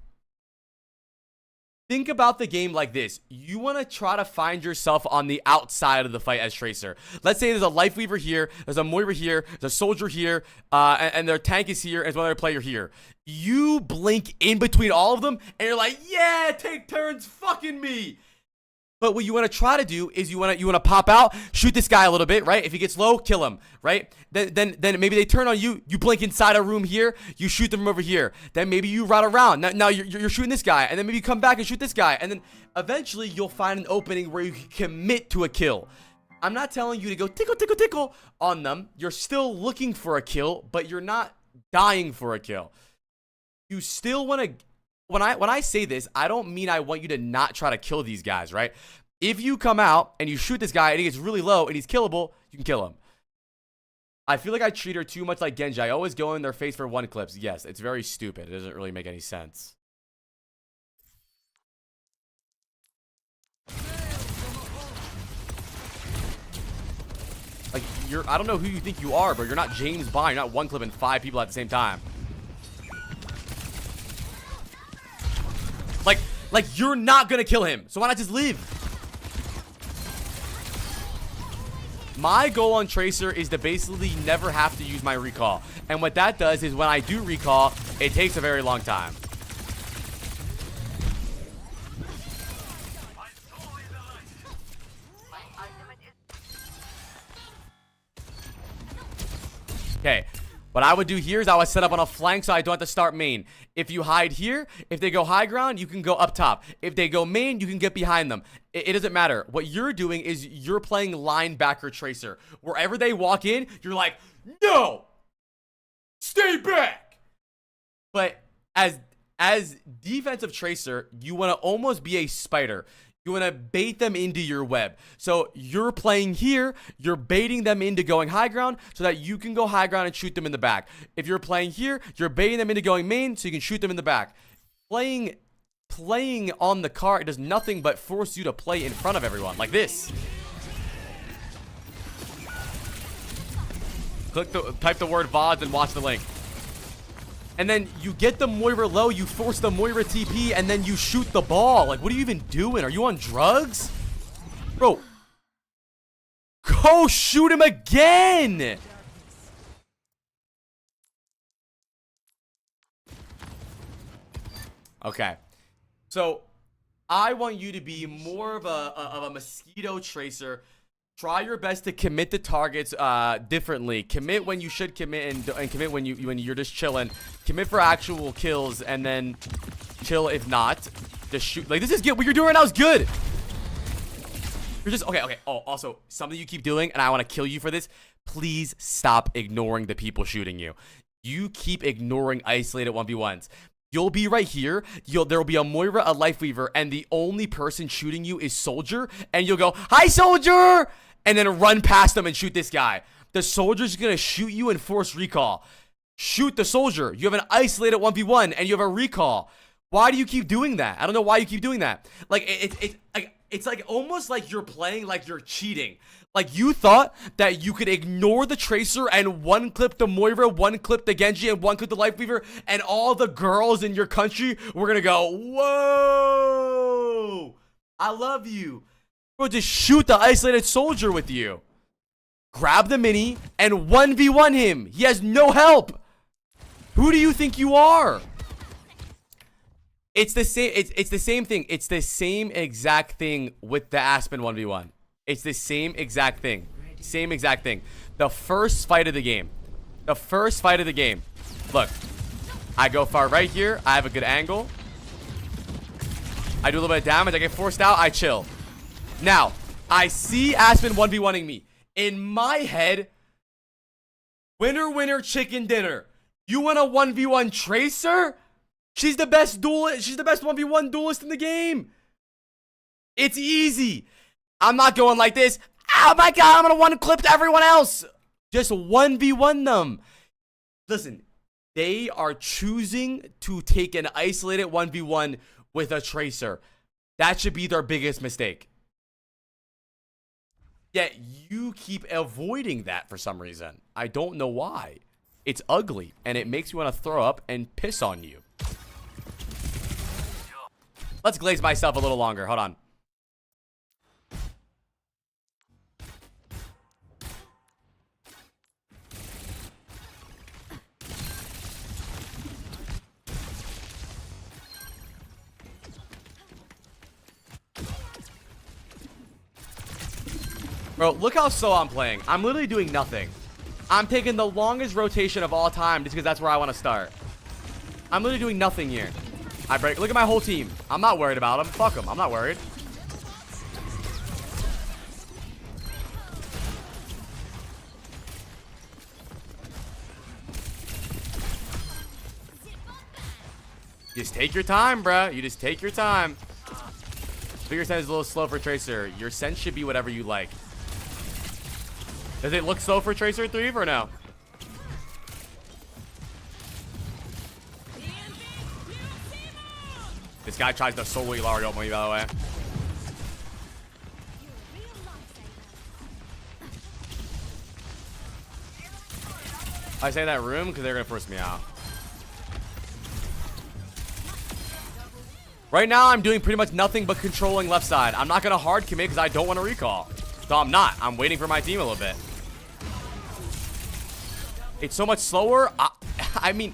Think about the game like this. You want to try to find yourself on the outside of the fight as Tracer. Let's say there's a Life Weaver here, there's a Moira here, there's a Soldier here, and their tank is here, and there's one other player here. You blink in between all of them, and you're like, yeah, take turns fucking me. But what you want to try to do is you want to pop out, shoot this guy a little bit, right? If he gets low, kill him, right? Then maybe they turn on you. You blink inside a room here. You shoot them from over here. Then maybe you run around. Now you're shooting this guy, and then maybe you come back and shoot this guy, and then eventually you'll find an opening where you can commit to a kill. I'm not telling you to go tickle on them. You're still looking for a kill, but you're not dying for a kill. You still want to. When I say this, I don't mean I want you to not try to kill these guys, right? If you come out and you shoot this guy and he gets really low and he's killable, you can kill him. I feel like I treat her too much like Genji. I always go in their face for one clips. Yes, it's very stupid. It doesn't really make any sense. Like, I don't know who you think you are, but you're not James Bond. You're not one clipping 5 people at the same time. Like you're not gonna kill him, so why not just live? My goal on Tracer is to basically never have to use my recall. And what that does is when I do recall, it takes a very long time. Okay, what I would do here is I would set up on a flank so I don't have to start main. If you hide here, if they go high ground, you can go up top. If they go main, you can get behind them. It doesn't matter. What you're doing is you're playing linebacker Tracer. Wherever they walk in, you're like, no, stay back. But as defensive Tracer, you want to almost be a spider. You want to bait them into your web. So you're playing here, you're baiting them into going high ground so that you can go high ground and shoot them in the back. If you're playing here, you're baiting them into going main so you can shoot them in the back. Playing on the cart does nothing but force you to play in front of everyone like this. Type the word VODs and watch the link. And then you get the Moira low, you force the Moira TP, and then you shoot the ball. Like, what are you even doing? Are you on drugs? Bro. Go shoot him again! Okay. So, I want you to be more of a mosquito tracer. Try your best to commit the targets differently. Commit when you should commit, and commit when you're just chilling. Commit for actual kills, and then chill if not. Just shoot. Like, this is good. What you're doing right now is good. You're just okay. Oh, also something you keep doing, and I want to kill you for this. Please stop ignoring the people shooting you. You keep ignoring isolated 1v1s. You'll be right here. There'll be a Moira, a Lifeweaver, and the only person shooting you is Soldier. And you'll go, "Hi, Soldier!" And then run past them and shoot this guy. The Soldier's gonna shoot you and force recall. Shoot the Soldier. You have an isolated 1v1 and you have a recall. Why do you keep doing that? I don't know why you keep doing that. Like, it's like almost like you're playing like you're cheating. Like, you thought that you could ignore the Tracer and one clip the Moira, one clip the Genji, and one clip the Lifeweaver, and all the girls in your country were gonna go, "Whoa, I love you." Bro, just shoot the isolated Soldier with you. Grab the mini and 1v1 him. He has no help. Who do you think you are? It's the same. It's the same thing. It's the same exact thing with the Aspen 1v1. It's the same exact thing. Same exact thing. The first fight of the game. The first fight of the game. Look. I go far right here. I have a good angle. I do a little bit of damage. I get forced out. I chill. Now, I see Aspen 1v1ing me. In my head, winner, winner, chicken dinner. You want a 1v1 Tracer? She's the best duelist. She's the best 1v1 duelist in the game. It's easy. I'm not going like this. Oh my god, I'm gonna one clip to everyone else. Just 1v1 them. Listen, they are choosing to take an isolated 1v1 with a Tracer. That should be their biggest mistake. Yet you keep avoiding that for some reason. I don't know why. It's ugly, and it makes me want to throw up and piss on you. Let's glaze myself a little longer. Hold on. Bro, look how slow I'm playing. I'm literally doing nothing. I'm taking the longest rotation of all time just because that's where I want to start. I'm literally doing nothing here. I break. Look at my whole team. I'm not worried about them. Fuck them. I'm not worried. Just take your time, bruh. You just take your time. Figure sense is a little slow for Tracer. Your sense should be whatever you like. Does it look slow for Tracer 3 or no? This guy tries to solo Ilario on me, by the way. I say that room because they're going to force me out. Right now, I'm doing pretty much nothing but controlling left side. I'm not going to hard commit because I don't want to recall. So I'm not. I'm waiting for my team a little bit. It's so much slower. I mean,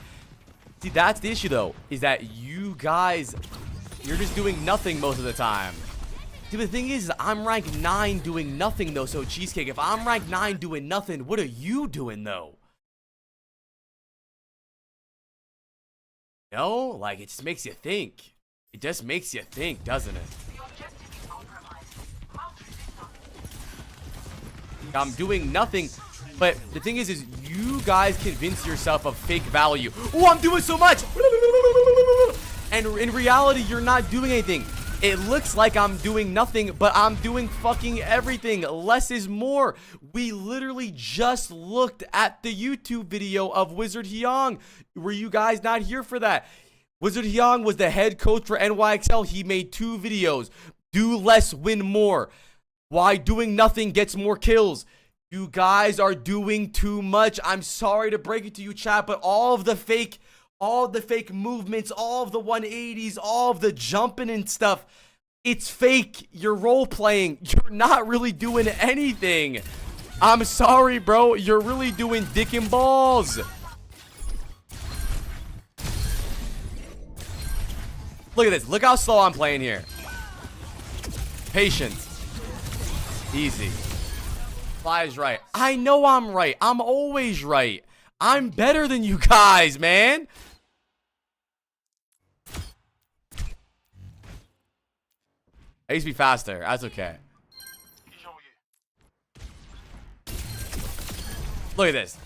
see, that's the issue, though, is that you guys, you're just doing nothing most of the time. See, the thing is, I'm ranked 9 doing nothing, though, so Cheesecake, if I'm ranked 9 doing nothing, what are you doing, though? You know? Like, it just makes you think. It just makes you think, doesn't it? I'm doing nothing. But the thing is you guys convince yourself of fake value. Oh, I'm doing so much. And in reality, you're not doing anything. It looks like I'm doing nothing, but I'm doing fucking everything. Less is more. We literally just looked at the YouTube video of Wizard Hyung. Were you guys not here for that? Wizard Hyung was the head coach for NYXL. He made 2 videos. Do less, win more. Why doing nothing gets more kills. You guys are doing too much. I'm sorry to break it to you, chat, but all of the fake movements, all of the 180s, all of the jumping and stuff, it's fake. You're role playing. You're not really doing anything. I'm sorry, bro. You're really doing dick and balls. Look at this. Look how slow I'm playing here. Patience. Easy. Fly's right. I know I'm right. I'm always right. I'm better than you guys, man. I used to be faster. That's okay. Look at this.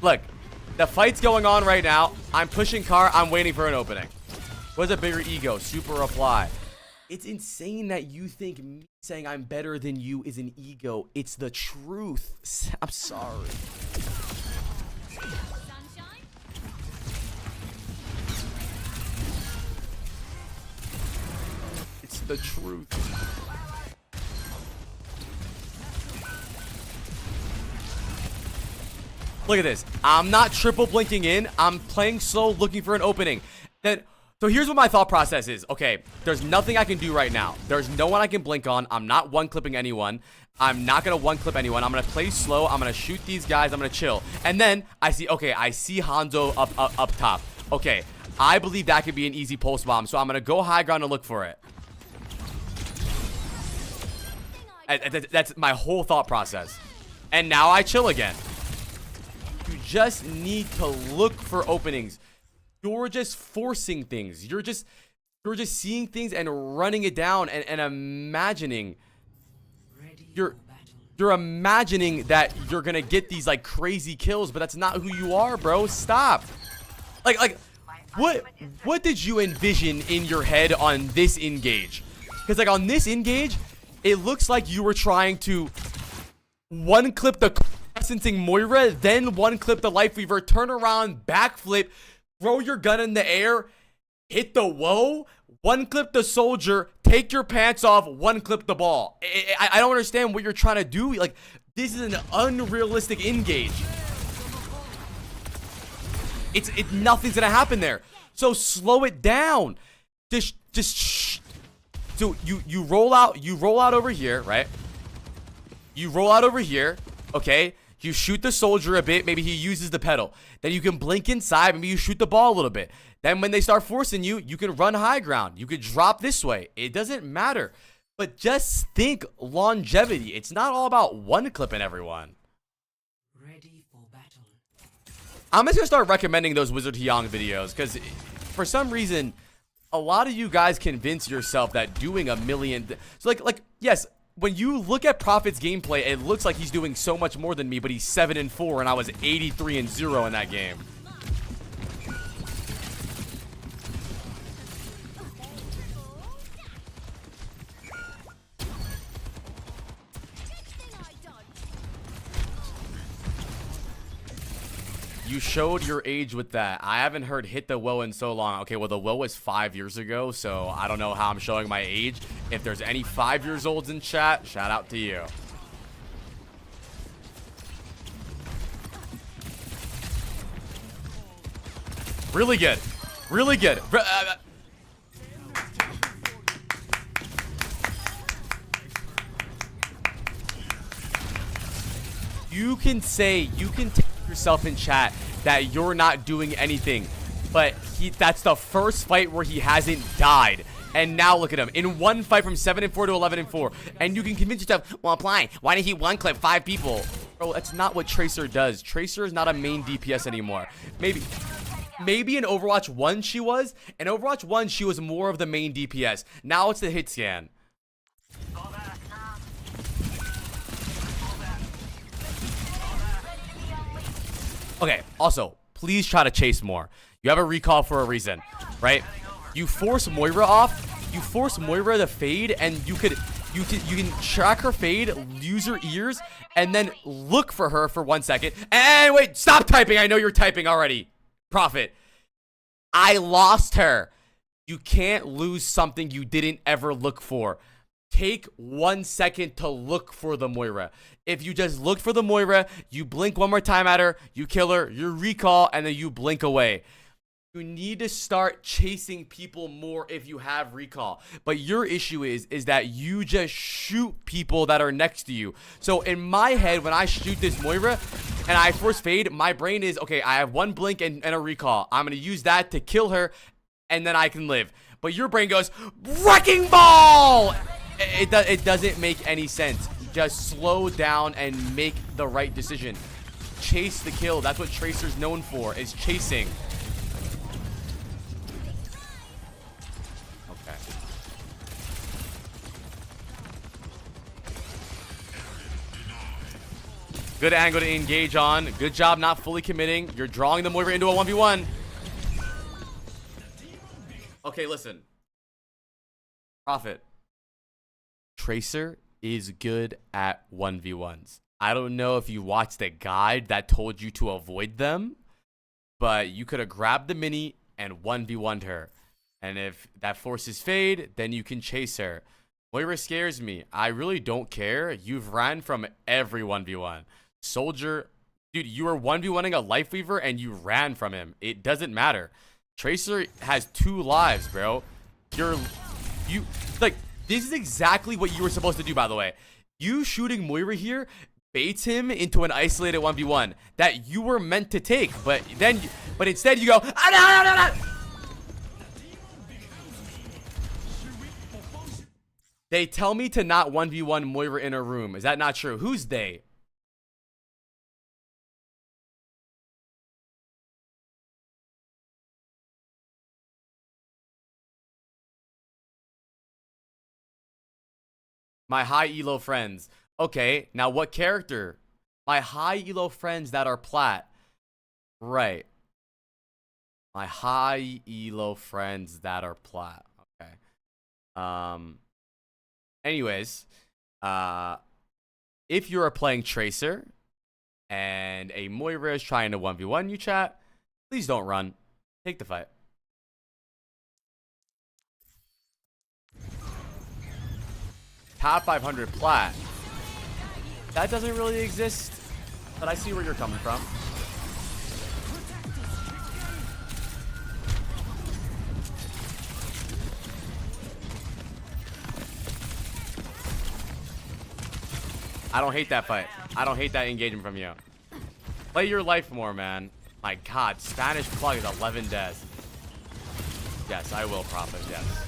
Look. The fight's going on right now. I'm pushing car. I'm waiting for an opening. What's a bigger ego? Super reply. It's insane that you think me saying I'm better than you is an ego. It's the truth. I'm sorry. It's the truth. Look at this. I'm not triple blinking in. I'm playing slow, looking for an opening. So here's what my thought process is. Okay, there's nothing I can do right now. There's no one I can blink on. I'm not one-clipping anyone. I'm not going to one-clip anyone. I'm going to play slow. I'm going to shoot these guys. I'm going to chill. And then I see Hanzo up top. Okay, I believe that could be an easy pulse bomb. So I'm going to go high ground and look for it. That's my whole thought process. And now I chill again. You just need to look for openings. You're just forcing things. You're just seeing things and running it down and imagining. You're imagining that you're gonna get these like crazy kills, but that's not who you are, bro. Stop. Like what did you envision in your head on this engage? Because like on this engage, it looks like you were trying to one clip the sentencing Moira, then one clip the life weaver, turn around, backflip, throw your gun in the air, hit the whoa, one clip the soldier, take your pants off, one clip the ball. I don't understand what you're trying to do. Like, this is an unrealistic engage. Nothing's gonna happen there. So slow it down. Just shh. So you roll out over here, right? You roll out over here, okay? You shoot the soldier a bit. Maybe he uses the pedal. Then you can blink inside. Maybe you shoot the ball a little bit. Then when they start forcing you, you can run high ground. You could drop this way. It doesn't matter. But just think longevity. It's not all about one clipping everyone. Ready for battle. I'm just going to start recommending those Wizard Hyung videos. Because for some reason, a lot of you guys convince yourself that doing a million... So like yes... When you look at Prophet's gameplay, it looks like he's doing so much more than me, but he's 7-4 and I was 83-0 in that game. You showed your age with that. I haven't heard hit the woe in so long. Okay, well, the woe was 5 years ago, so I don't know how I'm showing my age. If there's any 5-year-olds in chat, shout out to you. Really good. Really good. You can take yourself in chat that you're not doing anything, but that's the first fight where he hasn't died. And now look at him in one fight from 7-4 to 11-4, and you can convince yourself, well, apply, why did he one clip 5 people? Bro, that's not what Tracer does. Tracer is not a main DPS anymore. Maybe in Overwatch 1 she was. In Overwatch 1 she was more of the main DPS. Now it's the hit scan. Okay, also, please try to chase more. You have a recall for a reason, right? You force Moira off, you force Moira to fade, and you can track her fade, use her ears, and then look for her for 1 second. And wait, stop typing. I know you're typing already. Prophet. I lost her. You can't lose something you didn't ever look for. Take 1 second to look for the Moira. If you just look for the Moira, you blink one more time at her, you kill her, you recall, and then you blink away. You need to start chasing people more if you have recall. But your issue is that you just shoot people that are next to you. So in my head, when I shoot this Moira and I force fade, my brain is, okay, I have one blink and a recall. I'm going to use that to kill her, and then I can live. But your brain goes, wrecking ball! It doesn't make any sense. Just slow down and make the right decision. Chase the kill. That's what Tracer's known for, is chasing. Okay. Good angle to engage on. Good job not fully committing. You're drawing the Moira into a 1v1. Okay, listen. Prophet. Tracer is good at 1v1s. I don't know if you watched the guide that told you to avoid them, but you could have grabbed the mini and 1v1'd her. And if that forces fade, then you can chase her. Moira scares me. I really don't care. You've ran from every 1v1. Soldier, dude, you were 1v1ing a Lifeweaver and you ran from him. It doesn't matter. Tracer has 2 lives, bro. This is exactly what you were supposed to do, by the way. You shooting Moira here baits him into an isolated 1v1 that you were meant to take, but instead you go, ah, no. They tell me to not 1v1 Moira in a room. Is that not true? Who's they? My high elo friends. Okay, now what character? My high elo friends that are plat. Right. My high elo friends that are plat. Okay. Anyways, if you are playing Tracer and a Moira is trying to 1v1 you, chat, please don't run. Take the fight. Top 500 plat. That doesn't really exist, but I see where you're coming from. I don't hate that fight. I don't hate that engagement from you. Play your life more, man. My God, Spanish plug is 11 deaths. Yes, I will, Prophet, yes.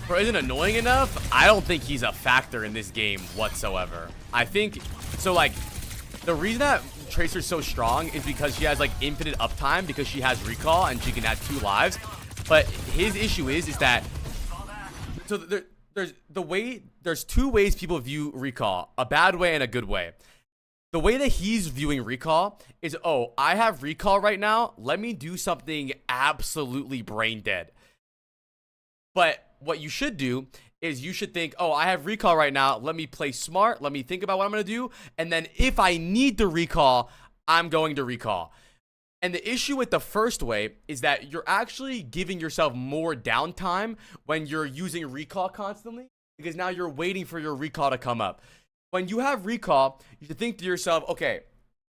Bro, isn't annoying enough? I don't think he's a factor in this game whatsoever. I think, so like, the reason that Tracer's so strong is because she has like infinite uptime because she has recall and she can have 2 lives. But his issue is that, so there's 2 ways people view recall, a bad way and a good way. The way that he's viewing recall is, oh, I have recall right now. Let me do something absolutely brain dead. But what you should do is you should think, oh, I have recall right now. Let me play smart. Let me think about what I'm going to do. And then if I need to recall, I'm going to recall. And the issue with the first way is that you're actually giving yourself more downtime when you're using recall constantly, because now you're waiting for your recall to come up. When you have recall, you should think to yourself, okay,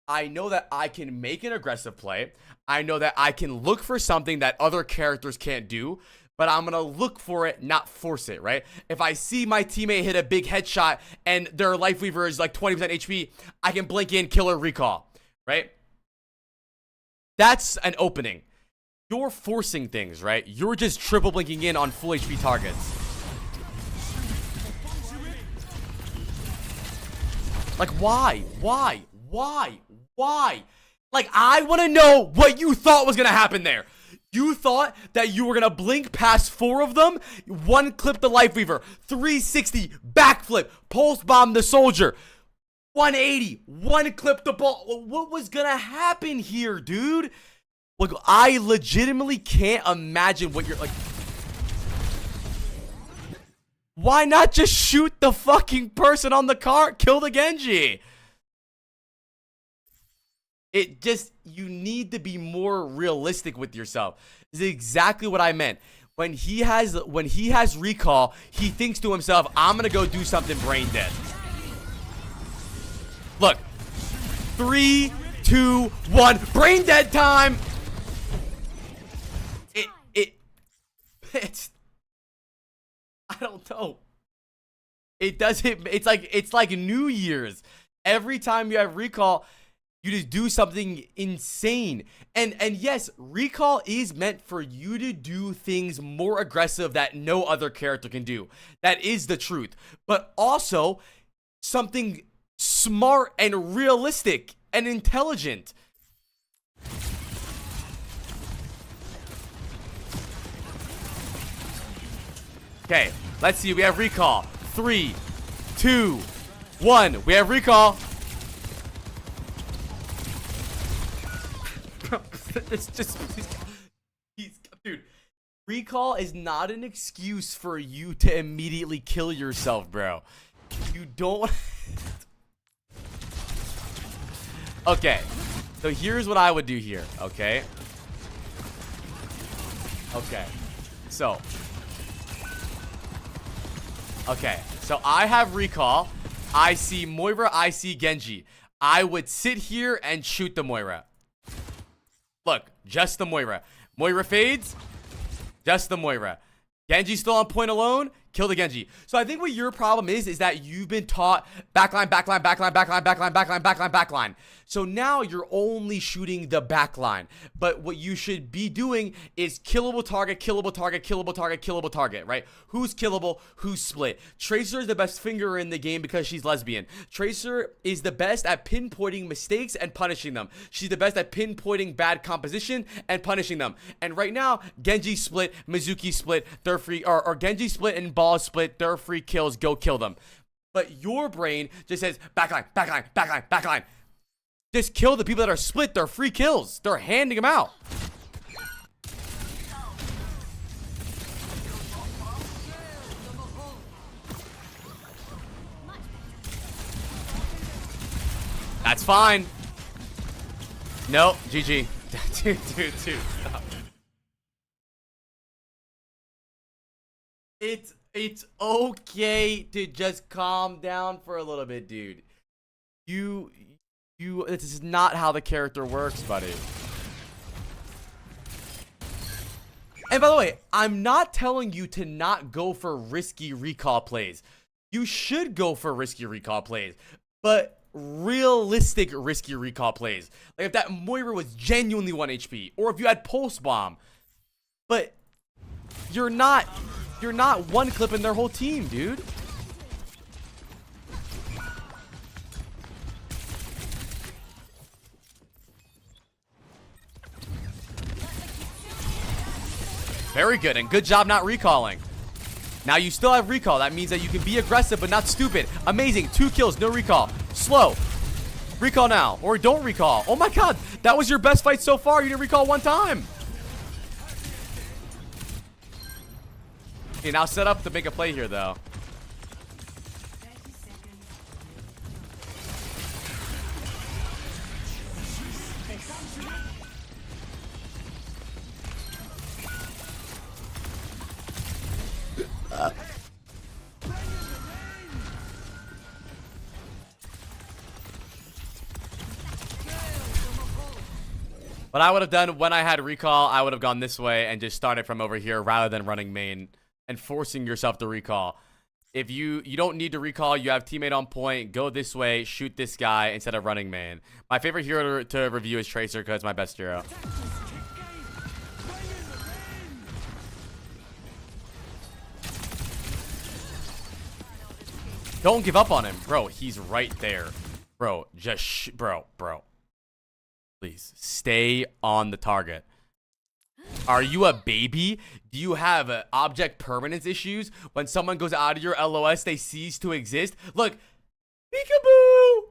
I know that I can make an aggressive play. I know that I can look for something that other characters can't do. but I'm gonna look for it, not force it, right? If I see my teammate hit a big headshot and their life weaver is like 20% HP, I can blink in, kill or recall, right? That's an opening. You're forcing things, right? You're just triple blinking in on full HP targets. Like, why? Why? Why? Why? Like, I want to know what you thought was going to happen there. You thought that you were going to blink past 4 of them, one clip the life weaver, 360, backflip, pulse bomb the soldier, 180, one clip the ball. What was going to happen here, dude? Look, I legitimately can't imagine what you're like. Why not just shoot the fucking person on the cart? Kill the Genji. It just, you need to be more realistic with yourself. This is exactly what I meant. When he has recall, he thinks to himself, I'm gonna go do something brain dead. Look. 3, 2, 1, brain dead time. It's I don't know. It doesn't. It's like New Year's. Every time you have recall, you just do something insane. And yes, recall is meant for you to do things more aggressive that no other character can do. That is the truth. But also something smart and realistic and intelligent. Okay, let's see. We have recall. 3, 2, 1. We have recall. It's just, dude. Recall is not an excuse for you to immediately kill yourself, bro. You don't. Okay, so here's what I would do here. Okay. Okay. So. Okay, so I have recall. I see Moira, I see Genji. I would sit here and shoot the Moira. Look, just the Moira. Moira fades, just the Moira. Genji's still on point alone, kill the Genji. So I think what your problem is that you've been taught backline, backline, backline, backline, backline, backline, backline, backline. So now you're only shooting the backline. But what you should be doing is killable target, killable target, killable target, killable target, right? Who's killable, who's split. Tracer is the best finger in the game because she's lesbian. Tracer is the best at pinpointing mistakes and punishing them. She's the best at pinpointing bad composition and punishing them. And right now, Genji split, Mizuki split, they're free, or Genji split and Ball split, they're free kills, go kill them. But your brain just says backline, backline, backline, backline. Just kill the people that are split. They're free kills. They're handing them out. That's fine. No, GG. Dude, stop. It's okay to just calm down for a little bit, dude. This is not how the character works, buddy. And by the way, I'm not telling you to not go for risky recall plays. You should go for risky recall plays, but realistic risky recall plays. Like if that Moira was genuinely 1 HP, or if you had Pulse Bomb. But you're not one clipping their whole team, dude. Very good, and good job not recalling. Now you still have recall. That means that you can be aggressive but not stupid. Amazing. 2 kills, no recall. Slow. Recall now, or don't recall. Oh my god, that was your best fight so far. You didn't recall 1 time. Okay, now set up to make a play here, though. What I would have done when I had recall, I would have gone this way and just started from over here rather than running main and forcing yourself to recall. If you don't need to recall, you have teammate on point, go this way, shoot this guy instead of running main. My favorite hero to review is Tracer because it's my best hero. Don't give up on him, bro. He's right there, bro. Just bro. Please stay on the target. Are you a baby? Do you have object permanence issues? When someone goes out of your LOS, they cease to exist? Look, peekaboo,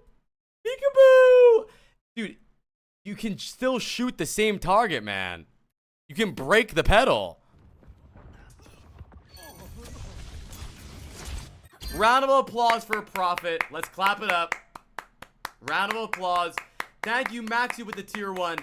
peekaboo, dude. You can still shoot the same target, man. You can break the pedal. Round of applause for Prophet. Let's clap it up. Round of applause. Thank you, Maxi, with the tier 1.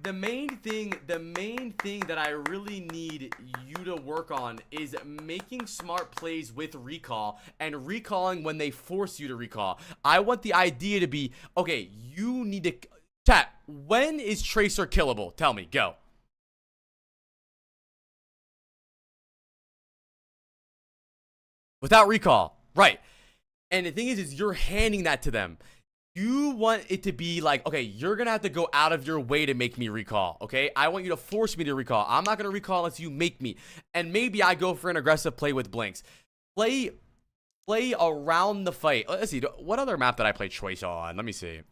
The main thing that I really need you to work on is making smart plays with recall and recalling when they force you to recall. I want the idea to be, okay, you need to... Chat, when is Tracer killable? Tell me, go. Without recall, right. And the thing is you're handing that to them. You want it to be like, okay, you're going to have to go out of your way to make me recall, okay? I want you to force me to recall. I'm not going to recall unless you make me. And maybe I go for an aggressive play with blinks. Play around the fight. Let's see, what other map did I play Tracer on? Let me see.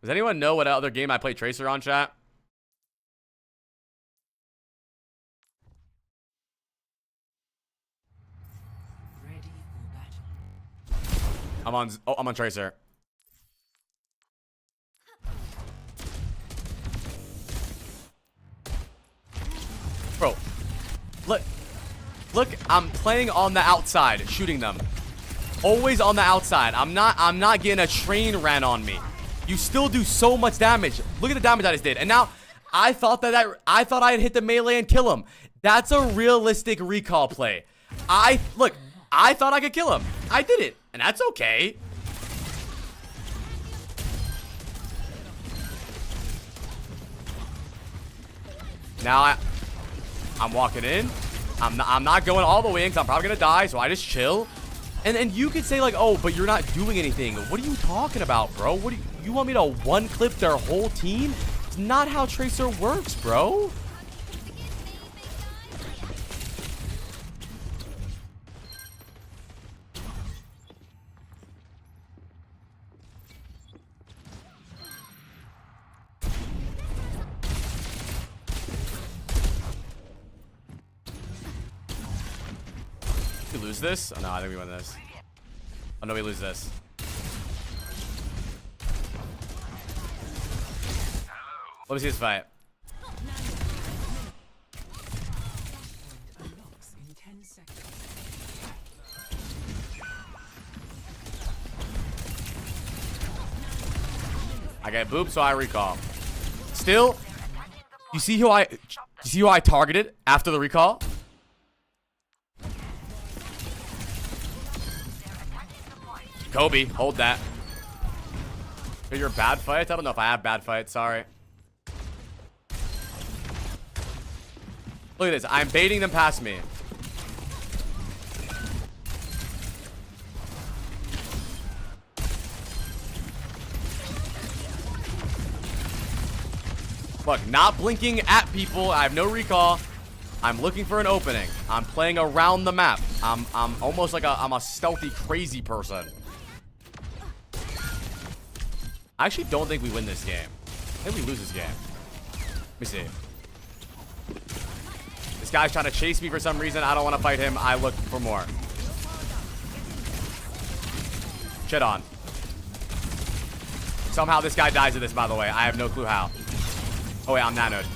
Does anyone know what other game I played Tracer on, chat? Ready for battle. I'm on Tracer. Bro, look, I'm playing on the outside, shooting them. Always on the outside. I'm not getting a train ran on me. You still do so much damage. Look at the damage I just did. And now I thought I thought I had hit the melee and kill him. That's a realistic recall play. I thought I could kill him. I did it. And that's okay. Now I'm walking in. I'm not going all the way in because I'm probably gonna die, so I just chill. And you could say like, oh, but you're not doing anything. What are you talking about, bro? What do you want me to one clip their whole team? It's not how Tracer works, bro. We lose this? Oh no, I think we win this. Oh no, we lose this. Let me see this fight. Unlocks in 10 seconds. I get booped, so I recall. Still, you see who I targeted after the recall? Kobe, hold that. Are your bad fights? I don't know if I have bad fights. Sorry. Look at this. I'm baiting them past me. Look, not blinking at people. I have no recall. I'm looking for an opening. I'm playing around the map. I'm almost like I'm a stealthy, crazy person. I actually don't think we win this game. I think we lose this game. Let me see. This guy's trying to chase me for some reason. I don't want to fight him. I look for more. Shit on. Somehow this guy dies of this, by the way. I have no clue how. Oh, wait, I'm nanoed.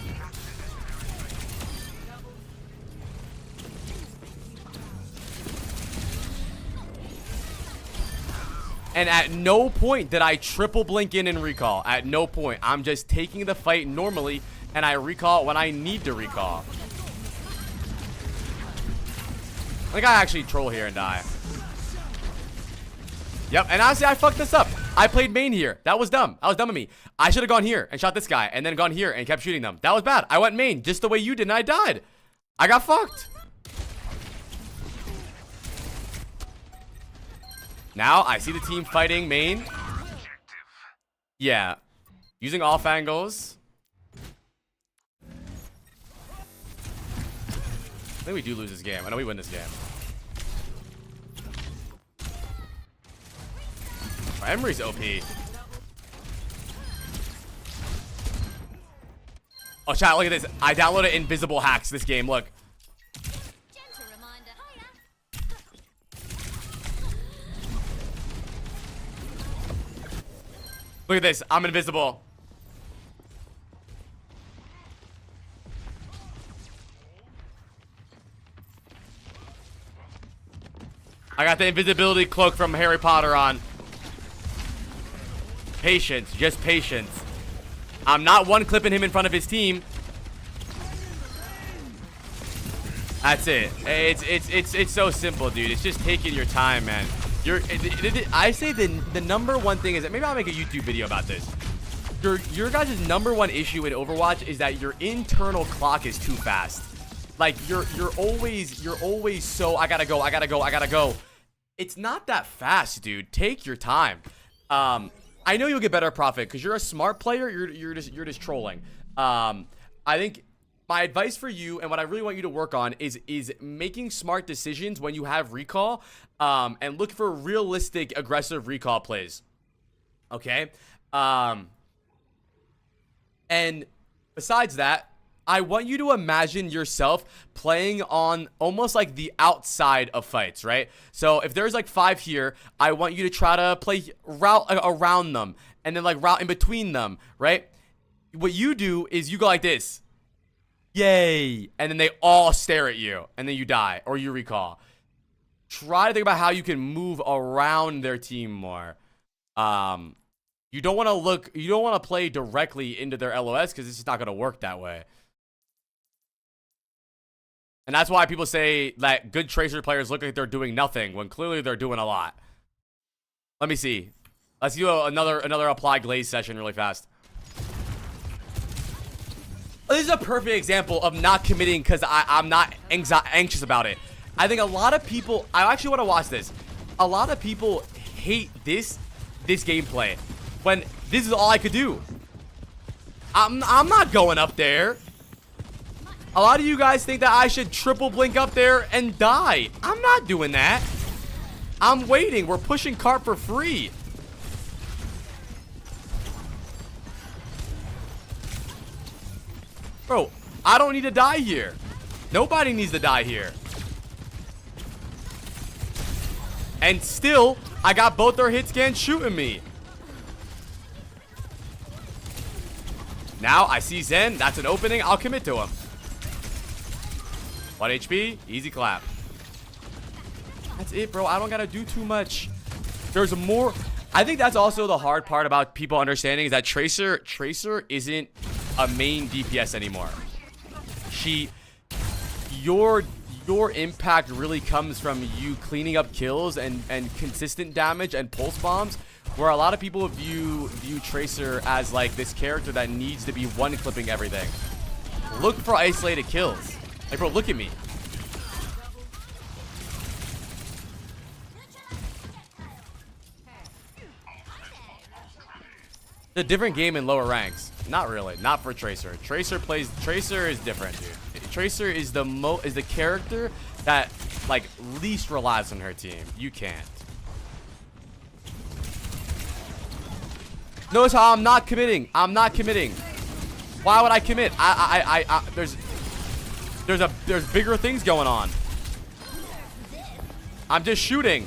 And at no point did I triple blink in and recall. At no point. I'm just taking the fight normally, and I recall when I need to recall. I think I actually troll here and die. Yep, and honestly, I fucked this up. I played main here. That was dumb. That was dumb of me. I should have gone here and shot this guy and then gone here and kept shooting them. That was bad. I went main just the way you did and I died. I got fucked. Now I see the team fighting main. Yeah. Using off angles. I think we do lose this game. I know we win this game. Emery's OP. Oh, chat, look at this. I downloaded invisible hacks this game. Look. Look at this. I'm invisible. I got the invisibility cloak from Harry Potter on. Patience, just patience. I'm not one clipping him in front of his team. That's it. It's so simple, dude. It's just taking your time, man. I say the number one thing is that maybe I'll make a YouTube video about this. Your guys' number one issue in Overwatch is that your internal clock is too fast. Like you're always so I gotta go. It's not that fast, dude. Take your time. I know you'll get better profit because you're a smart player. You're just trolling. I think my advice for you and what I really want you to work on is making smart decisions when you have recall, and look for realistic aggressive recall plays. Okay. And besides that, I want you to imagine yourself playing on almost like the outside of fights, right? So if there's like 5 here, I want you to try to play route around them and then like route in between them, right? What you do is you go like this. Yay. And then they all stare at you and then you die or you recall. Try to think about how you can move around their team more. You don't want to play directly into their LOS because it's just not going to work that way. And that's why people say that good Tracer players look like they're doing nothing when clearly they're doing a lot. Let me see. Let's do another apply glaze session really fast. This is a perfect example of not committing because I'm not anxious about it. I think a lot of people, I actually want to watch this. A lot of people hate this gameplay when this is all I could do. I'm not going up there. A lot of you guys think that I should triple blink up there and die. I'm not doing that. I'm waiting. We're pushing cart for free. Bro, I don't need to die here. Nobody needs to die here. And still, I got both their hit scans shooting me. Now I see Zen. That's an opening. I'll commit to him. 1 HP, easy clap. That's it, bro. I don't gotta do too much. There's more. I think that's also the hard part about people understanding is that Tracer isn't a main DPS anymore. Your impact really comes from you cleaning up kills and consistent damage and pulse bombs, where a lot of people view Tracer as like this character that needs to be one clipping everything. Look for isolated kills. Like, bro, look at me. It's a different game in lower ranks. Not really. Not for Tracer. Tracer is different, dude. Tracer is the character that like least relies on her team. You can't. Notice how I'm not committing. I'm not committing. Why would I commit? There's bigger things going on. I'm just shooting.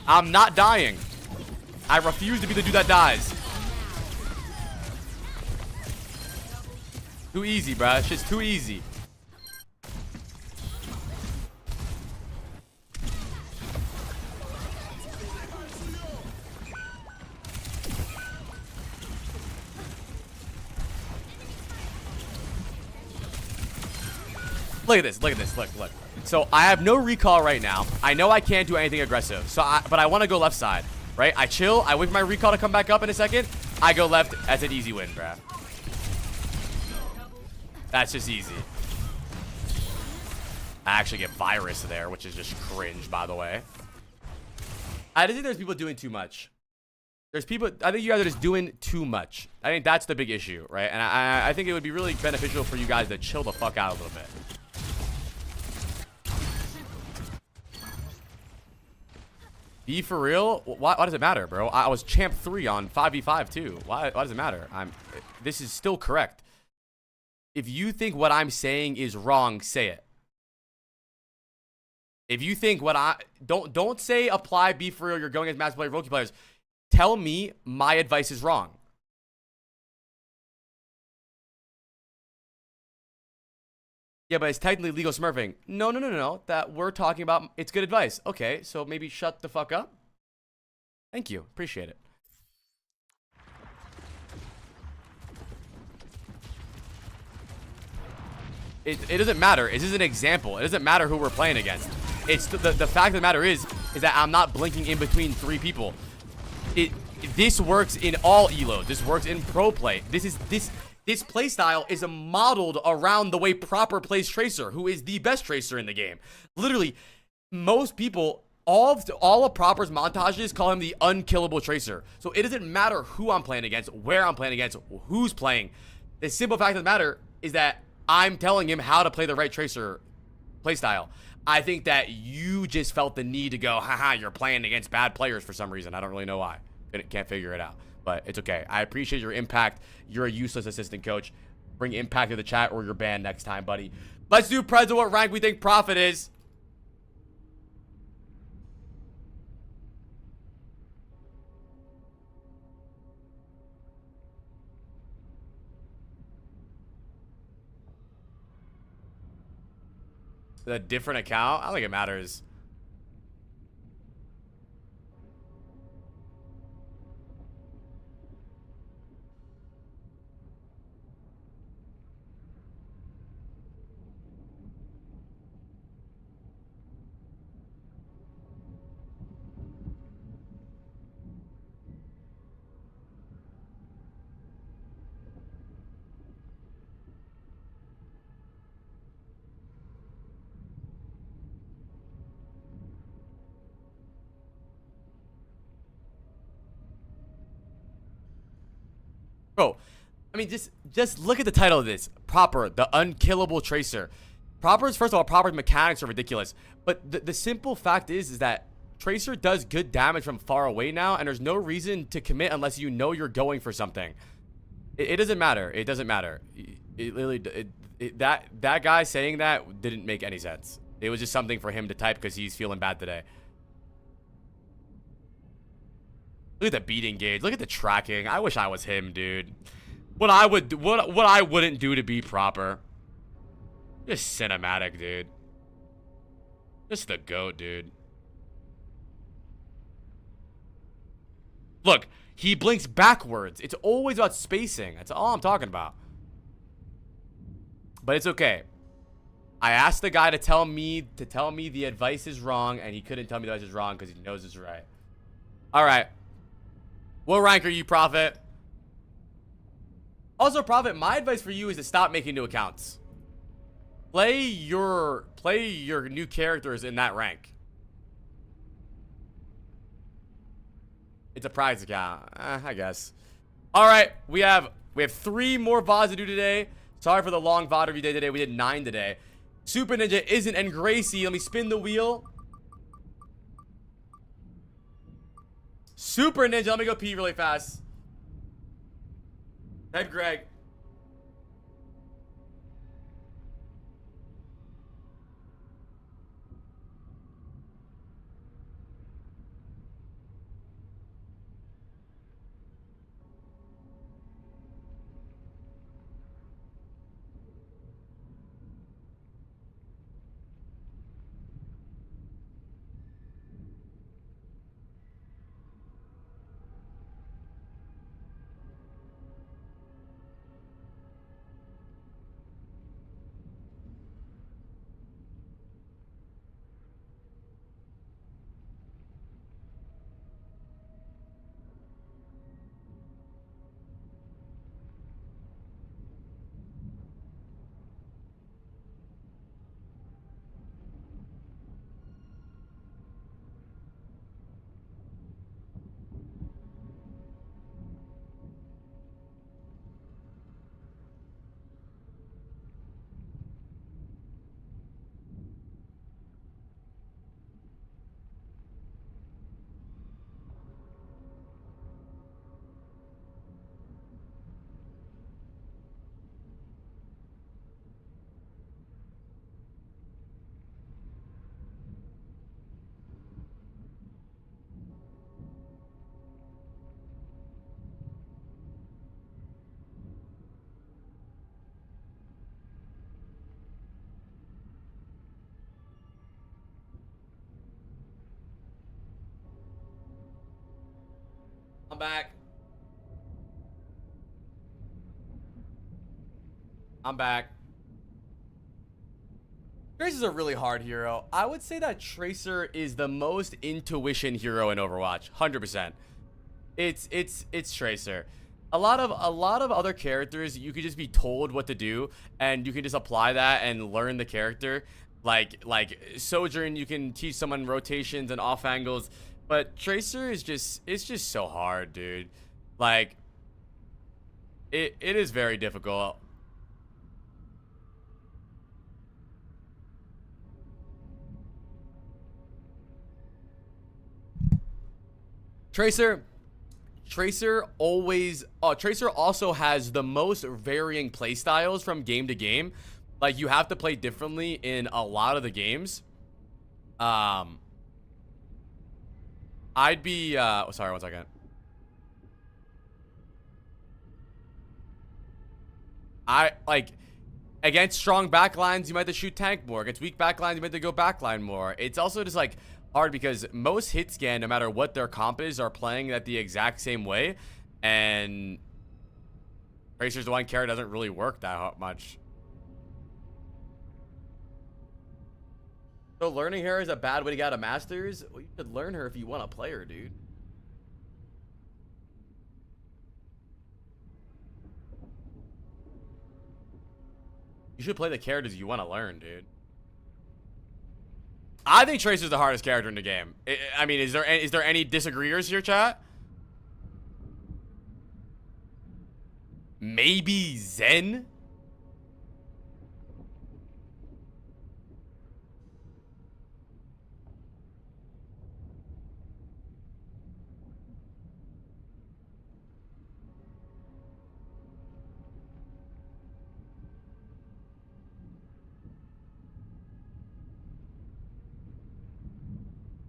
I'm not dying. I refuse to be the dude that dies. Too easy, bruh. It's just too easy. Look at this. Look at this. Look. So I have no recall right now. I know I can't do anything aggressive. But I want to go left side, right? I chill. I wait for my recall to come back up in a second. I go left. That's an easy win, bruh. That's just easy. I actually get virus there, which is just cringe, by the way. I think there's people doing too much. There's people, I think you guys are just doing too much. I think that's the big issue, right? And I think it would be really beneficial for you guys to chill the fuck out a little bit. Be for real? Why does it matter, bro? I was champ 3 on 5v5 too. Why does it matter? This is still correct. If you think what I'm saying is wrong, say it. If you think what don't say apply be for real, you're going against master player rookie players. Tell me my advice is wrong. Yeah, but it's technically legal smurfing. No. That we're talking about, it's good advice. Okay, so maybe shut the fuck up. Thank you. Appreciate it. It doesn't matter. It's just an example. It doesn't matter who we're playing against. It's the fact of the matter is that I'm not blinking in between 3 people. This works in all elos. This works in pro play. This play style is modeled around the way Proper plays Tracer, who is the best Tracer in the game. Literally, most people, all of Proper's montages call him the unkillable Tracer. So it doesn't matter who I'm playing against, where I'm playing against, who's playing. The simple fact of the matter is that I'm telling him how to play the right Tracer playstyle. I think that you just felt the need to go, haha, you're playing against bad players for some reason. I don't really know why. Can't figure it out. But it's okay. I appreciate your impact. You're a useless assistant coach. Bring impact to the chat or you're banned next time, buddy. Let's do Preds of what rank we think Prophet is. A different account? I don't think it matters. Bro, I mean, just look at the title of this. Proper, the unkillable Tracer. Proper's, first of all, Proper's mechanics are ridiculous. But the simple fact is that Tracer does good damage from far away now, and there's no reason to commit unless you know you're going for something. It doesn't matter. It doesn't matter. That guy saying that didn't make any sense. It was just something for him to type because he's feeling bad today. Look at the beating gauge. Look at the tracking. I wish I was him, dude. What I wouldn't do to be Proper. Just cinematic, dude. Just the GOAT, dude. Look, he blinks backwards. It's always about spacing. That's all I'm talking about. But it's okay. I asked the guy to tell me the advice is wrong, and he couldn't tell me the advice is wrong because he knows it's right. All right. What rank are you, Prophet? Also, Prophet, my advice for you is to stop making new accounts. Play your new characters in that rank. It's a prize account, I guess. All right, we have 3 more VODs to do today. Sorry for the long VOD review day today. We did 9 today. Super Ninja isn't, and Gracie. Let me spin the wheel. Super Ninja, let me go pee really fast. Type Greg. I'm back. I'm back. Tracer's a really hard hero. I would say that Tracer is the most intuition hero in Overwatch. 100%. It's Tracer. A lot of other characters, you could just be told what to do and you can just apply that and learn the character. Like Sojourn, you can teach someone rotations and off angles, but Tracer is just, it's just so hard, dude. Like it is very difficult. Tracer also has the most varying play styles from game to game. Like, you have to play differently in a lot of the games. I'd be sorry, one second. Against strong backlines, you might have to shoot tank more. Against weak backlines, you might have to go backline more. It's also just like hard because most hit scan, no matter what their comp is, are playing that the exact same way, and Tracer's the one character doesn't really work that much. So learning her is a bad way to get out of Masters? Well, you should learn her if you want to play her, dude. You should play the characters you want to learn, dude. I think Tracer's the hardest character in the game. I mean, is there any disagreeers here, chat? Maybe Zen?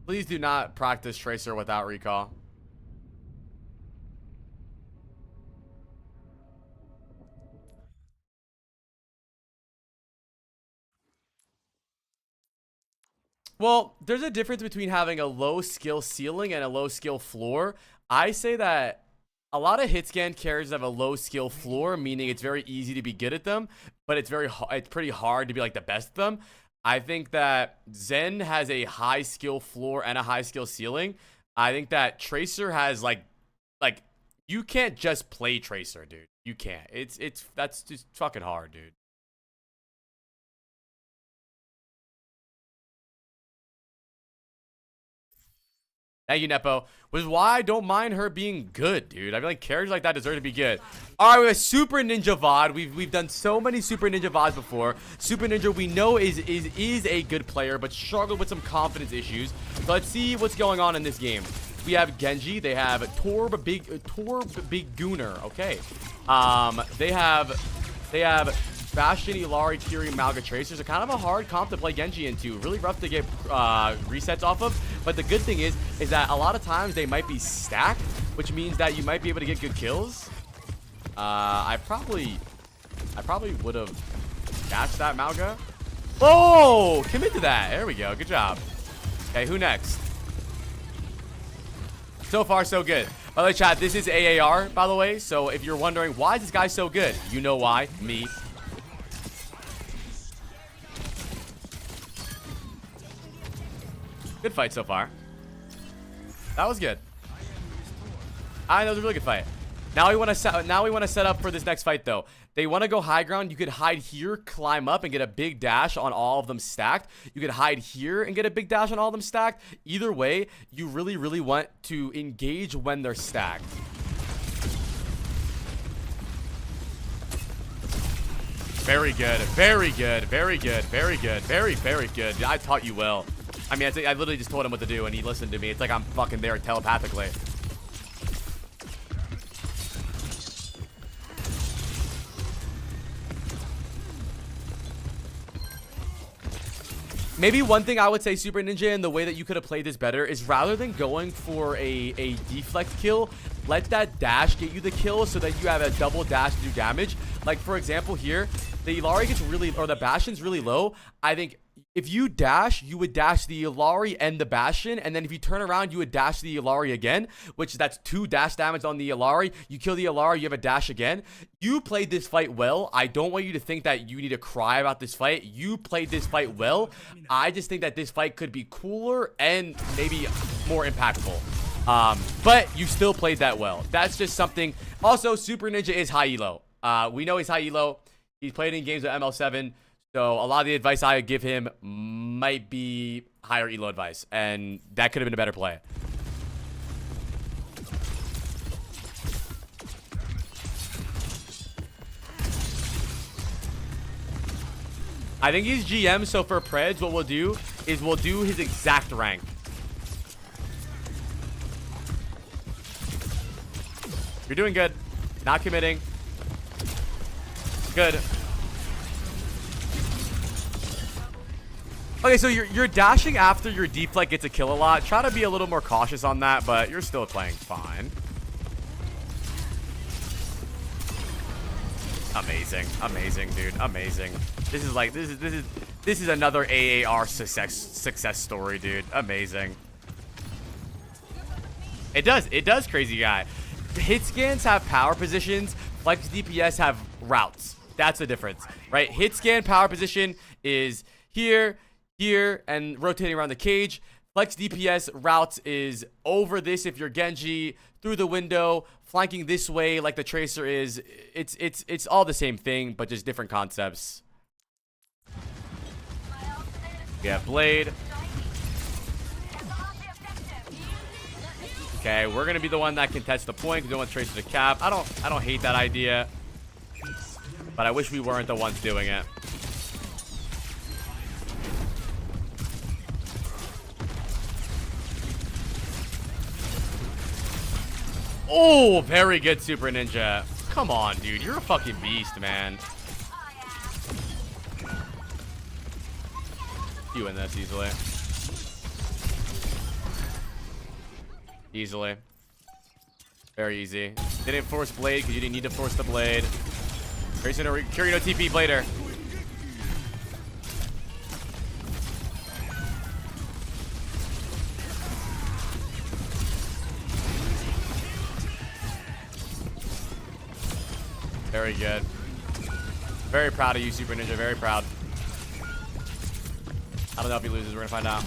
Please do not practice Tracer without recall. Well, there's a difference between having a low skill ceiling and a low skill floor. I say that a lot of hit scan characters have a low skill floor, meaning it's very easy to be good at them, but it's pretty hard to be like the best at them. I think that Zen has a high skill floor and a high skill ceiling. I think that Tracer has like you can't just play Tracer, dude. You can't. That's just fucking hard, dude. Thank you, Nepo. Which is why I don't mind her being good, dude. I feel like characters like that deserve to be good. All right, we have Super Ninja VOD. We've done so many Super Ninja VODs before. Super Ninja, we know is a good player, but struggled with some confidence issues. So let's see what's going on in this game. We have Genji. They have Torb Big Gooner. Okay. They have Bastion, Illari, Kiri, Malga, Tracers are kind of a hard comp to play Genji into. Really rough to get resets off of. But the good thing is that a lot of times they might be stacked, which means that you might be able to get good kills. I probably would have dashed that Malga. Oh, commit to that. There we go. Good job. Okay, who next? So far, so good. By the way, chat, this is AAR, by the way. So if you're wondering, why is this guy so good? You know why. Me. Good fight so far. That was good. I know it was a really good fight. Now we want to set up for this next fight though. They want to go high ground. You could hide here, climb up, and get a big dash on all of them stacked. You could hide here and get a big dash on all of them stacked. Either way, you really, really want to engage when they're stacked. Very good. Very good. Very good. Very good. Very, very good. I taught you well. I mean, I literally just told him what to do, and he listened to me. It's like I'm fucking there telepathically. Maybe one thing I would say, Super Ninja, and the way that you could have played this better is rather than going for a deflect kill, let that dash get you the kill so that you have a double dash to do damage. Like, for example, here, the Illari gets really, or the Bastion's really low. I think if you dash, you would dash the Illari and the Bastion, and then if you turn around, you would dash the Illari again, which that's 2 dash damage on the Illari. You kill the Illari, you have a dash again. You played this fight well. I don't want you to think that you need to cry about this fight. You played this fight well. I just think that this fight could be cooler and maybe more impactful. But you still played that well. That's just something. Also, Super Ninja is high elo. We know he's high elo. He's played in games with ML7. So a lot of the advice I would give him might be higher elo advice, and that could have been a better play. I think he's GM, so for Preds, what we'll do is we'll do his exact rank. You're doing good. Not committing. Good. Okay, so you're dashing after your deflect gets a kill a lot. Try to be a little more cautious on that, but you're still playing fine. Amazing, amazing, dude, amazing. This is like this is another AAR success story, dude. Amazing. It does, crazy guy. Hit scans have power positions. Flex DPS have routes. That's the difference, right? Hit scan power position is here, and rotating around the cage. Flex DPS routes is over this if you're Genji, through the window, flanking this way like the Tracer is. It's all the same thing, but just different concepts. We have Blade. Okay, we're gonna be the one that contests the point because we don't want Tracer to cap. I don't hate that idea, but I wish we weren't the ones doing it. Oh, very good, Super Ninja. Come on, dude. You're a fucking beast, man. You win this easily. Easily. Very easy. Didn't force Blade because you didn't need to force the Blade. Kirino TP Blader. Very good. Very proud of you, Super Ninja. Very proud. I don't know if he loses. We're gonna find out.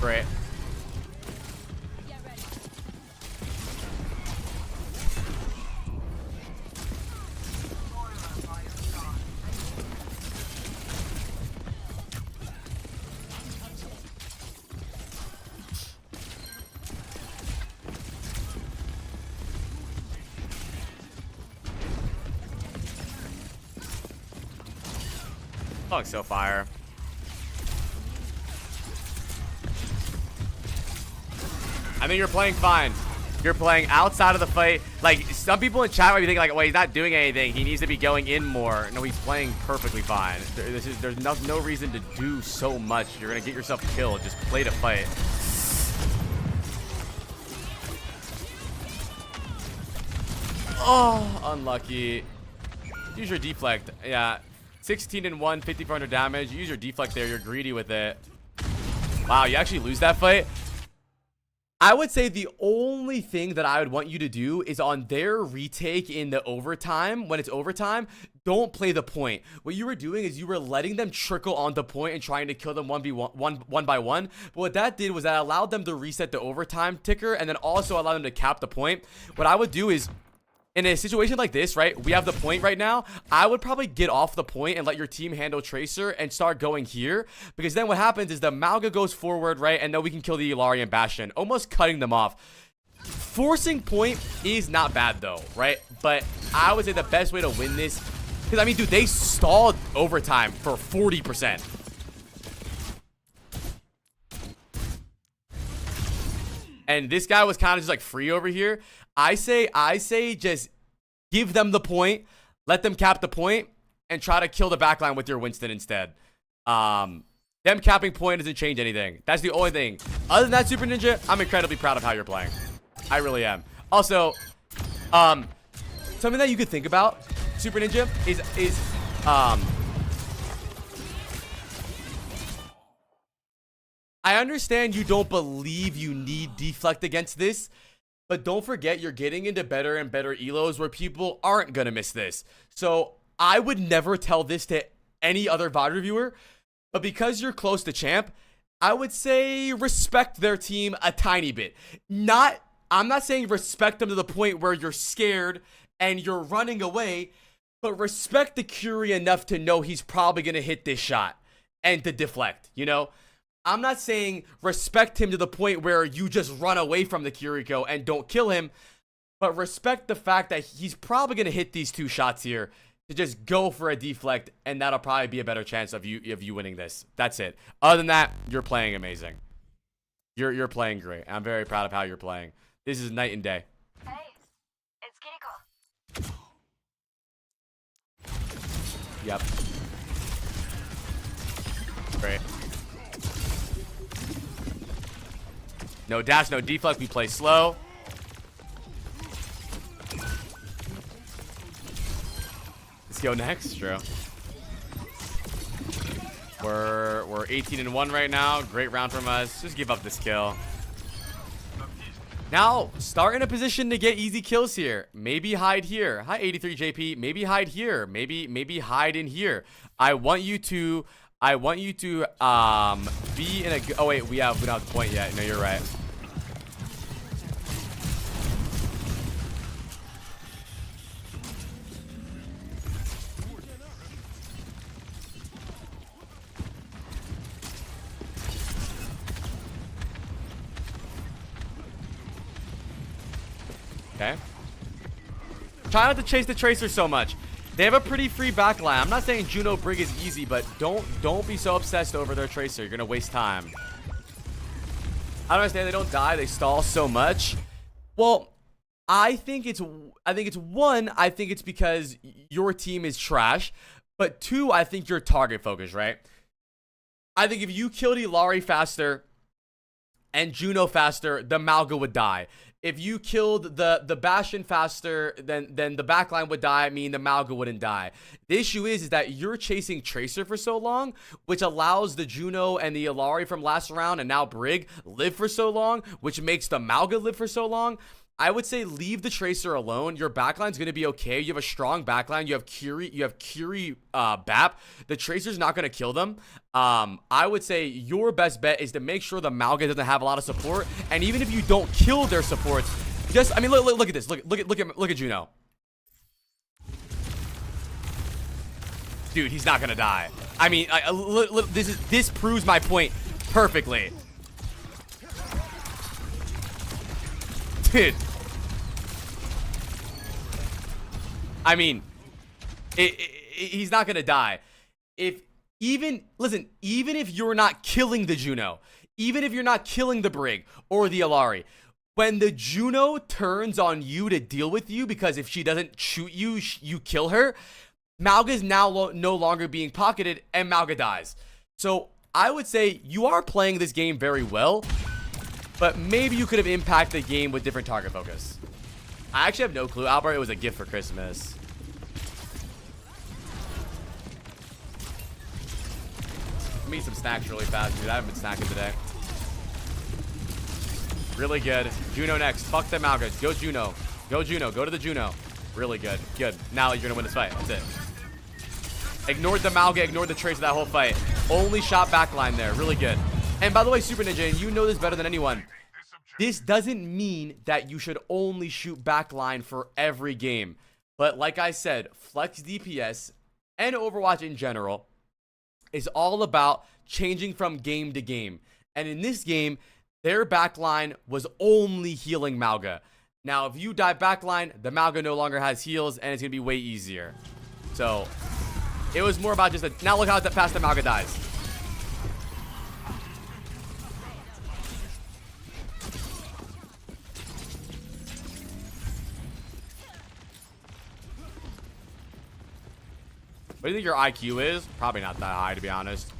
Great. Oh, so fire. I think you're playing fine. You're playing outside of the fight. Like, some people in chat might be thinking, like, well, he's not doing anything. He needs to be going in more. No, he's playing perfectly fine. There's no reason to do so much. You're going to get yourself killed. Just play to fight. Oh, unlucky. Use your deflect. Yeah. 16 and 1, 5,400 damage. Use your deflect there. You're greedy with it. Wow, you actually lose that fight? I would say the only thing that I would want you to do is on their retake in the overtime, when it's overtime, don't play the point. What you were doing is you were letting them trickle onto point and trying to kill them one by one. But what that did was that allowed them to reset the overtime ticker and then also allowed them to cap the point. What I would do is, in a situation like this, right, we have the point right now. I would probably get off the point and let your team handle Tracer and start going here. Because then what happens is the Malga goes forward, right, and then we can kill the Illari and Bastion, almost cutting them off. Forcing point is not bad though, right? But I would say the best way to win this, because I mean, dude, they stalled overtime for 40%. And this guy was kind of just like free over here. I say just give them the point, let them cap the point, and try to kill the backline with your Winston instead. Them capping point doesn't change anything. That's the only thing. Other than that, Super Ninja, I'm incredibly proud of how you're playing. I really am. Also, something that you could think about, Super Ninja, is I understand you don't believe you need deflect against this, but don't forget you're getting into better and better elos where people aren't gonna miss this. So I would never tell this to any other VOD reviewer, but because you're close to champ, I would say respect their team a tiny bit. I'm not saying respect them to the point where you're scared and you're running away, but respect the Curie enough to know he's probably gonna hit this shot and to deflect, you know? I'm not saying respect him to the point where you just run away from the Kiriko and don't kill him, but respect the fact that he's probably going to hit these 2 shots here to just go for a deflect, and that'll probably be a better chance of you winning this. That's it. Other than that, you're playing amazing. You're playing great. I'm very proud of how you're playing. This is night and day. Hey, it's Kiriko. Yep. Great. No dash, no deflect. We play slow. Let's go next, True. We're 18-1 right now. Great round from us. Just give up this kill. Now, start in a position to get easy kills here. Maybe hide here. Hi, 83 JP. Maybe hide here. Maybe hide in here. I want you to be in a. Oh wait, we don't have the point yet. No, you're right. Okay. Try not to chase the Tracer so much. They have a pretty free backline. I'm not saying Juno Brig is easy, but don't be so obsessed over their Tracer. You're gonna waste time. I don't understand they don't die. They stall so much. Well, I think it's because your team is trash, but 2, I think you're target focused, right? I think if you killed Illari faster and Juno faster, the Malga would die. If you killed the Bastion faster, then the backline would die. I mean, the Malga wouldn't die. The issue is that you're chasing Tracer for so long, which allows the Juno and the Illari from last round and now Brig live for so long, which makes the Malga live for so long. I would say leave the Tracer alone. Your backline's going to be okay. You have a strong backline. You have Curie BAP. The Tracer's not going to kill them. I would say your best bet is to make sure the Malga doesn't have a lot of support. And even if you don't kill their supports, I mean, look at this. Look at Juno. Dude, he's not going to die. I mean, this proves my point perfectly. Dude. I mean, he's not gonna die. Even if you're not killing the Juno, even if you're not killing the Brig or the Illari, when the Juno turns on you to deal with you, because if she doesn't shoot you, you kill her, Malga is now no longer being pocketed and Malga dies. So I would say you are playing this game very well, but maybe you could have impacted the game with different target focus. I actually have no clue. Albert, it was a gift for Christmas. Give me some snacks really fast, dude. I haven't been snacking today. Really good. Juno next. Fuck the Malgas. Go Juno. Go Juno. Go to the Juno. Really good. Good. Now you're going to win this fight. That's it. Ignored the Malga. Ignored the Trace of that whole fight. Only shot backline there. Really good. And by the way, Super Ninja, and you know this better than anyone, this doesn't mean that you should only shoot backline for every game. But like I said, Flex DPS and Overwatch in general is all about changing from game to game. And in this game, their backline was only healing Malga. Now, if you dive backline, the Malga no longer has heals, and it's going to be way easier. So, it was more about just a... Now look how fast the Malga dies. What do you think your IQ is? Probably not that high, to be honest.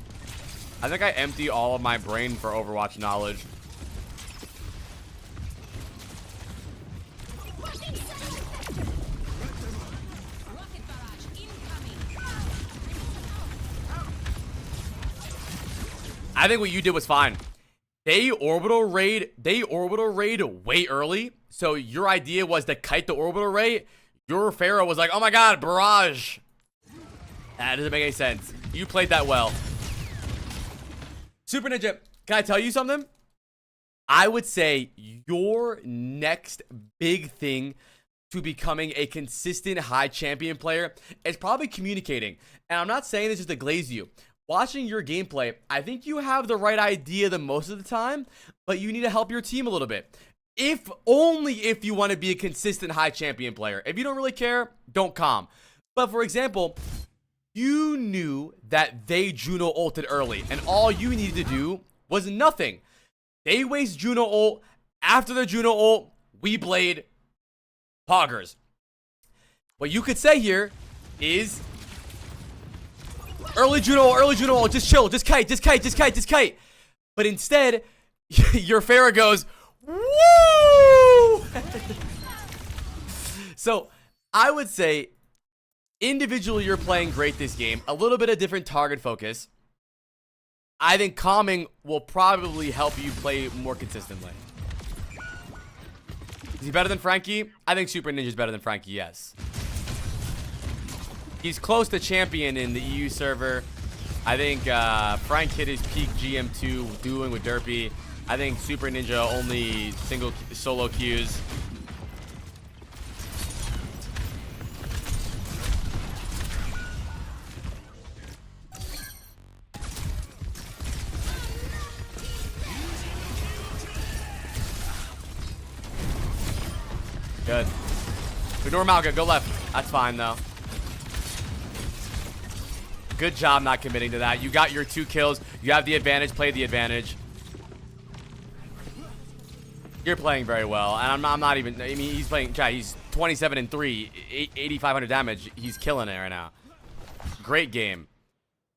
I think I empty all of my brain for Overwatch knowledge. I think what you did was fine. They orbital raid way early. So your idea was to kite the orbital raid. Your Pharaoh was like, oh my god, barrage. That doesn't make any sense. You played that well. Super Ninja, can I tell you something? I would say your next big thing to becoming a consistent high champion player is probably communicating. And I'm not saying this just to glaze you. Watching your gameplay, I think you have the right idea the most of the time, but you need to help your team a little bit. If only if you want to be a consistent high champion player. If you don't really care, don't calm. But for example, you knew that they Juno ulted early, and all you needed to do was nothing. They waste Juno ult. After the Juno ult, we blade poggers. What you could say here is early Juno, just chill, just kite. But instead, your Pharah goes, woo! So, I would say, individually, you're playing great this game. A little bit of different target focus. I think calming will probably help you play more consistently. Is he better than Frankie? I think Super Ninja's better than Frankie, yes. He's close to champion in the EU server. I think Frank hit his peak GM2 dueling with Derpy. I think Super Ninja only solo queues. Good. Ignore Malga, go left. That's fine though. Good job not committing to that. You got your 2 kills. You have the advantage. Play the advantage. You're playing very well. And I'm not even... I mean, he's playing... He's 27 and 3. 8,500 damage. He's killing it right now. Great game.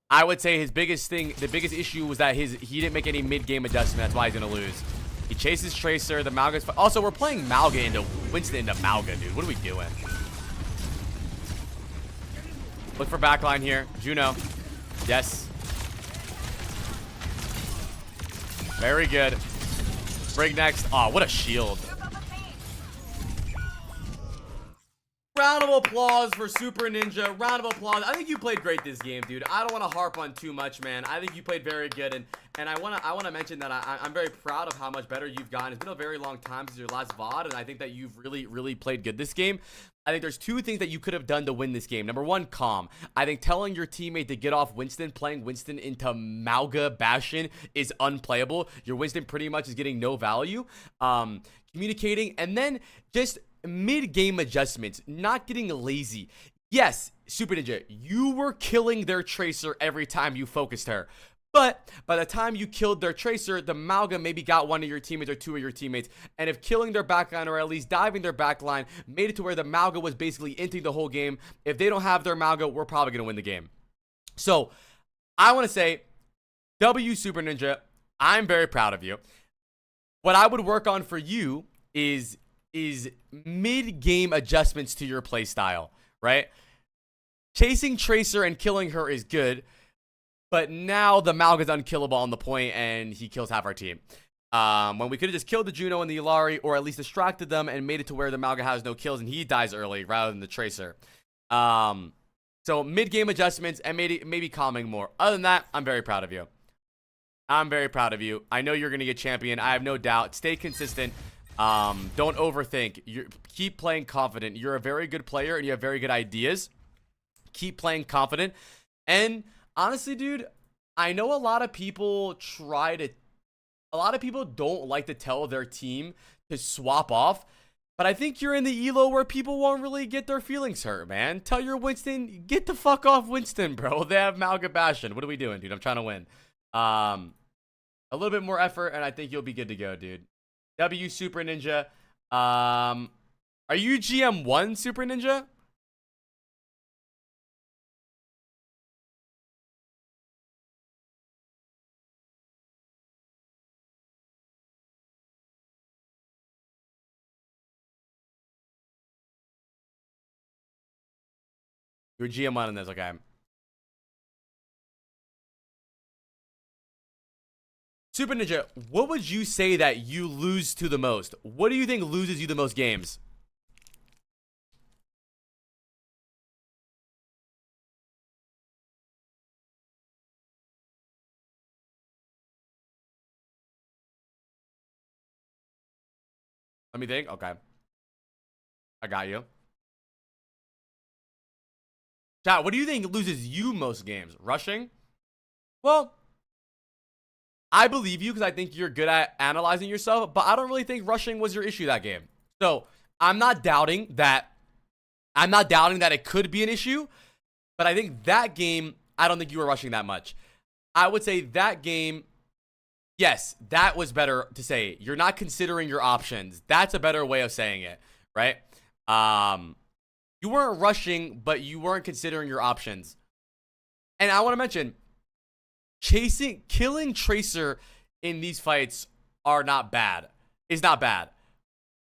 I would say his biggest thing... The biggest issue was that he didn't make any mid-game adjustment. That's why he's going to lose. He chases Tracer. The Malga's... Also, we're playing Malga into... Winston into Malga, dude. What are we doing? Look for backline here. Juno. Yes. Very good. Brig next. Oh, what a shield. Round of applause for Super Ninja. Round of applause. I think you played great this game, dude. I don't want to harp on too much, man. I think you played very good, and I want to mention that I'm very proud of how much better you've gotten. It's been a very long time since your last VOD, and I think that you've really played good this game. I think there's 2 things that you could have done to win this game. Number 1, calm. I think telling your teammate to get off Winston, playing Winston into Malga Bastion is unplayable. Your Winston pretty much is getting no value. Communicating, and then just mid-game adjustments, not getting lazy. Yes, Super Ninja, you were killing their Tracer every time you focused her. But by the time you killed their Tracer, the Malga maybe got 1 of your teammates or 2 of your teammates. And if killing their backline or at least diving their backline made it to where the Malga was basically inting the whole game, if they don't have their Malga, we're probably going to win the game. So, I want to say, W Super Ninja, I'm very proud of you. What I would work on for you is mid-game adjustments to your playstyle, right? Chasing Tracer and killing her is good. But now the Malga's unkillable on the point, and he kills half our team. When we could have just killed the Juno and the Illari, or at least distracted them and made it to where the Malga has no kills and he dies early rather than the Tracer. So mid-game adjustments and maybe calming more. Other than that, I'm very proud of you. I'm very proud of you. I know you're going to get champion. I have no doubt. Stay consistent. Don't overthink. Keep playing confident. You're a very good player and you have very good ideas. Keep playing confident. And honestly, dude, I know a lot of people don't like to tell their team to swap off, But I think you're in the elo where people won't really get their feelings hurt, man. Tell your Winston, get the fuck off Winston, bro. They have Malga Bastion. What are we doing, dude? I'm trying to win. A little bit more effort, and I think you'll be good to go, dude. W Super Ninja. Are you GM1 Super Ninja? You're GM1 in this, okay. Super Ninja, what would you say that you lose to the most? What do you think loses you the most games? Let me think. Okay. I got you. Chat, what do you think loses you most games? Rushing? Well, I believe you because I think you're good at analyzing yourself, but I don't really think rushing was your issue that game. So I'm not doubting that it could be an issue, but I think that game, I don't think you were rushing that much. I would say that game, yes, that was better to say. You're not considering your options. That's a better way of saying it, right? You weren't rushing, but you weren't considering your options. And I want to mention, killing Tracer in these fights are not bad. It's not bad.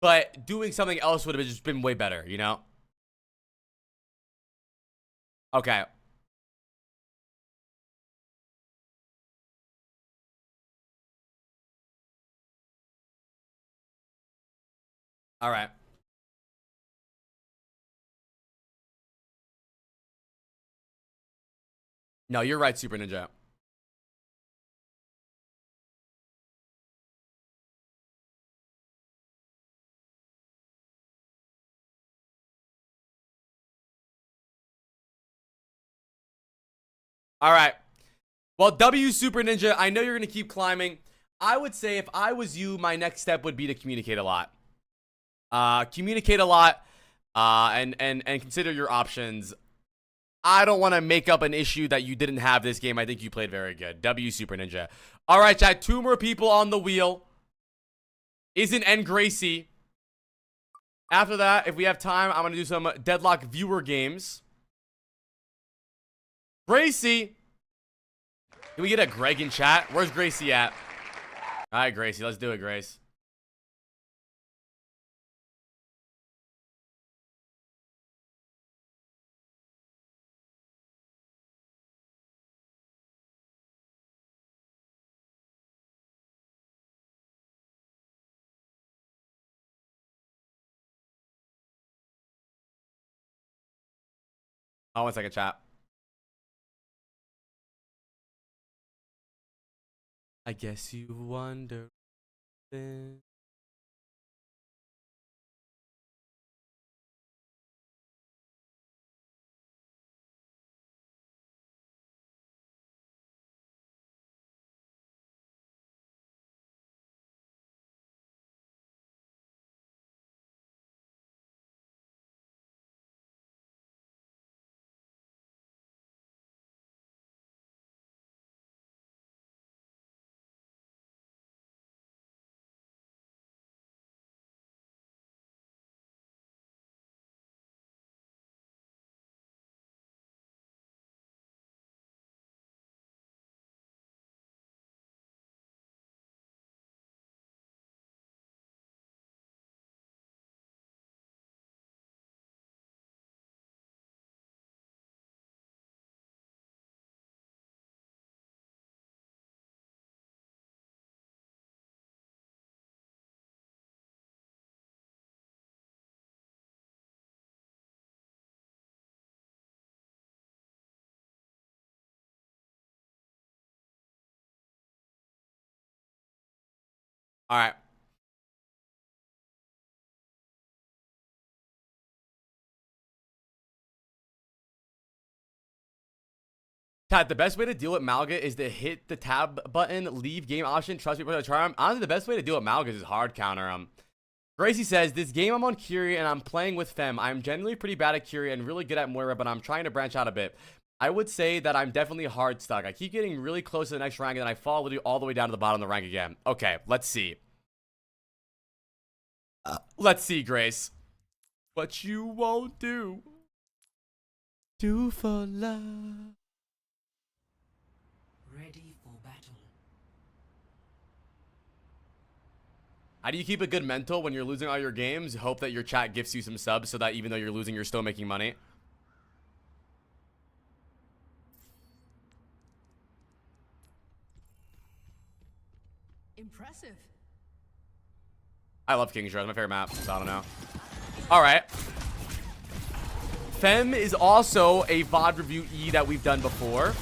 But doing something else would have just been way better, you know? Okay. All right. No, you're right, Super Ninja. All right. Well, W Super Ninja, I know you're going to keep climbing. I would say if I was you, my next step would be to communicate a lot. Communicate a lot and consider your options. I don't want to make up an issue that you didn't have this game. I think you played very good. W Super Ninja. All right, chat. 2 more people on the wheel. Isn't N Gracie. After that, if we have time, I'm going to do some Deadlock viewer games. Gracie. Can we get a Greg in chat? Where's Gracie at? All right, Gracie. Let's do it, Grace. Oh, 1 second, chat. I guess you wonder. All right. Chat, the best way to deal with Malga is to hit the tab button, leave game option, trust me, put a charm. Honestly, the best way to deal with Malga is hard counter him. Gracie says, this game I'm on Kyrie and I'm playing with Fem. I'm generally pretty bad at Kyrie and really good at Moira, but I'm trying to branch out a bit. I would say that I'm definitely hard stuck. I keep getting really close to the next rank and then I fall literally all the way down to the bottom of the rank again. Okay, let's see. Let's see, Grace. What you won't do. Do for love. Ready for battle. How do you keep a good mental when you're losing all your games? Hope that your chat gifts you some subs so that even though you're losing, you're still making money. Impressive. I love King's Row. It's my favorite map, so I don't know. Alright. Fem is also a VOD review E that we've done before.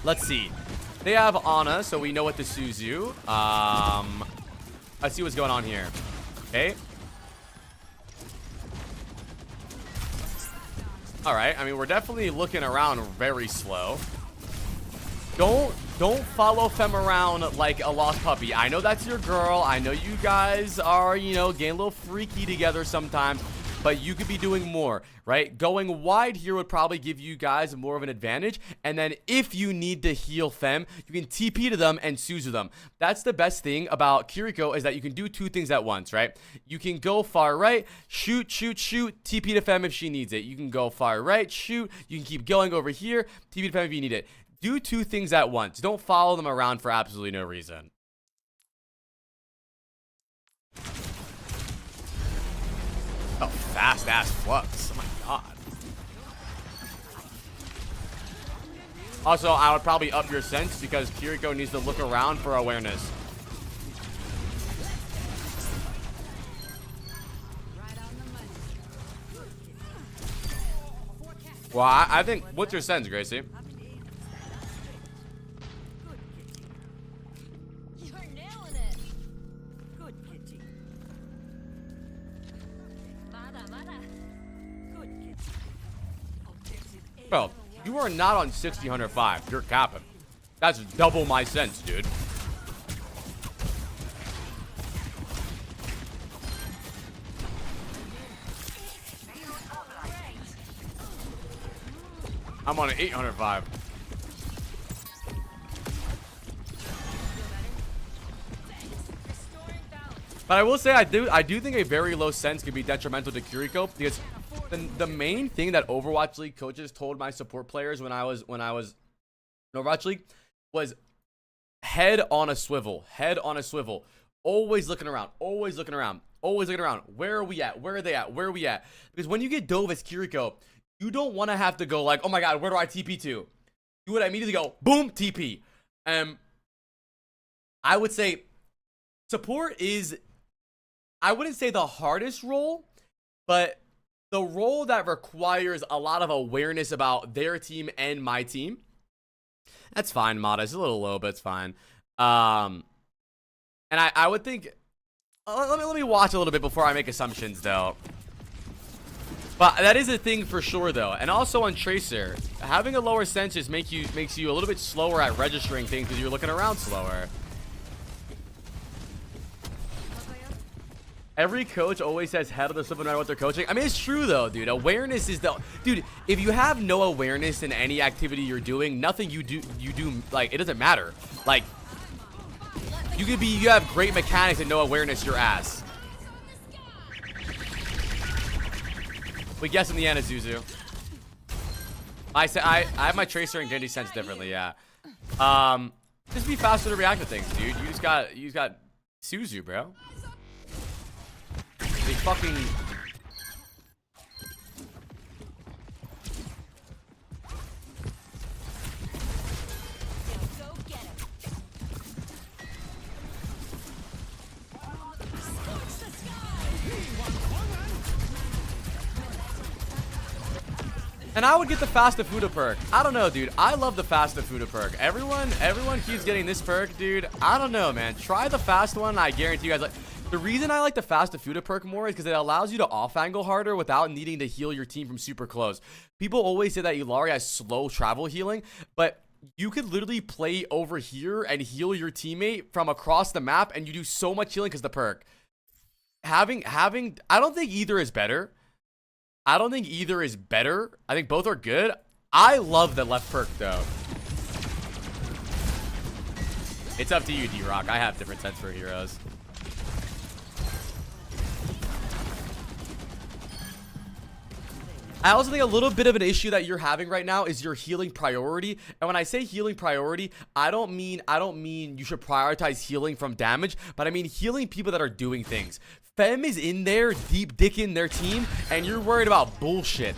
Let's see. They have Ana, so we know what to Suzu. Let's see what's going on here. Okay. Alright, I mean, we're definitely looking around very slow. Don't follow Fem around like a lost puppy. I know that's your girl. I know you guys are, you know, getting a little freaky together sometimes, but you could be doing more, right? Going wide here would probably give you guys more of an advantage. And then if you need to heal Fem, you can TP to them and Suzu them. That's the best thing about Kiriko, is that you can do two things at once, right? You can go far right, shoot, TP to Fem if she needs it. You can go far right, shoot. You can keep going over here, TP to Fem if you need it. Do two things at once. Don't follow them around for absolutely no reason. Oh, fast ass flux. Oh my god. Also, I would probably up your sense because Kiriko needs to look around for awareness. Well, I think, what's your sense, Gracie? Bro, you are not on 60-105. You're capping. That's double my sense, dude. I'm on an 805. But I will say I do think a very low sense could be detrimental to Kiriko, because the main thing that Overwatch League coaches told my support players when I was in Overwatch League was head on a swivel, always looking around, where are we at, where are they at, where are we at? Because when you get dove as Kiriko, you don't want to have to go like, oh my god, where do I TP to? You would immediately go boom, TP. I would say support is, I wouldn't say the hardest role, but the role that requires a lot of awareness about their team and my team. That's fine, Mata. It's a little low, but it's fine. And I would think, let me watch a little bit before I make assumptions, though. But that is a thing for sure, though. And also on Tracer, having a lower sense just makes you a little bit slower at registering things because you're looking around slower. Every coach always says head of the swivel no matter what they're coaching. I mean, it's true, though, dude. Awareness is the... Dude, if you have no awareness in any activity you're doing, nothing you do, like, it doesn't matter. Like, you have great mechanics and no awareness, your ass. We guess in the end, it's Zuzu. I have my Tracer and Genji sense differently, yeah. Just be faster to react to things, dude. You just got Suzu, bro. They fucking... And I would get the Fast to Fuda perk. I don't know, dude. I love the Fast to Fuda perk. Everyone keeps getting this perk, dude. I don't know, man. Try the fast one. I guarantee you guys like... The reason I like the Fast to Fuda perk more is because it allows you to off-angle harder without needing to heal your team from super close. People always say that Illari has slow travel healing, but you could literally play over here and heal your teammate from across the map, and you do so much healing because of the perk. having I don't think either is better. I don't think either is better. I think both are good. I love the left perk though. It's up to you, D-Rock. I have different sets for heroes. I also think a little bit of an issue that you're having right now is your healing priority. And when I say healing priority, I don't mean you should prioritize healing from damage, but I mean healing people that are doing things. Fem is in there deep dicking their team, and you're worried about bullshit.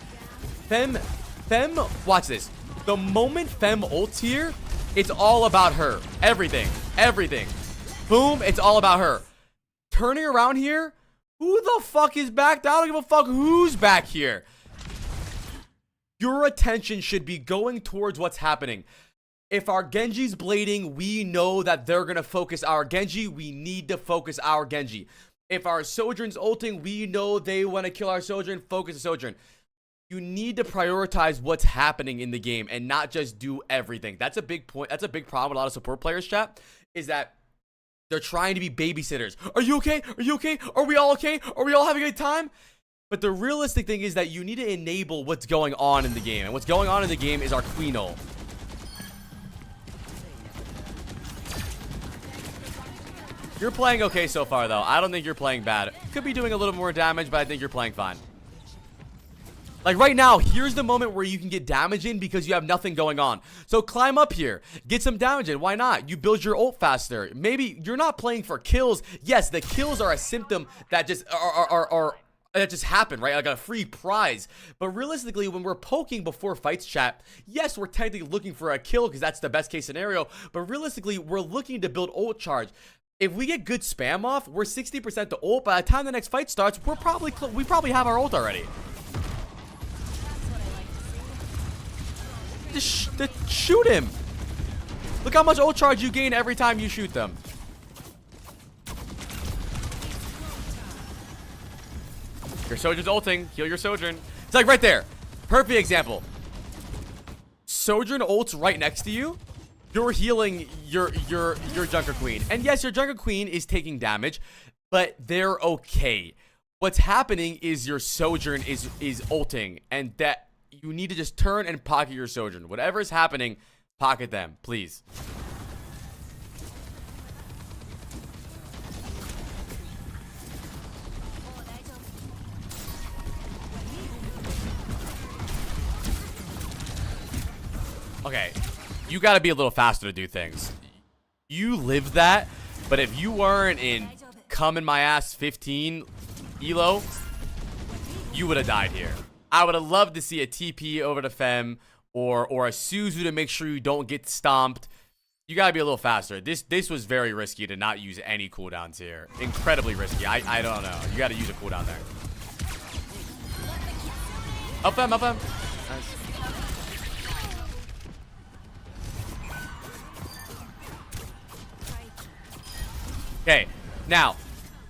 Fem, watch this. The moment Fem ults here, it's all about her. Everything. Boom, it's all about her. Turning around here, who the fuck is back? I don't give a fuck who's back here. Your attention should be going towards what's happening. If our Genji's blading, we know that they're going to focus our Genji. We need to focus our Genji. If our Sojourn's ulting, we know they want to kill our Sojourn. Focus the Sojourn. You need to prioritize what's happening in the game and not just do everything. That's a big point. That's a big problem with a lot of support players, chat, is that they're trying to be babysitters. Are you okay? Are you okay? Are we all okay? Are we all having a good time? But the realistic thing is that you need to enable what's going on in the game. And what's going on in the game is our Queen ult. You're playing okay so far, though. I don't think you're playing bad. Could be doing a little more damage, but I think you're playing fine. Like right now, here's the moment where you can get damage in because you have nothing going on. So climb up here. Get some damage in. Why not? You build your ult faster. Maybe you're not playing for kills. Yes, the kills are a symptom that just that just happened, right? Like a free prize. But realistically, when we're poking before fights, chat, yes, we're technically looking for a kill because that's the best case scenario. But realistically, we're looking to build ult charge. If we get good spam off, we're 60% to ult. By the time the next fight starts, we probably have our ult already. Just shoot him. Look how much ult charge you gain every time you shoot them. Your Sojourn's ulting. Heal your Sojourn. It's like right there. Perfect example. Sojourn ults right next to you. You're healing your Junker Queen. And yes, your Junker Queen is taking damage, but they're okay. What's happening is your Sojourn is ulting, and that you need to just turn and pocket your Sojourn. Whatever is happening, pocket them, please. Okay, you gotta be a little faster to do things. You live that, but if you weren't in come in my ass 15 elo, you would have died here. I would have loved to see a TP over to Fem or a Suzu to make sure you don't get stomped. You gotta be a little faster. This was very risky to not use any cooldowns here. Incredibly risky. I don't know. You gotta use a cooldown there. Up Fem, up Fem. Nice. Okay, now,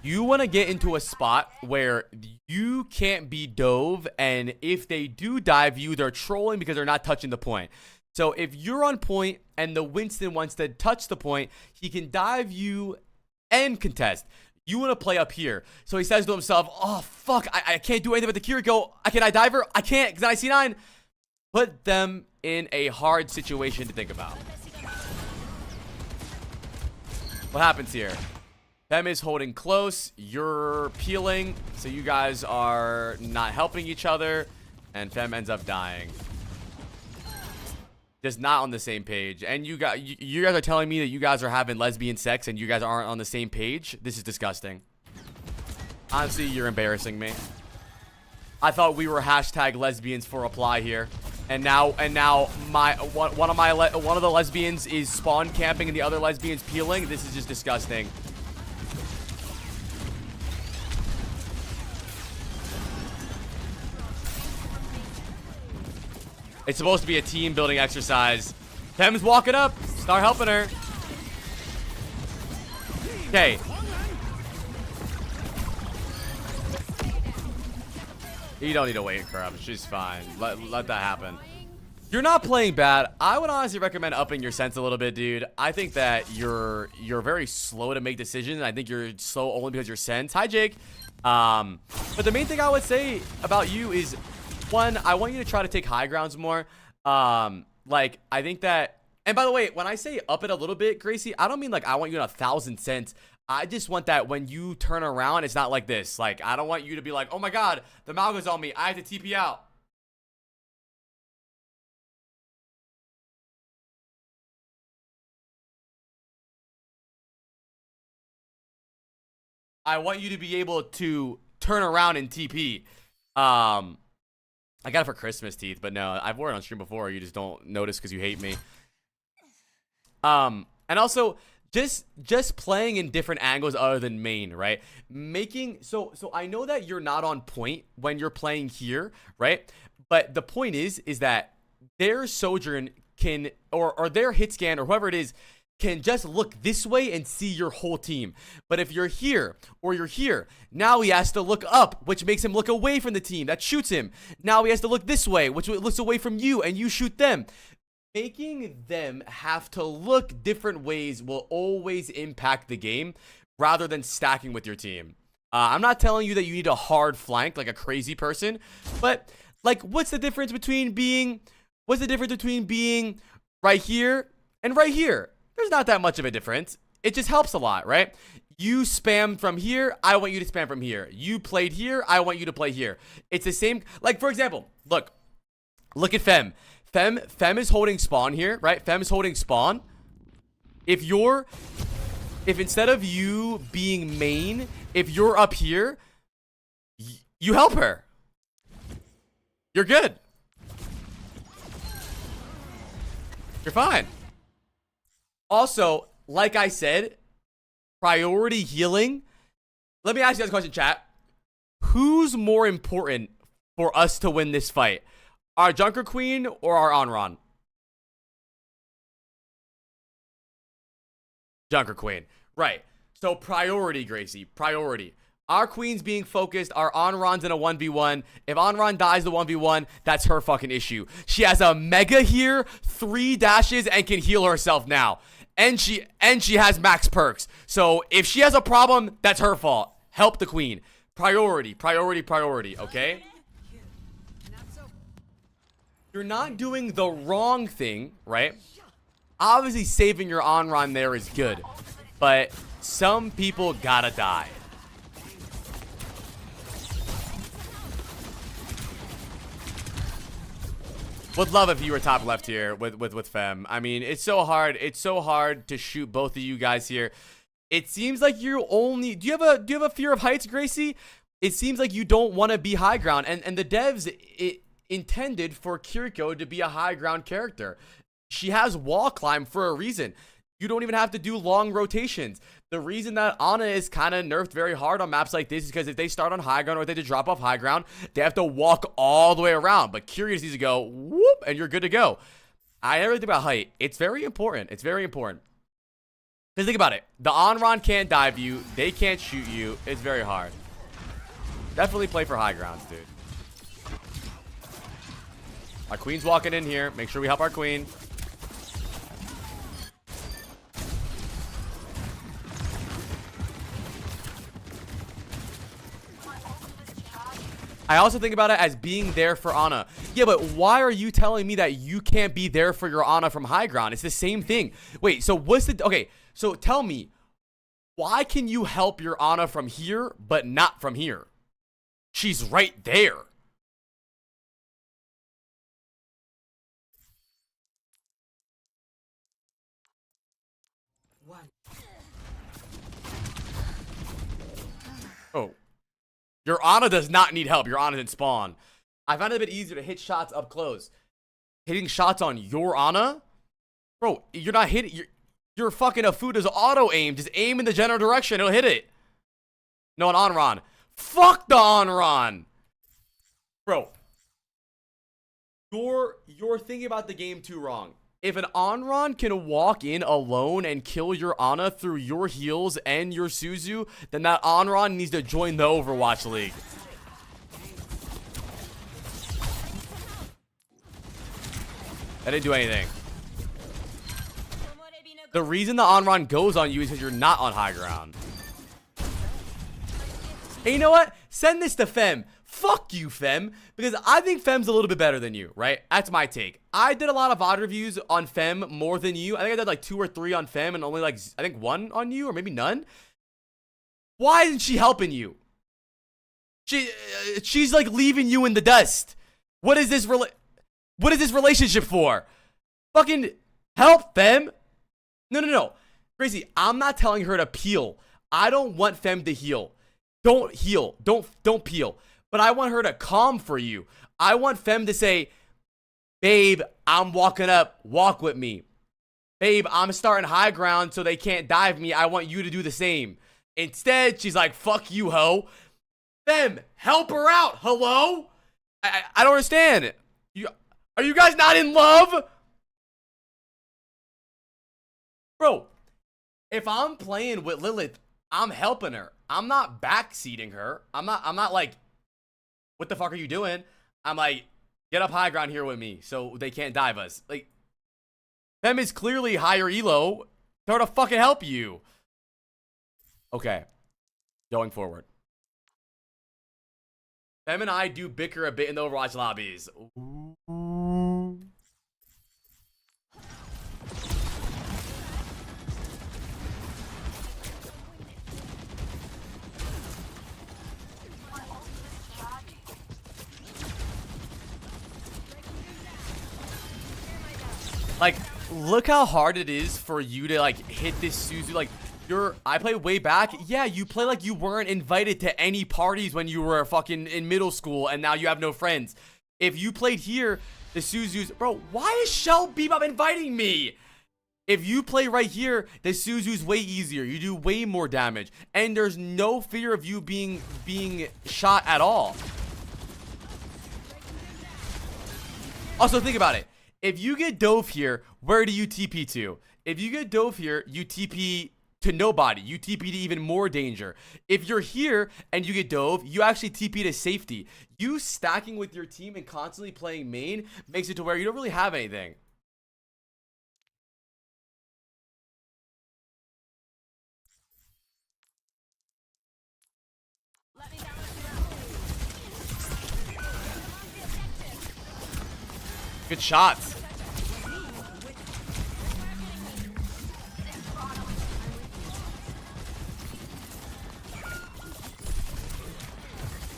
you want to get into a spot where you can't be dove, and if they do dive you, they're trolling because they're not touching the point. So if you're on point and the Winston wants to touch the point, he can dive you and contest. You want to play up here. So he says to himself, oh, fuck, I can't do anything with the Kiriko. Can I dive her? I can't because I C9. Put them in a hard situation to think about. What happens here? Fem is holding close, you're peeling, so you guys are not helping each other, and Fem ends up dying. Just not on the same page. And you guys are telling me that you guys are having lesbian sex and you guys aren't on the same page? This is disgusting. Honestly, you're embarrassing me. I thought we were hashtag lesbians for reply here. And now one of the lesbians is spawn camping and the other lesbian's peeling. This is just disgusting. It's supposed to be a team building exercise. Fem's walking up. Start helping her. Okay. You don't need to wait for her. She's fine. Let that happen. You're not playing bad. I would honestly recommend upping your sense a little bit, dude. I think that you're very slow to make decisions. I think you're slow only because you're sense. Hi, Jake. But the main thing I would say about you is, one, I want you to try to take high grounds more. Like, I think that, and by the way, when I say up it a little bit, Gracie, I don't mean like I want you in 1,000 cents. I just want that when you turn around, it's not like this. Like, I don't want you to be like, oh my god, the Malga's on me, I have to TP out. I want you to be able to turn around and TP. I got it for Christmas teeth, but no, I've worn it on stream before. You just don't notice because you hate me. And also, just playing in different angles other than main, right? So I know that you're not on point when you're playing here, right? But the point is that their Sojourn can, or their hit scan or whoever it is, can just look this way and see your whole team. But if you're here or you're here, now he has to look up, which makes him look away from the team that shoots him. Now he has to look this way, which looks away from you, and you shoot them. Making them have to look different ways will always impact the game rather than stacking with your team. I'm not telling you that you need a hard flank like a crazy person, but like, what's the difference between being right here and right here? There's not that much of a difference. It just helps a lot, right? You spam from here, I want you to spam from here. You played here, I want you to play here. It's the same. Like, for example, look at Fem. Fem is holding spawn here, right? Fem is holding spawn. If instead of you being main, if you're up here, you help her. You're good. You're fine. Also, like I said, priority healing. Let me ask you guys a question, chat. Who's more important for us to win this fight? Our Junker Queen or our Onron? Junker Queen. Right. So priority, Gracie. Priority. Our Queen's being focused. Our Onron's in a 1v1. If Onron dies the 1v1, that's her fucking issue. She has a Mega here, 3 dashes, and can heal herself now. And she has max perks. So if she has a problem, that's her fault. Help the Queen. Priority, priority, priority, okay? You're not doing the wrong thing, right? Obviously, saving your Onron there is good. But some people gotta die. Would love if you were top left here with Fem. I mean, it's so hard. It's so hard to shoot both of you guys here. It seems like you're only. Do you have a fear of heights, Gracie? It seems like you don't want to be high ground, and the devs intended for Kiriko to be a high ground character. She has wall climb for a reason. You don't even have to do long rotations. The reason that Ana is kind of nerfed very hard on maps like this is because if they start on high ground or if they just drop off high ground, they have to walk all the way around. But Curious needs to go, whoop, and you're good to go. I never think about height. It's very important. It's very important. Because think about it. The Onron can't dive you. They can't shoot you. It's very hard. Definitely play for high grounds, dude. Our Queen's walking in here. Make sure we help our Queen. I also think about it as being there for Ana. Yeah, but why are you telling me that you can't be there for your Ana from high ground? It's the same thing. Wait, so what's the... Okay, so tell me, why can you help your Ana from here, but not from here? She's right there. Oh. Your Ana does not need help. Your Ana didn't spawn. I found it a bit easier to hit shots up close. Hitting shots on your Ana? Bro, you're not hitting... Your fucking Afuda's auto-aim. Just aim in the general direction. It'll hit it. No, an Onron. Fuck the Onron. Bro. You're thinking about the game too wrong. If an Onron can walk in alone and kill your Ana through your heals and your Suzu, then that Onron needs to join the Overwatch League. That didn't do anything. The reason the Onron goes on you is because you're not on high ground. And you know what? Send this to Fem. Fuck you, Fem. Because I think Fem's a little bit better than you, right? That's my take. I did a lot of VOD reviews on Fem more than you. I think I did like 2 or 3 on Fem and only like, I think 1 on you or maybe none. Why isn't she helping you? She's like leaving you in the dust. What is this relationship for? Fucking help, Fem. No. Gracie, I'm not telling her to peel. I don't want Fem to heal. Don't heal. Don't peel. But I want her to calm for you. I want Fem to say, babe, I'm walking up. Walk with me. Babe, I'm starting high ground so they can't dive me. I want you to do the same. Instead, she's like, fuck you, ho. Fem, help her out. Hello? I don't understand. Are you guys not in love? Bro, if I'm playing with Lilith, I'm helping her. I'm not backseating her. I'm not like, what the fuck are you doing? I'm like, get up high ground here with me so they can't dive us. Like, Fem is clearly higher elo. Tell her to fucking help you. Okay. Going forward. Fem and I do bicker a bit in the Overwatch lobbies. Ooh. Like, look how hard it is for you to, like, hit this Suzu. Like, I play way back. Yeah, you play like you weren't invited to any parties when you were fucking in middle school and now you have no friends. If you played here, the Suzu's... Bro, why is Shell Bebop inviting me? If you play right here, the Suzu's way easier. You do way more damage. And there's no fear of you being shot at all. Also, think about it. If you get dove here, where do you TP to? If you get dove here, you TP to nobody. You TP to even more danger. If you're here and you get dove, you actually TP to safety. You stacking with your team and constantly playing main makes it to where you don't really have anything. Good shots.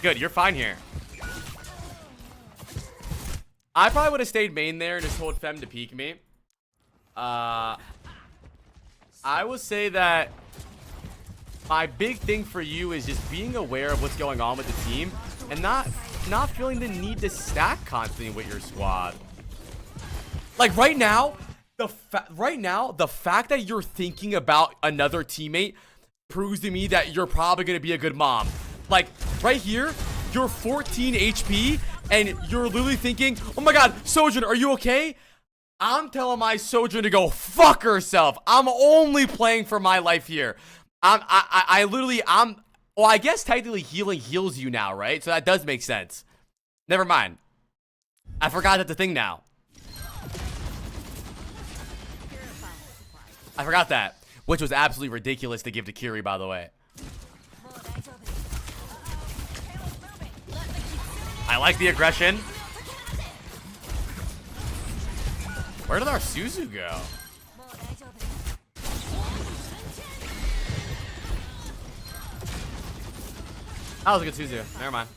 Good, you're fine here. I probably would have stayed main there and just told Fem to peek me. I will say that my big thing for you is just being aware of what's going on with the team and not feeling the need to stack constantly with your squad. Like right now, the fact that you're thinking about another teammate proves to me that you're probably gonna be a good mom. Like right here, you're 14 HP and you're literally thinking, oh my god, Sojourn, are you okay? I'm telling my Sojourn to go fuck herself. I'm only playing for my life here. Well, I guess technically healing heals you now, right? So that does make sense. Never mind. I forgot that's the thing now. I forgot that, which was absolutely ridiculous to give to Kiri, by the way. I like the aggression. Where did our Suzu go? That was a good Suzu. Never mind.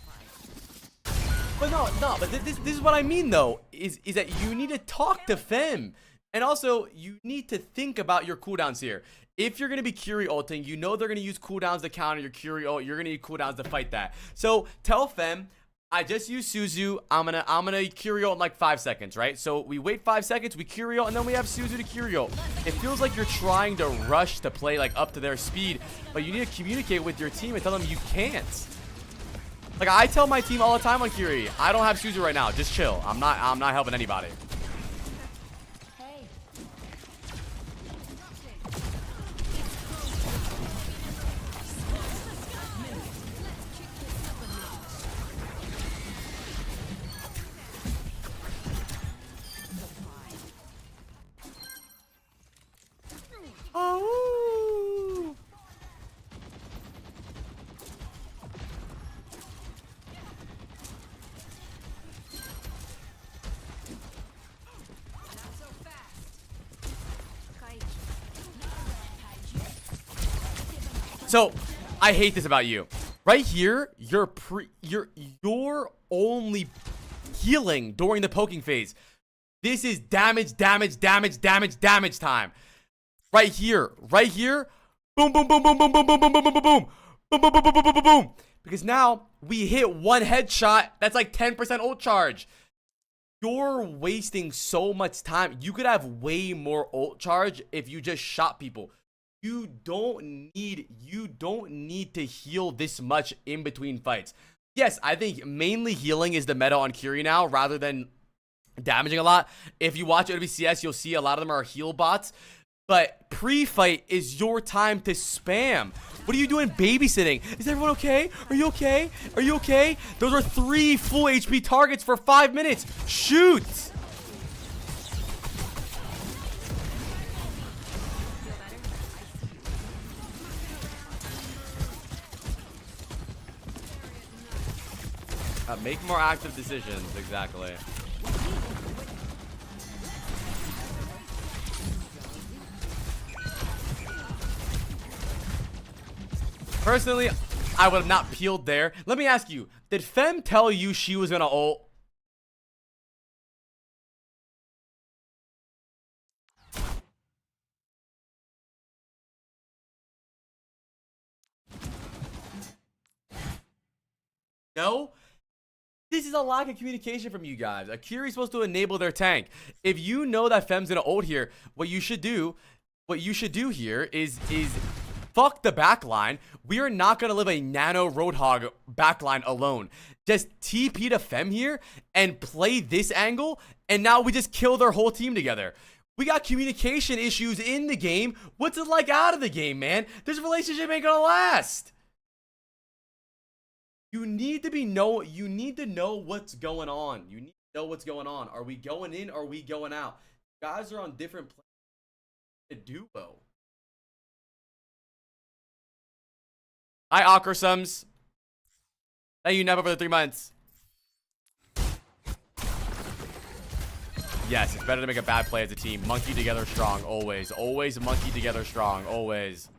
But but this is what I mean though, is that you need to talk to Fem. And also, you need to think about your cooldowns here. If you're going to be Curie ulting, you know they're going to use cooldowns to counter your Curie ult. You're going to need cooldowns to fight that. So, tell Fem, I just used Suzu. I'm gonna Curie ult in like 5 seconds, right? So, we wait 5 seconds, we Curie ult, and then we have Suzu to Curie ult. It feels like you're trying to rush to play like up to their speed, but you need to communicate with your team and tell them you can't. Like, I tell my team all the time on Curie, I don't have Suzu right now. Just chill. I'm not helping anybody. So, I hate this about you. Right here, you're only healing during the poking phase. This is damage time. Right here. Boom, boom, boom, boom, boom, boom, boom, boom, boom, boom, boom, boom, boom, boom, boom, boom, boom, boom, boom. Because now we hit one headshot. That's like 10% ult charge. You're wasting so much time. You could have way more ult charge if you just shot people. You don't need to heal this much in between fights. Yes, I think mainly healing is the meta on Curie now rather than damaging a lot. If you watch OWCS, you'll see a lot of them are heal bots. But pre-fight is your time to spam. What are you doing babysitting? Is everyone okay? Are you okay? Are you okay? Those are 3 full HP targets for 5 minutes. Shoot! Make more active decisions, exactly. Personally, I would have not peeled there. Let me ask you, did Fem tell you she was gonna ult? No? This is a lack of communication from you guys. Akiri's supposed to enable their tank. If you know that Fem's gonna ult here, what you should do here is fuck the backline. We are not gonna live a nano Roadhog backline alone. Just TP to Fem here and play this angle, and now we just kill their whole team together. We got communication issues in the game. What's it like out of the game, man? This relationship ain't gonna last. You need to know what's going on. You need to know what's going on. Are we going in? Are we going out? You guys are on different planes. A duo. Hi, Awkersums. Thank you, Never, for the 3 months. Yes, it's better to make a bad play as a team. Monkey together strong, always. Always monkey together strong, always.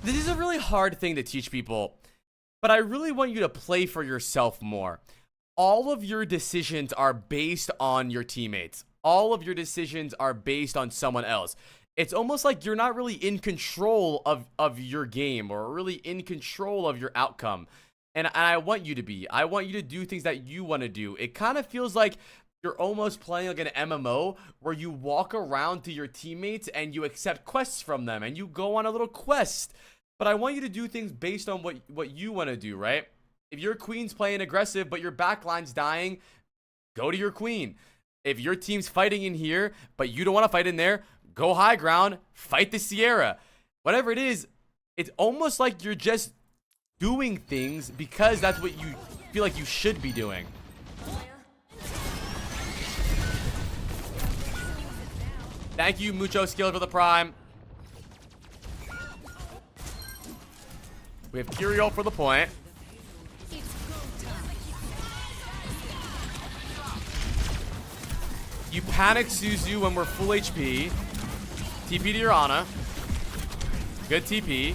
This is a really hard thing to teach people, but I really want you to play for yourself more. All of your decisions are based on your teammates. All of your decisions are based on someone else. It's almost like you're not really in control of your game or really in control of your outcome. And I want you to be. I want you to do things that you want to do. It kind of feels like you're almost playing like an MMO where you walk around to your teammates and you accept quests from them and you go on a little quest. But I want you to do things based on what you want to do, right? If your queen's playing aggressive but your backline's dying, go to your queen. If your team's fighting in here but you don't want to fight in there, go high ground, fight the Sierra. Whatever it is, it's almost like you're just doing things because that's what you feel like you should be doing. Thank you, Mucho Skill, for the prime. We have Curio for the point. You panic Suzu when we're full HP. TP to your Ana. Good TP.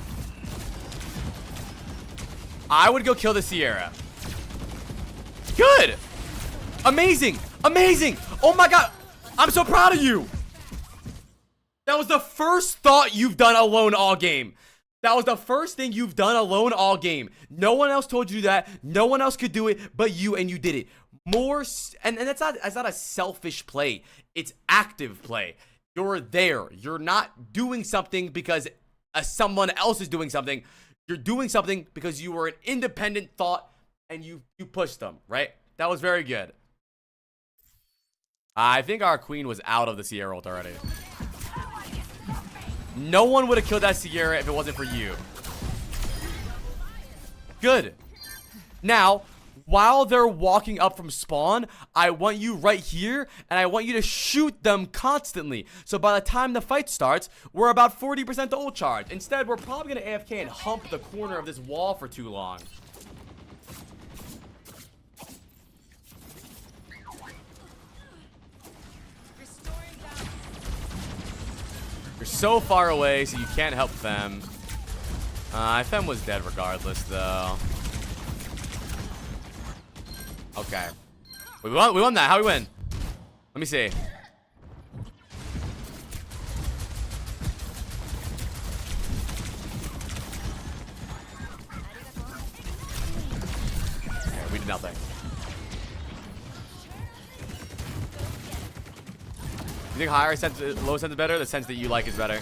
I would go kill the Sierra. Good. Amazing. Amazing. Oh my god. I'm so proud of you. That was the first thought you've done alone all game. That was the first thing you've done alone all game. No one else told you that. No one else could do it but you, and you did it. And that's not a selfish play. It's active play. You're there. You're not doing something because someone else is doing something. You're doing something because you were an independent thought and you pushed them, right? That was very good. I think our queen was out of the Sierra ult already. No one would have killed that Sierra if it wasn't for you. Good. Now, while they're walking up from spawn, I want you right here, and I want you to shoot them constantly. So by the time the fight starts, we're about 40% to ult charge. Instead, we're probably going to AFK and hump the corner of this wall for too long. You're so far away, so you can't help Fem. Fem was dead regardless, though. Okay. We won that. How we win? Let me see. Okay, we did nothing. You think higher sense, low sense is better? The sense that you like is better.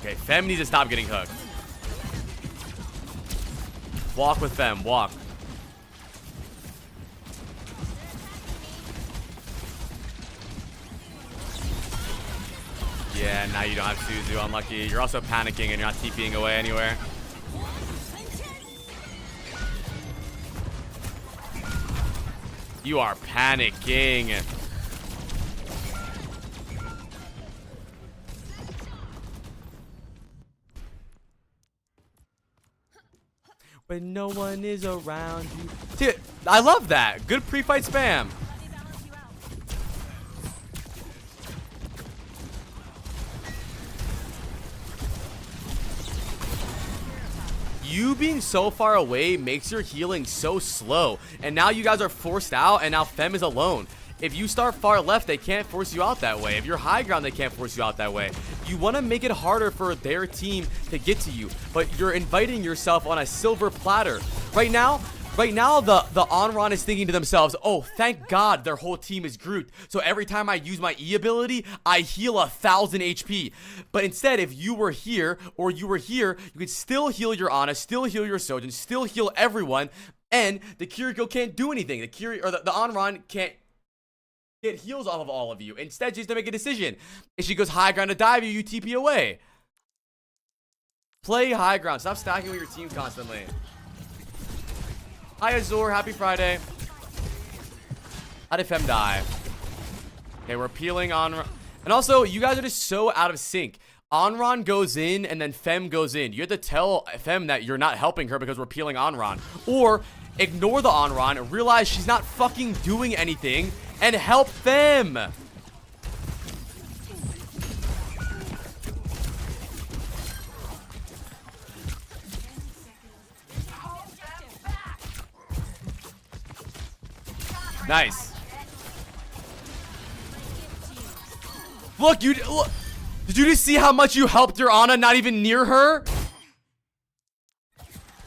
Okay, Fem needs to stop getting hooked. Walk with Fem, walk. Yeah, now you don't have Suzu, unlucky. You're also panicking and you're not TPing away anywhere. You are panicking. When no one is around you. Dude, I love that. Good pre-fight spam. You being so far away makes your healing so slow. And now you guys are forced out, and now Fem is alone. If you start far left, they can't force you out that way. If you're high ground, they can't force you out that way. You want to make it harder for their team to get to you, but you're inviting yourself on a silver platter. Right now, the Onron is thinking to themselves, oh, thank God their whole team is grouped. So every time I use my E ability, I heal 1,000 HP. But instead, if you were here or you were here, you could still heal your Ana, still heal your Sojin, still heal everyone, and the Kiriko can't do anything. The Onron can't get heals off of all of you. Instead, she has to make a decision. If she goes high ground to dive you, you TP away. Play high ground. Stop stacking with your team constantly. Hi Azor, happy Friday. How did Fem die? Okay, we're peeling on. And also, you guys are just so out of sync. Onron goes in and then Fem goes in. You have to tell Fem that you're not helping her because we're peeling Onron. Or ignore the Onron, realize she's not fucking doing anything, and help Fem. Nice. Look, did you just see how much you helped your Ana not even near her?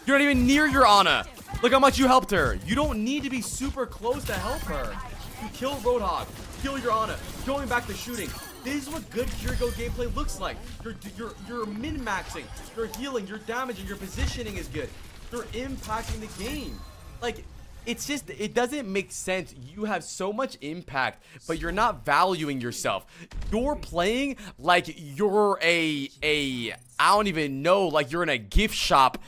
You're not even near your Ana. Look how much you helped her. You don't need to be super close to help her. You kill Roadhog, kill your Ana, going back to shooting. This is what good Kiriko gameplay looks like. You're min-maxing, you're healing, you're damaging, your positioning is good. You're impacting the game. Like, it's just, it doesn't make sense. You have so much impact, but you're not valuing yourself. You're playing like you're I don't even know, like you're in a gift shop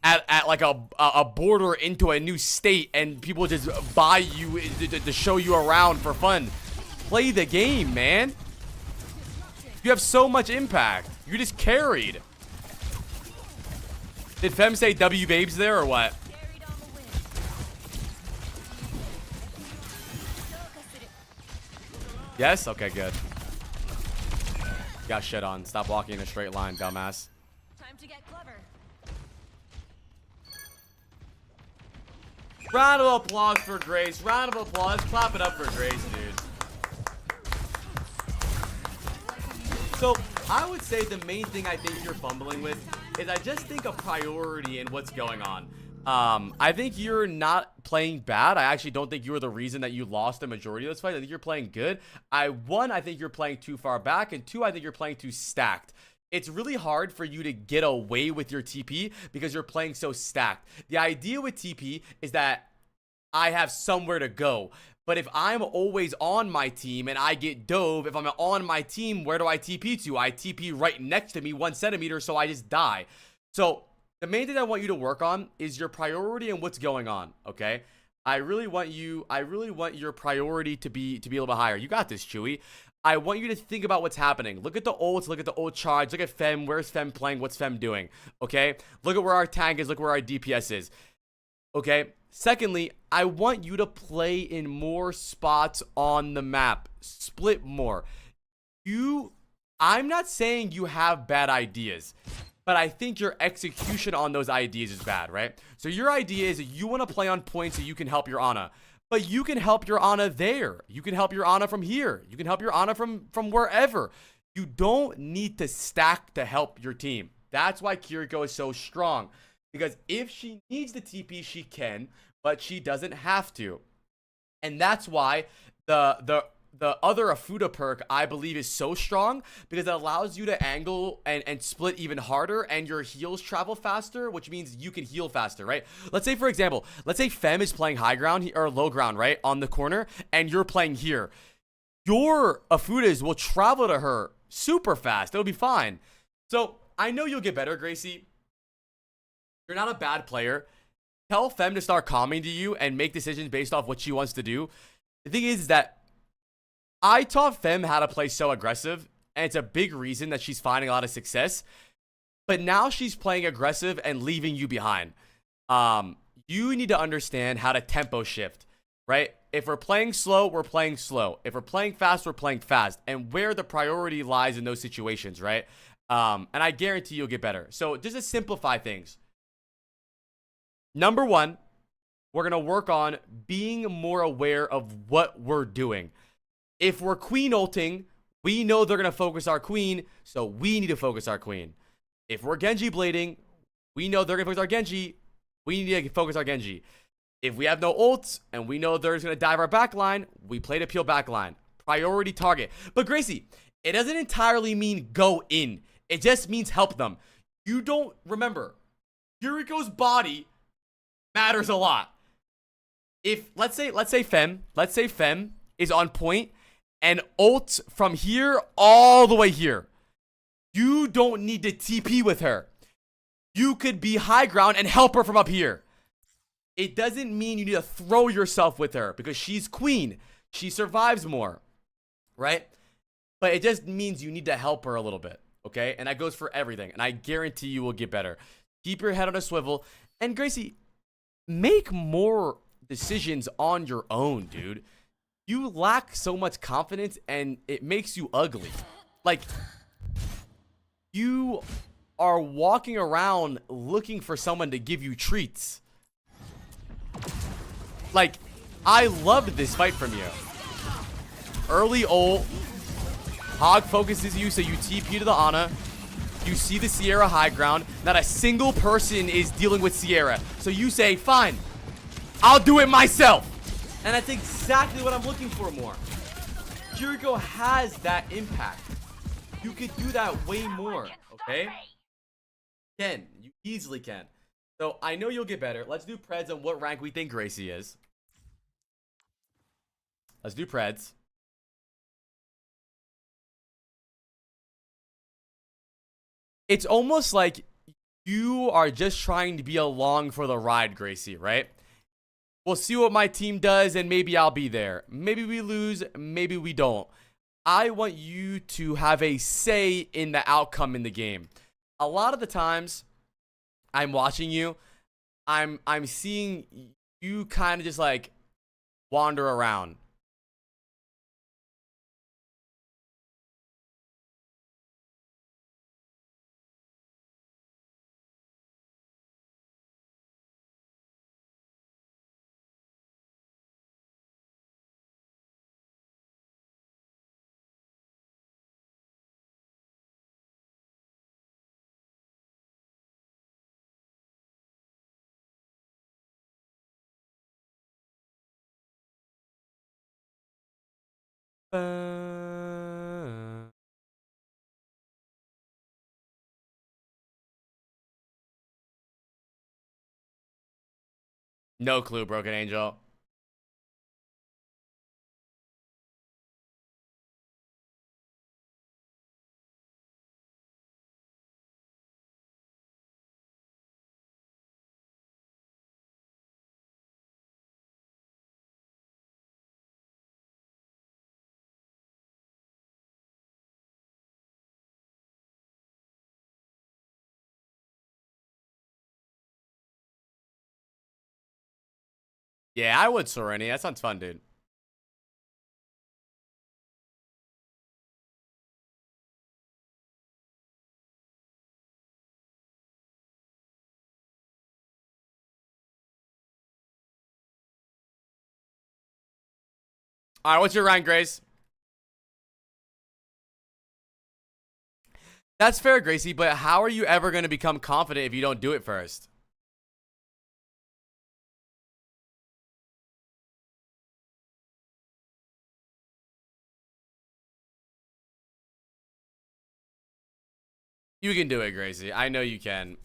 at like a border into a new state, and people just buy you to show you around for fun. Play the game, man. You have so much impact. You just carried. Did Fem say W babes there or what? Yes? Okay, good. Got shit on. Stop walking in a straight line, dumbass. Time to get clever. Round of applause for Grace. Round of applause. Clap it up for Grace, dude. So, I would say the main thing I think you're fumbling with is I just think a priority in what's going on. I think you're not playing bad. I actually don't think you were the reason that you lost the majority of this fight. I think you're playing good. One, I think you're playing too far back, and two, I think you're playing too stacked. It's really hard for you to get away with your TP because you're playing so stacked. The idea with TP is that I have somewhere to go. But if I'm always on my team and I get dove, if I'm on my team, where do I TP to? I TP right next to me 1 centimeter, so I just die. So the main thing I want you to work on is your priority and what's going on, okay? I really want your priority to be a little bit higher. You got this, Chewy. I want you to think about what's happening. Look at the ults, look at the ult charge, look at Fem. Where's Fem playing? What's Fem doing? Okay? Look at where our tank is, look where our DPS is. Okay? Secondly, I want you to play in more spots on the map. Split more. I'm not saying you have bad ideas, but I think your execution on those ideas is bad, right? So your idea is that you want to play on points so you can help your Ana. But you can help your Ana there. You can help your Ana from here. You can help your Ana from wherever. You don't need to stack to help your team. That's why Kiriko is so strong. Because if she needs the TP, she can, but she doesn't have to. And that's why the other Afuda perk, I believe, is so strong, because it allows you to angle and split even harder, and your heals travel faster, which means you can heal faster, right? Let's say, for example, let's say Fem is playing high ground or low ground, right, on the corner, and you're playing here. Your Afudas will travel to her super fast. It'll be fine. So I know you'll get better, Gracie. You're not a bad player. Tell Fem to start calming to you and make decisions based off what she wants to do. The thing is that I taught Fem how to play so aggressive, and it's a big reason that she's finding a lot of success. But now she's playing aggressive and leaving you behind. You need to understand how to tempo shift, right? If we're playing slow, we're playing slow. If we're playing fast, we're playing fast. And where the priority lies in those situations, right? And I guarantee you'll get better. So just to simplify things. Number one, we're going to work on being more aware of what we're doing. If we're queen ulting, we know they're going to focus our queen, so we need to focus our queen. If we're Genji blading, we know they're going to focus our Genji, we need to focus our Genji. If we have no ults, and we know they're going to dive our backline, we play to peel backline. Priority target. But Gracie, it doesn't entirely mean go in. It just means help them. You don't, remember, Yuriko's body matters a lot. If, let's say Fem is on point, and ults from here all the way here. You don't need to TP with her. You could be high ground and help her from up here. It doesn't mean you need to throw yourself with her, because she's queen. She survives more, right? But it just means you need to help her a little bit, okay? And that goes for everything. And I guarantee you will get better. Keep your head on a swivel. And Gracie, make more decisions on your own, dude. You lack so much confidence, and it makes you ugly. Like, you are walking around looking for someone to give you treats. Like, I loved this fight from you. Early ult. Hog focuses you, so you TP to the Ana. You see the Sierra high ground. Not a single person is dealing with Sierra. So you say, fine, I'll do it myself. And that's exactly what I'm looking for more. Kiriko has that impact. You could do that way more, okay? Can. You easily can. So I know you'll get better. Let's do Preds on what rank we think Gracie is. Let's do Preds. It's almost like you are just trying to be along for the ride, Gracie, right? We'll see what my team does, and maybe I'll be there. Maybe we lose, maybe we don't. I want you to have a say in the outcome in the game. A lot of the times, I'm watching you, I'm seeing you kind of just like wander around. No clue, Broken Angel. Yeah, I would Serenity. That sounds fun, dude. All right, what's your rank, Grace? That's fair, Gracie, but how are you ever going to become confident if you don't do it first? You can do it, Gracie. I know you can.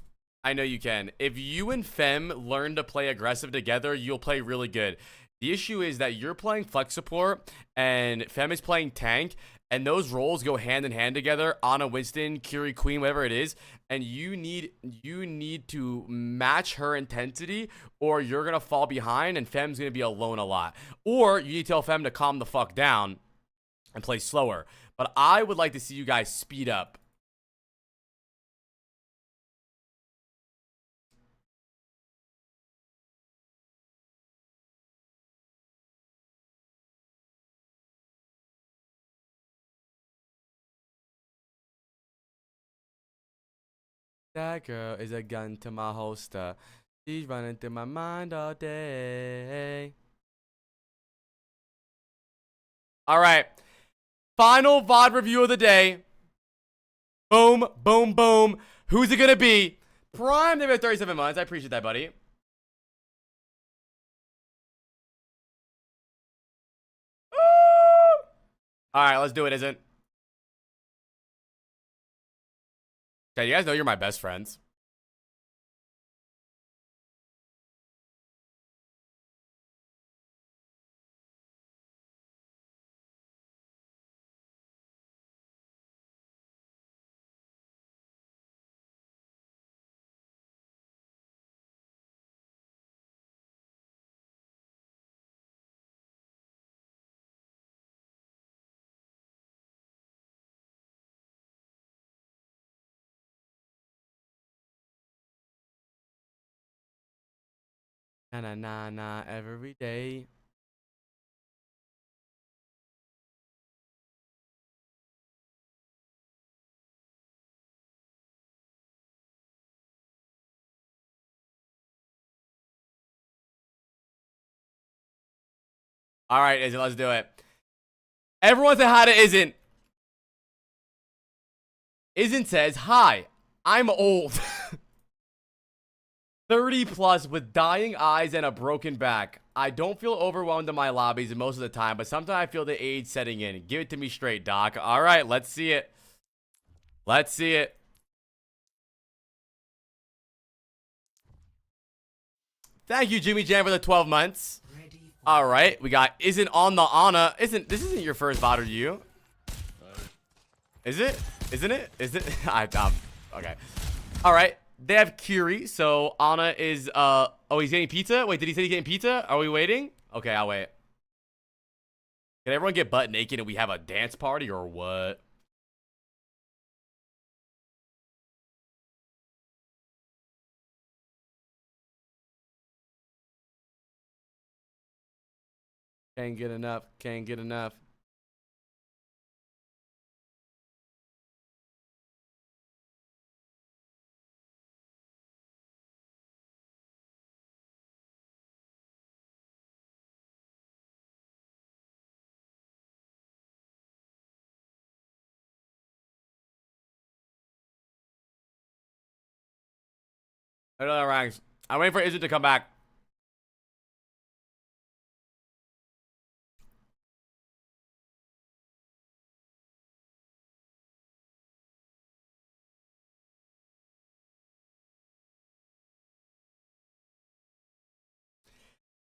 I know you can. If you and Fem learn to play aggressive together, you'll play really good. The issue is that you're playing flex support and Fem is playing tank, and those roles go hand in hand together. Ana, Winston, Curie, Queen, whatever it is, and you need to match her intensity, or you're gonna fall behind, and Fem's gonna be alone a lot. Or you need to tell Fem to calm the fuck down and play slower. But I would like to see you guys speed up. That girl is a gun to my holster. She's running through my mind all day. All right. Final VOD review of the day. Boom, boom, boom. Who's it going to be? Prime, they've been 37 months. I appreciate that, buddy. All right, let's do it, isn't? Okay, you guys know you're my best friends. Na na na na every day. All right, Isn't, let's do it. Everyone say hi to Isn't. Isn't says, hi, I'm old. 30 plus with dying eyes and a broken back. I don't feel overwhelmed in my lobbies most of the time, but sometimes I feel the age setting in. Give it to me straight, Doc. All right, let's see it. Let's see it. Thank you, Jimmy Jam, for the 12 months. All right, we got Isn't on the Ana. This isn't your first VOD review. Is it? Isn't it? Is it? Okay. All right. They have Curie, so Ana is, oh, he's getting pizza? Wait, did he say he's getting pizza? Are we waiting? Okay, I'll wait. Can everyone get butt naked and we have a dance party or what? Can't get enough. Can't get enough. Another ranks. I'm waiting for Izzy to come back.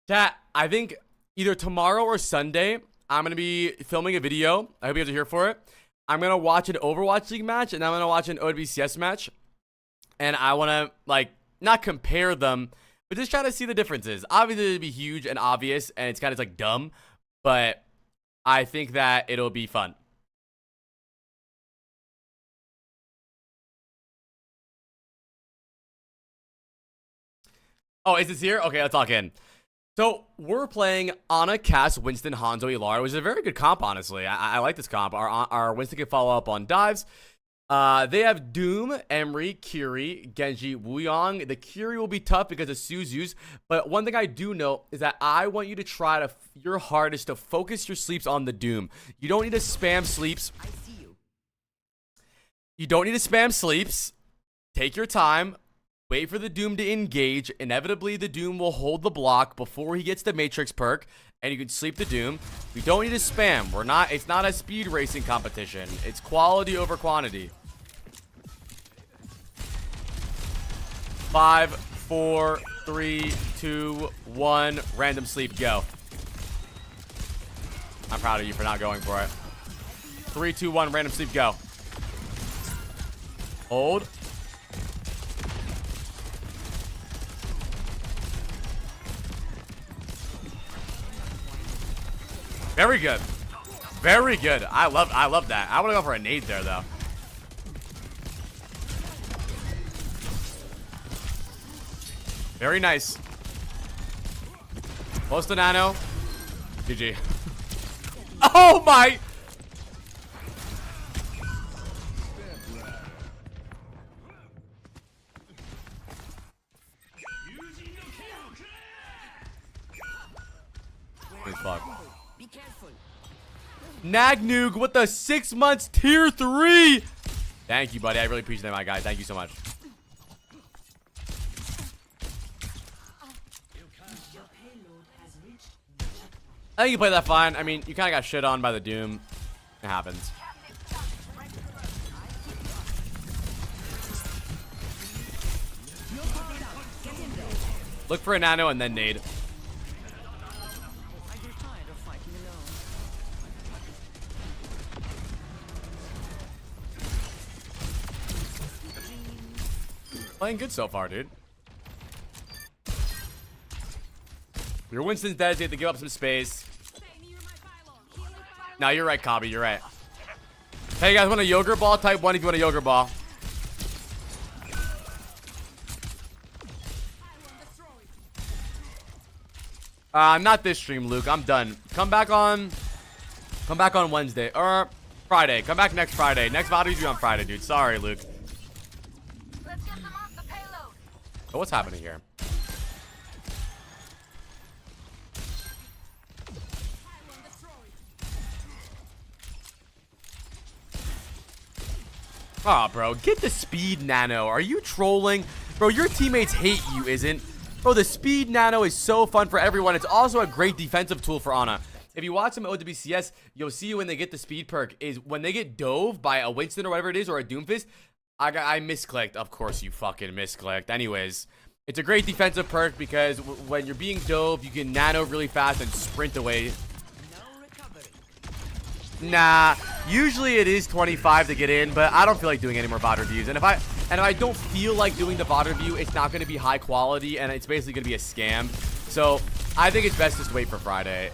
Chat, I think either tomorrow or Sunday, I'm going to be filming a video. I hope you guys are here for it. I'm going to watch an Overwatch League match, and I'm going to watch an OWCS match. And I want to, like, not compare them, but just try to see the differences. Obviously, it'll be huge and obvious, and it's kind of like dumb, but I think that it'll be fun. Oh, is this here? Okay, let's talk in. So we're playing Ana, Cass, Winston, Hanzo, Illaria, which is a very good comp, honestly. I like this comp. Our Winston can follow up on dives. They have Doom, Emery, Kiri, Genji, Wuyong. The Kiri will be tough because of Suzu's. But one thing I do know is that I want you to try to, your hardest to focus your sleeps on the Doom. You don't need to spam sleeps. I see you. You don't need to spam sleeps. Take your time. Wait for the Doom to engage. Inevitably, the Doom will hold the block before he gets the Matrix perk, and you can sleep the Doom. We don't need to spam. It's not a speed racing competition. It's quality over quantity. 5, 4, 3, 2, 1. Random sleep, go. I'm proud of you for not going for it. 3, 2, 1. Random sleep, go. Hold. Very good. Very good. I love that. I want to go for a nade there, though. Very nice. Close to nano. GG. Oh my! Good fuck. Be careful. Nagnoog with the 6 months tier 3. Thank you, buddy. I really appreciate that, my guy. Thank you so much. I think you play that fine. I mean, you kind of got shit on by the Doom. It happens. Look for a nano and then nade. Playing good so far, dude. Your Winston's dead, so you have to give up some space. No, you're right, Kabi. You're right. Hey, you guys want a yogurt ball? Type 1 if you want a yogurt ball. Not this stream, Luke. I'm done. Come back on Wednesday. Or Friday. Come back next Friday. Next VOD review on Friday, dude. Sorry, Luke. Let's get them off the payload. Oh, what's happening here? Aw, bro, get the speed nano. Are you trolling? Bro, your teammates hate you, isn't? Bro, the speed nano is so fun for everyone. It's also a great defensive tool for Ana. If you watch some OWCS, you'll see when they get the speed perk is when they get dove by a Winston or whatever it is, or a Doomfist. I misclicked. Of course you fucking misclicked. Anyways, it's a great defensive perk because when you're being dove, you can nano really fast and sprint away. Nah, usually it is 25 to get in, but I don't feel like doing any more VOD reviews. And if I don't feel like doing the VOD review, it's not going to be high quality, and it's basically going to be a scam. So I think it's best just to wait for Friday.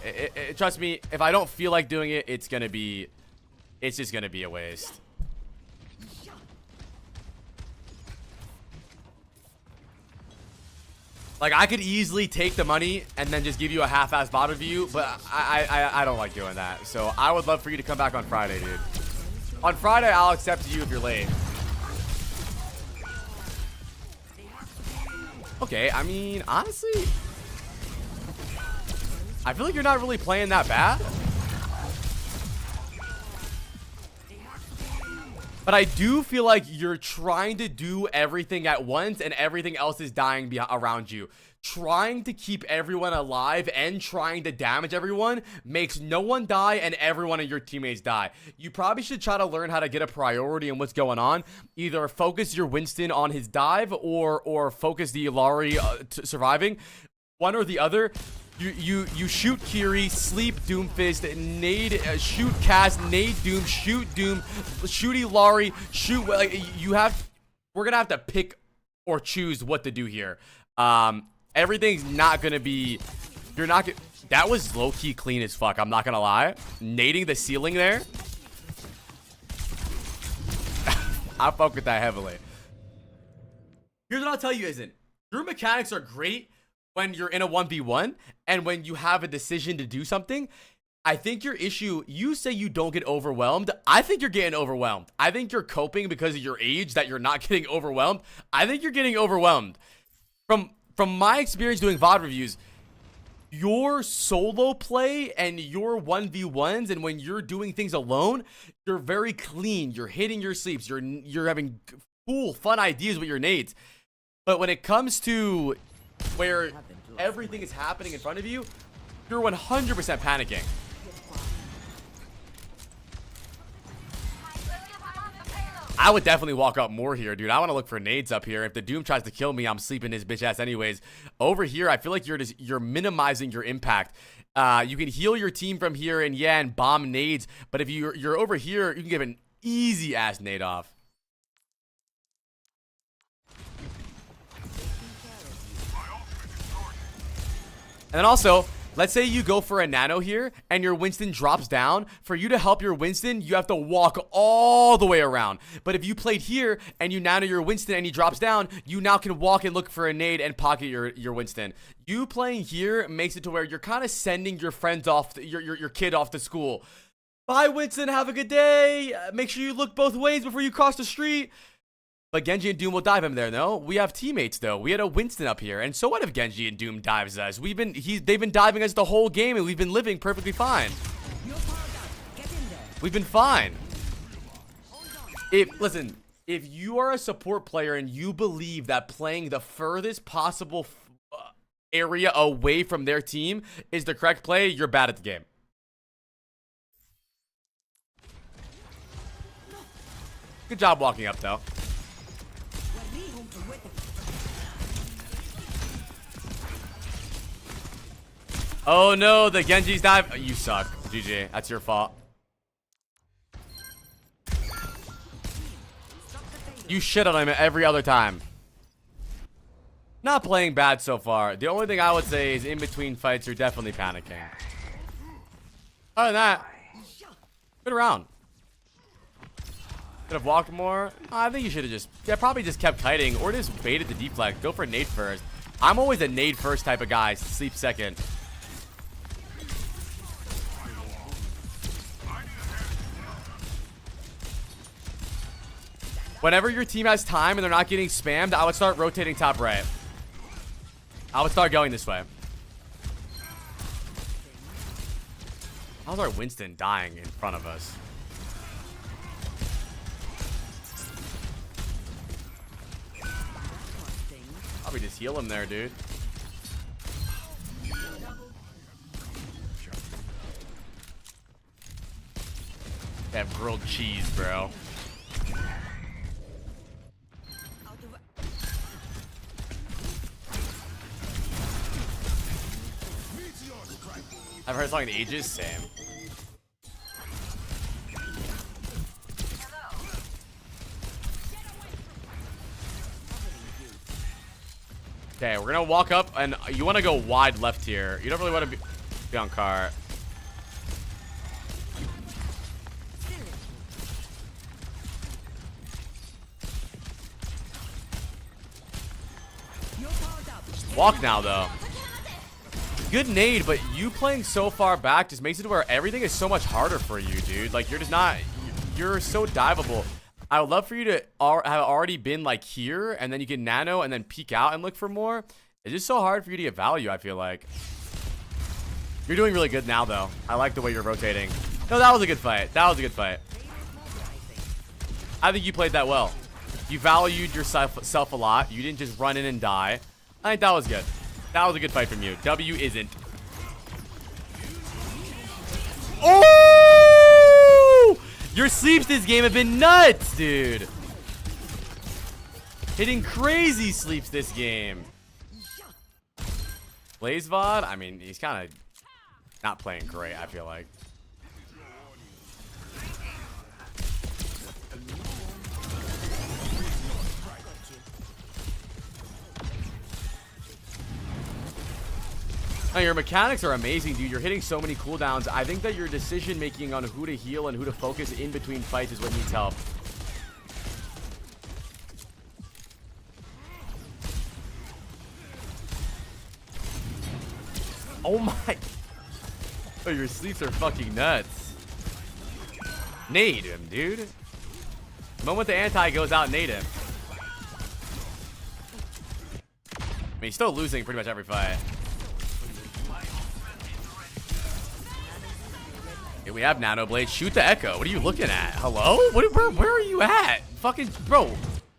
Trust me, if I don't feel like doing it, it's just going to be a waste. Like, I could easily take the money and then just give you a half-ass VOD review, but I don't like doing that. So I would love for you to come back on Friday, dude. On Friday, I'll accept you if you're late. Okay, I mean, honestly, I feel like you're not really playing that bad. But I do feel like you're trying to do everything at once and everything else is dying around you. Trying to keep everyone alive and trying to damage everyone makes no one die and everyone of your teammates die. You probably should try to learn how to get a priority on what's going on. Either focus your Winston on his dive or focus the Illaria surviving. One or the other. You shoot Kiri, sleep Doomfist, nade, shoot Cass, nade Doom, shoot Illaria, shoot. Like we're gonna have to pick or choose what to do here. Everything's not gonna be. You're not gonna. That was low key clean as fuck. I'm not gonna lie. Nading the ceiling there. I fuck with that heavily. Here's what I'll tell you: isn't your mechanics are great. when you're in a 1v1 and when you have a decision to do something. I think your issue, you say you don't get overwhelmed. I think you're getting overwhelmed. I think you're coping because of your age that you're not getting overwhelmed. I think you're getting overwhelmed. From my experience doing VOD reviews, your solo play and your 1v1s and when you're doing things alone, you're very clean. You're hitting your sleeps. You're having cool, fun ideas with your nades. But when it comes to where everything is happening in front of you, you're 100% panicking. I would definitely walk up more here, dude. I want to look for nades up here. If the Doom tries to kill me, I'm sleeping his bitch ass anyways. Over here, I feel like you're minimizing your impact. You can heal your team from here and bomb nades. But if you're over here, you can give an easy ass nade off. And then also, let's say you go for a nano here and your Winston drops down. For you to help your Winston, you have to walk all the way around. But if you played here and you nano your Winston and he drops down, you now can walk and look for a nade and pocket your Winston. You playing here makes it to where you're kind of sending your friends off, your kid off to school. Bye, Winston. Have a good day. Make sure you look both ways before you cross the street. But Genji and Doom will dive him there, no? We have teammates, though. We had a Winston up here. And so what if Genji and Doom dives us? They've been diving us the whole game, and we've been living perfectly fine. We've been fine. Listen, if you are a support player and you believe that playing the furthest possible area away from their team is the correct play, you're bad at the game. Good job walking up, though. Oh no, the Genji's dive. Oh, you suck. GG. That's your fault. You shit on him every other time. Not playing bad so far. The only thing I would say is in between fights, you're definitely panicking. Other than that, good round. Could have walked more. I think you should have probably just kept kiting or just baited the deflect. Go for nade first. I'm always a nade first type of guy. Sleep second. Whenever your team has time and they're not getting spammed, I would start rotating top right. I would start going this way. How's our Winston dying in front of us? Probably just heal him there, dude. They have grilled cheese, bro. I've heard a song in ages. Same. Okay, we're gonna walk up, and you want to go wide left here. You don't really want to be on car. Walk now, though. Good nade, but you playing so far back just makes it to where everything is so much harder for you, dude. Like, you're just not... You're so diveable. I would love for you to have already been, like, here, and then you can nano and then peek out and look for more. It's just so hard for you to get value, I feel like. You're doing really good now, though. I like the way you're rotating. No, that was a good fight. That was a good fight. I think you played that well. You valued yourself a lot. You didn't just run in and die. I think that was good. That was a good fight from you. W isn't. Oh! Your sleeps this game have been nuts, dude. Hitting crazy sleeps this game. Blaze VOD? I mean, he's kind of not playing great, I feel like. Your mechanics are amazing, dude. You're hitting so many cooldowns. I think that your decision making on who to heal and who to focus in between fights is what needs help. Oh my. Oh, your sleeps are fucking nuts. Nade him, dude. The moment the anti goes out, nade him. I mean, he's still losing pretty much every fight. Here we have Nano Blade. Shoot the Echo. What are you looking at? Hello? Where are you at? Fucking, bro.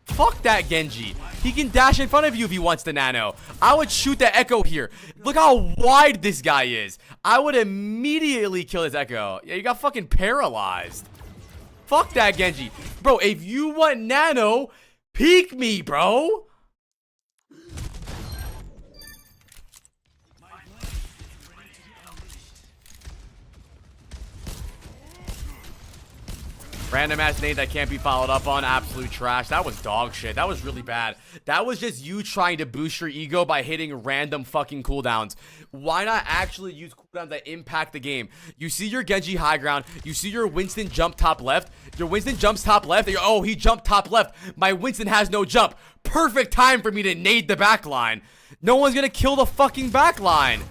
Fuck that Genji. He can dash in front of you if he wants the Nano. I would shoot the Echo here. Look how wide this guy is. I would immediately kill his Echo. Yeah, you got fucking paralyzed. Fuck that Genji. Bro, if you want Nano, peek me, bro. Random ass nade that can't be followed up on. Absolute trash. That was dog shit. That was really bad. That was just you trying to boost your ego by hitting random fucking cooldowns. Why not actually use cooldowns that impact the game? You see your Genji high ground. You see your Winston jump top left. Your Winston jumps top left. Oh, he jumped top left. My Winston has no jump. Perfect time for me to nade the back line. No one's gonna kill the fucking back line.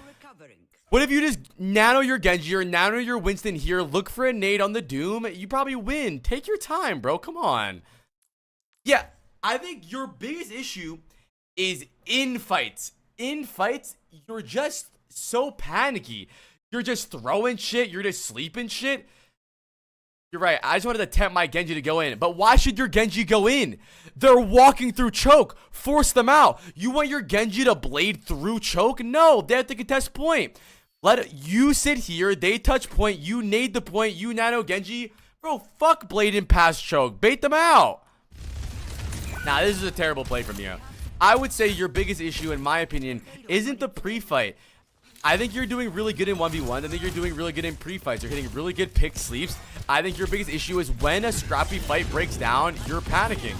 What if you just nano your Genji or nano your Winston here, look for a nade on the Doom, you probably win. Take your time, bro. Come on. Yeah, I think your biggest issue is in fights. In fights, you're just so panicky. You're just throwing shit. You're just sleeping shit. You're right. I just wanted to tempt my Genji to go in. But why should your Genji go in? They're walking through choke. Force them out. You want your Genji to blade through choke? No, they have to contest point. Let you sit here, they touch point, you nade the point, you nano Genji. Bro, fuck blade and pass choke. Bait them out. Nah, this is a terrible play from you. I would say your biggest issue, in my opinion, isn't the pre-fight. I think you're doing really good in 1v1. I think you're doing really good in pre-fights. You're hitting really good pick sleeps. I think your biggest issue is when a scrappy fight breaks down, you're panicking.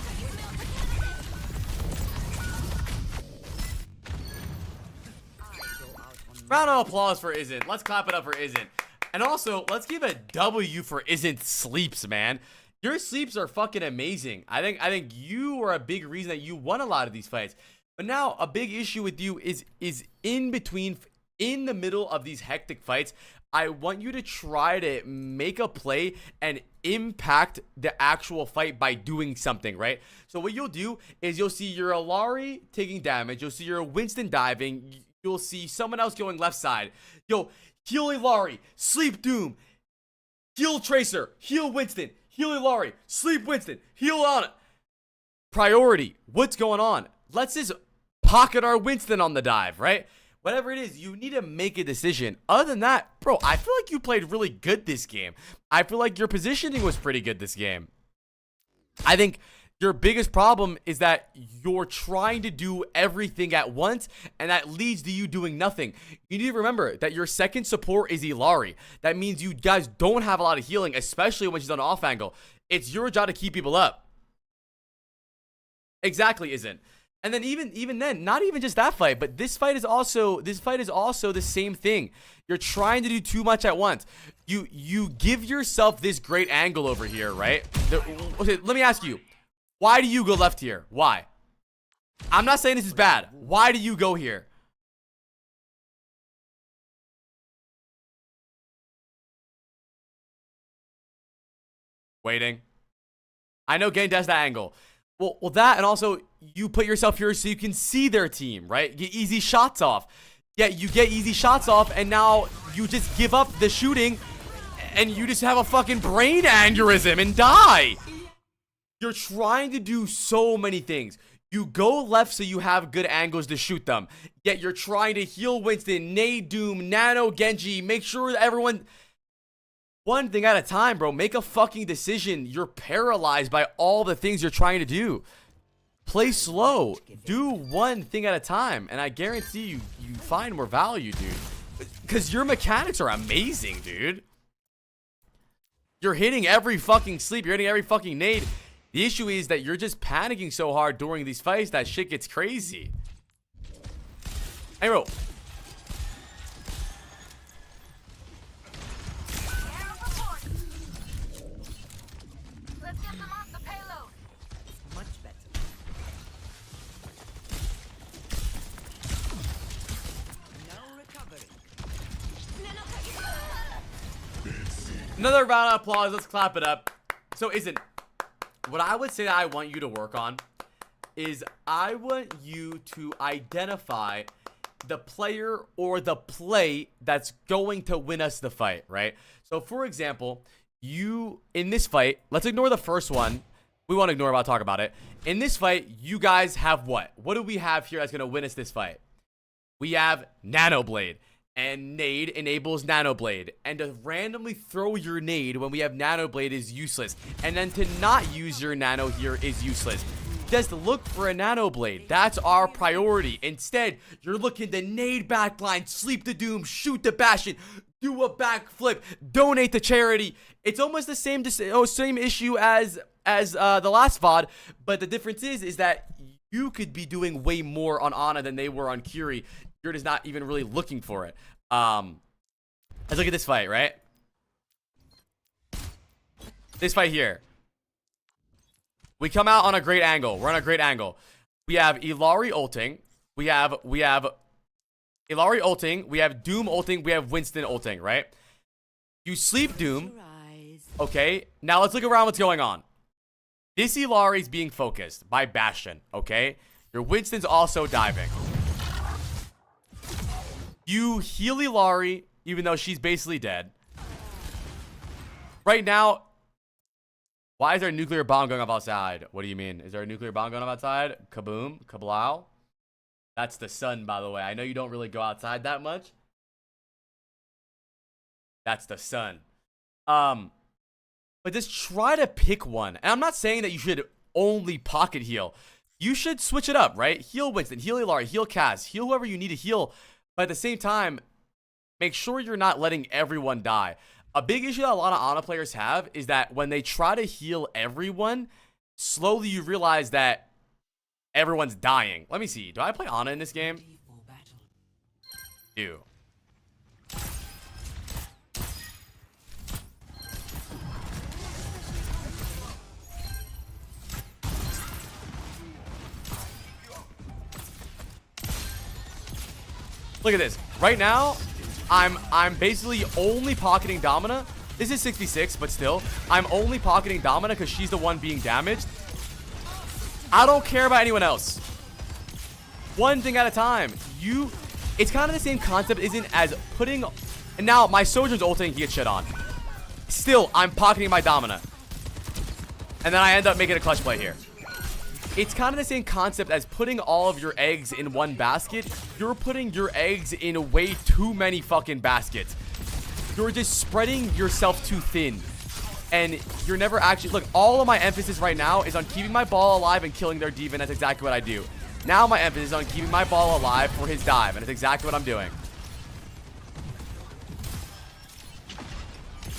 Round of applause for Isn't. Let's clap it up for Isn't. And also, let's give a W for Isn't sleeps, man. Your sleeps are fucking amazing. I think you are a big reason that you won a lot of these fights. But now a big issue with you is in between, in the middle of these hectic fights. I want you to try to make a play and impact the actual fight by doing something, right? So what you'll do is you'll see your Illari taking damage. You'll see your Winston diving. You'll see someone else going left side. Yo, heal Illari, sleep Doom, heal Tracer, heal Winston, heal Illari, sleep Winston, heal Ana. Priority, what's going on? Let's just pocket our Winston on the dive, right? Whatever it is, you need to make a decision. Other than that, bro, I feel like you played really good this game. I feel like your positioning was pretty good this game. I think your biggest problem is that you're trying to do everything at once, and that leads to you doing nothing. You need to remember that your second support is Illari. That means you guys don't have a lot of healing, especially when she's on off angle. It's your job to keep people up. Exactly, Isn't. And then even then, not even just that fight, but this fight is also the same thing. You're trying to do too much at once. You give yourself this great angle over here, right? Okay, let me ask you. Why do you go left here? Why? I'm not saying this is bad. Why do you go here? Waiting. I know Gane does that angle. Well, that, and also you put yourself here so you can see their team, right? Get easy shots off. Yeah, you get easy shots off, and now you just give up the shooting, and you just have a fucking brain aneurysm and die. You're trying to do so many things. You go left so you have good angles to shoot them. Yet you're trying to heal Winston, nade Doom, nano Genji. Make sure that everyone... One thing at a time, bro. Make a fucking decision. You're paralyzed by all the things you're trying to do. Play slow. Do one thing at a time. And I guarantee you find more value, dude. Because your mechanics are amazing, dude. You're hitting every fucking sleep. You're hitting every fucking nade. The issue is that you're just panicking so hard during these fights that shit gets crazy. Hey, bro. Let's get them off the payload. Much better. No recovery. Another round of applause. Let's clap it up. So, what I would say that I want you to work on is I want you to identify the player or the play that's going to win us the fight, right? So, for example, in this fight, let's ignore the first one. We won't ignore it, I'll talk about it. In this fight, you guys have what? What do we have here that's going to win us this fight? We have Nano Blade. And nade enables Nano Blade. And to randomly throw your nade when we have Nano Blade is useless. And then to not use your Nano here is useless. Just look for a Nano Blade. That's our priority. Instead, you're looking to nade backline, sleep the Doom, shoot the Bastion, do a backflip, donate to charity. It's almost the same issue as the last VOD, but the difference is that you could be doing way more on Ana than they were on Curie. You're just not even really looking for it. Let's look at this fight, right? This fight here. We come out on a great angle. We're on a great angle. We have Illari ulting. We have Illari ulting. We have Doom ulting. We have Winston ulting, right? You sleep Doom. Okay. Now let's look around what's going on. This Illari is being focused by Bastion, okay? Your Winston's also diving. You heal Illari, even though she's basically dead. Right now, why is there a nuclear bomb going off outside? What do you mean? Is there a nuclear bomb going off outside? Kaboom? Kablow? That's the sun, by the way. I know you don't really go outside that much. That's the sun. But just try to pick one. And I'm not saying that you should only pocket heal. You should switch it up, right? Heal Winston, heal Illari, heal Cass, heal whoever you need to heal. But at the same time, make sure you're not letting everyone die. A big issue that a lot of Ana players have is that when they try to heal everyone, slowly you realize that everyone's dying. Let me see. Do I play Ana in this game? Ew. Look at this. Right now, I'm basically only pocketing Domina. This is 66, but still, I'm only pocketing Domina because she's the one being damaged. I don't care about anyone else. One thing at a time. It's kind of the same concept, isn't as putting. And now my Sojourn's ulting, he gets shit on. Still, I'm pocketing my Domina, and then I end up making a clutch play here. It's kind of the same concept as putting all of your eggs in one basket. You're putting your eggs in way too many fucking baskets. You're just spreading yourself too thin. And you're never actually... Look, all of my emphasis right now is on keeping my ball alive and killing their diva, and that's exactly what I do. Now my emphasis is on keeping my ball alive for his dive, and that's exactly what I'm doing.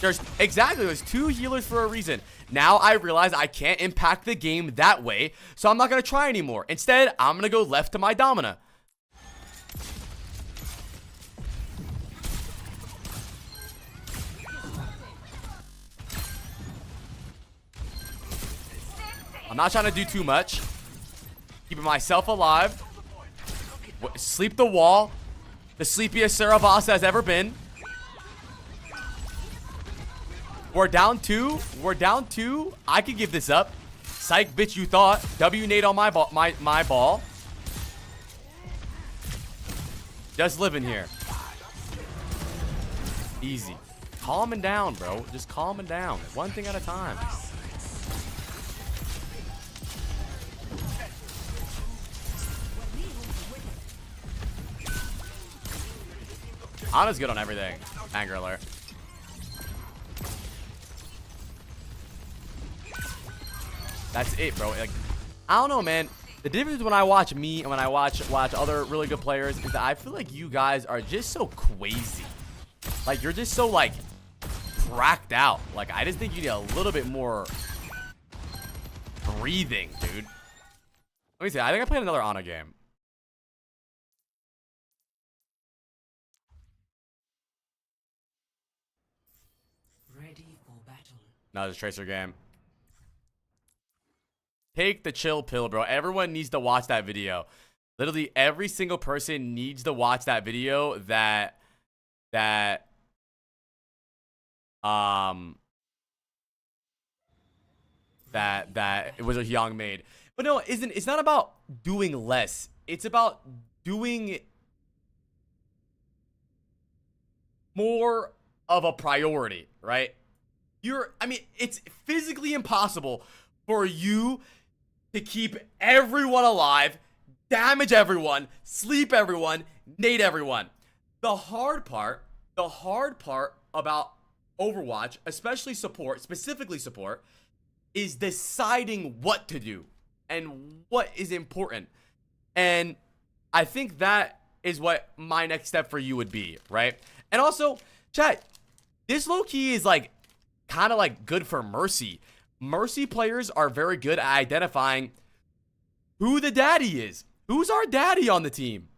There's two healers for a reason. Now I realize I can't impact the game that way, so I'm not going to try anymore. Instead, I'm going to go left to my Domina. I'm not trying to do too much. Keeping myself alive. Sleep the wall. The sleepiest Sarabasa has ever been. We're down two. We're down two. I could give this up. Psych, bitch, you thought. W nade on my ball. My ball. Just living here. Easy. Calming down, bro. Just calming down. One thing at a time. Ana's good on everything. Anger alert. That's it, bro. Like, I don't know, man. The difference when I watch me and when I watch other really good players is that I feel like you guys are just so crazy. Like, you're just so, like, cracked out. Like, I just think you need a little bit more breathing, dude. Let me see. I think I played another Ana game. Ready for battle. No, it's a Tracer game. Take the chill pill, bro. Everyone needs to watch that video. Literally every single person needs to watch that video that that it was a Hyang made. But no, it's not about doing less. It's about doing more of a priority, right? I mean, it's physically impossible for you to keep everyone alive, damage everyone, sleep everyone, nade everyone. The hard part about Overwatch, especially support, specifically support, is deciding what to do and what is important. And I think that is what my next step for you would be, right? And also, chat, this low-key is like kind of like good for Mercy. Mercy players are very good at identifying who the daddy is. Who's our daddy on the team?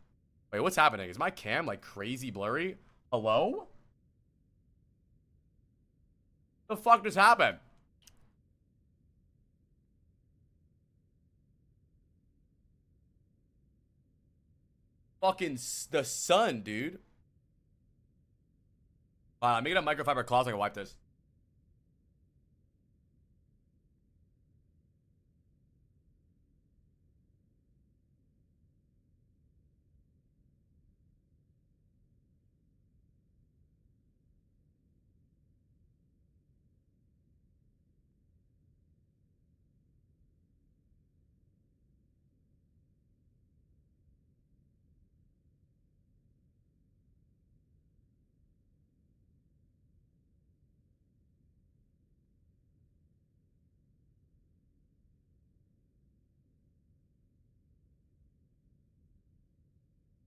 Wait, what's happening? Is my cam like crazy blurry? Hello? The fuck just happened? Fucking the sun, dude. Wow, I'm making a microfiber cloth so I can wipe this.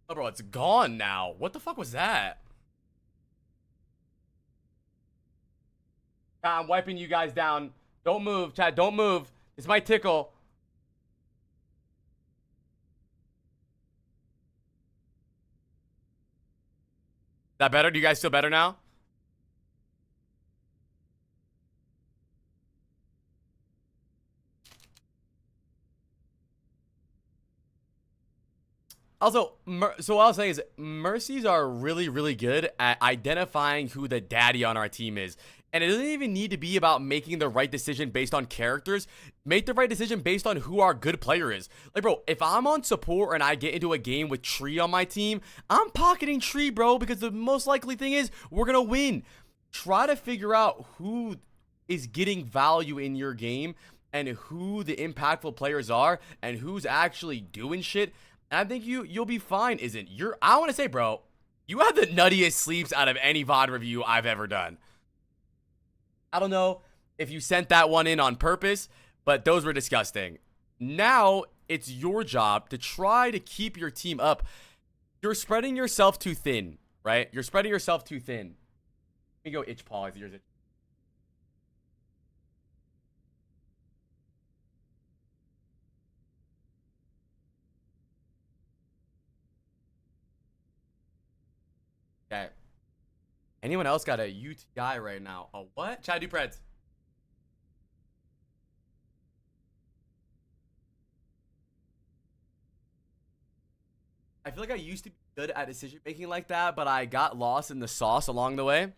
Oh, bro, it's gone now. What the fuck was that? I'm wiping you guys down. Don't move, chat. Don't move. This might tickle. Is that better? Do you guys feel better now? Also, so what I was saying is Mercies are really, really good at identifying who the daddy on our team is. And it doesn't even need to be about making the right decision based on characters. Make the right decision based on who our good player is. Like, bro, if I'm on support and I get into a game with Tree on my team, I'm pocketing Tree, bro, because the most likely thing is we're going to win. Try to figure out who is getting value in your game and who the impactful players are and who's actually doing shit. And I think you'll be fine, isn't you're I want to say, bro, you have the nuttiest sleeps out of any VOD review I've ever done. I don't know if you sent that one in on purpose, but those were disgusting. Now it's your job to try to keep your team up. You're spreading yourself too thin, right? You're spreading yourself too thin. Let me go itch paw as yours. Okay. Anyone else got a UTI right now? A what? Chad, do Preds. I feel like I used to be good at decision making like that, but I got lost in the sauce along the way.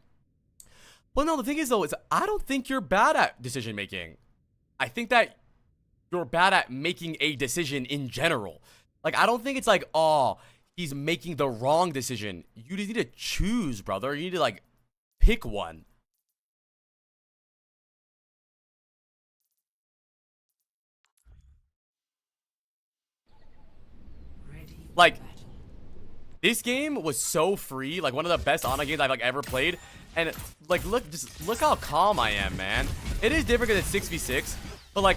Well, no, the thing is though, is I don't think you're bad at decision making. I think that you're bad at making a decision in general. Like, I don't think it's like, oh, he's making the wrong decision. You just need to choose, brother. You need to, like, pick one. Like, this game was so free. Like, one of the best Ana games I've, like, ever played. And, like, look how calm I am, man. It is different because it's 6v6. But, like,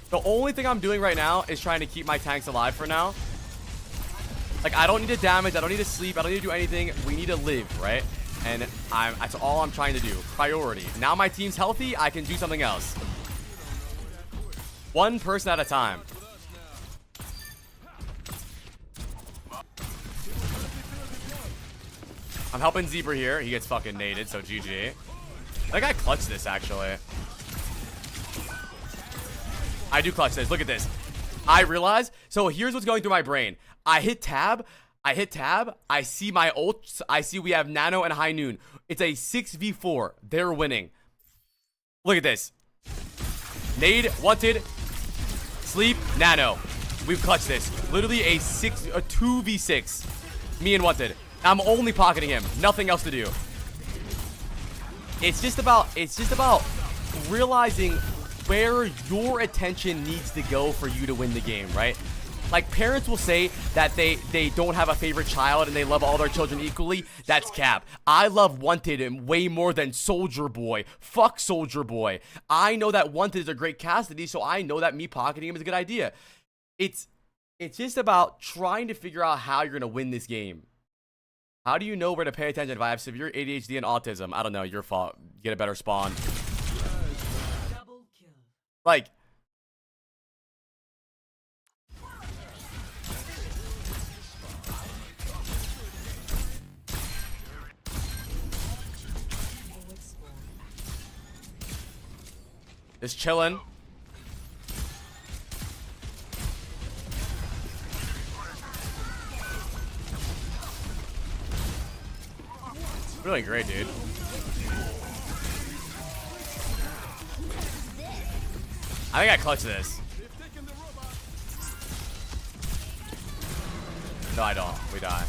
the only thing I'm doing right now is trying to keep my tanks alive for now. Like, I don't need to damage, I don't need to sleep, I don't need to do anything. We need to live, right? And that's all I'm trying to do. Priority. Now my team's healthy, I can do something else. One person at a time. I'm helping Zebra here. He gets fucking naded, so GG. That guy clutched this, actually. I do clutch this. Look at this. I realize. So here's what's going through my brain. I hit tab. I hit tab. I see my ults. I see we have Nano and High Noon. It's a 6v4. They're winning. Look at this. Nade, wanted, sleep, Nano. We've clutched this. Literally a 2v6. Me and wanted. I'm only pocketing him. Nothing else to do. It's just about realizing where your attention needs to go for you to win the game, right? Like, parents will say that they don't have a favorite child and they love all their children equally. That's cap. I love Wanted way more than Soldier Boy. Fuck Soldier Boy. I know that Wanted is a great castity, so I know that me pocketing him is a good idea. It's just about trying to figure out how you're going to win this game. How do you know where to pay attention? If I have severe ADHD and autism, I don't know, your fault. Get a better spawn. Double kill. Like, just chilling. Really great, dude. I think I clutched this. No, I don't. We die.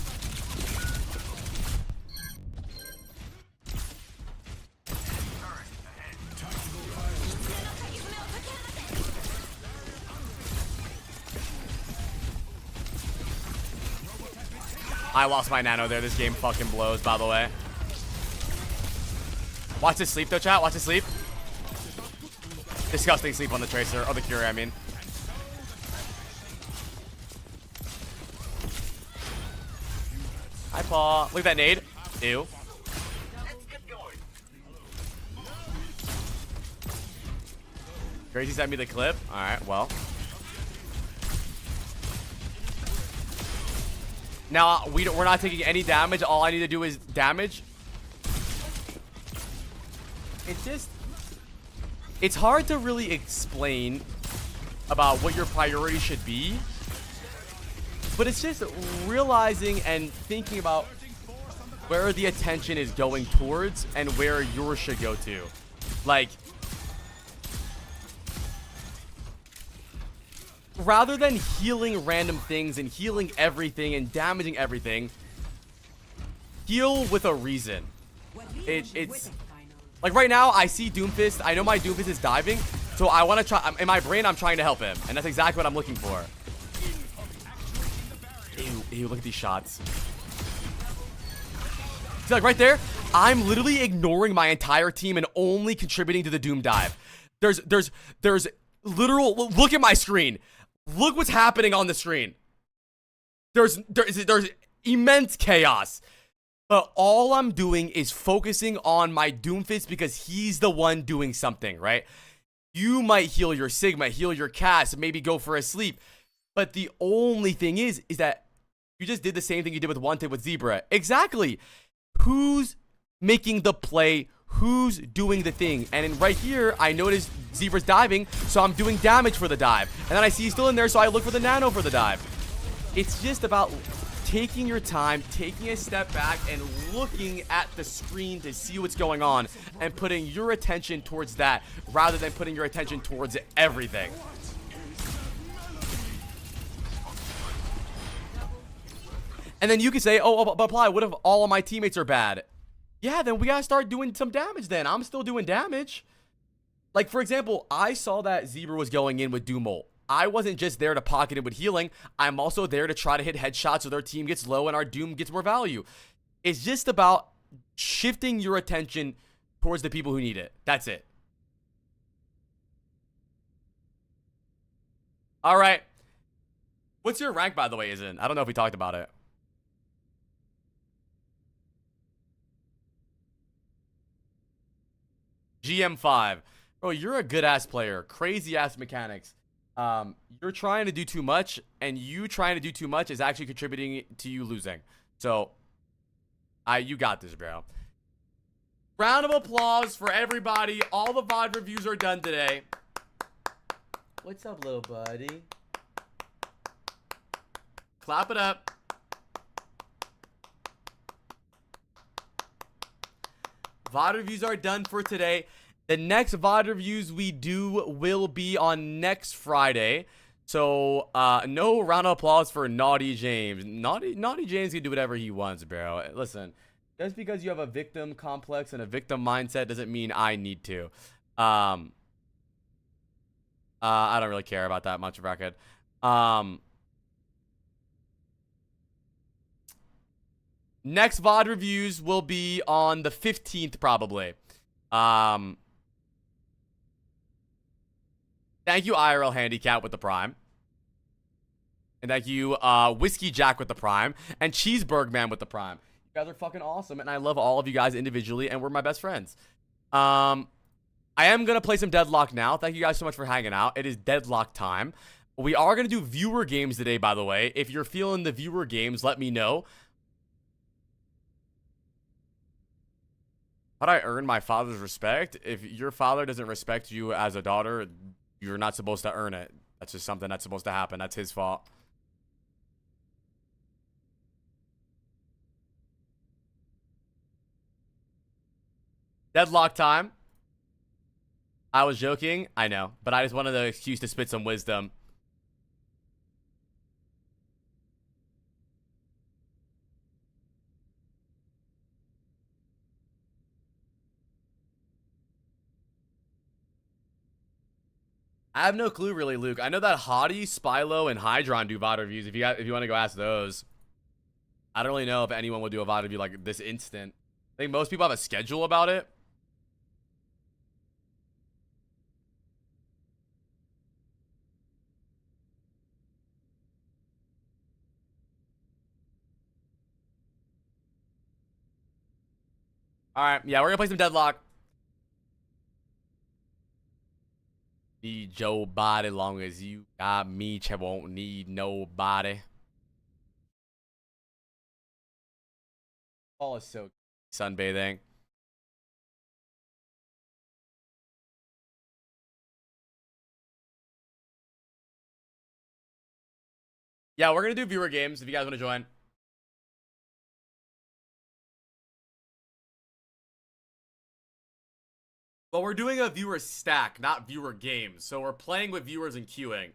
I lost my Nano there. This game fucking blows, by the way. Watch this sleep, though, chat. Watch this sleep. Disgusting sleep on the Tracer. Or the Curie, I mean. Hi, Paul. Look at that nade. Ew. Crazy sent me the clip. Alright, well. Now, we're not taking any damage. All I need to do is damage. It's hard to really explain about what your priority should be. But it's just realizing and thinking about where the attention is going towards and where yours should go to. Like, rather than healing random things and healing everything and damaging everything, heal with a reason. It's like right now I see Doomfist. I know my Doomfist is diving, so I want to try. In my brain, I'm trying to help him, and that's exactly what I'm looking for. Ew, look at these shots. See, like right there, I'm literally ignoring my entire team and only contributing to the Doom dive. There's literal. Look at my screen. Look what's happening on the screen. There's immense chaos. But all I'm doing is focusing on my Doomfist because he's the one doing something, right? You might heal your Sigma, heal your Cass, maybe go for a sleep. But the only thing is that you just did the same thing you did with Wanted with Zebra. Exactly. Who's making the play? Who's doing the thing? And in right here, I noticed Zebra's diving, so I'm doing damage for the dive. And then I see he's still in there, so I look for the Nano for the dive. It's just about taking your time, taking a step back, and looking at the screen to see what's going on, and putting your attention towards that, rather than putting your attention towards everything. And then you can say, oh, but Ply, what if all of my teammates are bad? Yeah, then we gotta start doing some damage then. I'm still doing damage. Like, for example, I saw that Zebra was going in with Doom ult. I wasn't just there to pocket it with healing. I'm also there to try to hit headshots so their team gets low and our Doom gets more value. It's just about shifting your attention towards the people who need it. That's it. All right. What's your rank, by the way, Izin? I don't know if we talked about it. GM5. Bro, you're a good-ass player. Crazy-ass mechanics. You're trying to do too much, and you trying to do too much is actually contributing to you losing. So, you got this, bro. Round of applause for everybody. All the VOD reviews are done today. What's up, little buddy? Clap it up. VOD reviews are done for today. The next VOD reviews we do will be on next Friday. So, no round of applause for Naughty James. Naughty James can do whatever he wants, bro. Listen, just because you have a victim complex and a victim mindset doesn't mean I need to. I don't really care about that much, bracket. Next VOD reviews will be on the 15th, probably. Thank you, IRL Handicap, with the Prime. And thank you, Whiskey Jack with the Prime. And Cheeseburg Man with the Prime. You guys are fucking awesome, and I love all of you guys individually, and we're my best friends. I am going to play some Deadlock now. Thank you guys so much for hanging out. It is Deadlock time. We are going to do viewer games today, by the way. If you're feeling the viewer games, let me know. How do I earn my father's respect? If your father doesn't respect you as a daughter, you're not supposed to earn it. That's just something that's supposed to happen. That's his fault. Deadlock time. I was joking. I know. But I just wanted the excuse to spit some wisdom. I have no clue, really, Luke. I know that Hottie, Spylo, and Hydron do VOD reviews. If you want to go ask those, I don't really know if anyone will do a VOD review like this instant. I think most people have a schedule about it. All right, yeah, we're gonna play some Deadlock. Need Joe body long as you got me. I won't need nobody. Fall is so sunbathing. Yeah, we're gonna do viewer games if you guys want to join. But we're doing a viewer stack, not viewer games. So we're playing with viewers and queuing.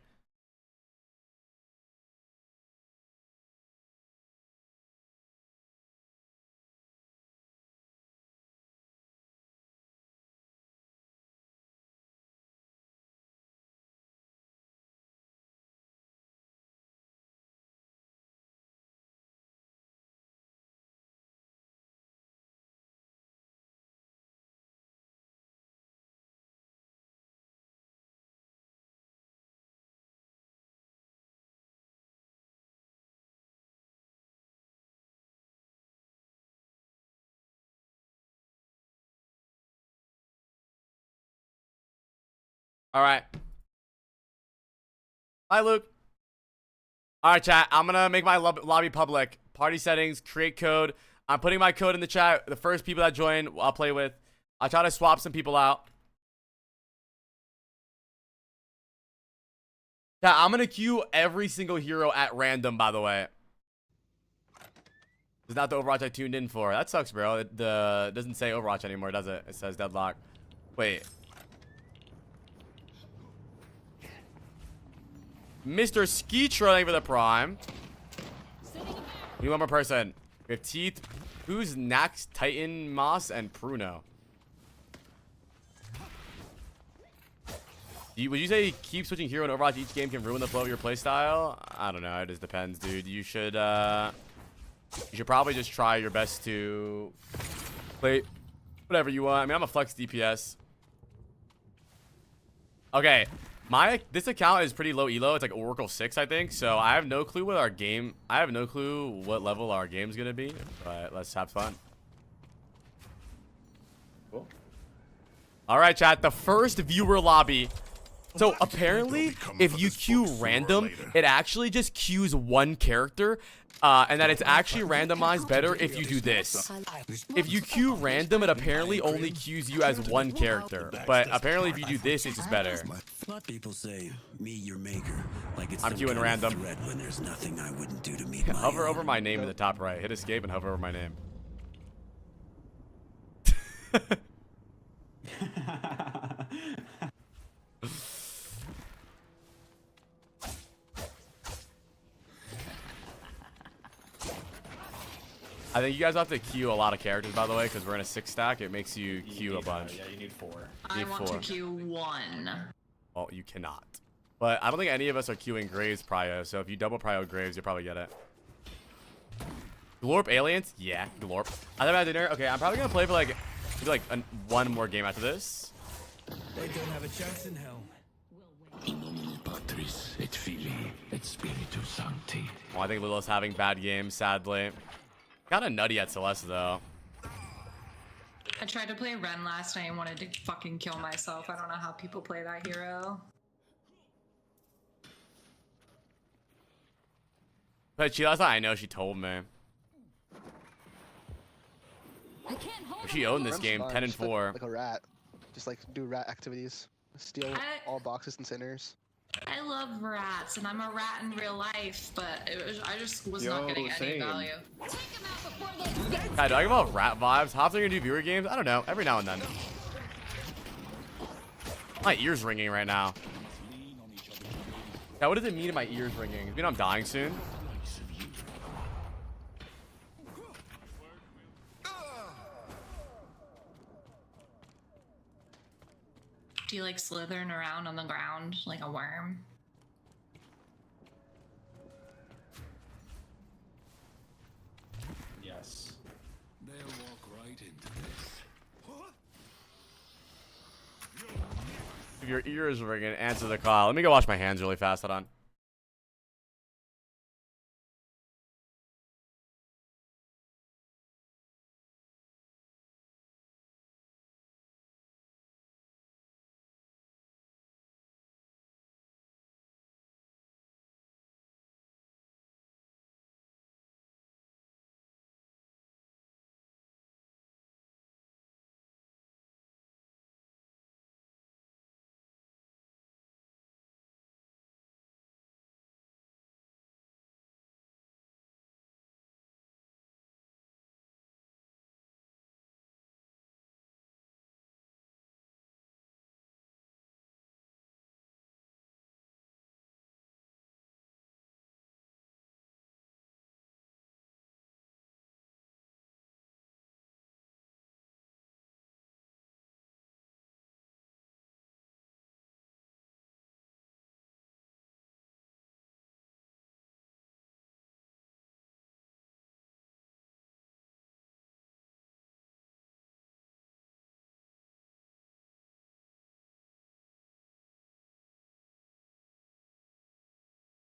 All right. Bye, Luke. All right, chat. I'm going to make my lobby public. Party settings, create code. I'm putting my code in the chat. The first people that join, I'll play with. I'll try to swap some people out. Yeah, I'm going to queue every single hero at random, by the way. It's not the Overwatch I tuned in for. That sucks, bro. It doesn't say Overwatch anymore, does it? It says Deadlock. Wait. Mr. Skeetro, thank you for the Prime. You one more person. We have Teeth. Who's Nax, Titan, Moss, and Pruno? Would you say keep switching hero in Overwatch each game can ruin the flow of your playstyle? I don't know. It just depends, dude. You should probably just try your best to play whatever you want. I mean, I'm a flex DPS. Okay. This account is pretty low elo. It's like Oracle 6, I think. So I have no clue what our game. I have no clue what level our game's gonna be. But let's have fun. Cool. All right, chat. The first viewer lobby. So apparently, if you queue random, it actually just queues one character. And that it's actually randomized better if you do this. If you queue random, it apparently only queues you as one character. But apparently if you do this, it's just better. People say, me your maker. Like it's I'm queuing random. when there's nothing I wouldn't do to me. Hover over my name in the top right. Hit escape and hover over my name. I think you guys have to queue a lot of characters, by the way, because we're in a 6-stack. It makes you queue a bunch. Yeah, you need 4. You I need want 4. to queue 1. Well, you cannot. But I don't think any of us are queuing Graves prio, so if you double prio Graves, you'll probably get it. Glorp aliens? Yeah, Glorp. I thought about dinner. Okay, I'm probably gonna play for like maybe like one more game after this. They don't have a chance in hell. In nomine Patris et Filii et Spiritus Sancti. Well, I think Lilo's having bad games, sadly. Kind of nutty at Celeste though. I tried to play Ren last night and wanted to fucking kill myself. I don't know how people play that hero. But she last night, I know she told me. She owned this Rem's game fun, 10 and just 4. Like a rat. Just like do rat activities. Steal all boxes and centers. I love rats, and I'm a rat in real life, but I just was not getting any value. God, do I give off rat vibes? How often are you gonna do viewer games? I don't know. Every now and then. My ears ringing right now. Yeah, what does it mean in my ears ringing? You mean I'm dying soon? Do you like slithering around on the ground like a worm? Yes. They'll walk right into this. If your ears ringing, answer the call. Let me go wash my hands really fast. Hold on.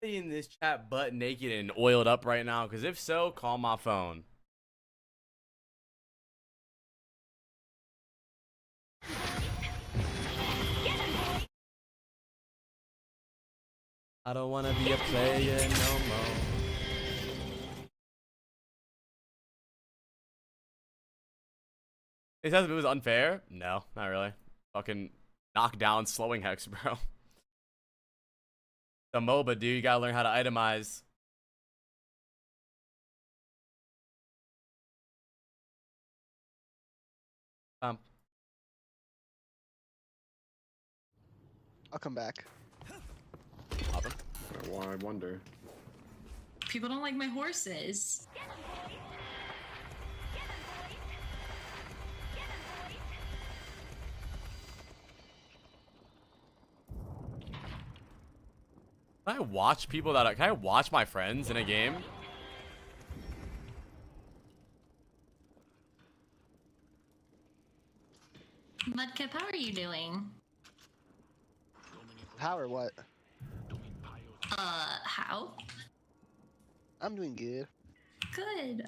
In this chat butt naked and oiled up right now? Because if so, call my phone. I don't want to be a player no more. It says if it was unfair? No, not really. Fucking knock down slowing hex, bro. The MOBA, dude, you gotta learn how to itemize. I'll come back. Why, I wonder. People don't like my horses. Can I watch people that can I watch my friends in a game? Mudkip, how are you doing? How or what? How? I'm doing good. Good.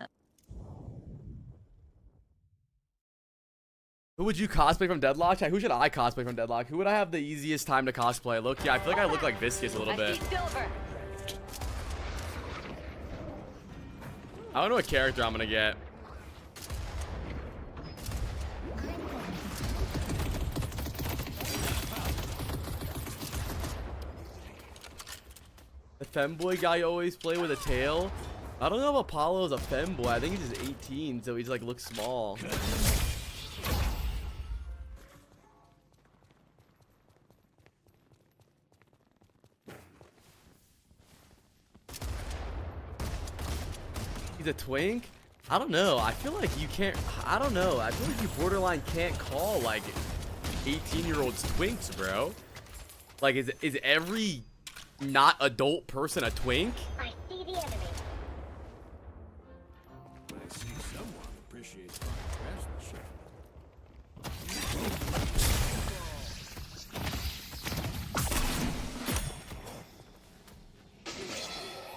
Who would you cosplay from Deadlock? Who should I cosplay from Deadlock? Who would I have the easiest time to cosplay? Look, yeah, I feel like I look like Viscous a little bit. I don't know what character I'm gonna get. The femboy guy you always play with a tail. I don't know if Apollo is a femboy. I think he's just 18, so he's like looks small. He's a twink? I don't know. I feel like you can't. I don't know. I feel like you borderline can't call like 18-year-olds twinks, bro. Like, is every not adult person a twink? I see the enemy. I see someone appreciates my craftsmanship.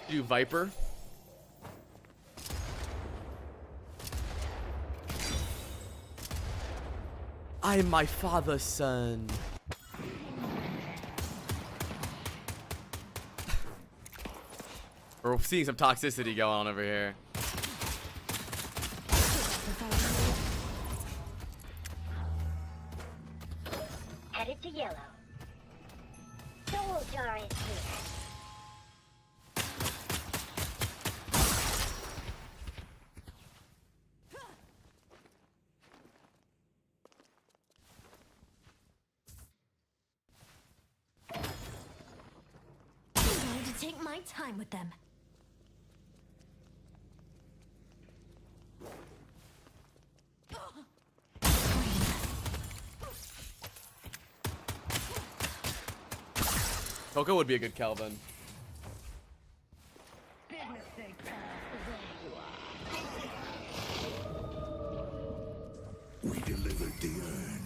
You Viper? I am my father's son. We're seeing some toxicity going on over here. Headed to yellow. Soul jar is here. I'm going to take my time with them. Coco would be a good Kelvin. We delivered the urn.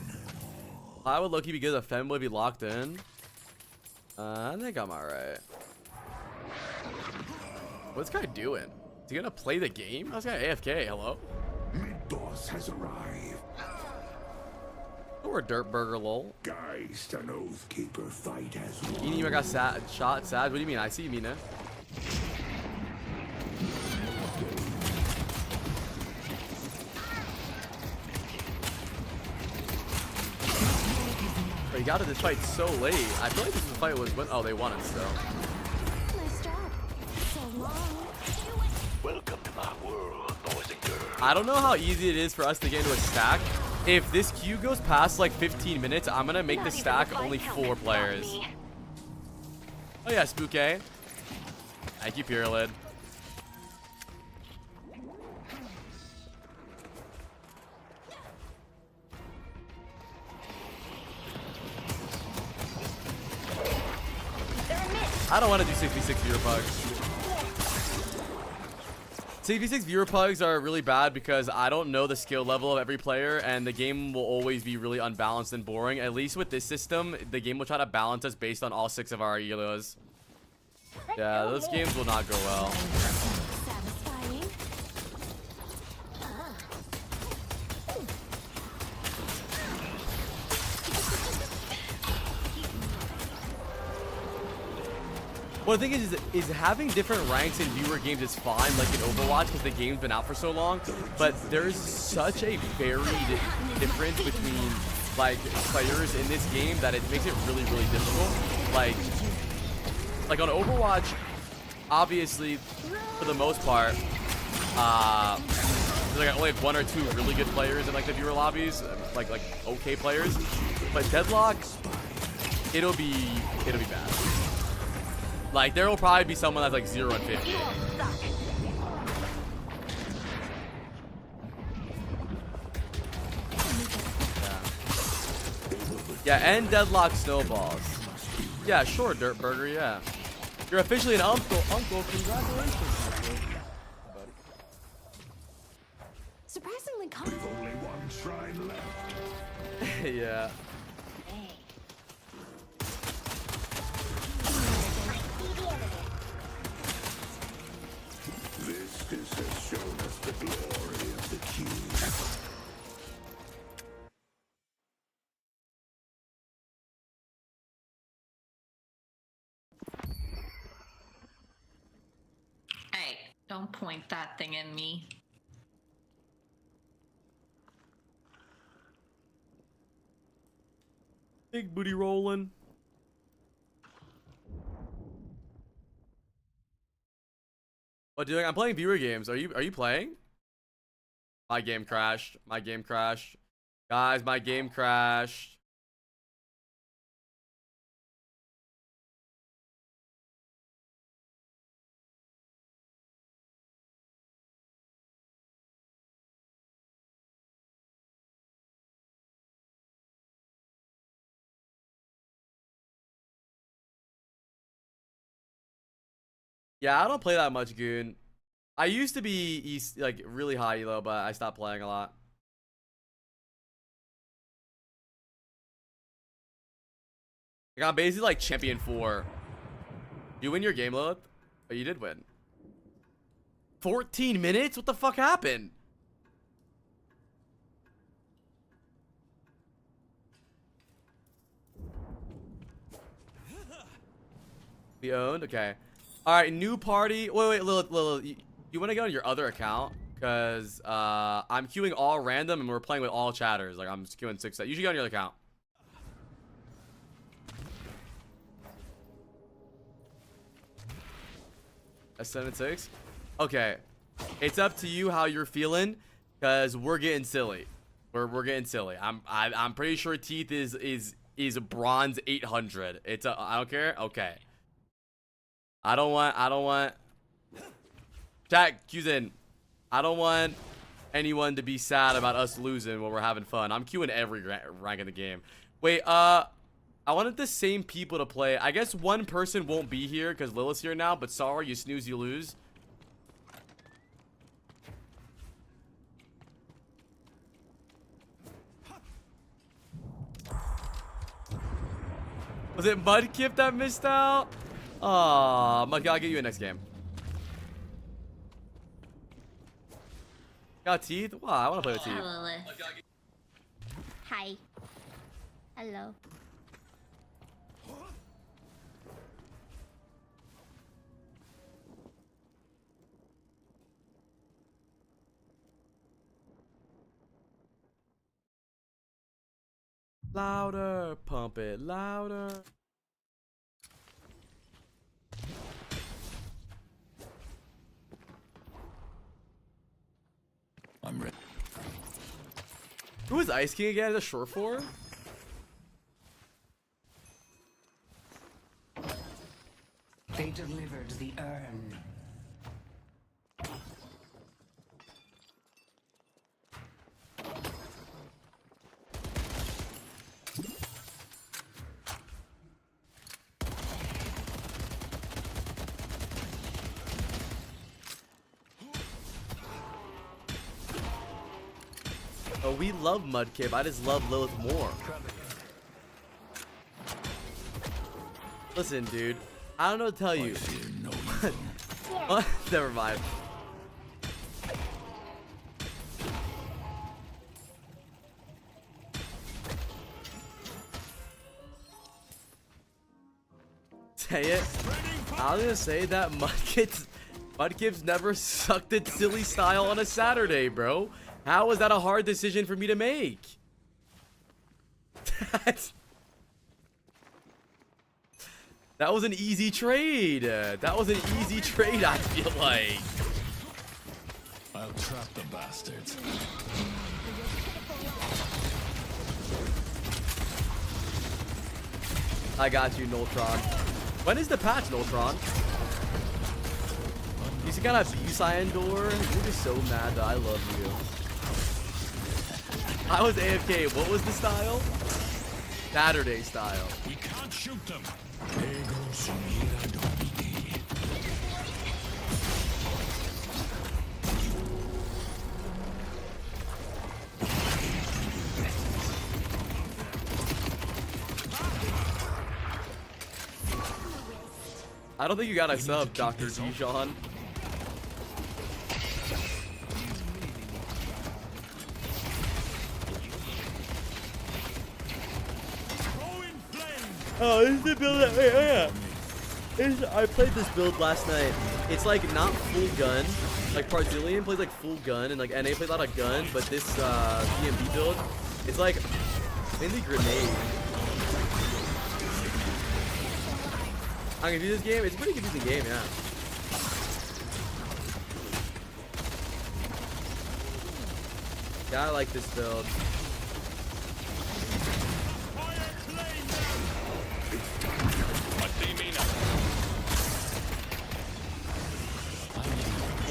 I would Loki be good. A Fem would be locked in. I think I'm alright. What's this guy doing? Is he gonna play the game? How's this guy AFK? Hello? Mid-boss has arrived. Or Dirt Burger lol. Geist and Oathkeeper fight as one. Enima got shot. Sad. What do you mean? I see you, Mina. But he got to this fight so late. I feel like this fight was when. Oh, they won it still. Nice job. So long. Welcome to my world, boys and girls. I don't know how easy it is for us to get into a stack. If this queue goes past like 15 minutes, I'm gonna make the stack only 4 players. Oh yeah, Spooky. Thank you, Purelid. I don't want to do 66 viewer pugs. 66 viewer pugs are really bad because I don't know the skill level of every player and the game will always be really unbalanced and boring. At least with this system, the game will try to balance us based on all 6 of our elos. Yeah, those games will not go well. Satisfying. Well, the thing is having different ranks in viewer games is fine, like in Overwatch, because the game's been out for so long. But there's such a varied difference between like players in this game that it makes it really, really difficult. Like on Overwatch, obviously, for the most part, there's like only 1 or 2 really good players in like the viewer lobbies, like okay players. But Deadlock, it'll be bad. Like, there will probably be someone that's like 0 and 50. Yeah, and Deadlock snowballs. Yeah, sure, Dirt Burger, yeah. You're officially an uncle. Uncle, congratulations. Surprisingly calm. Only one shrine left. Yeah. This has shown us the glory of the cube. Hey, don't point that thing at me. Big booty rolling. What doing? I'm playing viewer games. Are you playing? My game crashed. My game crashed. Guys, my game crashed. Yeah, I don't play that much, Goon. I used to be like really high elo, but I stopped playing a lot. Like, I'm basically like champion 4. You win your game load? Oh, you did win. 14 minutes? What the fuck happened? We owned? Okay. Alright, new party. Wait, Lil, you want to go on your other account? Because I'm queuing all random and we're playing with all chatters. Like, I'm queuing 6. You should go on your other account. S76? Okay. It's up to you how you're feeling, because we're getting silly. We're getting silly. I'm pretty sure Teeth is a bronze 800. It's a, I don't care. Okay. I don't want chat cues in. I don't want anyone to be sad about us losing when we're having fun. I'm queuing every rank in the game. Wait, I wanted the same people to play. I guess one person won't be here because Lilith's here now, but sorry, you snooze, you lose. Was it Mudkip that missed out? Aw, Mudkip, I'll get you a next game. Got Teeth? Wow, I want to play with Teeth. Hello. Hi. Hello. Louder, pump it louder. I'm ready. Who is Ice King again? The short for? They delivered the urn. Oh, we love Mudkip. I just love Lilith more. Listen, dude. I don't know what to tell you. What? Never mind. Say it. I was gonna say that Mudkip's never sucked at silly style on a Saturday, bro. How was that a hard decision for me to make? That was an easy trade. That was an easy trade, I feel like. I'll trap the bastards. I got you, Noltron. When is the patch, Noltron? You see, kind of B-Cyan door. You're just so mad that I love you. I was AFK. What was the style? Saturday style. We can't shoot them. I don't think you got a sub, Dr. Dijon. Oh, this is the build that, I played this build last night. It's like not full gun. Like Brazilian plays like full gun, and like NA plays a lot of gun, but this BMB build, it's like mainly grenade. I'm gonna do this game. It's a pretty confusing game, yeah. Yeah, I like this build.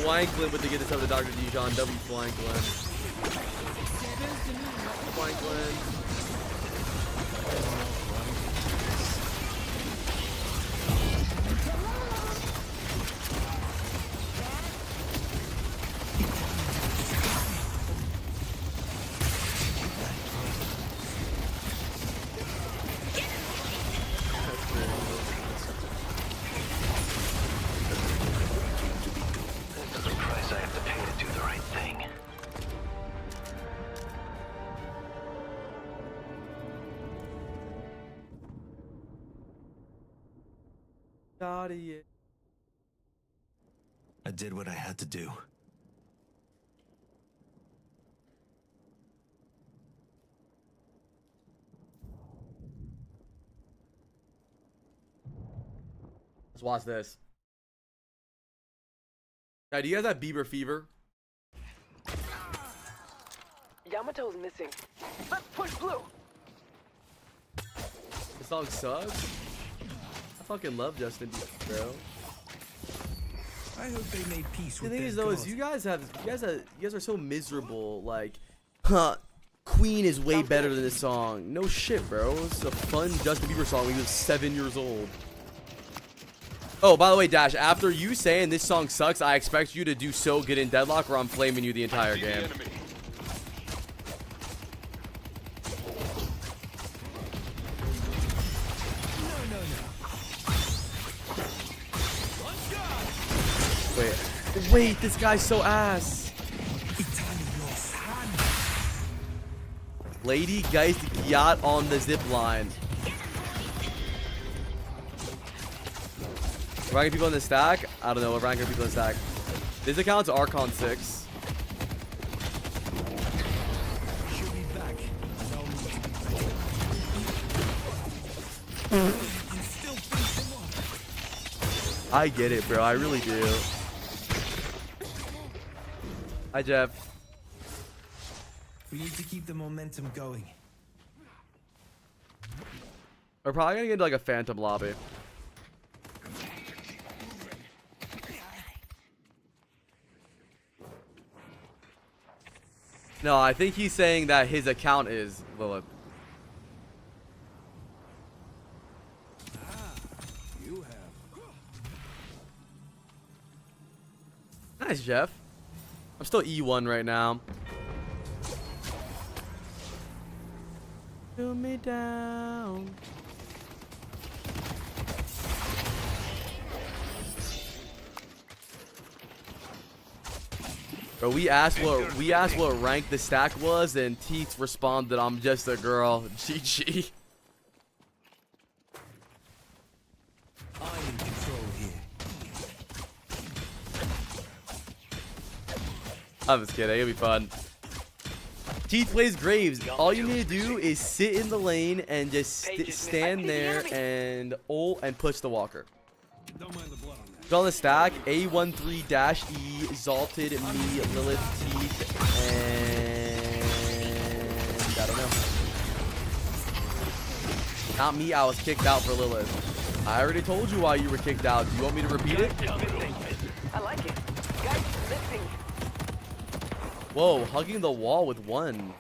Flying Glen with the get this up to Dr. Dijon. W Flying Glen. Flying Glen. out of here. I did what I had to do. Let's watch this. Now, do you guys have Bieber fever? Yamato's missing. Let's push blue. This song sucks. I fucking love Justin Bieber, bro. I hope they made peace The with thing their is though, God. is you guys are so miserable. Like, huh? Queen is way better than this song. No shit, bro. It's a fun Justin Bieber song when he was 7 years old. Oh, by the way, Dash, after you saying this song sucks, I expect you to do so good in Deadlock or I'm flaming you the entire game. Wait, this guy's so ass. Lady Geist yacht on the zip line. Ranking people in the stack? I don't know what ranking people in the stack. This account's Archon 6. She'll be back. I get it, bro. I really do. Hi, Jeff. We need to keep the momentum going. We're probably gonna get into like a phantom lobby. No, I think he's saying that his account is Lilith. You have. Nice, Jeff. I'm still E1 right now. Shoot me down. Bro, we asked what rank the stack was, and Teats responded, "I'm just a girl." GG. I'm in control here. I'm just kidding. It'll be fun. Teats plays Graves. All you need to do is sit in the lane and just stand there and ult and push the walker. Don't mind the blood on that. On the stack, A13-E, Exalted, me, Lilith, Teeth, and I don't know. Not me, I was kicked out for Lilith. I already told you why you were kicked out. Do you want me to repeat it? I like it. Guys, missing. Whoa, hugging the wall with one.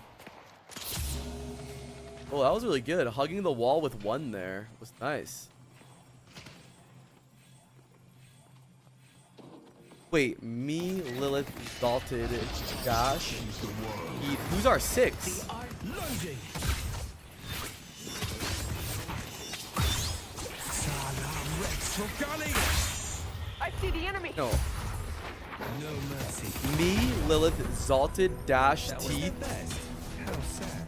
Oh, that was really good. Hugging the wall with one there was nice. Wait, me, Lilith, Exalted, Josh, Heath. Who's our 6? I see the enemy. No. No mercy. Me, Lilith, Exalted, Dash, Teeth. How sad.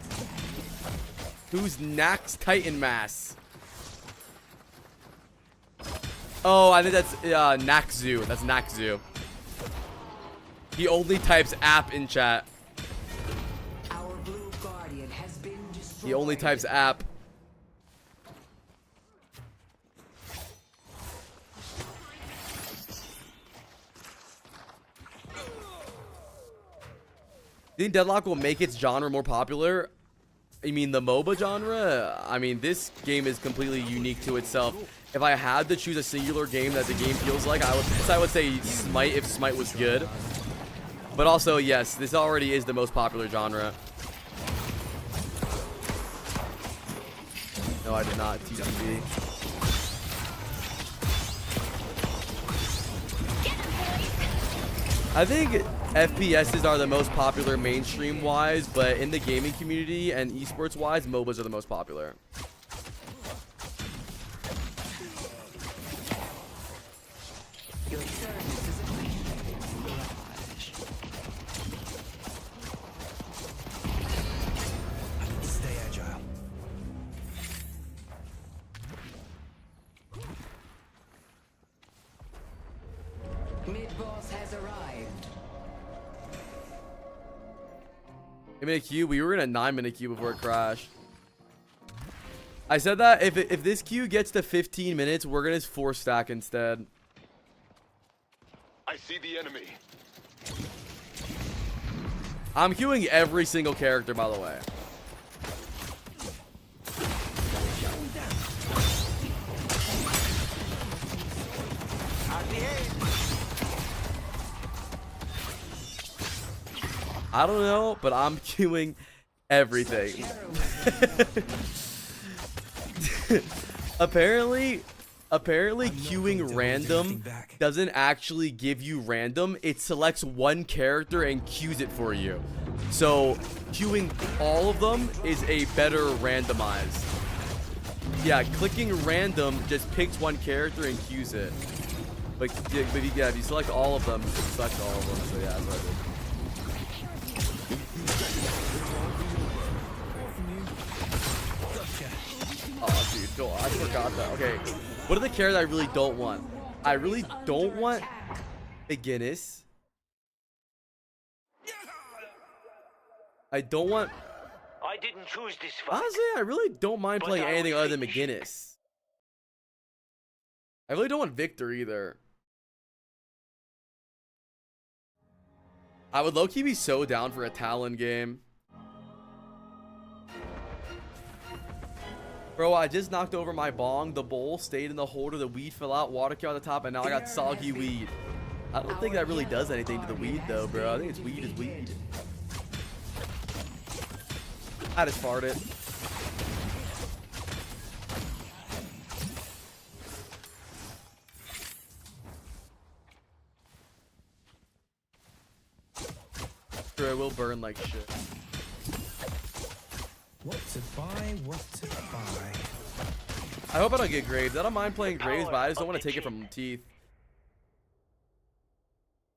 Who's Nax Titan Mass? Oh, I think that's Naxu. That's Naxu. He only types app in chat. Our blue guardian has been destroyed. He only types app. Do you think Deadlock will make its genre more popular? I mean, the MOBA genre? I mean, this game is completely unique to itself. If I had to choose a singular game that the game feels like, I would say Smite if Smite was good. But also, yes, this already is the most popular genre. No, I did not. TTV. I think FPSs are the most popular mainstream-wise, but in the gaming community and esports-wise, MOBAs are the most popular. Your service is Stay agile. I Mid-boss has arrived. 8-minute queue. We were in a 9-minute queue before it crashed. I said that if this queue gets to 15 minutes, we're gonna 4-stack instead. I see the enemy. I'm queuing every single character, by the way. I don't know, but I'm queuing everything. apparently queuing random doesn't actually give you random. It selects one character and queues it for you. So queuing all of them is a better randomized. Yeah, clicking random just picks one character and queues it. But yeah, if you select all of them, it selects all of them. So yeah, that's what I did. Oh, dude, go on. I forgot that. Okay, what are the characters I really don't want? I really don't want McGinnis. I don't want. I didn't choose this fight. Honestly, I really don't mind playing anything other than McGinnis. I really don't want Victor either. I would low-key be so down for a Talon game. Bro, I just knocked over my bong. The bowl stayed in the holder. The weed fell out. Water came on the top, and now I got soggy weed. I don't think that really does anything to the weed, though, bro. I think it's weed is weed. I just farted. Sure, I will burn like shit. What to buy? What to buy? I hope I don't get Graves. I don't mind playing Graves, but I just don't want to take it from Teeth.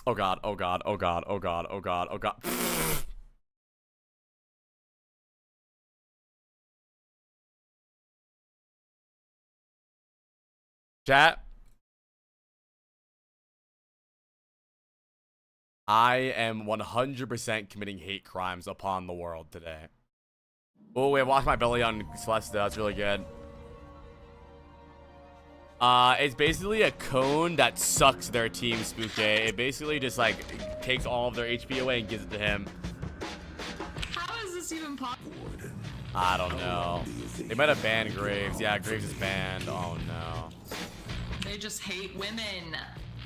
Oh god, oh god, oh god, oh god, oh god, oh god. Chat. I am 100% committing hate crimes upon the world today. Oh, we have Wash My Belly on Celeste. That's really good. It's basically a cone that sucks their team, Spooke. It basically just, like, takes all of their HP away and gives it to him. How is this even possible? I don't know. They might have banned Graves. Yeah, Graves is banned. Oh, no. They just hate women.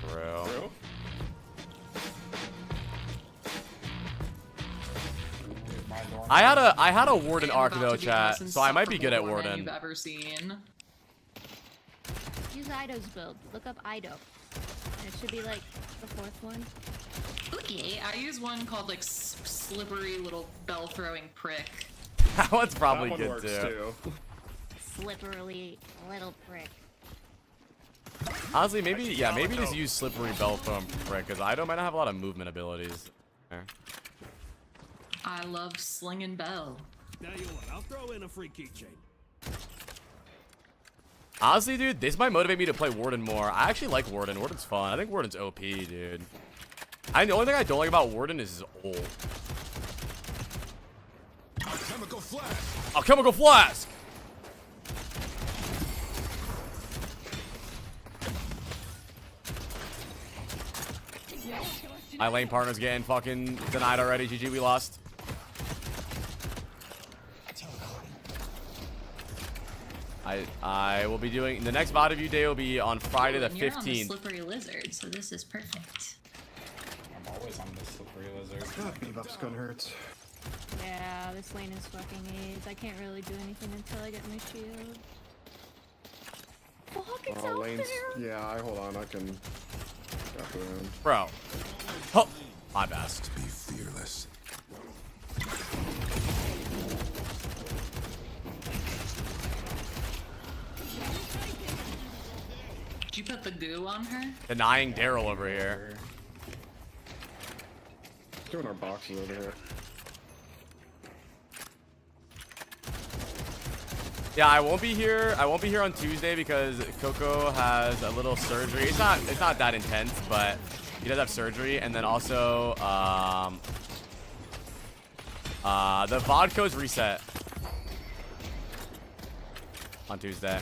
Bro. I had a Warden arc though, chat, so I might be good at Warden. You've ever seen. Use Ido's build. Look up Ido. It should be like the 4th one. Okay, I use one called like slippery little bell throwing prick. That one's probably that one good too. Slippery little prick. Honestly, maybe maybe just use slippery bell throwing prick, because Ido might not have a lot of movement abilities. There. I love slinging bell. Now you what? I'll throw in a free keychain. Honestly, dude, this might motivate me to play Warden more. I actually like Warden. Warden's fun. I think Warden's OP, dude. The only thing I don't like about Warden is his ult. A chemical flash. A chemical flask! My lane partner's getting fucking denied already. GG, we lost. I will be doing the next VOD review day will be on Friday the 15th. You're on the slippery lizard, so this is perfect. I'm always on the slippery lizard. Buff's gun hurts. Yeah, this lane is fucking AIDS. I can't really do anything until I get my shield. Fuck, it's out lanes. there! Yeah, hold on, I can. Bro. Oh, my best. Be fearless. Did you put the goo on her? Denying Daryl over here. Doing our boxes over here. Yeah, I won't be here. I won't be here on Tuesday because Coco has a little surgery. It's not that intense, but He does have surgery, and then also the VOD code's reset on Tuesday.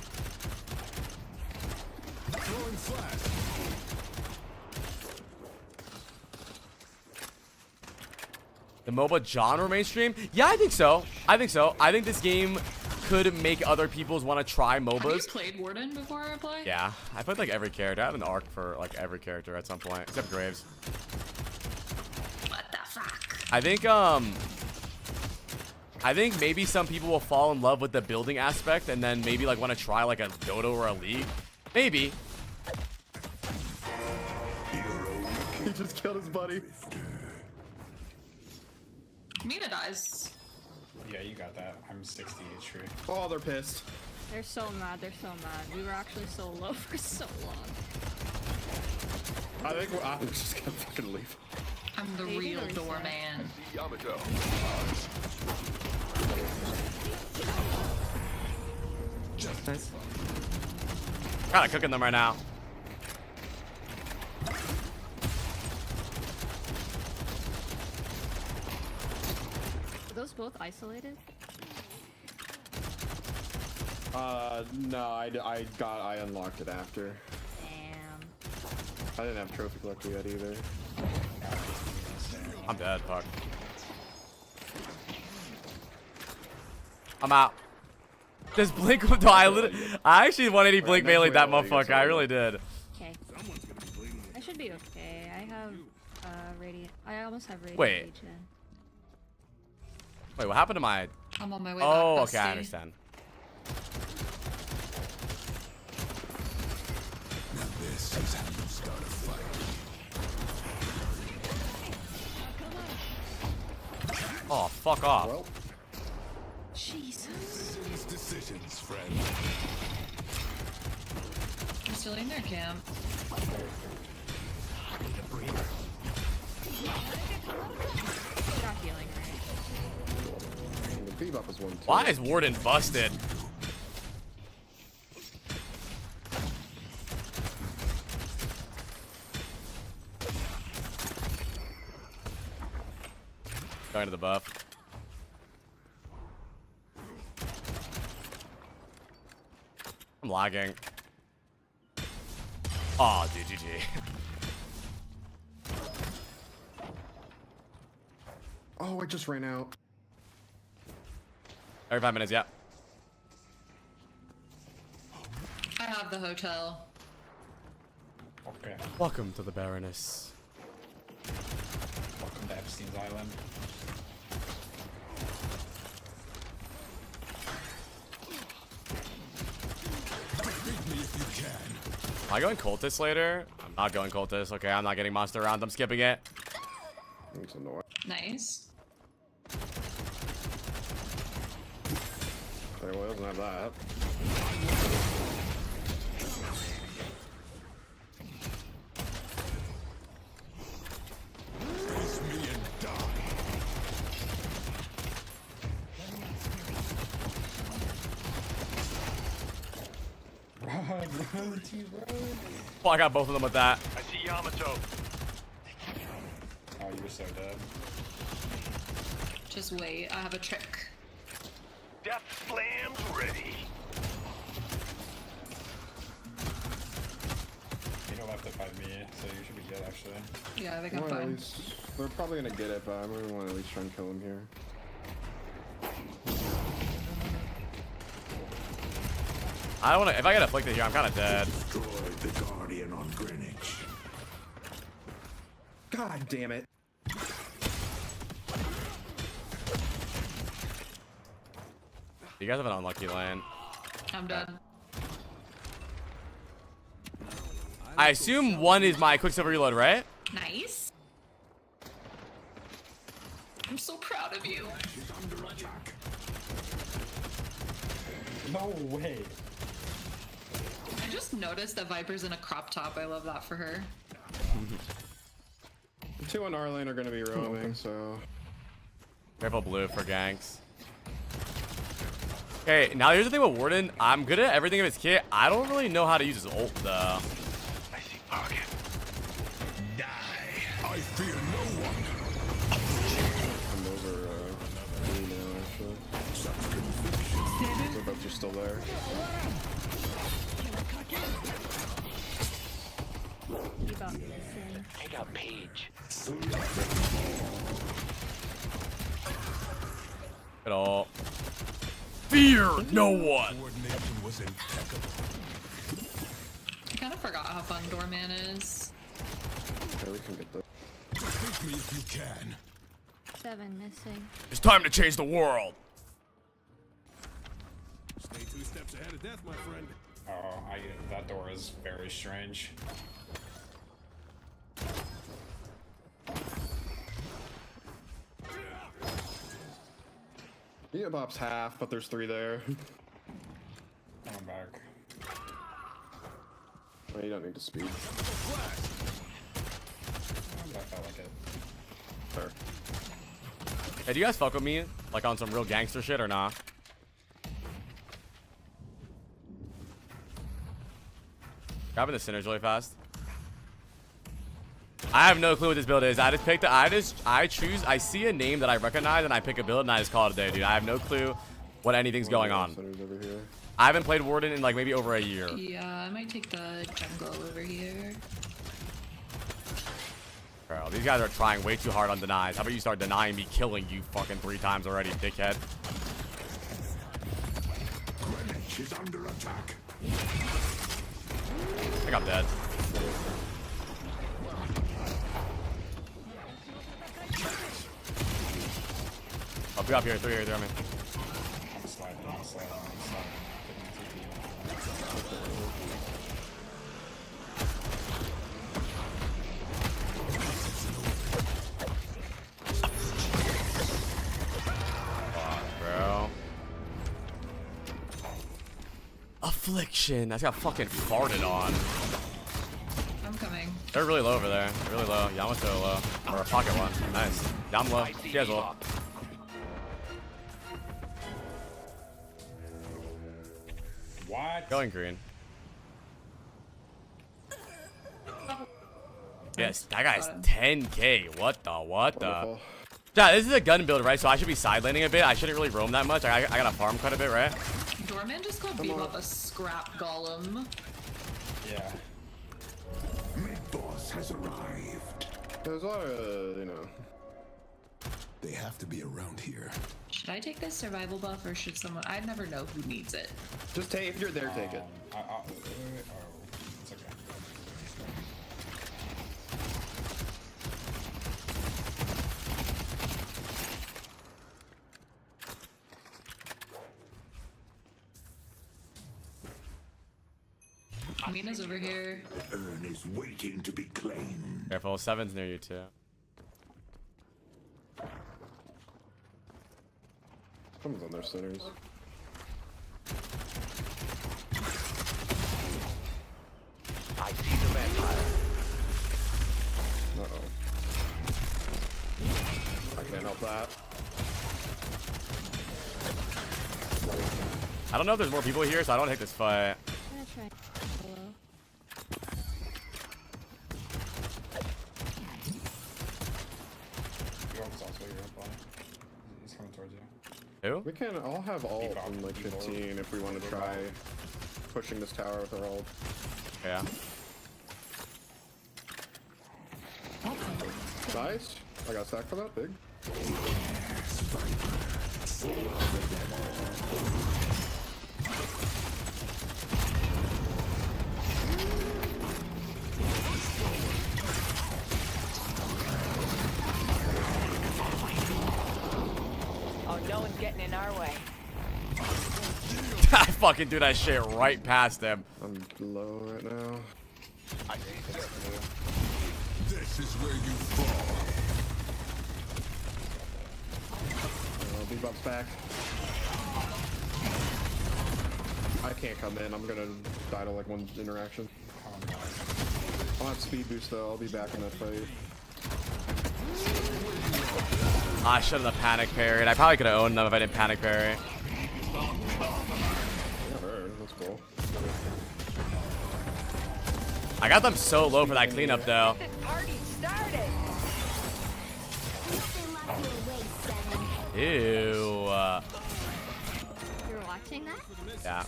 The MOBA genre mainstream? Yeah, I think so. I think so. I think this game could make other people's want to try MOBAs. Have you played Warden before I play? Yeah, I played like every character. I have an arc for like every character at some point, except Graves. What the fuck? I think maybe some people will fall in love with the building aspect and then maybe like want to try like a Dodo or a League. Maybe. He just killed his buddy. Mina dies. Yeah, you got that. I'm 60 HP. Oh, they're pissed. They're so mad. They're so mad. We were actually so low for so long. I think I'm just gonna fucking leave. I'm the real doorman. Nice. Kind of cooking them right now. Are those both isolated? No, I unlocked it after. Damn. I didn't have trophy collector yet either. I'm dead, fuck. I'm out. This blink, no, I actually 180 blink melee that motherfucker. I really did. Okay. I should be okay. I have radiant. I almost have radiant. Wait. Legion. Wait, what happened to my? I'm on my way Oh, back. okay, I understand. Now this is how you start a fight. Oh, fuck off. Well, Jesus. Decisions, friend. I'm still in their camp. Not healing, right? the bebop is one too. Why is Warden busted? Going to the buff. I'm lagging. Oh, dude, GG. Oh, I just ran out. Every 5 minutes, yeah. I have the hotel. Okay. Welcome to the Baroness. Welcome to Epstein's Island. Am I going cultist later? I'm not going cultist. Okay, I'm not getting monster rounds. I'm skipping it. It's annoying. Nice. There doesn't have that. Face me and die. Run, T-Road. Oh, I got both of them with that. I see Yamato. Oh, you were so dead. Just wait. I have a trick. Death slams ready. You know, left it by me, so you should be good actually. Yeah, I think I'm Well, at fine. least they're probably gonna get it, but I really want to at least try and kill him here. I don't want to. If I get afflicted here, I'm kind of dead. Destroy the Guardian on Greenwich. God damn it. You guys have an unlucky lane. I'm done. I assume one is my quicksilver reload, right? Nice. I'm so proud of you. No way. I just noticed that Viper's in a crop top. I love that for her. The two on our lane are gonna be roaming, so. Careful blue for ganks. Okay, now here's the thing with Warden. I'm good at everything of his kit. I don't really know how to use his ult though. I see pocket. Die. there. Keep up missing. I got Paige. At all. Fear no one. Coordination was impeccable. I kind of forgot how fun Doorman is. Okay, we can get the. Take me if you can. 7 missing. It's time to change the world. Stay 2 steps ahead of death, my friend. Oh, that door is very strange. Yeah, Bob's half, but there's 3 there. I'm back. Well, you don't need to speed. That felt like it. Fair. Hey, do you guys fuck with me? Like on some real gangster shit or nah? Grabbing the sinners really fast. I have no clue what this build is. I just picked I see a name that I recognize and I pick a build and I just call it a day, dude. I have no clue what anything's going on. Over here. I haven't played Warden in like maybe over a year. Yeah, I might take the jungle over here. Bro, these guys are trying way too hard on denies. How about you start denying me killing you fucking 3 times already, dickhead? Greenwich is under attack. I think I'm dead. I'll be up here, 3 here, 3 on me. I'm sliding. Bro. Affliction. That's got fucking farted on. I'm coming. They're really low over there. They're really low. Yama's so low. Or a pocket one. Nice. Yam low. She has low. What? Going green. Yes, that guy's 10k. What the? Wonderful. Yeah, this is a gun build, right? So I should be side laning a bit. I shouldn't really roam that much. I gotta farm quite a bit, right? Doorman just called Bebop a scrap golem. Yeah. Mid-boss has arrived. There's a lot of, you know. They have to be around here. Should I take this survival buff or should someone? I never know who needs it. Just take, if you're there, take it. Oh, it's okay. Mina's over here. The urn is waiting to be claimed. Careful, 7's near you too. Someone's on their centers. I see the vampire. Uh-oh. I can't help that. I don't know if there's more people here, so I don't take this fight. I'm gonna try solo. York's also your opponent. He's coming towards you. Who? We can all have ult in like 15 if we want to try pushing this tower with our ult. Yeah. Nice. I got a stack for that, big. Oh, no one's getting in our way. I fucking do that shit right past him. I'm low right now. This is where you fall. Bebop's back. I can't come in. I'm gonna die to like one interaction. I'll have speed boost though. I'll be back in that fight. I should have panic parried. I probably could have owned them if I didn't panic parry. Never. That's cool. I got them so low for that cleanup though. Party started. Ew. You're watching watching that? Yeah.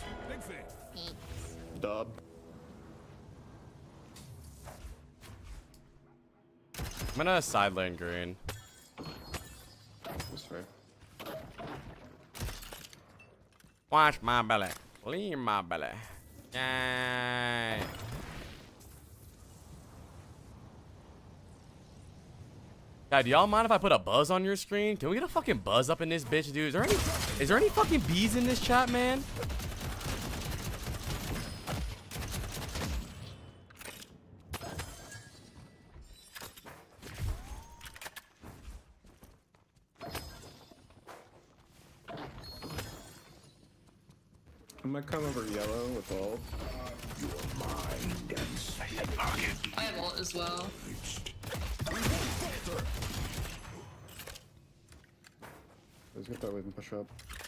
Dub. I'm gonna side lane green. That's fair. Wash my belly. Clean my belly. Yay. God, do y'all mind if I put a buzz on your screen? Can we get a fucking buzz up in this bitch, dude? Is there any fucking bees in this chat, man? I'm gonna come over yellow with ult. I have ult as well. Let's get that way and push up.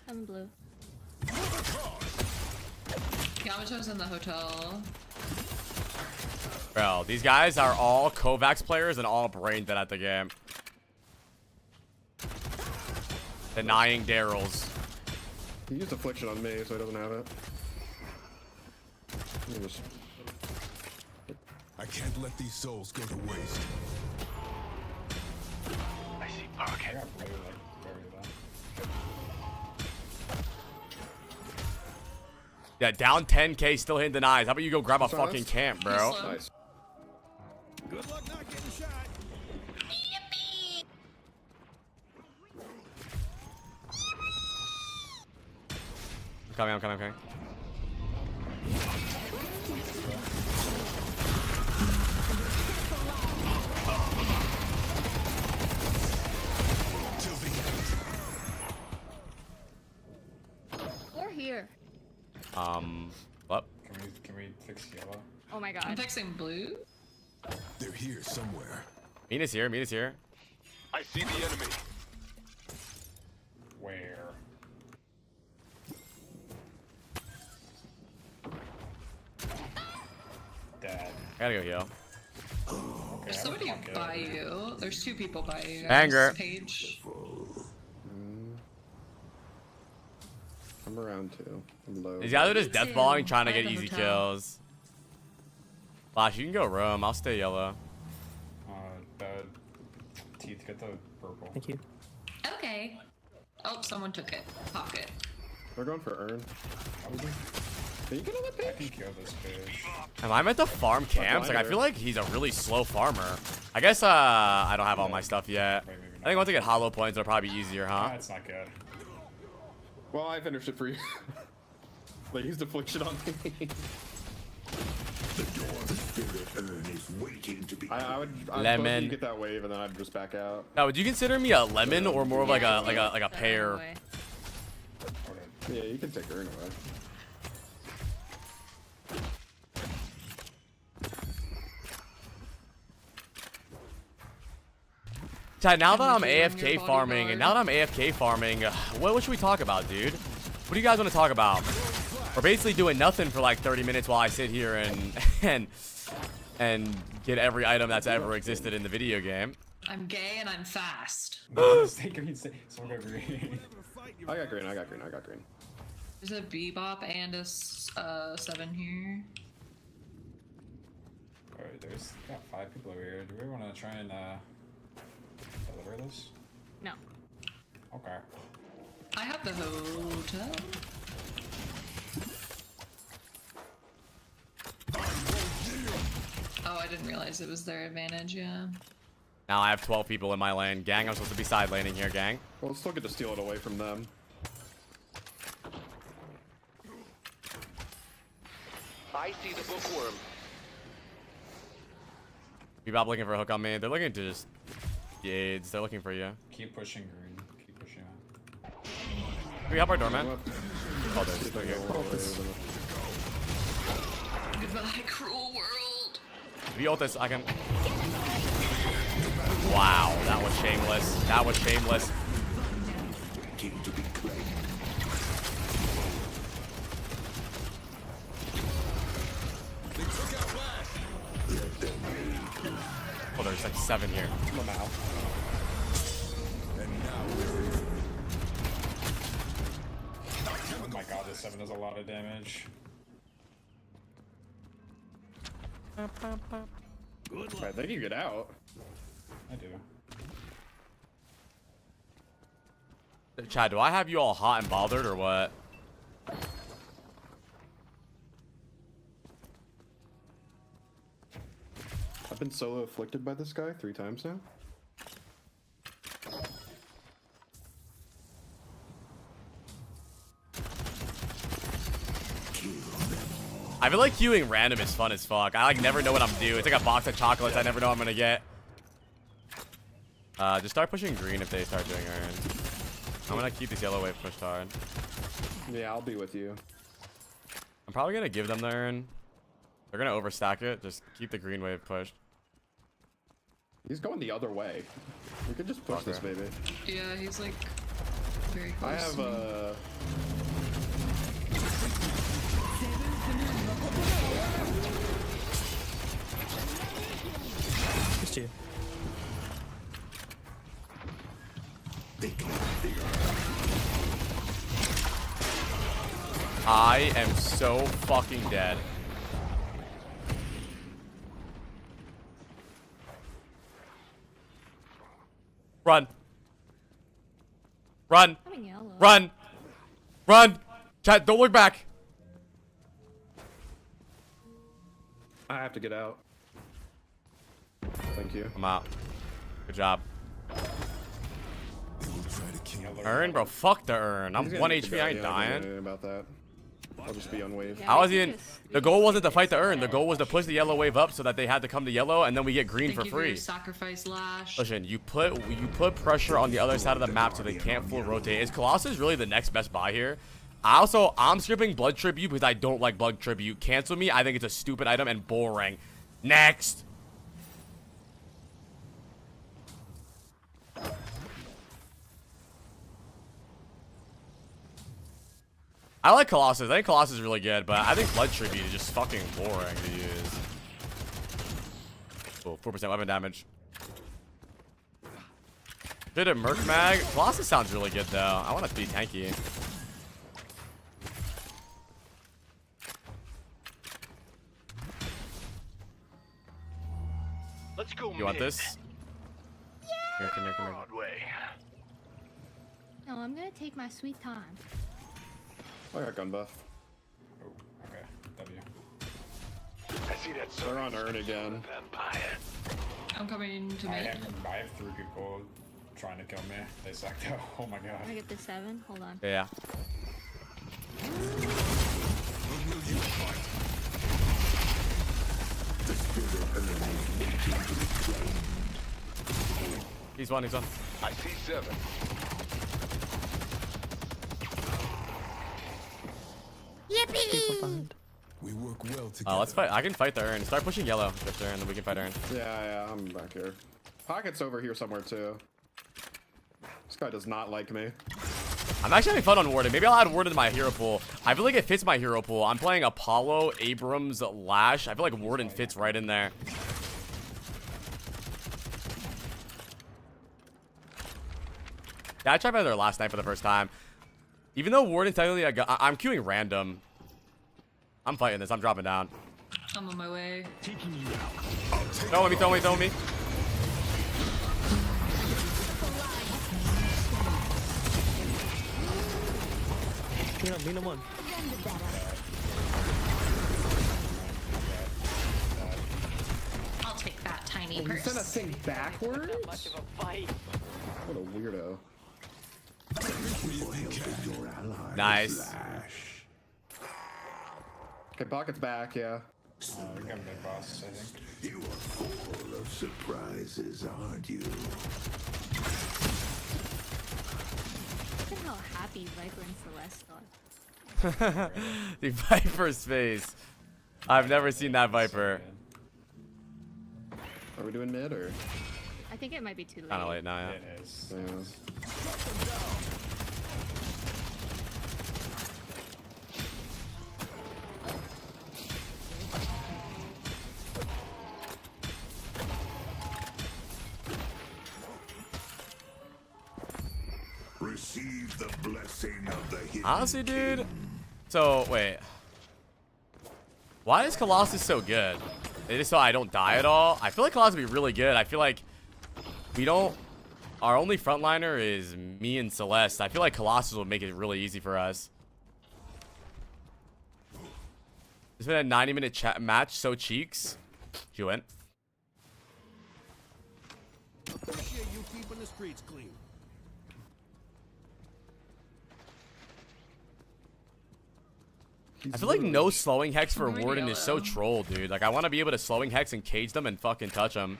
I'm blue. Yamato's in the hotel. Bro, these guys are all Kovacs players and all brain dead at the game. Denying Daryl's. He used Affliction on me, so he doesn't have it. I can't let these souls go to waste. I see pocket. I got blue like very low. Yeah, down 10k, still hitting denies. How about you go grab a That's fucking honest. camp, bro? Nice. Good luck not getting shot. I'm coming. We're here. What? Can we fix yellow? Oh my I'm god. fixing blue. They're here somewhere. Mina's here. I see the enemy. Where? Dead. I gotta go heal. Okay, There's I somebody would fuck it. by you. There's two people by you. Guys. Anger. Paige. I'm around too. I'm low. These guys are just deathballing, trying to By get the easy hotel. kills. Flash, you can go roam. I'll stay yellow. The teeth, get the purple. Thank you. Okay. Oh, someone took it. Pocket. They're going for Urn. Are you gonna let I Paige? can kill this bitch. Am I meant to farm camps? Like, I feel like he's a really slow farmer. I guess, I don't have all my stuff yet. Wait, maybe I think not. once I get hollow points, it'll probably be easier, huh? That's not good. Well, I finished it for you. They used Affliction on me. The door of the spirit urn is waiting to be. I would Lemon. get that wave and then I'd just back out. Now, would you consider me a lemon or more of like a pear? Away. Yeah, you can take Urn away. Chad, now that I'm Can we do AFK your farming, what should we talk about, dude? What do you guys want to talk about? We're basically doing nothing for like 30 minutes while I sit here and get every item that's ever existed in the video game. I'm gay and I'm fast. Stay green, someone go green. I got green. There's a bebop and a 7 here. Alright, there's got 5 people over here. Do we want to try and deliver this? No. Okay. I have the hotel. Oh, I didn't realize it was their advantage, yeah. Now I have 12 people in my lane. Gang, I'm supposed to be side laning here, gang. Well, let's still get to steal it away from them. I see the bookworm. Bebop looking for a hook on me. They're looking to just AIDS. They're looking for you. Keep pushing green. Keep pushing on. Can we help our doorman? Oh, there's they're here. Goodbye, cruel world. If you ult this, I can. Wow, that was shameless. That was shameless. Waiting to be claimed. Oh, there's like 7 here. Oh my god, this 7 does a lot of damage. I think you get out. I do. Chad, do I have you all hot and bothered or what? I've been solo afflicted by this guy 3 times now. I feel like queuing random is fun as fuck. I like never know what I'm doing. It's like a box of chocolates. I never know what I'm gonna get. Just start pushing green if they start doing urn. I'm gonna keep this yellow wave pushed hard. Yeah, I'll be with you. I'm probably gonna give them the urn. They're gonna overstack it. Just keep the green wave pushed. He's going the other way. We could just push this baby. Yeah, he's like very close. I have Just you. I am so fucking dead. Run. Run. I'm yellow. Run. Run. Chat, don't look back. I have to get out. Thank you. I'm out. Good job. Urn, bro. Fuck the urn. I'm 1 HP. I ain't dying. About that. I'll just be on wave. Yeah, I was even. The goal wasn't to fight the urn. The goal was to push the yellow wave up so that they had to come to yellow, and then we get green for free. Sacrifice lash. Listen, you put pressure on the other side of the map so they can't full rotate. Is Colossus really the next best buy here? I'm skipping Blood Tribute because I don't like Blood Tribute. Cancel me. I think it's a stupid item and boring. Next. I like Colossus. I think Colossus is really good, but I think Blood Tribute is just fucking boring to use. Cool, 4% weapon damage. Did a Merc Mag? Colossus sounds really good though. I want it to be tanky. Let's go. You want this? Yeah. Come here. Broadway. No, I'm gonna take my sweet time. I got gun buff. Oh, okay. W. I see that. They're on urn again. Vampire. I'm coming to I me. have 3 people trying to kill me. They sucked out. Oh my god. I get the 7. Hold on. Yeah. He's one. I see 7. Yippee! We work well together. Let's fight. I can fight the urn. Start pushing yellow. Shift the urn, then we can fight urn. Yeah, I'm back here. Pocket's over here somewhere too. This guy does not like me. I'm actually having fun on Warden. Maybe I'll add Warden to my hero pool. I feel like it fits my hero pool. I'm playing Apollo, Abrams, Lash. I feel like Warden fits right in there. Yeah, I tried Feather last night for the first time. Even though Warden's technically I'm queuing random. I'm fighting this. I'm dropping down. I'm on my way. Throw me. Be no one. I'll take that tiny You purse. sent a thing backwards? Much of a fight. What a weirdo. Nice. Okay, Pocket's back, yeah. We got mid boss, I think. You are full of surprises, aren't you? Look at how happy Viper and Celeste are. The Viper's face. I've never seen that Viper. Are we doing mid or? I think it might be too late. Kinda late now, yeah. It is. Yeah. Receive the blessing of the hidden Honestly, dude, So, wait. Why is Colossus so good? Is it so I don't die at all? I feel like Colossus would be really good. I feel like we don't... Our only frontliner is me and Celeste. I feel like Colossus will make it really easy for us. It's been a 90-minute match, so cheeks. She went. Appreciate you keeping the streets clean. I feel like no slowing hex for Warden is so troll, dude. Like, I want to be able to slowing hex and cage them and fucking touch them.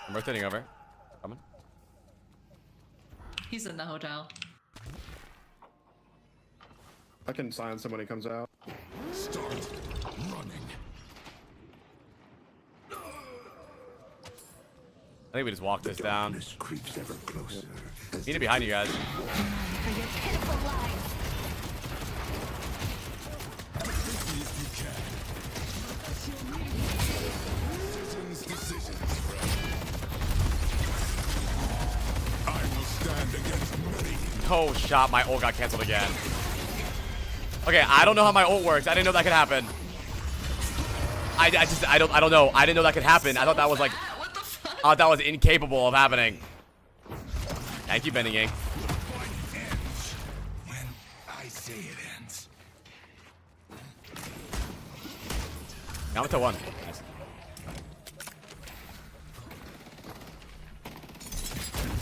I'm rotating over. Coming. He's in the hotel. I can silence him when he comes out. Start running. I think we just walk this down. Creeps ever closer. Need it behind you guys. Oh, shot. My ult got canceled again. Okay, I don't know how my ult works. I didn't know that could happen. I don't know. I didn't know that could happen. I thought that was like... I thought that was incapable of happening. Thank you, Bending Ink. When I say it ends. Now I'm to one.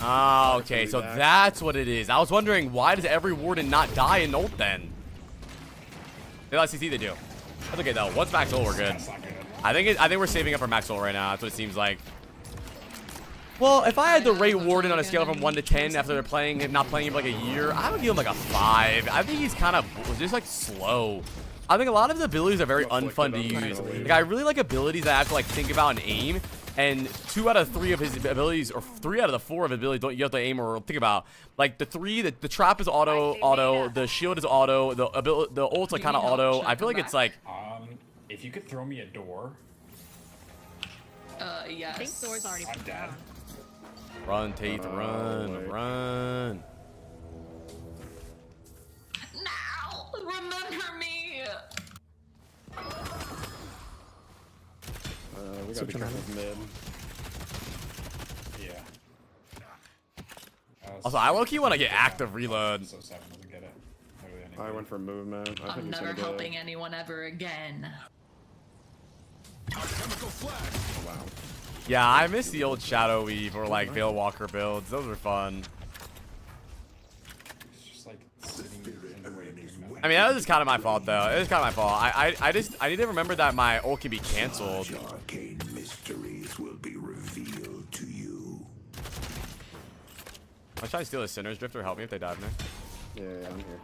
Oh, okay, so that's what it is. I was wondering, why does every Warden not die in ult then? They let CC they do. That's okay though. Once max ult, we're good. I think we're saving up for max ult right now. That's what it seems like. Well, if I had to rate Warden on a scale from 1 to 10 after they're playing him, not playing him for like a year, I would give him like a 5. I think he's kind of just like slow. I think a lot of his abilities are very unfun to use. Like, I really like abilities that I have to like think about and aim. And 2 out of 3 of his abilities, or 3 out of the 4 of his abilities, don't you have to aim or think about. Like the 3, the trap is auto, the shield is auto, the ult's like kind of auto. I feel like it's like. If you could throw me a door. Yes. I think door's already I'm dead. Run, Tate, run, run. Now, remember me. We gotta be careful with mid. Yeah. Also, I low-key want to get active reload. So 7 doesn't get it. I went for movement. I I'm think he's never gonna helping anyone ever again. Oh, wow. Yeah, I miss the old Shadow Weave or like Veil Walker builds. Those were fun. It's just like sitting in the way of doing I mean, that was kind of my fault though. It was kind of my fault. I need to remember that my ult can be canceled. Arcane mysteries will be revealed to you. I'm trying to steal a Sinner's Drifter. Help me if they dive next. Yeah, I'm here.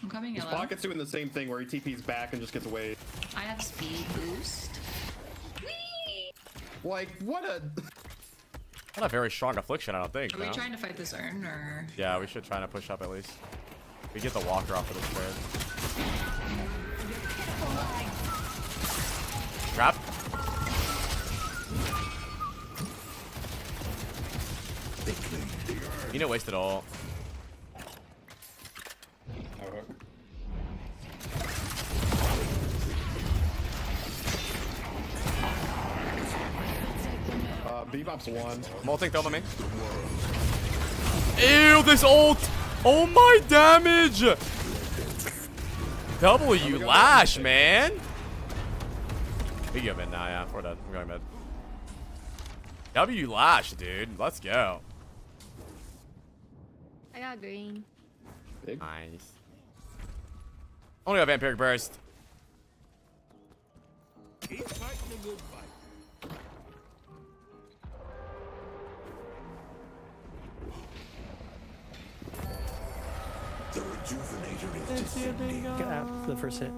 I'm coming His yellow. pocket's doing the same thing where he TP's back and just gets away. I have speed boost. Like, what a... Not a very strong affliction, I don't think. Are we No? trying to fight this urn or? Yeah, we should try to push up at least. We get the walker off of this trade. Grab. You know, wasted all. Bebop's 1. Molting throw on me. Ew, this ult! Oh my damage! W lash, man! We go mid now, yeah. We're dead. I'm going mid. W lash, dude. Let's go. I got green. Big. Nice. Only got Vampiric Burst. Keep fighting a good fight. The rejuvenator is descending. Get out for the first hit.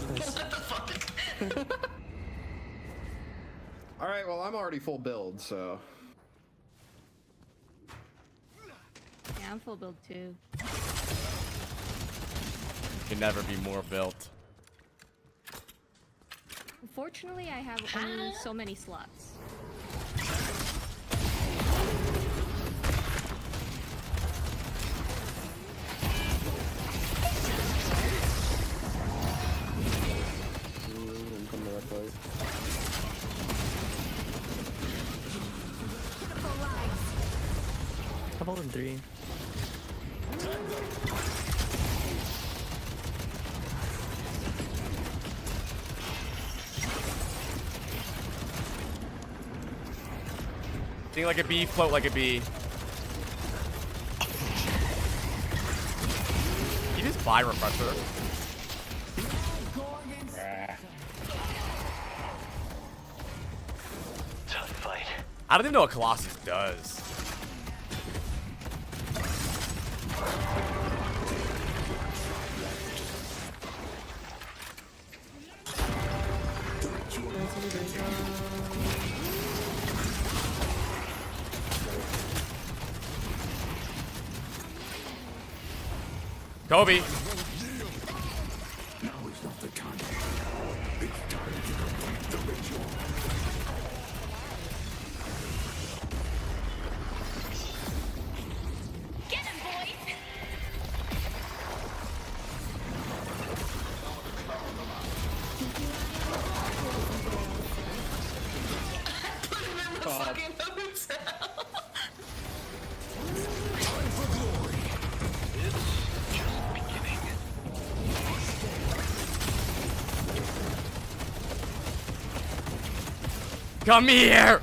What the fuck? Alright, well, I'm already full build, so... I'm full build too. Can never be more built. Unfortunately, I have only so many slots. Come to that fight. How about in 3? Think like a bee, float like a bee. He just buy refresher. Tough fight. I don't even know what Colossus does. Kobe. Now is not the time. It's time to complete the ritual. Get him, boys! Put him in the fucking hotel. Come here.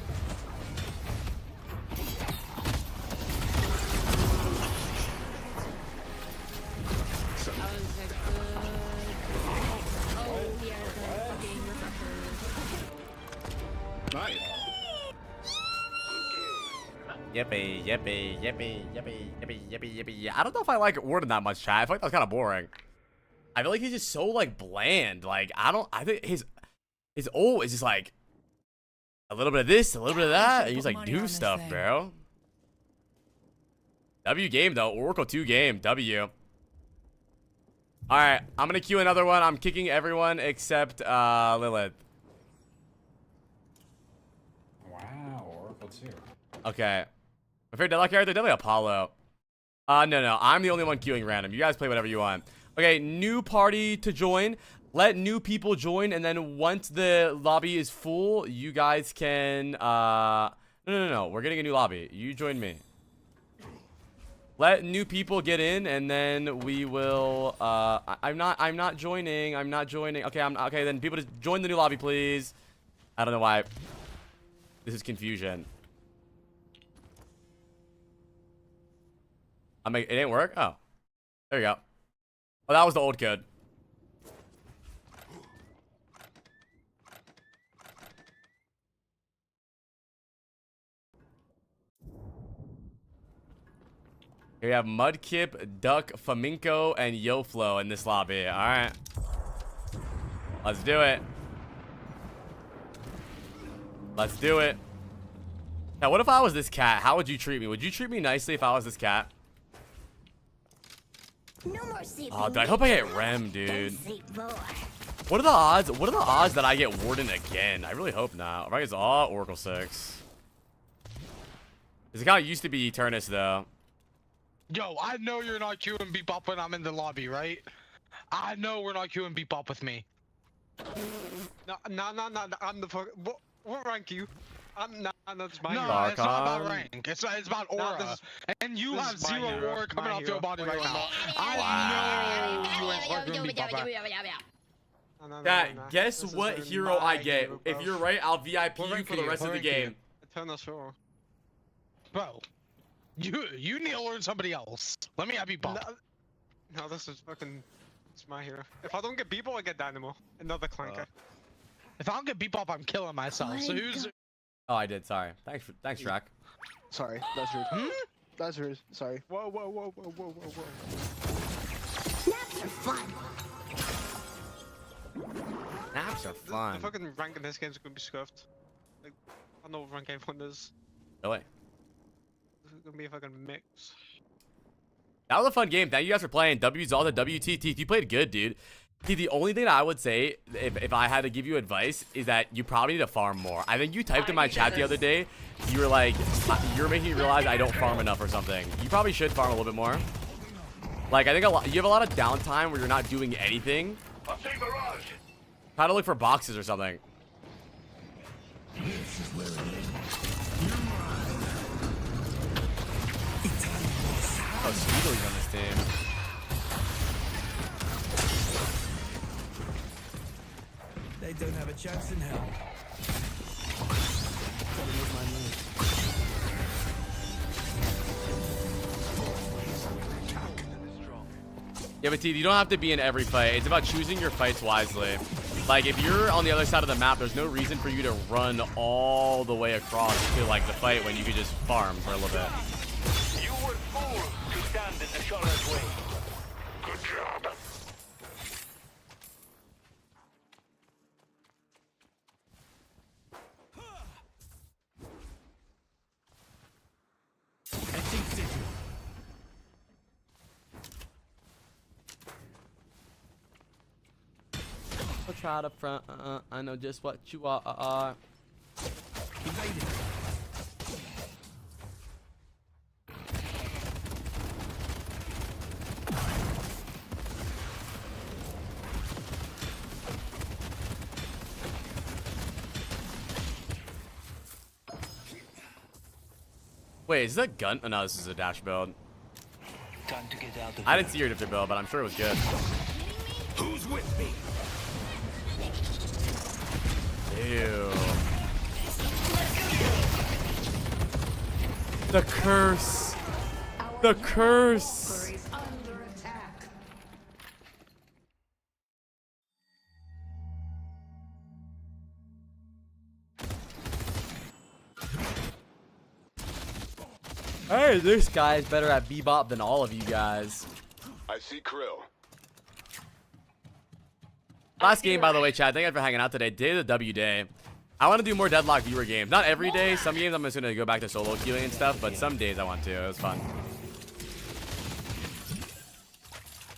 Nice. Yippee, yippee, yippee, yippee, yippee, yippee, yippee. I don't know if I like Warden that much, chat. I feel like that's kind of boring. I feel like he's just so like bland. Like I think his ult is just like a little bit of this, a little bit of that. He's like do stuff, bro. W game though, Oracle 2 game, W. All right, I'm gonna queue another one. I'm kicking everyone except Lilith. Wow, Oracle 2. Okay. My favorite Deadlock character, definitely Apollo. No, I'm the only one queuing random. You guys play whatever you want. Okay, new party to join. Let new people join, and then once the lobby is full, you guys can, no. We're getting a new lobby. You join me. Let new people get in, and then we will, I'm not joining. Okay, okay, then people just join the new lobby, please. I don't know why. This is confusion. It didn't work? Oh. There you go. Oh, that was the old code. Here we have Mudkip, Duck, Flamingo, and YoFlo in this lobby. Alright. Let's do it. Let's do it. Now, what if I was this cat? How would you treat me? Would you treat me nicely if I was this cat? No more sleeping. Oh, dude, I hope I get Rem, dude. What are the odds? What are the odds that I get Warden again? I really hope not. Right, it's all Oracle 6. This guy used to be Eternus, though. Yo, I know you're not queuing Bebop when I'm in the lobby, right? I know we're not queuing Bebop with me. No, I'm the fuck. What rank you? No, it's my hero. It's not about rank. It's about aura. And you have 0 aura coming off your body right now. I know you ain't fucking Bebop. Guess what hero I get? If you're right, I'll VIP you for the rest of the game. Eternal Shore. Bro, you need to learn somebody else. Let me have Bebop. No, this is fucking. It's my hero. If I don't get Bebop, I get Dynamo. Another clanker. If I don't get Bebop, I'm killing myself. So who's? Oh, I did. Sorry. Thanks, Shrek. Sorry, that's rude. That's rude. Sorry. Whoa. Naps are fun. Naps are fun. The fucking rank in this game is gonna be scuffed. Like, I know what rank everyone is. Really? It's gonna be a fucking mix. That was a fun game. Thank you guys for playing. W's all the WTT. You played good, dude. See, the only thing I would say, if I had to give you advice, is that you probably need to farm more. I think you typed in my chat the other day. You were like, you're making me realize I don't farm enough or something. You probably should farm a little bit more. Like, I think you have a lot of downtime where you're not doing anything. Try to look for boxes or something. Oh, Speedly's on this team. They don't have a chance in hell. Yeah, but T, you don't have to be in every fight. It's about choosing your fights wisely. Like, if you're on the other side of the map, there's no reason for you to run all the way across to, like, the fight when you could just farm for a little bit. You were fooled to stand in the Charlotte's way. Good job. I'll try to front. I know just what you are. Wait, is that gun? Oh, no, this is a dash build. Time to get out of I didn't see your different build, but I'm sure it was good. Who's with me? Ew. The curse. The curse. Hey, this guy is better at Bebop than all of you guys. I see Krill. Last game, by the way, Chad. Thank you for hanging out today. Day of the W day. I want to do more Deadlock viewer games. Not every day. Some games I'm just going to go back to solo queuing and stuff, but some days I want to. It was fun.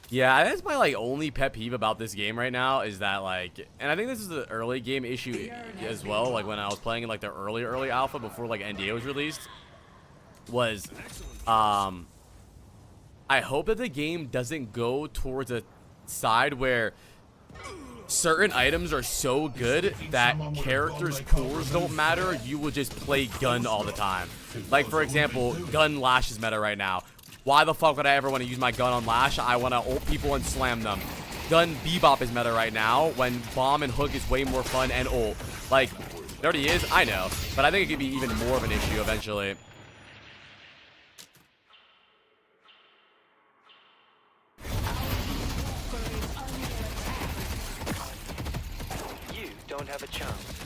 Yeah, that's my like only pet peeve about this game right now is that like, and I think this is the early game issue as well. Like when I was playing in like the early alpha before like NDA was released, was I hope that the game doesn't go towards a side where certain items are so good that characters' cores don't matter. You will just play gun all the time. Like for example, gun Lash is meta right now. Why the fuck would I ever want to use my gun on Lash? I want to ult people and slam them. Gun Bebop is meta right now when Bomb and Hook is way more fun and ult. Like, it already is, I know. But I think it could be even more of an issue eventually. You don't have a chance.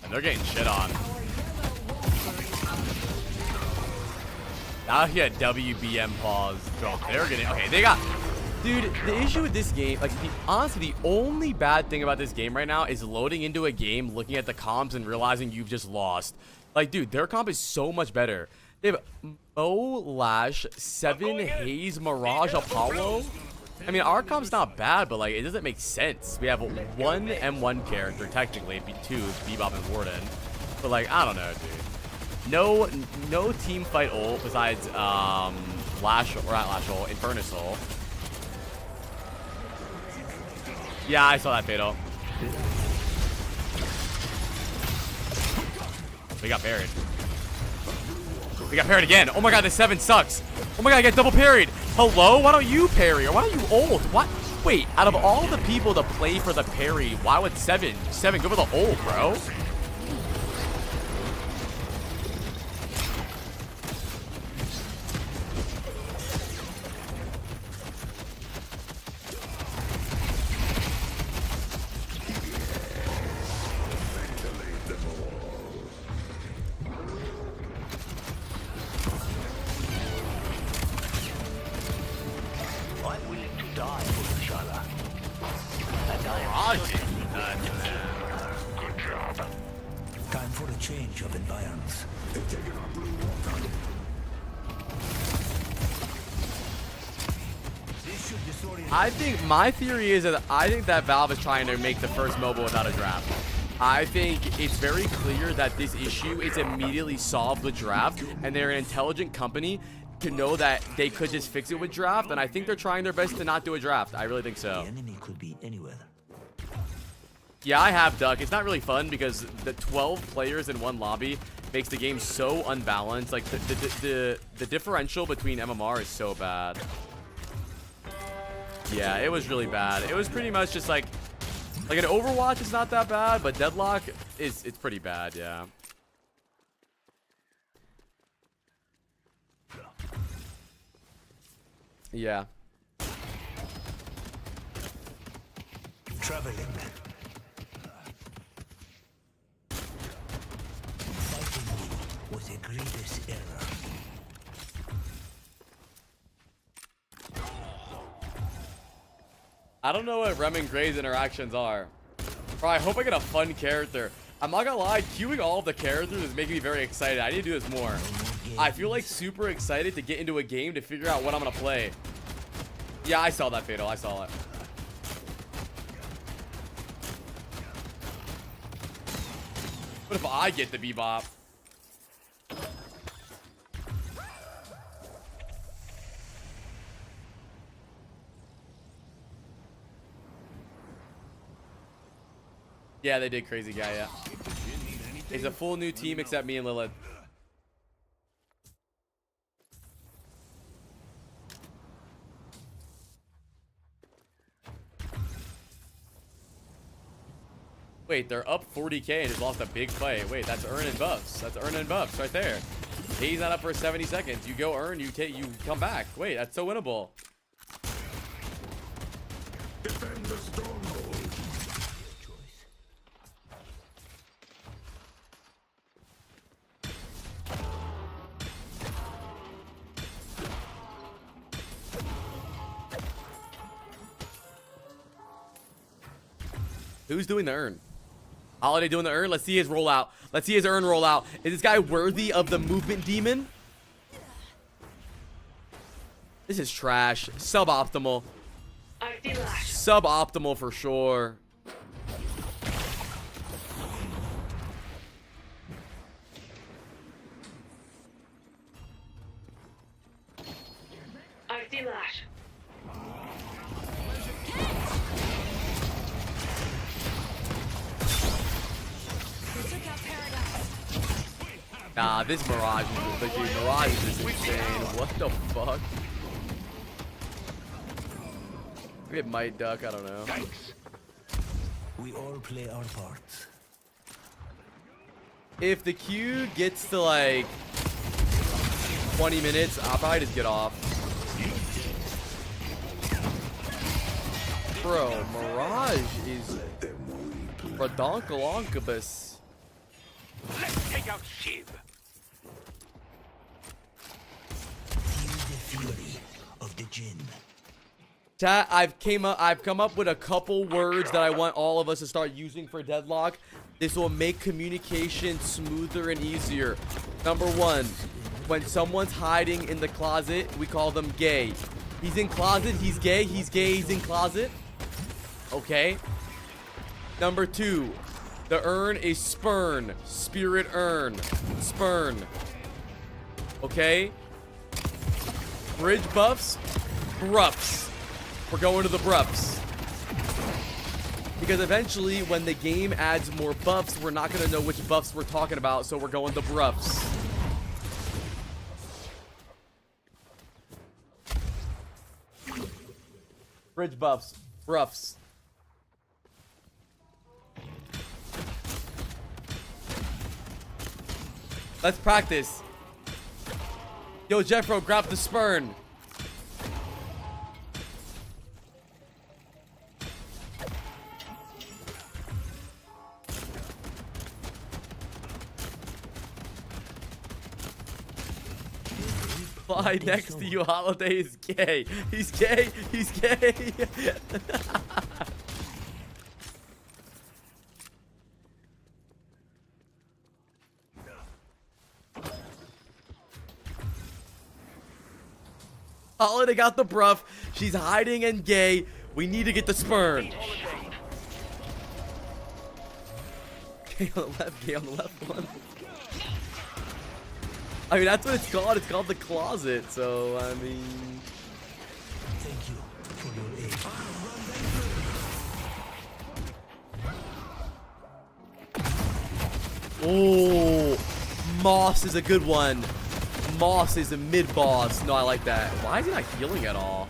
And they're getting shit on. Now he had WBM pause. Bro, they're getting okay. They got, dude. The issue with this game, like, honestly, the only bad thing about this game right now is loading into a game, looking at the comps, and realizing you've just lost. Like, dude, their comp is so much better. They have Mo, Lash, 7, Haze, Mirage, Apollo. I mean, our comp's not bad, but like, it doesn't make sense. We have one M1 character, technically, it'd be 2, Bebop and Warden. But like, I don't know, dude. No team fight ult besides Lash or not Lash ult, Infernus ult. Yeah, I saw that fatal. We got parried. We got parried again. Oh my god, this 7 sucks. Oh my god, I get double parried. Hello? Why don't you parry? Or why don't you ult? What? Wait, out of all the people to play for the parry, why would 7 go for the ult, bro? Time for a change of environs. I think my theory is that I think that Valve is trying to make the first mobile without a draft. I think it's very clear that this issue is immediately solved with draft, and they're an intelligent company to know that they could just fix it with draft, and I think they're trying their best to not do a draft. I really think so. The enemy could be anywhere. Yeah, I have Duck. It's not really fun because the 12 players in one lobby makes the game so unbalanced. Like the differential between MMR is so bad. Yeah, it was really bad. It was pretty much just like an Overwatch is not that bad, but Deadlock it's pretty bad, yeah. Yeah. Traveling. Fighting was a grievous error. I don't know what Rem and Gray's interactions are. Bro, I hope I get a fun character. I'm not gonna lie, queuing all of the characters is making me very excited. I need to do this more. I feel like super excited to get into a game to figure out what I'm gonna play. Yeah, I saw that, Fatal. I saw it. What if I get the Bebop? Yeah, they did Crazy Guy, yeah. It's a full new team except me and Lilith. Wait, they're up 40k and just lost a big fight. Wait, that's earning buffs. That's earning buffs right there. He's not up for 70 seconds. You go earn, you come back. Wait, that's so winnable. Defend the stronghold. Who's doing the earn? Holiday doing the earn? Let's see his rollout. Let's see his earn rollout. Is this guy worthy of the movement demon? This is trash. Suboptimal. Suboptimal for sure. Nah, this Mirage is legit. Mirage is just insane. What the fuck? It might duck, I don't know. We all play our parts. If the queue gets to like 20 minutes, I'll probably just get off. Bro, Mirage is Radonkalonkabus. Let's take out Shiv. Feel the fury of the Jinn. Chat, I've come up with a couple words that I want all of us to start using for Deadlock. This will make communication smoother and easier. Number one, when someone's hiding in the closet, we call them gay. He's in closet, he's gay, he's in closet. Okay. Number two, the urn is spurn. Spirit urn. Spurn. Okay. Bridge buffs. Bruffs. We're going to the bruffs. Because eventually, when the game adds more buffs, we're not going to know which buffs we're talking about, so we're going to bruffs. Bridge buffs. Bruffs. Let's practice. Yo, Jeffro, grab the spurn. Fly next to you, Holiday is gay. He's gay. He's gay. Holiday got the bruff. She's hiding and gay. We need to get the spurn. Gay on the left, gay on the left one. I mean, that's what it's called. It's called the closet. So, I mean... Thank you for your aid. Oh, Moss is a good one. Moss is a mid-boss. No, I like that. Why is he not healing at all?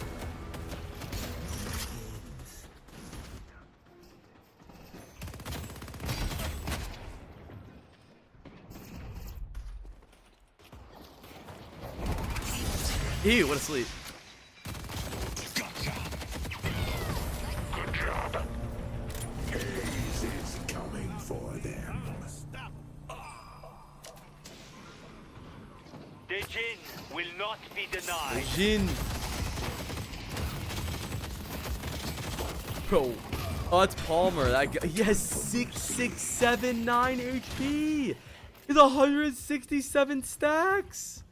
Ew, what a sleep. Gotcha. Good job. Haze is coming for them. The Jin will not be denied. Jin. Bro. Oh, it's Palmer. That guy, he has 6679 HP. He's 167 stacks.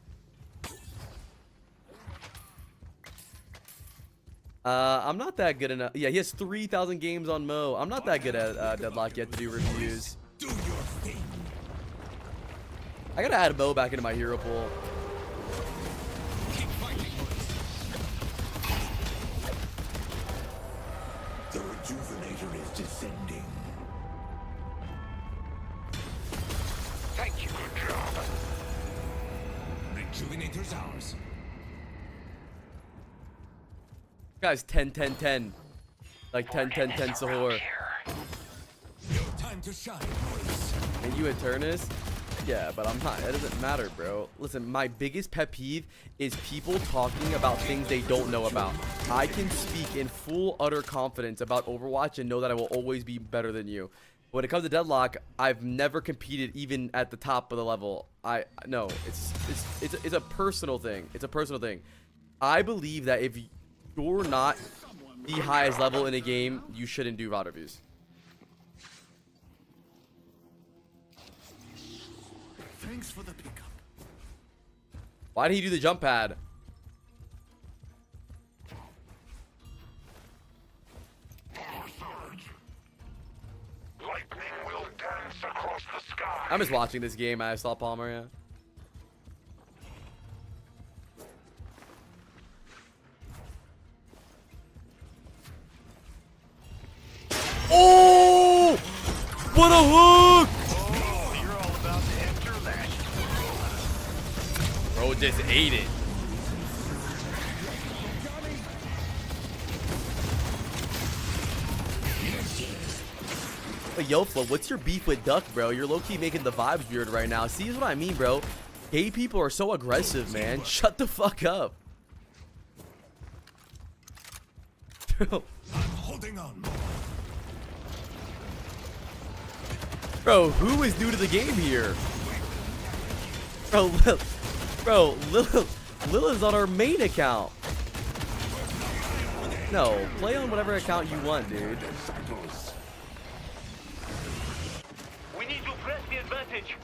I'm not that good enough. Yeah, he has 3,000 games on Mo. I'm not that good at Deadlock yet to do reviews. Do your thing. I gotta add Mo back into my hero pool. Keep fighting. The rejuvenator is descending. Thank you. Good job. Rejuvenator's ours. Guys, 10, 10, 10. Like 10, 10, 10 Sahur. No time to shine, boys. And you Eternus? Yeah, but I'm not. It doesn't matter, bro. Listen, my biggest pet peeve is people talking about things they don't know about. I can speak in full, utter confidence about Overwatch and know that I will always be better than you. When it comes to Deadlock, I've never competed even at the top of the level. No, it's a personal thing. It's a personal thing. I believe that if you're not the highest level in a game, you shouldn't do VOD reviews. Thanks for the pickup. Why did he do the jump pad? Lightning will dance across the sky. I'm just watching this game. I saw Palmer, yeah. Oh! What a hook! Oh, you're all about to enter that. Bro just ate it. Hey, yo, Flo, what's your beef with Duck, bro? You're low-key making the vibes weird right now. See, is what I mean, bro. Gay people are so aggressive, man. Shut the fuck up. I'm holding on. Bro, who is new to the game here? Bro, Lil is on our main account. No, play on whatever account you want, dude. We need to press the advantage.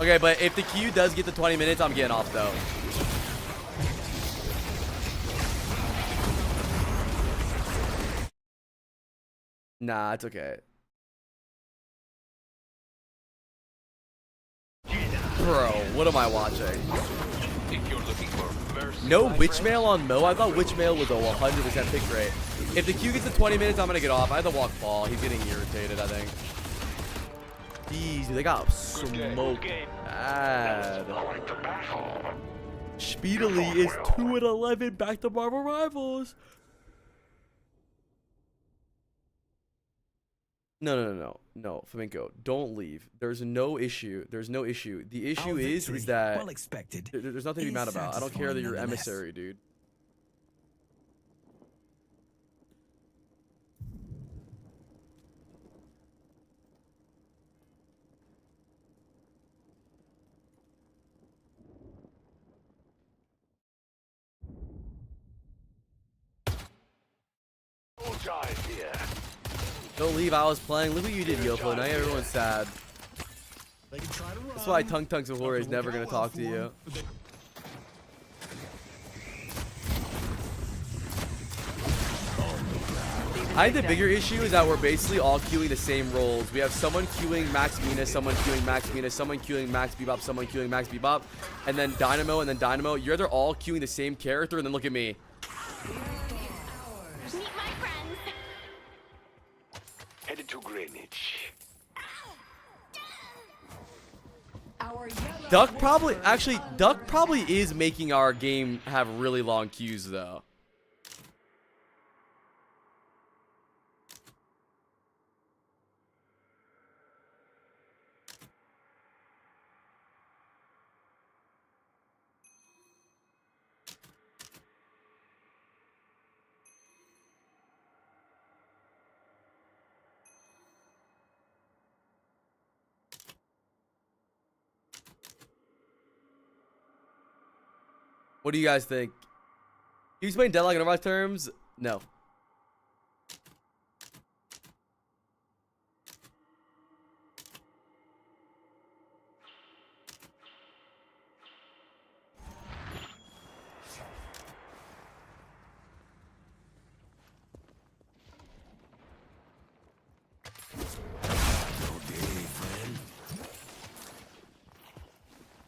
Okay, but if the queue does get to 20 minutes, I'm getting off, though. Nah, it's okay. Bro, what am I watching? Think you're looking for mercy? No witch mail on Mo? I thought witch mail was a 100% pick rate. If the queue gets to 20 minutes, I'm gonna get off. I have to walk Paul. He's getting irritated, I think. Jeez, dude, they got smoked bad. Speedily is 2-11 back to Marvel Rivals. No, Flamenco, don't leave. There's no issue. There's no issue. The issue is that well expected. There's nothing to be mad about. I don't care that you're emissary, dude. Don't leave. I was playing. Look what you did, Yofo. Now everyone's sad. That's why Tung Tung Sahura is never gonna talk to you. I think the bigger issue is that we're basically all queuing the same roles. We have someone queuing Max Mina, someone queuing Max Mina, someone queuing Max Bebop, someone queuing Max Bebop, and then Dynamo, and then Dynamo. You're either all queuing the same character, and then look at me. Meet my friends. Headed to Greenwich. Duck probably is making our game have really long queues though. What do you guys think? You explain Deadlock in Overwatch terms? No.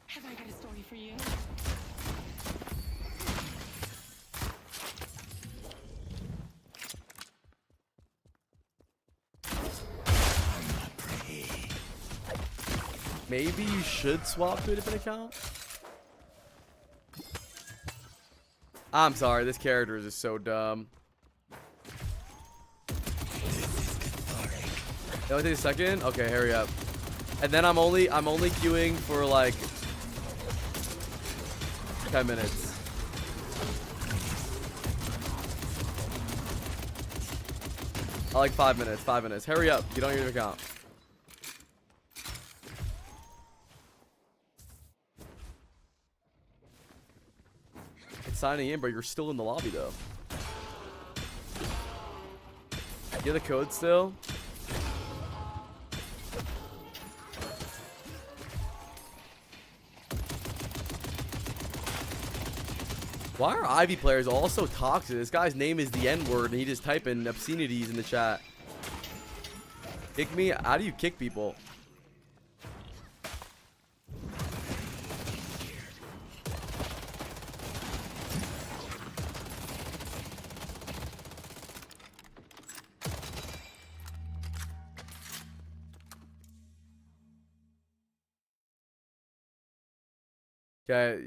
Have I got a story for you? Maybe you should swap to a different account? I'm sorry, this character is just so dumb. It only takes a second? Okay, hurry up. And then I'm only queuing for like 10 minutes. I like 5 minutes, 5 minutes. Hurry up, get on your account. It's signing in, but you're still in the lobby though. You have the code still? Why are Ivy players all so toxic? This guy's name is the N-word and he just typing obscenities in the chat. Kick me? How do you kick people? Okay.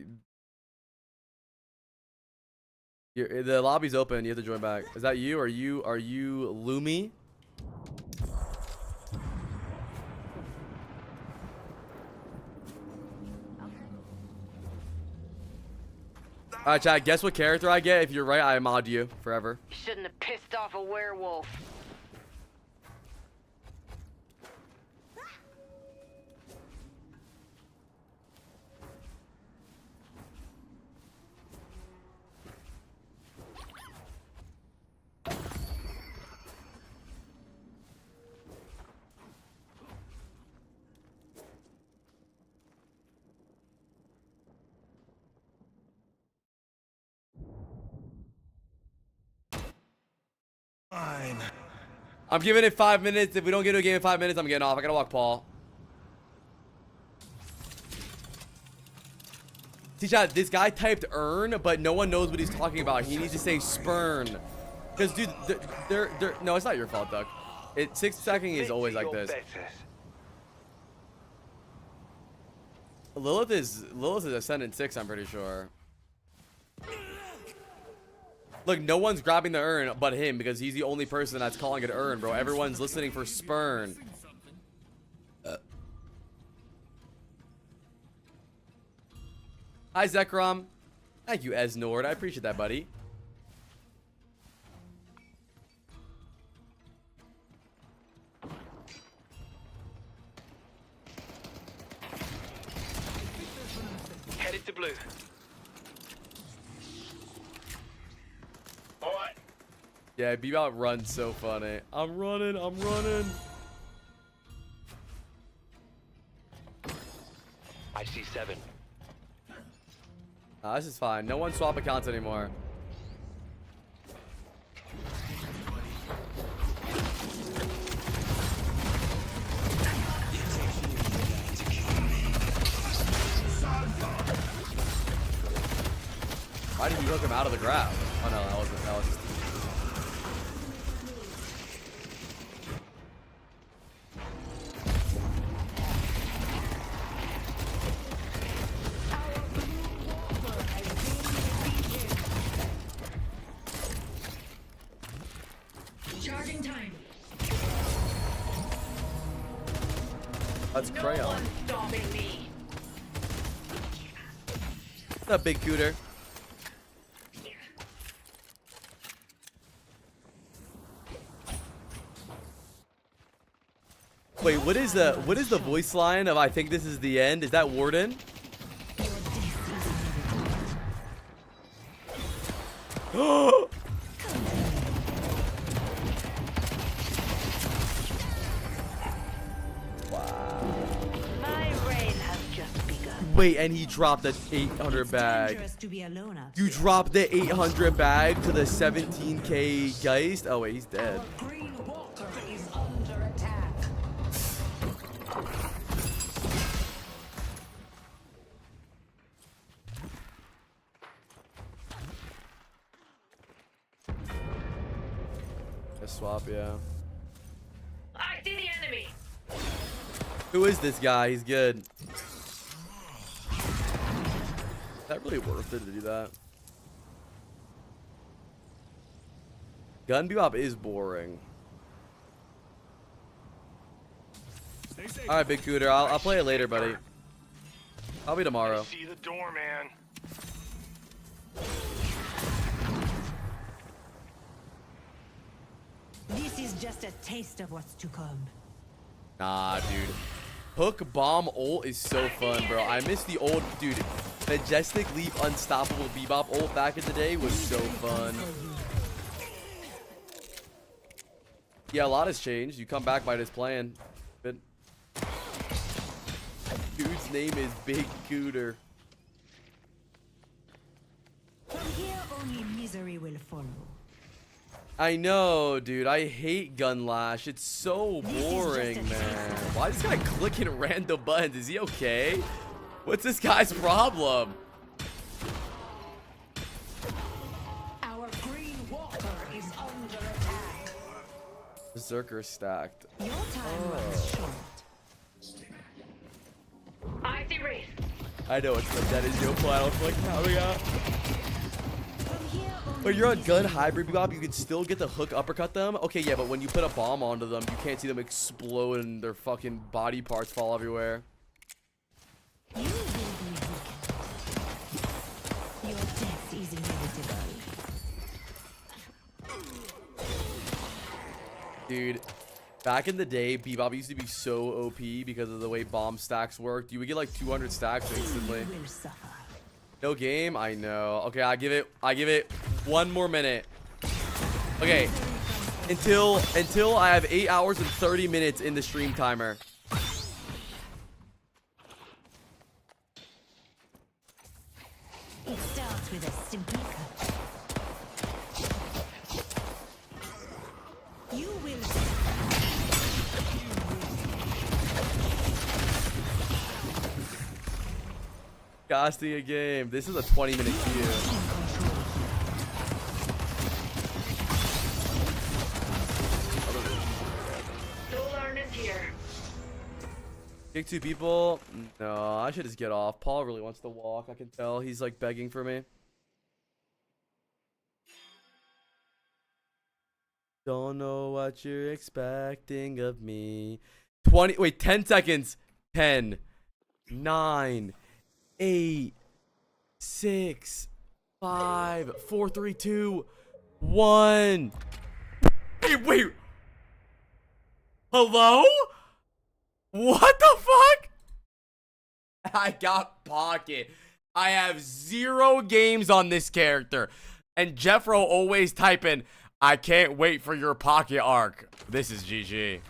The lobby's open. You have to join back. Is that you? Are you Lumi? Alright, chat. Guess what character I get? If you're right, I mod you forever. Shouldn't have pissed off a werewolf. Fine. I'm giving it 5 minutes. If we don't get to a game in 5 minutes, I'm getting off. I gotta walk Paul. See, chat, this guy typed earn, but no one knows what he's talking about. He needs to say spurn. Because, dude, no, it's not your fault, Duck. 6 second is always like this. Lilith is Ascendant 6, I'm pretty sure. Look, no one's grabbing the urn but him because he's the only person that's calling it urn, bro. Everyone's listening for spurn. Hi, Zekrom. Thank you, Esnord. I appreciate that, buddy. Headed to blue. Yeah, Bebop runs so funny. I'm running. I see 7. This is fine. No one swap accounts anymore. Why did he hook him out of the grab? Oh no, that was just... Charging time. That's Crayon. No one stopping me. What's up, big cooter? Wait, what is the voice line of I think this is the end? Is that Warden? My reign has just begun. Wait, and he dropped the 800 bag. You dropped the 800 bag to the 17k Geist? Oh wait, he's dead. Green water is under attack. A swap, yeah. I see the enemy. Who is this guy? He's good. Is that really worth it to do that? Gun Bebop is boring. Alright, Big Cooter. I'll play it later, buddy. Probably tomorrow. See the door, man. This is just a taste of what's to come. Nah, dude. Hook bomb ult is so fun, bro. I miss the old, dude. Majestic Leap Unstoppable Bebop ult back in the day was so fun. Yeah, a lot has changed. You come back by just playing. But dude's name is Big Cooter. From here, only misery will follow. I know, dude. I hate Gun Lash. It's so boring, man. Why is this guy clicking random buttons? Is he okay? What's this guy's problem? Our green water is under attack. Berserker stacked. Your time runs short. I see Wraith. I know it's that is no plan. I was like, coming out. But you're on gun hybrid Bebop, you can still get the hook uppercut them. Okay, yeah, but when you put a bomb onto them, you can't see them explode and their fucking body parts fall everywhere. You will be weakened. Your death is inevitable. Dude, back in the day, Bebop used to be so OP because of the way bomb stacks worked. You would get like 200 stacks instantly. You will suffer. No game? I know. Okay, I give it 1 more minute. Okay. Until I have 8 hours and 30 minutes in the stream timer. It starts with a simple cut. You will. Casting a game. This is a 20-minute queue. Kick 2 people? No, I should just get off. Paul really wants to walk. I can tell. He's like begging for me. Don't know what you're expecting of me. 10 seconds. 10, 9, 8, 6, 5, 4, 3, 2, 1. Wait. Hello? What the fuck? I got Pocket. I have 0 games on this character. And Jeffro always typing, I can't wait for your Pocket arc. This is GG.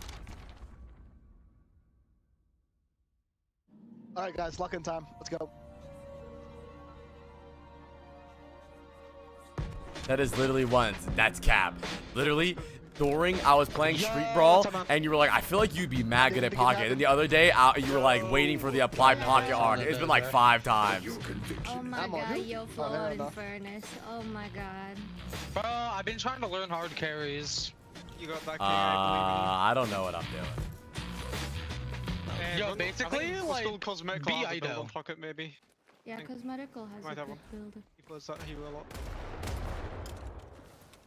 Alright guys, lock in time. Let's go. That is literally once. That's cap. Literally, during I was playing Street Brawl, and you were like, I feel like you'd be mad good at pocket. And the other day, you were like waiting for the applied pocket arc. It's been like 5 times. Oh my god, yo, full on furnace. Oh my god. Bro, I've been trying to learn hard carries. You got that. I don't know what I'm doing. Yo, basically, like, cosmetical be idle. Pocket maybe. Yeah, cosmetical has a good build. He plays that hero a lot.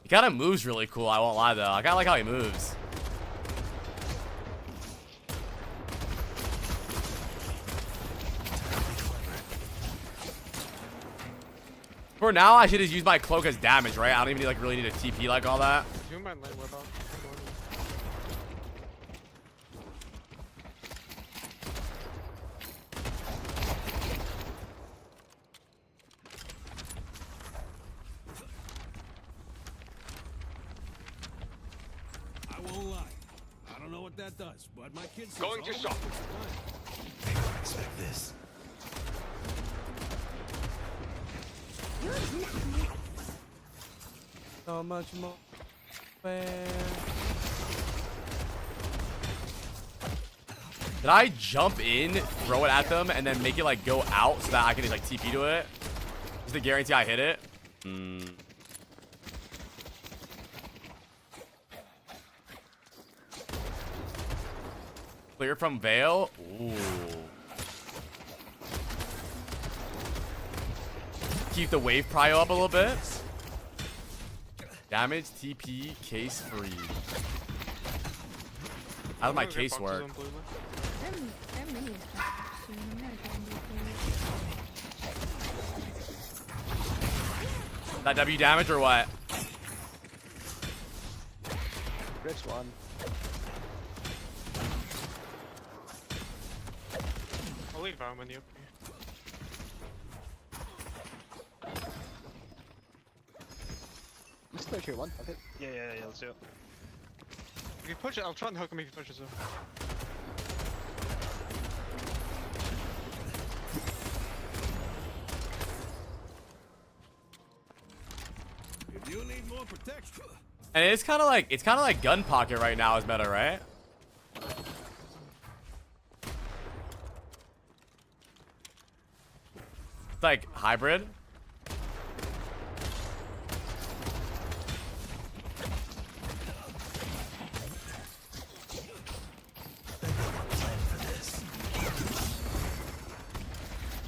He kind of moves really cool, I won't lie though. I kind of like how he moves. For now, I should just use my cloak as damage, right? I don't even like really need a TP like all that. You might lane with that. I won't lie. I don't know what that does, but my kids Going to shop. Expect this. So much more. Did I jump in, throw it at them, and then make it like go out so that I can just like TP to it? Just to guarantee I hit it? Clear from Veil? Ooh. Keep the wave prio up a little bit. Damage, TP, case free. How does my case work? That W damage or what? Rich one. I'll leave Valve you. I'm still tier 1. Okay. Yeah, let's do it. If you push it, I'll try and hook him if you push it. So. If you need more protection. And it's kind of like gun pocket right now is better, right? It's like hybrid.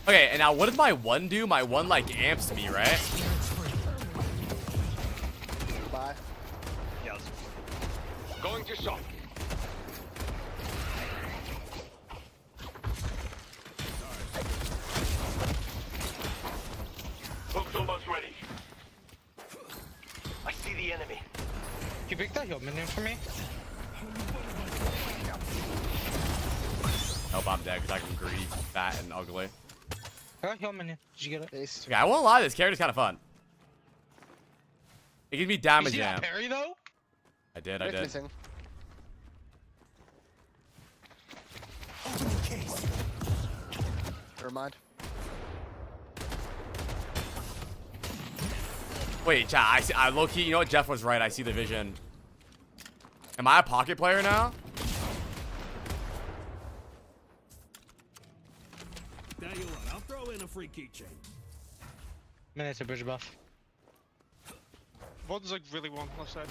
Okay, and now what does my one do? My one like amps me, right? Bye. Yes. Going to shop. Hook's almost ready. I see the enemy. Can you pick that heal minion for me? Nope, I'm dead because I can greedy, fat, and ugly. Heal minion. Did you get it? Okay, I won't lie, this character's kind of fun. It gives me damage jam. Parry though? I did. Never mind. Wait, chat, I low-key, you know what? Jeff was right. I see the vision. Am I a pocket player now? Tell you what, I'll throw in a free keychain. Minutes of bridge buff. Vod's like really one left side.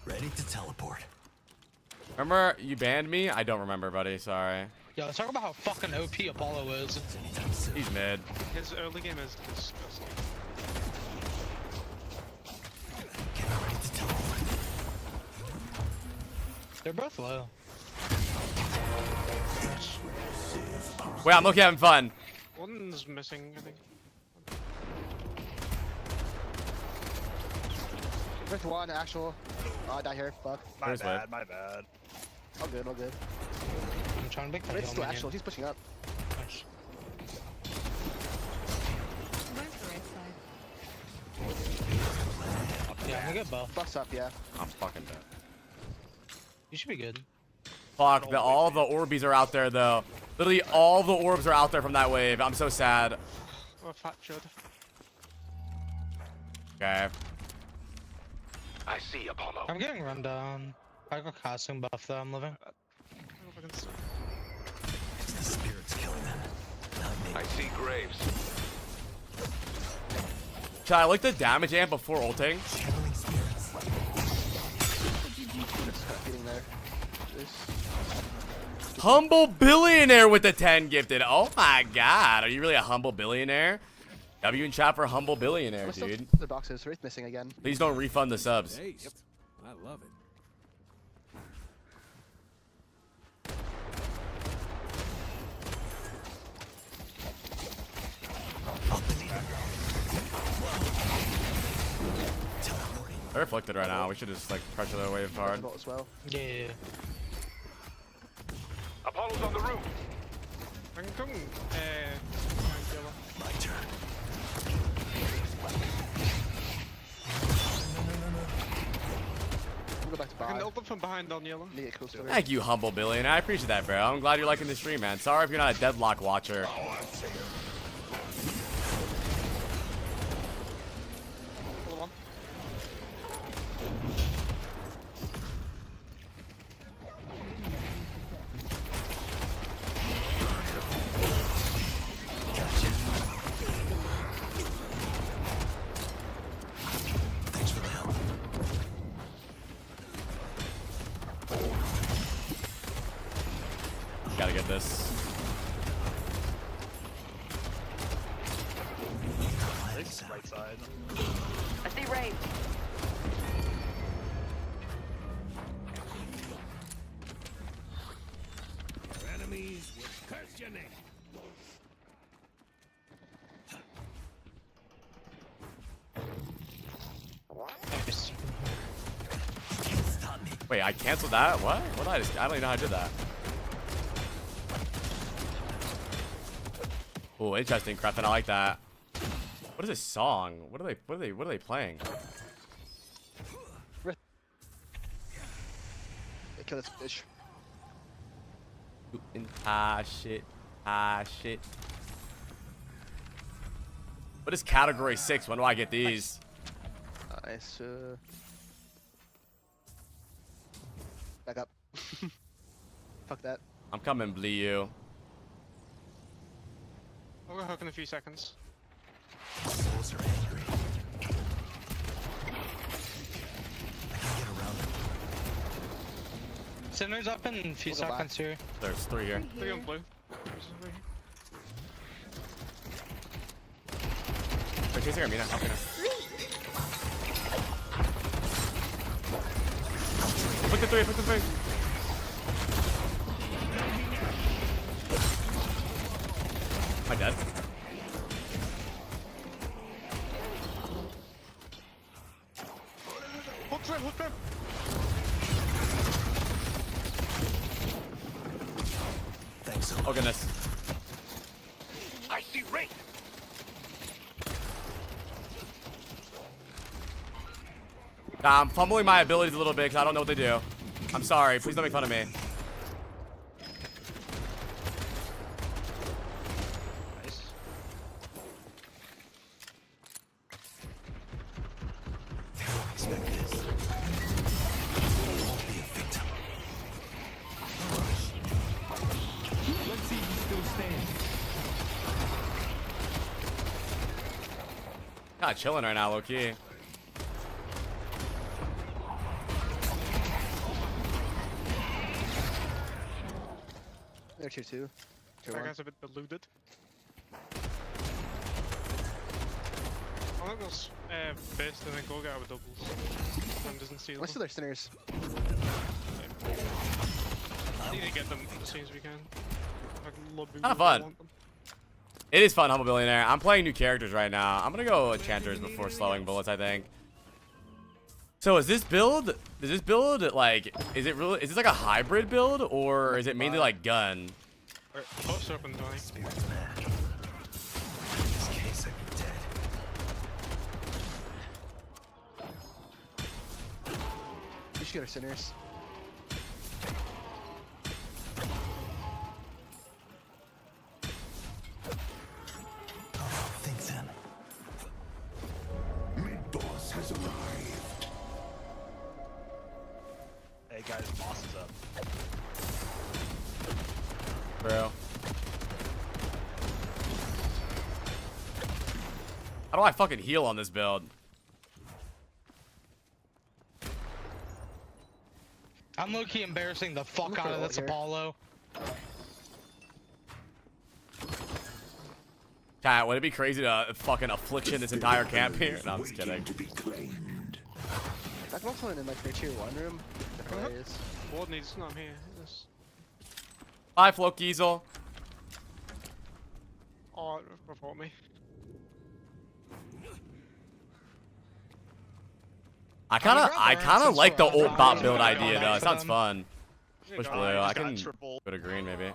Ready to teleport. Remember you banned me? I don't remember, buddy. Sorry. Yo, let's talk about how fucking OP Apollo is. He's mid. His early game is disgusting. They're both low. Wait, I'm looking having fun. One's missing, I think. Rich one, actual. Oh, I die here. Fuck. My bad. All good. I'm trying to make that Rich heal still minion. actual. He's pushing up. Nice. Where's the right side? Yeah, I'm gonna get both. Bucks up, yeah. I'm fucking dead. You should be good. Fuck, all the Orbeez are out there, though. Literally, all the orbs are out there from that wave. I'm so sad. Oh, fat chud. Okay. I see Apollo. I'm getting run down. I got casting buff though, I'm living. It's the spirits killing them. Not me. I see Graves. Chad, I like the damage amp before ulting. Channeling spirits. Getting there. Humble billionaire with the 10 gifted. Oh my god. Are you really a humble billionaire? W in chat for humble billionaire, dude. The boxes. Wraith missing again. Please don't refund the subs. Taste. I love it. They're afflicted right now. We should just like pressure their wave hard. As well. Yeah. Apollo's on the roof. I can come. My turn. We'll go back to I can buy. open from behind on yellow. Need to get close to it. Thank you, humble billionaire. I appreciate that, bro. I'm glad you're liking the stream, man. Sorry if you're not a Deadlock watcher. Hold on. Thanks for the help. Gotta get this. Right side. I see Ray. Our enemies will curse your name. Stop me. Wait, I canceled that? What? What did I just? I don't even know how I did that. Oh, interesting, Crefton. I like that. What is this song? What are they playing? They kill this bitch. Ah shit. Ah shit. What is category 6? When do I get these? Nice. Back up. Fuck that. I'm coming, Lucio. I'll go hook in a few seconds. Souls are angry. I can get around them. Sinner's up in a few seconds here. There's 3 here. 3 on blue. They're chasing Armina. Up here. Put the 3, put the 3. Am I dead? Hook trip, hook trip. Thanks. Oh goodness. I see Ray. I'm fumbling my abilities a little bit because I don't know what they do. I'm sorry. Please don't make fun of me. Nice. They won't expect this. Won't be a victim. Let's see who still stands. Kind of chilling right now, low key. They're tier 2. Tier That 1. guy's a bit deluded. I think there's best and then go get out with doubles. And doesn't steal Let's do them. their sinners. Need to get them as soon as we can. I love Kind of fun. It is fun, humble billionaire. I'm playing new characters right now. I'm gonna go enchanters before slowing bullets, I think. So is this build? Is this build like? Is it really? Is this like a hybrid build, or is it mainly like gun? Alright, post open, Tony. Spirit's mad. In this case, I'd be dead. We should get our sinners. Think then. Mid boss has arrived. Bro. How do I fucking heal on this build? I'm low-key embarrassing the fuck out of this Apollo. Cat, would it be crazy to fucking affliction this entire camp here? No, I'm just kidding. I can also in like their tier 1 room. Ward needs. No, I'm here. Yes. Bye, Flo Kiesel. Oh, report me. I kind of like the old bot build idea though. It sounds fun. Push blue. I can go to green maybe.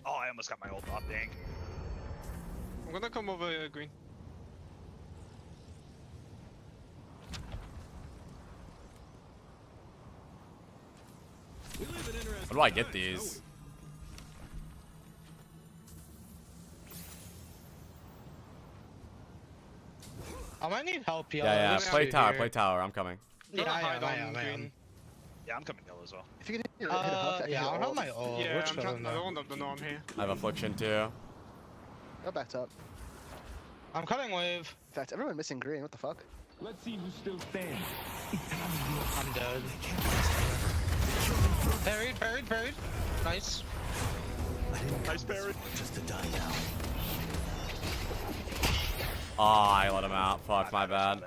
Oh, I almost got my old bot, dang. I'm gonna come over green. How do I get these? I might need help, yo. Yeah, play tower, play tower. I'm coming. Yeah, I am. Yeah, I'm coming yellow as well. If you can hit a hook, yeah, I don't have my ult. Yeah, I don't want them to know I'm here. I have affliction too. Go back up. I'm cutting wave. In fact, everyone missing green. What the fuck? Let's see who still stands. I'm dead. Parried. Nice. Nice parry. Just to die now. Oh, I let him out. Fuck, my bad.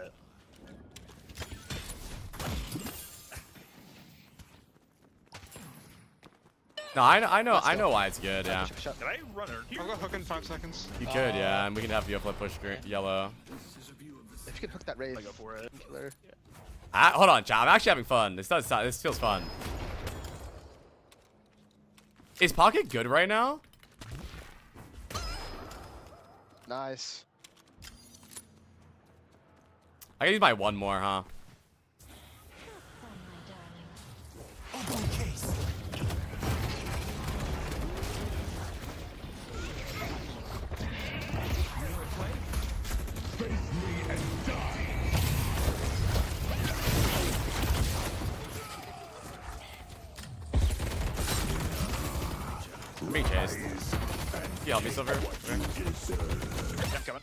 No, I know why it's good. Yeah. Did I run her? I've got hook in 5 seconds. You could, yeah, and we can have you flip push green, yellow. If you can hook that raid, I go for it. Killer. Hold on, chat. I'm actually having fun. This feels fun. Is Pocket good right now? Nice. I can use my one more, huh? Being chased. Can you help me, Silver? Okay. Yeah, coming.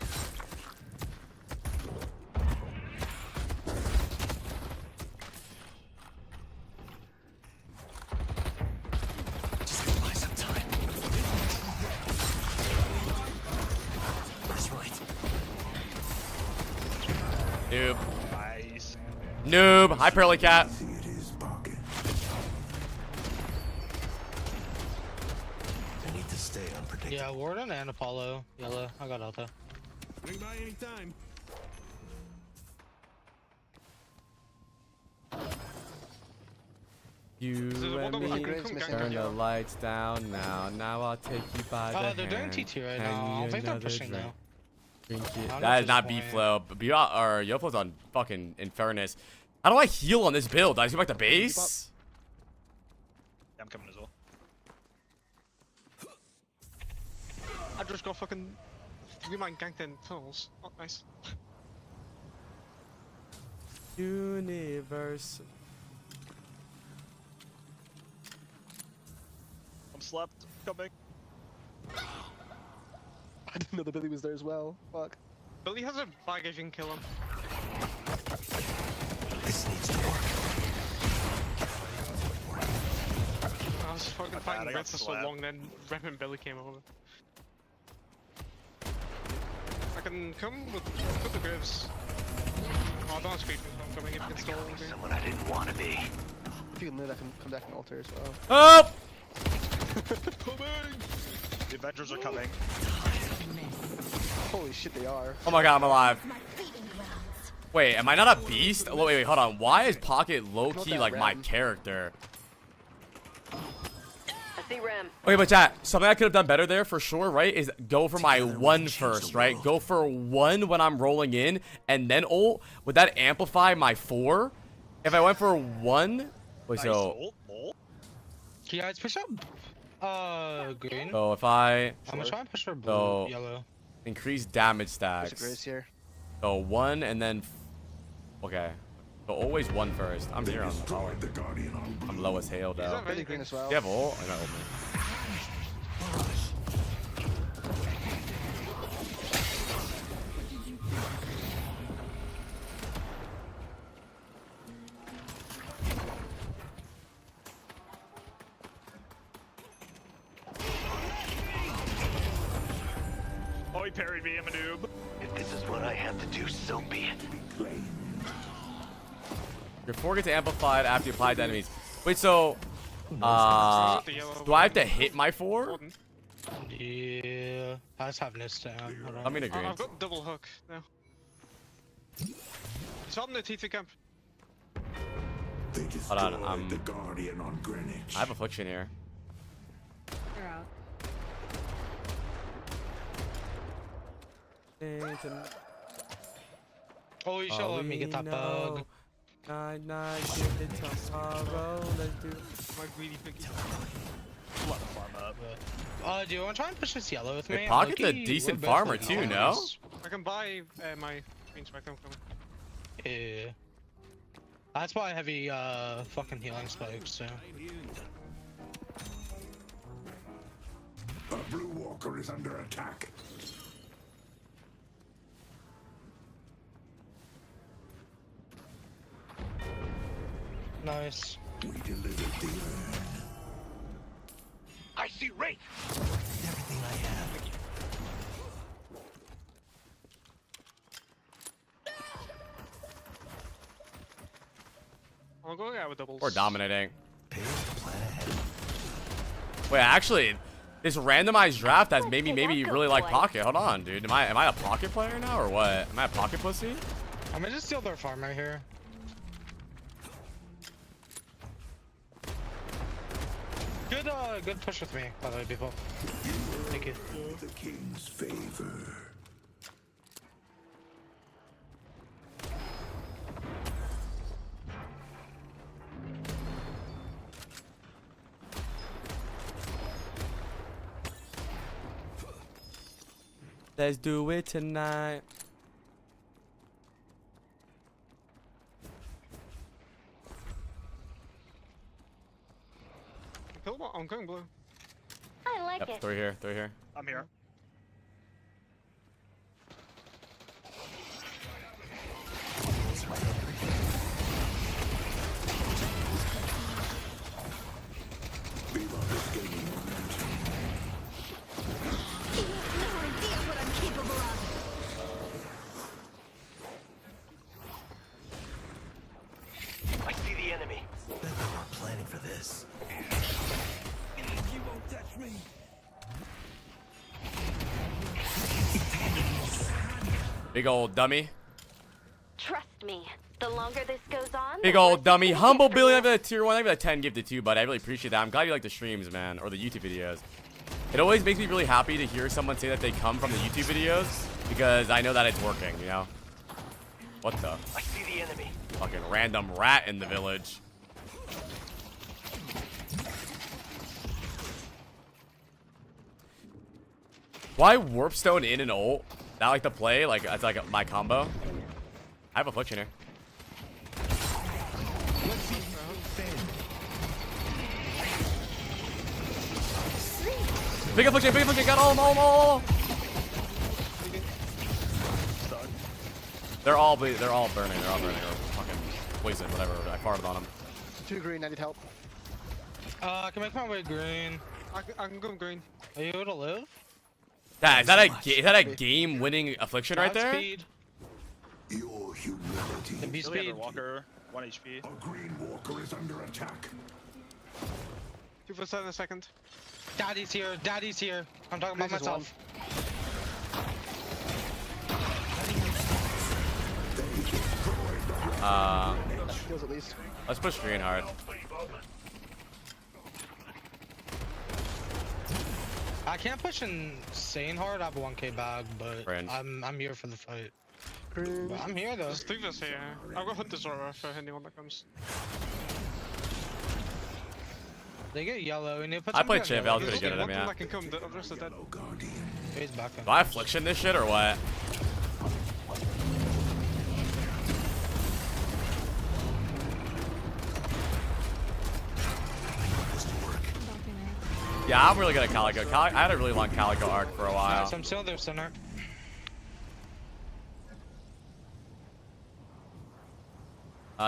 Just go buy some time. That's right. Noob. Nice. Noob. Hi, Pearly Cat. Yeah, Warden and Apollo. Yellow. I got Alta. Bring by anytime. You and me turn the lights down now. Now I'll take you by the hand. They're doing TT right now. I think they're pushing now. That is not B-Flow. Or Yoflow's on fucking Infernus. How do I heal on this build? Do I just go back to base? Yeah, I'm coming as well. I just got fucking 3-man ganked in tunnels. Oh, nice. Universe. I'm slept. Coming. I didn't know the Billy was there as well. Fuck. Billy has a bag if you can kill him. This needs to work. I was fucking fighting Red for so long, then Rem and Billy came over. I can come with the graves. Oh, don't scream me. I'm coming if you can stall me. Someone I didn't want to be. If you can live, I can come back and alter as well. Oh! Coming! The Avengers are coming. Holy shit, they are. Oh my god, I'm alive. Wait, am I not a beast? Oh, wait, hold on. Why is Pocket low-key like my character? Okay, but chat, something I could have done better there for sure, right, is go for my one first, right? Go for one when I'm rolling in, and then ult. Would that amplify my 4? If I went for 1, wait, so... Yeah, it's push up. Green. So if I... I'm gonna try and push for blue, so, yellow. increase damage stacks. Here. So 1 and then... Okay. So always 1 first. I'm here on the tower. I'm low as hell, though. Billy green as well. You have ult? I got ult, man. he parried me. I'm a noob. If this is what I have to do, so be it. Your 4 gets amplified after you apply to enemies. Wait, so do I have to hit my 4? Yeah, I just have this down. I'm gonna green. I've got double hook now. He's on the T3 camp. Hold on, the Guardian on Greenwich. I have affliction here. They're out. Oh, you should let me get that bug. Night, give it tomorrow. Let's do My greedy piggy. Let him farm up. Do you want to try and push this yellow with me? Hey, Pocket's a Loki, decent we're farmer both too, like no? farmers. I can buy my green spectrum coming. Yeah. That's why heavy fucking healing spikes too. A blue walker is under attack. Nice. We delivered the urn. I see Wraith. Everything I have. I'll go out with doubles. We're dominating. Wait, actually, this randomized draft has made me maybe really like Pocket. Hold on, dude. Am I a Pocket player now or what? Am I a Pocket pussy? I'm gonna just steal their farm right here. Good push with me, by the way, people. Thank you. The king's favor. Let's do it tonight. I'm going blue. I like Yep, it. 3 here, 3 here. I'm here. I see the enemy. Bet they weren't planning for this. You won't touch me. Big old dummy. Trust me. The longer this goes on, Big the old worse dummy. it's gonna Humble get for Billy. you. I've got a tier 1. I've got a 10 gifted too, but I really appreciate that. I'm glad you like the streams, man, or the YouTube videos. It always makes me really happy to hear someone say that they come from the YouTube videos because I know that it's working, you know? What the? I see the enemy. Fucking random rat in the village. Why Warpstone in and ult? That like the play? Like that's like my combo? I have affliction here. Big affliction, got all of them, all. They're all burning, or fucking poison, whatever. I farted on them. 2 green, I need help. I can make my way green. I can go green. Are you able to live? Yeah, is that a game-winning affliction right there? Speed. Your humility. The B Billy speed. Walker, 1 HP. A green walker is under attack. 2 for 7 a second. Daddy's here. Daddy's here. I'm talking about Chris is myself. Kills at least. Let's push green hard. I can't push insane hard. I have a 1k bag, but Friend. I'm here for the fight. Green. But I'm here though. There's 3 of us here. I'll go hunt the Zora for anyone that comes. They get yellow and they put. I played something Chiv, I was on gonna yellow. get at him, One yeah. that can come, the rest are dead. He's back in. Do I affliction this shit or what? Yeah, I'm really good at Calico. I had a really long Calico arc for a while. Nice, I'm still there, center.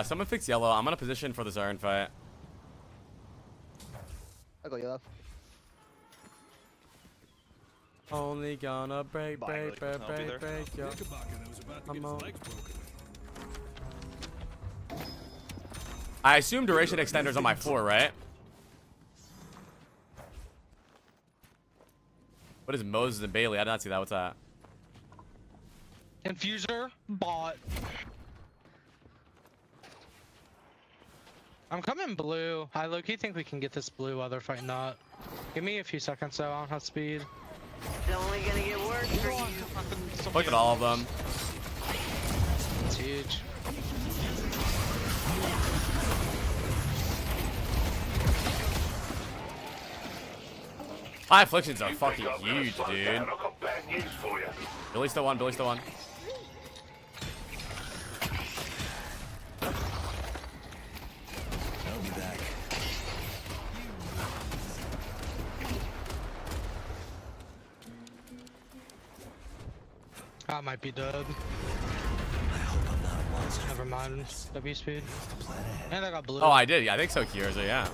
Someone fix yellow. I'm gonna position for the Zarn fight. I'll go yellow. Only gonna break yo. I'm on. I assume duration extender's on my floor, right? What is Moses and Bailey? I did not see that. What's that? Infuser, bot. I'm coming blue. I low-key think we can get this blue while they're fighting that. Give me a few seconds though, I don't have speed. It's only gonna get worse for you. Look at all of them. It's huge. My afflictions are fucking huge, dude. Billy's still one. Billy's still one. I'll be back. I might be dead. I hope I'm not a monster. Never mind. W speed. And I got blue. Oh, I did. Yeah, I think so, Kierza, yeah.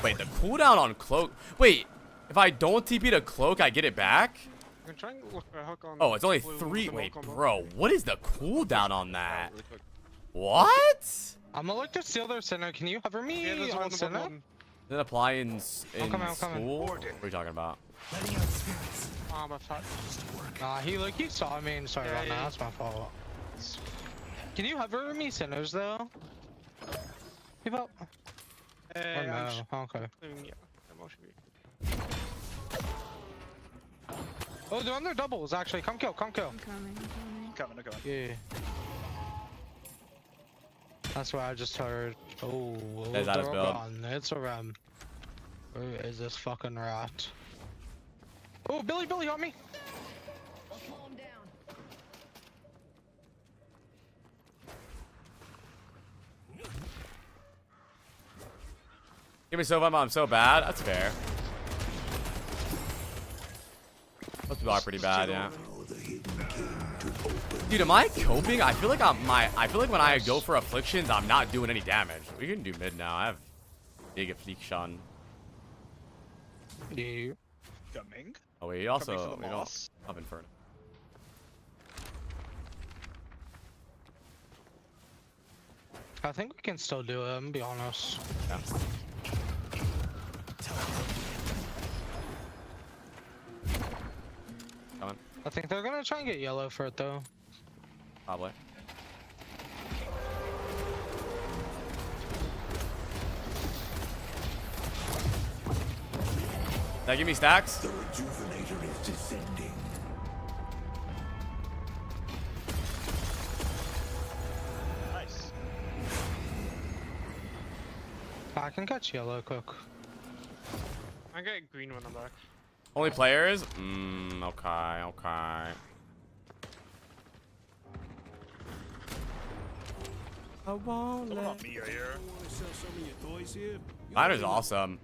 Wait, the cooldown on cloak. Wait, if I don't TP to cloak, I get it back? You can try and look for a hook on. Oh, it's only blue 3. with the Wait, milk on bro, what is the cooldown on that? What? I'm gonna look to steal their center. Can you hover me Yeah, there's on one center? one. Does it apply in I'm coming. school? What are you talking about? My fuck. Nah, he saw me and sorry about that. That's my fault. Can you hover me centers though? Keep up. Or no? Okay. Oh, they're on their doubles actually. Come kill. I'm coming. Coming. Yeah. That's what I just heard. Oh, There's that as they're build. gone. It's a rem. Where is this fucking rat? Oh, Billy, got me. Give me Sova, I'm so bad. That's fair. Most people are pretty bad, yeah. Dude, am I coping? I feel like when I go for afflictions, I'm not doing any damage. We can do mid now. I have big affliction. Yeah. Coming. Oh wait, also Coming for the we don't moss. have Inferno. I think we can still do it, I'm be honest. Yeah. Coming. I think they're gonna try and get yellow for it though. Probably. Did that give me stacks? The rejuvenator is descending. Nice. I can catch yellow quick. I get green when I'm back. Only players? Okay. I won't Someone let... on me right here. Want to sell some of your toys here? Mine is awesome.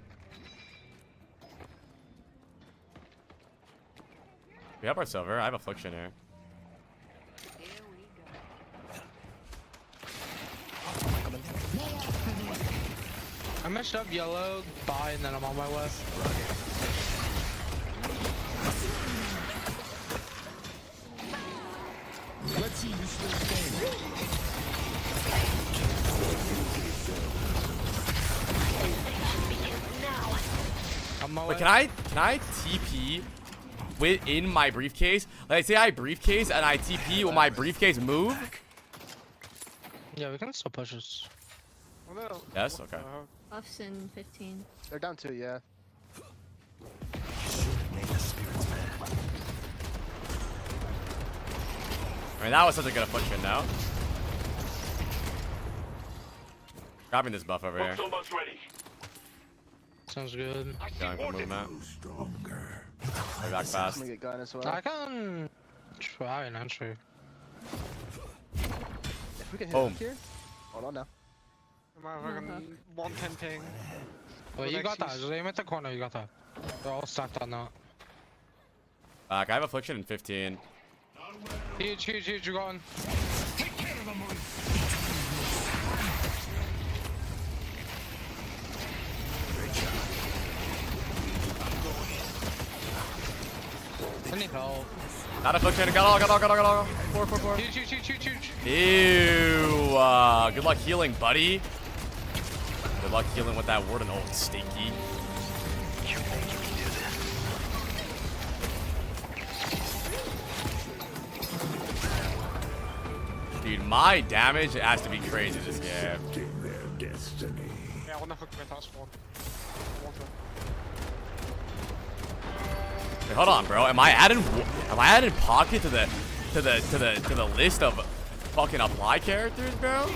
We have our silver. I have affliction here. I meshed up yellow, bye, and then I'm on my way. Let's see you still standing. I'm on my Wait, way. can I TP within my briefcase? Like, say I briefcase and I TP, will my briefcase move? Yeah, we can still push this. Yes? Okay. Buffs in 15. They're down 2, yeah. I mean, that was such a good affliction, no? Grabbing this buff over here. Sounds good. Going for movement. Way back fast. I'm gonna get gun as well. I can try an entry. If we can hit Boom. him here. Hold on now. I'm at fucking 110 ping. Wait, you With got that. X's. Just aim at the corner, you got that. They're all stacked on that. Back. I have affliction in 15. Huge, you're going. need help. Not affliction. Got all. 4. Shoot. Ew. Good luck healing, buddy. Good luck healing with that word and old stinky. Dude, my damage has to be crazy this game. Yeah, I wanna hook my task one. Wait, hold on, bro. Am I adding pocket to the list of fucking apply characters, bro?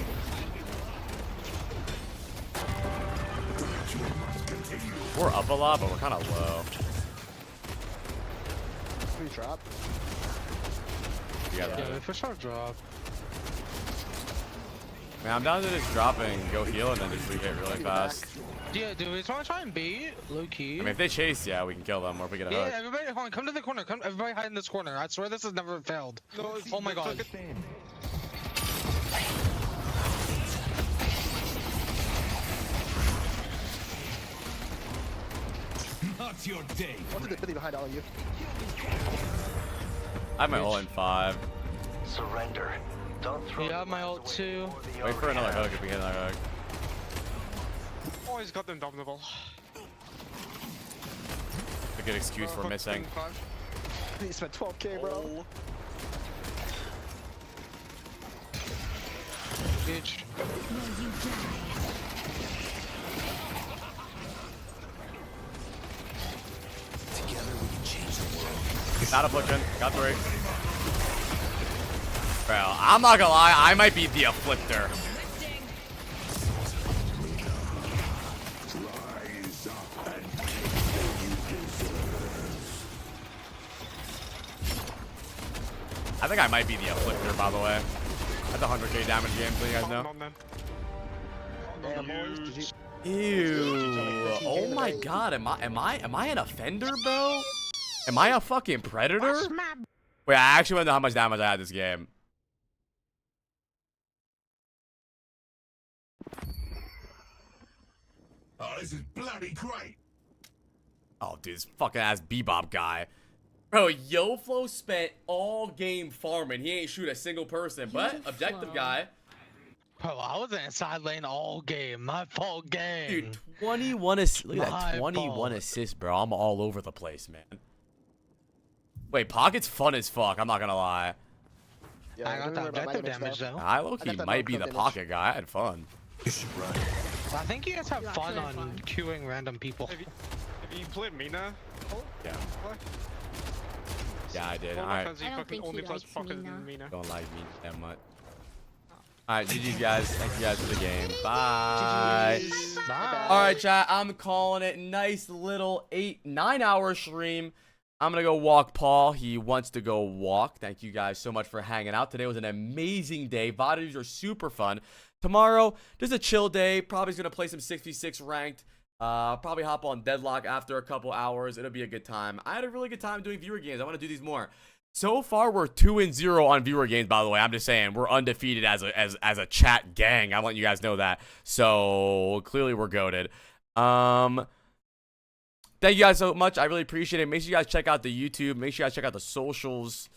We're up a lot, but we're kind of low. We drop. Yeah, for sure drop. Man, I'm down to just drop and go heal and then just re-hit really fast. Yeah, dude, we just wanna try and bait, low key. I mean, if they chase, yeah, we can kill them or if we get a hook. Yeah, everybody, hold on, come to the corner. Everybody hide in this corner. I swear this has never failed. No, oh my god. Not your day. What's the ability behind all of you? I have my ult in 5. Surrender. Don't throw. Yeah, my ult too. Wait for another hook if we get another hook. Always got them dominable. A good excuse for missing. You spent 12k, bro. Bitch. Together we can change the world. Not affliction. Got 3. Bro, I'm not gonna lie. I might be the afflictor. I think I might be the afflictor, by the way. That's 100k damage game, so you guys know. Ew. Oh my god, am I an offender, bro? Am I a fucking predator? Wait, I actually want to know how much damage I had this game. Oh, this is bloody great. Oh, dude, this fucking ass Bebop guy. Bro, YoFlo spent all game farming. He ain't shoot a single person, but objective guy. Bro, I was in side lane all game. My fault game. Dude, 21 assists. Look at that, 21 assists, bro. I'm all over the place, man. Wait, Pocket's fun as fuck. I'm not gonna lie. Yeah, I got that objective damage though. I low-key might be the Pocket guy. I had fun. You should run. I think you guys have fun on queuing random people. Have you played Mina? Yeah. What? Yeah, I did. All Alright. my friends, he fucking only plays Pocket than Mina. Don't like me that much. Alright, GG guys. Thank you guys for the game. Bye. Bye. Alright, chat. I'm calling it. Nice little 8-9 hour stream. I'm gonna go walk Paul. He wants to go walk. Thank you guys so much for hanging out. Today was an amazing day. VOD reviews are super fun. Tomorrow, just a chill day. Probably gonna play some 66 ranked. Probably hop on Deadlock after a couple hours. It'll be a good time. I had a really good time doing viewer games. I want to do these more. So far, we're 2-0 on viewer games. By the way, I'm just saying we're undefeated as a chat gang. I'm letting you guys know that. So clearly, we're goated. Thank you guys so much. I really appreciate it. Make sure you guys check out the YouTube. Make sure you guys check out the socials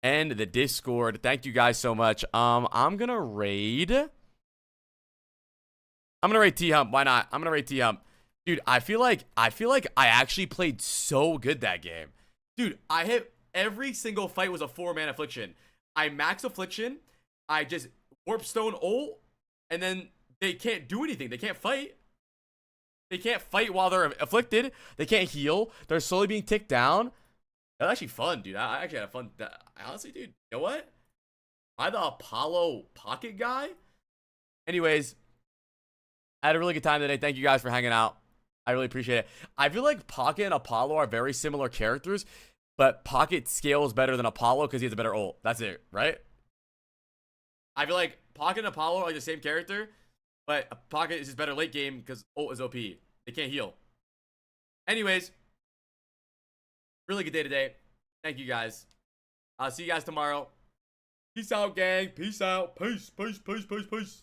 and the Discord. Thank you guys so much. I'm gonna raid T-Hump. Why not? I'm gonna raid T-Hump. Dude, I feel like I actually played so good that game. Dude, I hit every single fight was a 4-man affliction. I max affliction, I just warp stone ult, and then they can't do anything. They can't fight. They can't fight while they're afflicted. They can't heal. They're slowly being ticked down. That's actually fun, dude. I actually had fun. Honestly, dude, you know what? Am I the Apollo Pocket guy? Anyways, I had a really good time today. Thank you guys for hanging out. I really appreciate it. I feel like Pocket and Apollo are very similar characters, but Pocket scales better than Apollo because he has a better ult. That's it, right? I feel like Pocket and Apollo are like the same character, but Pocket is just better late game because ult is OP. They can't heal. Anyways, really good day today. Thank you guys. I'll see you guys tomorrow. Peace out, gang. Peace out. Peace, peace, peace, peace, peace.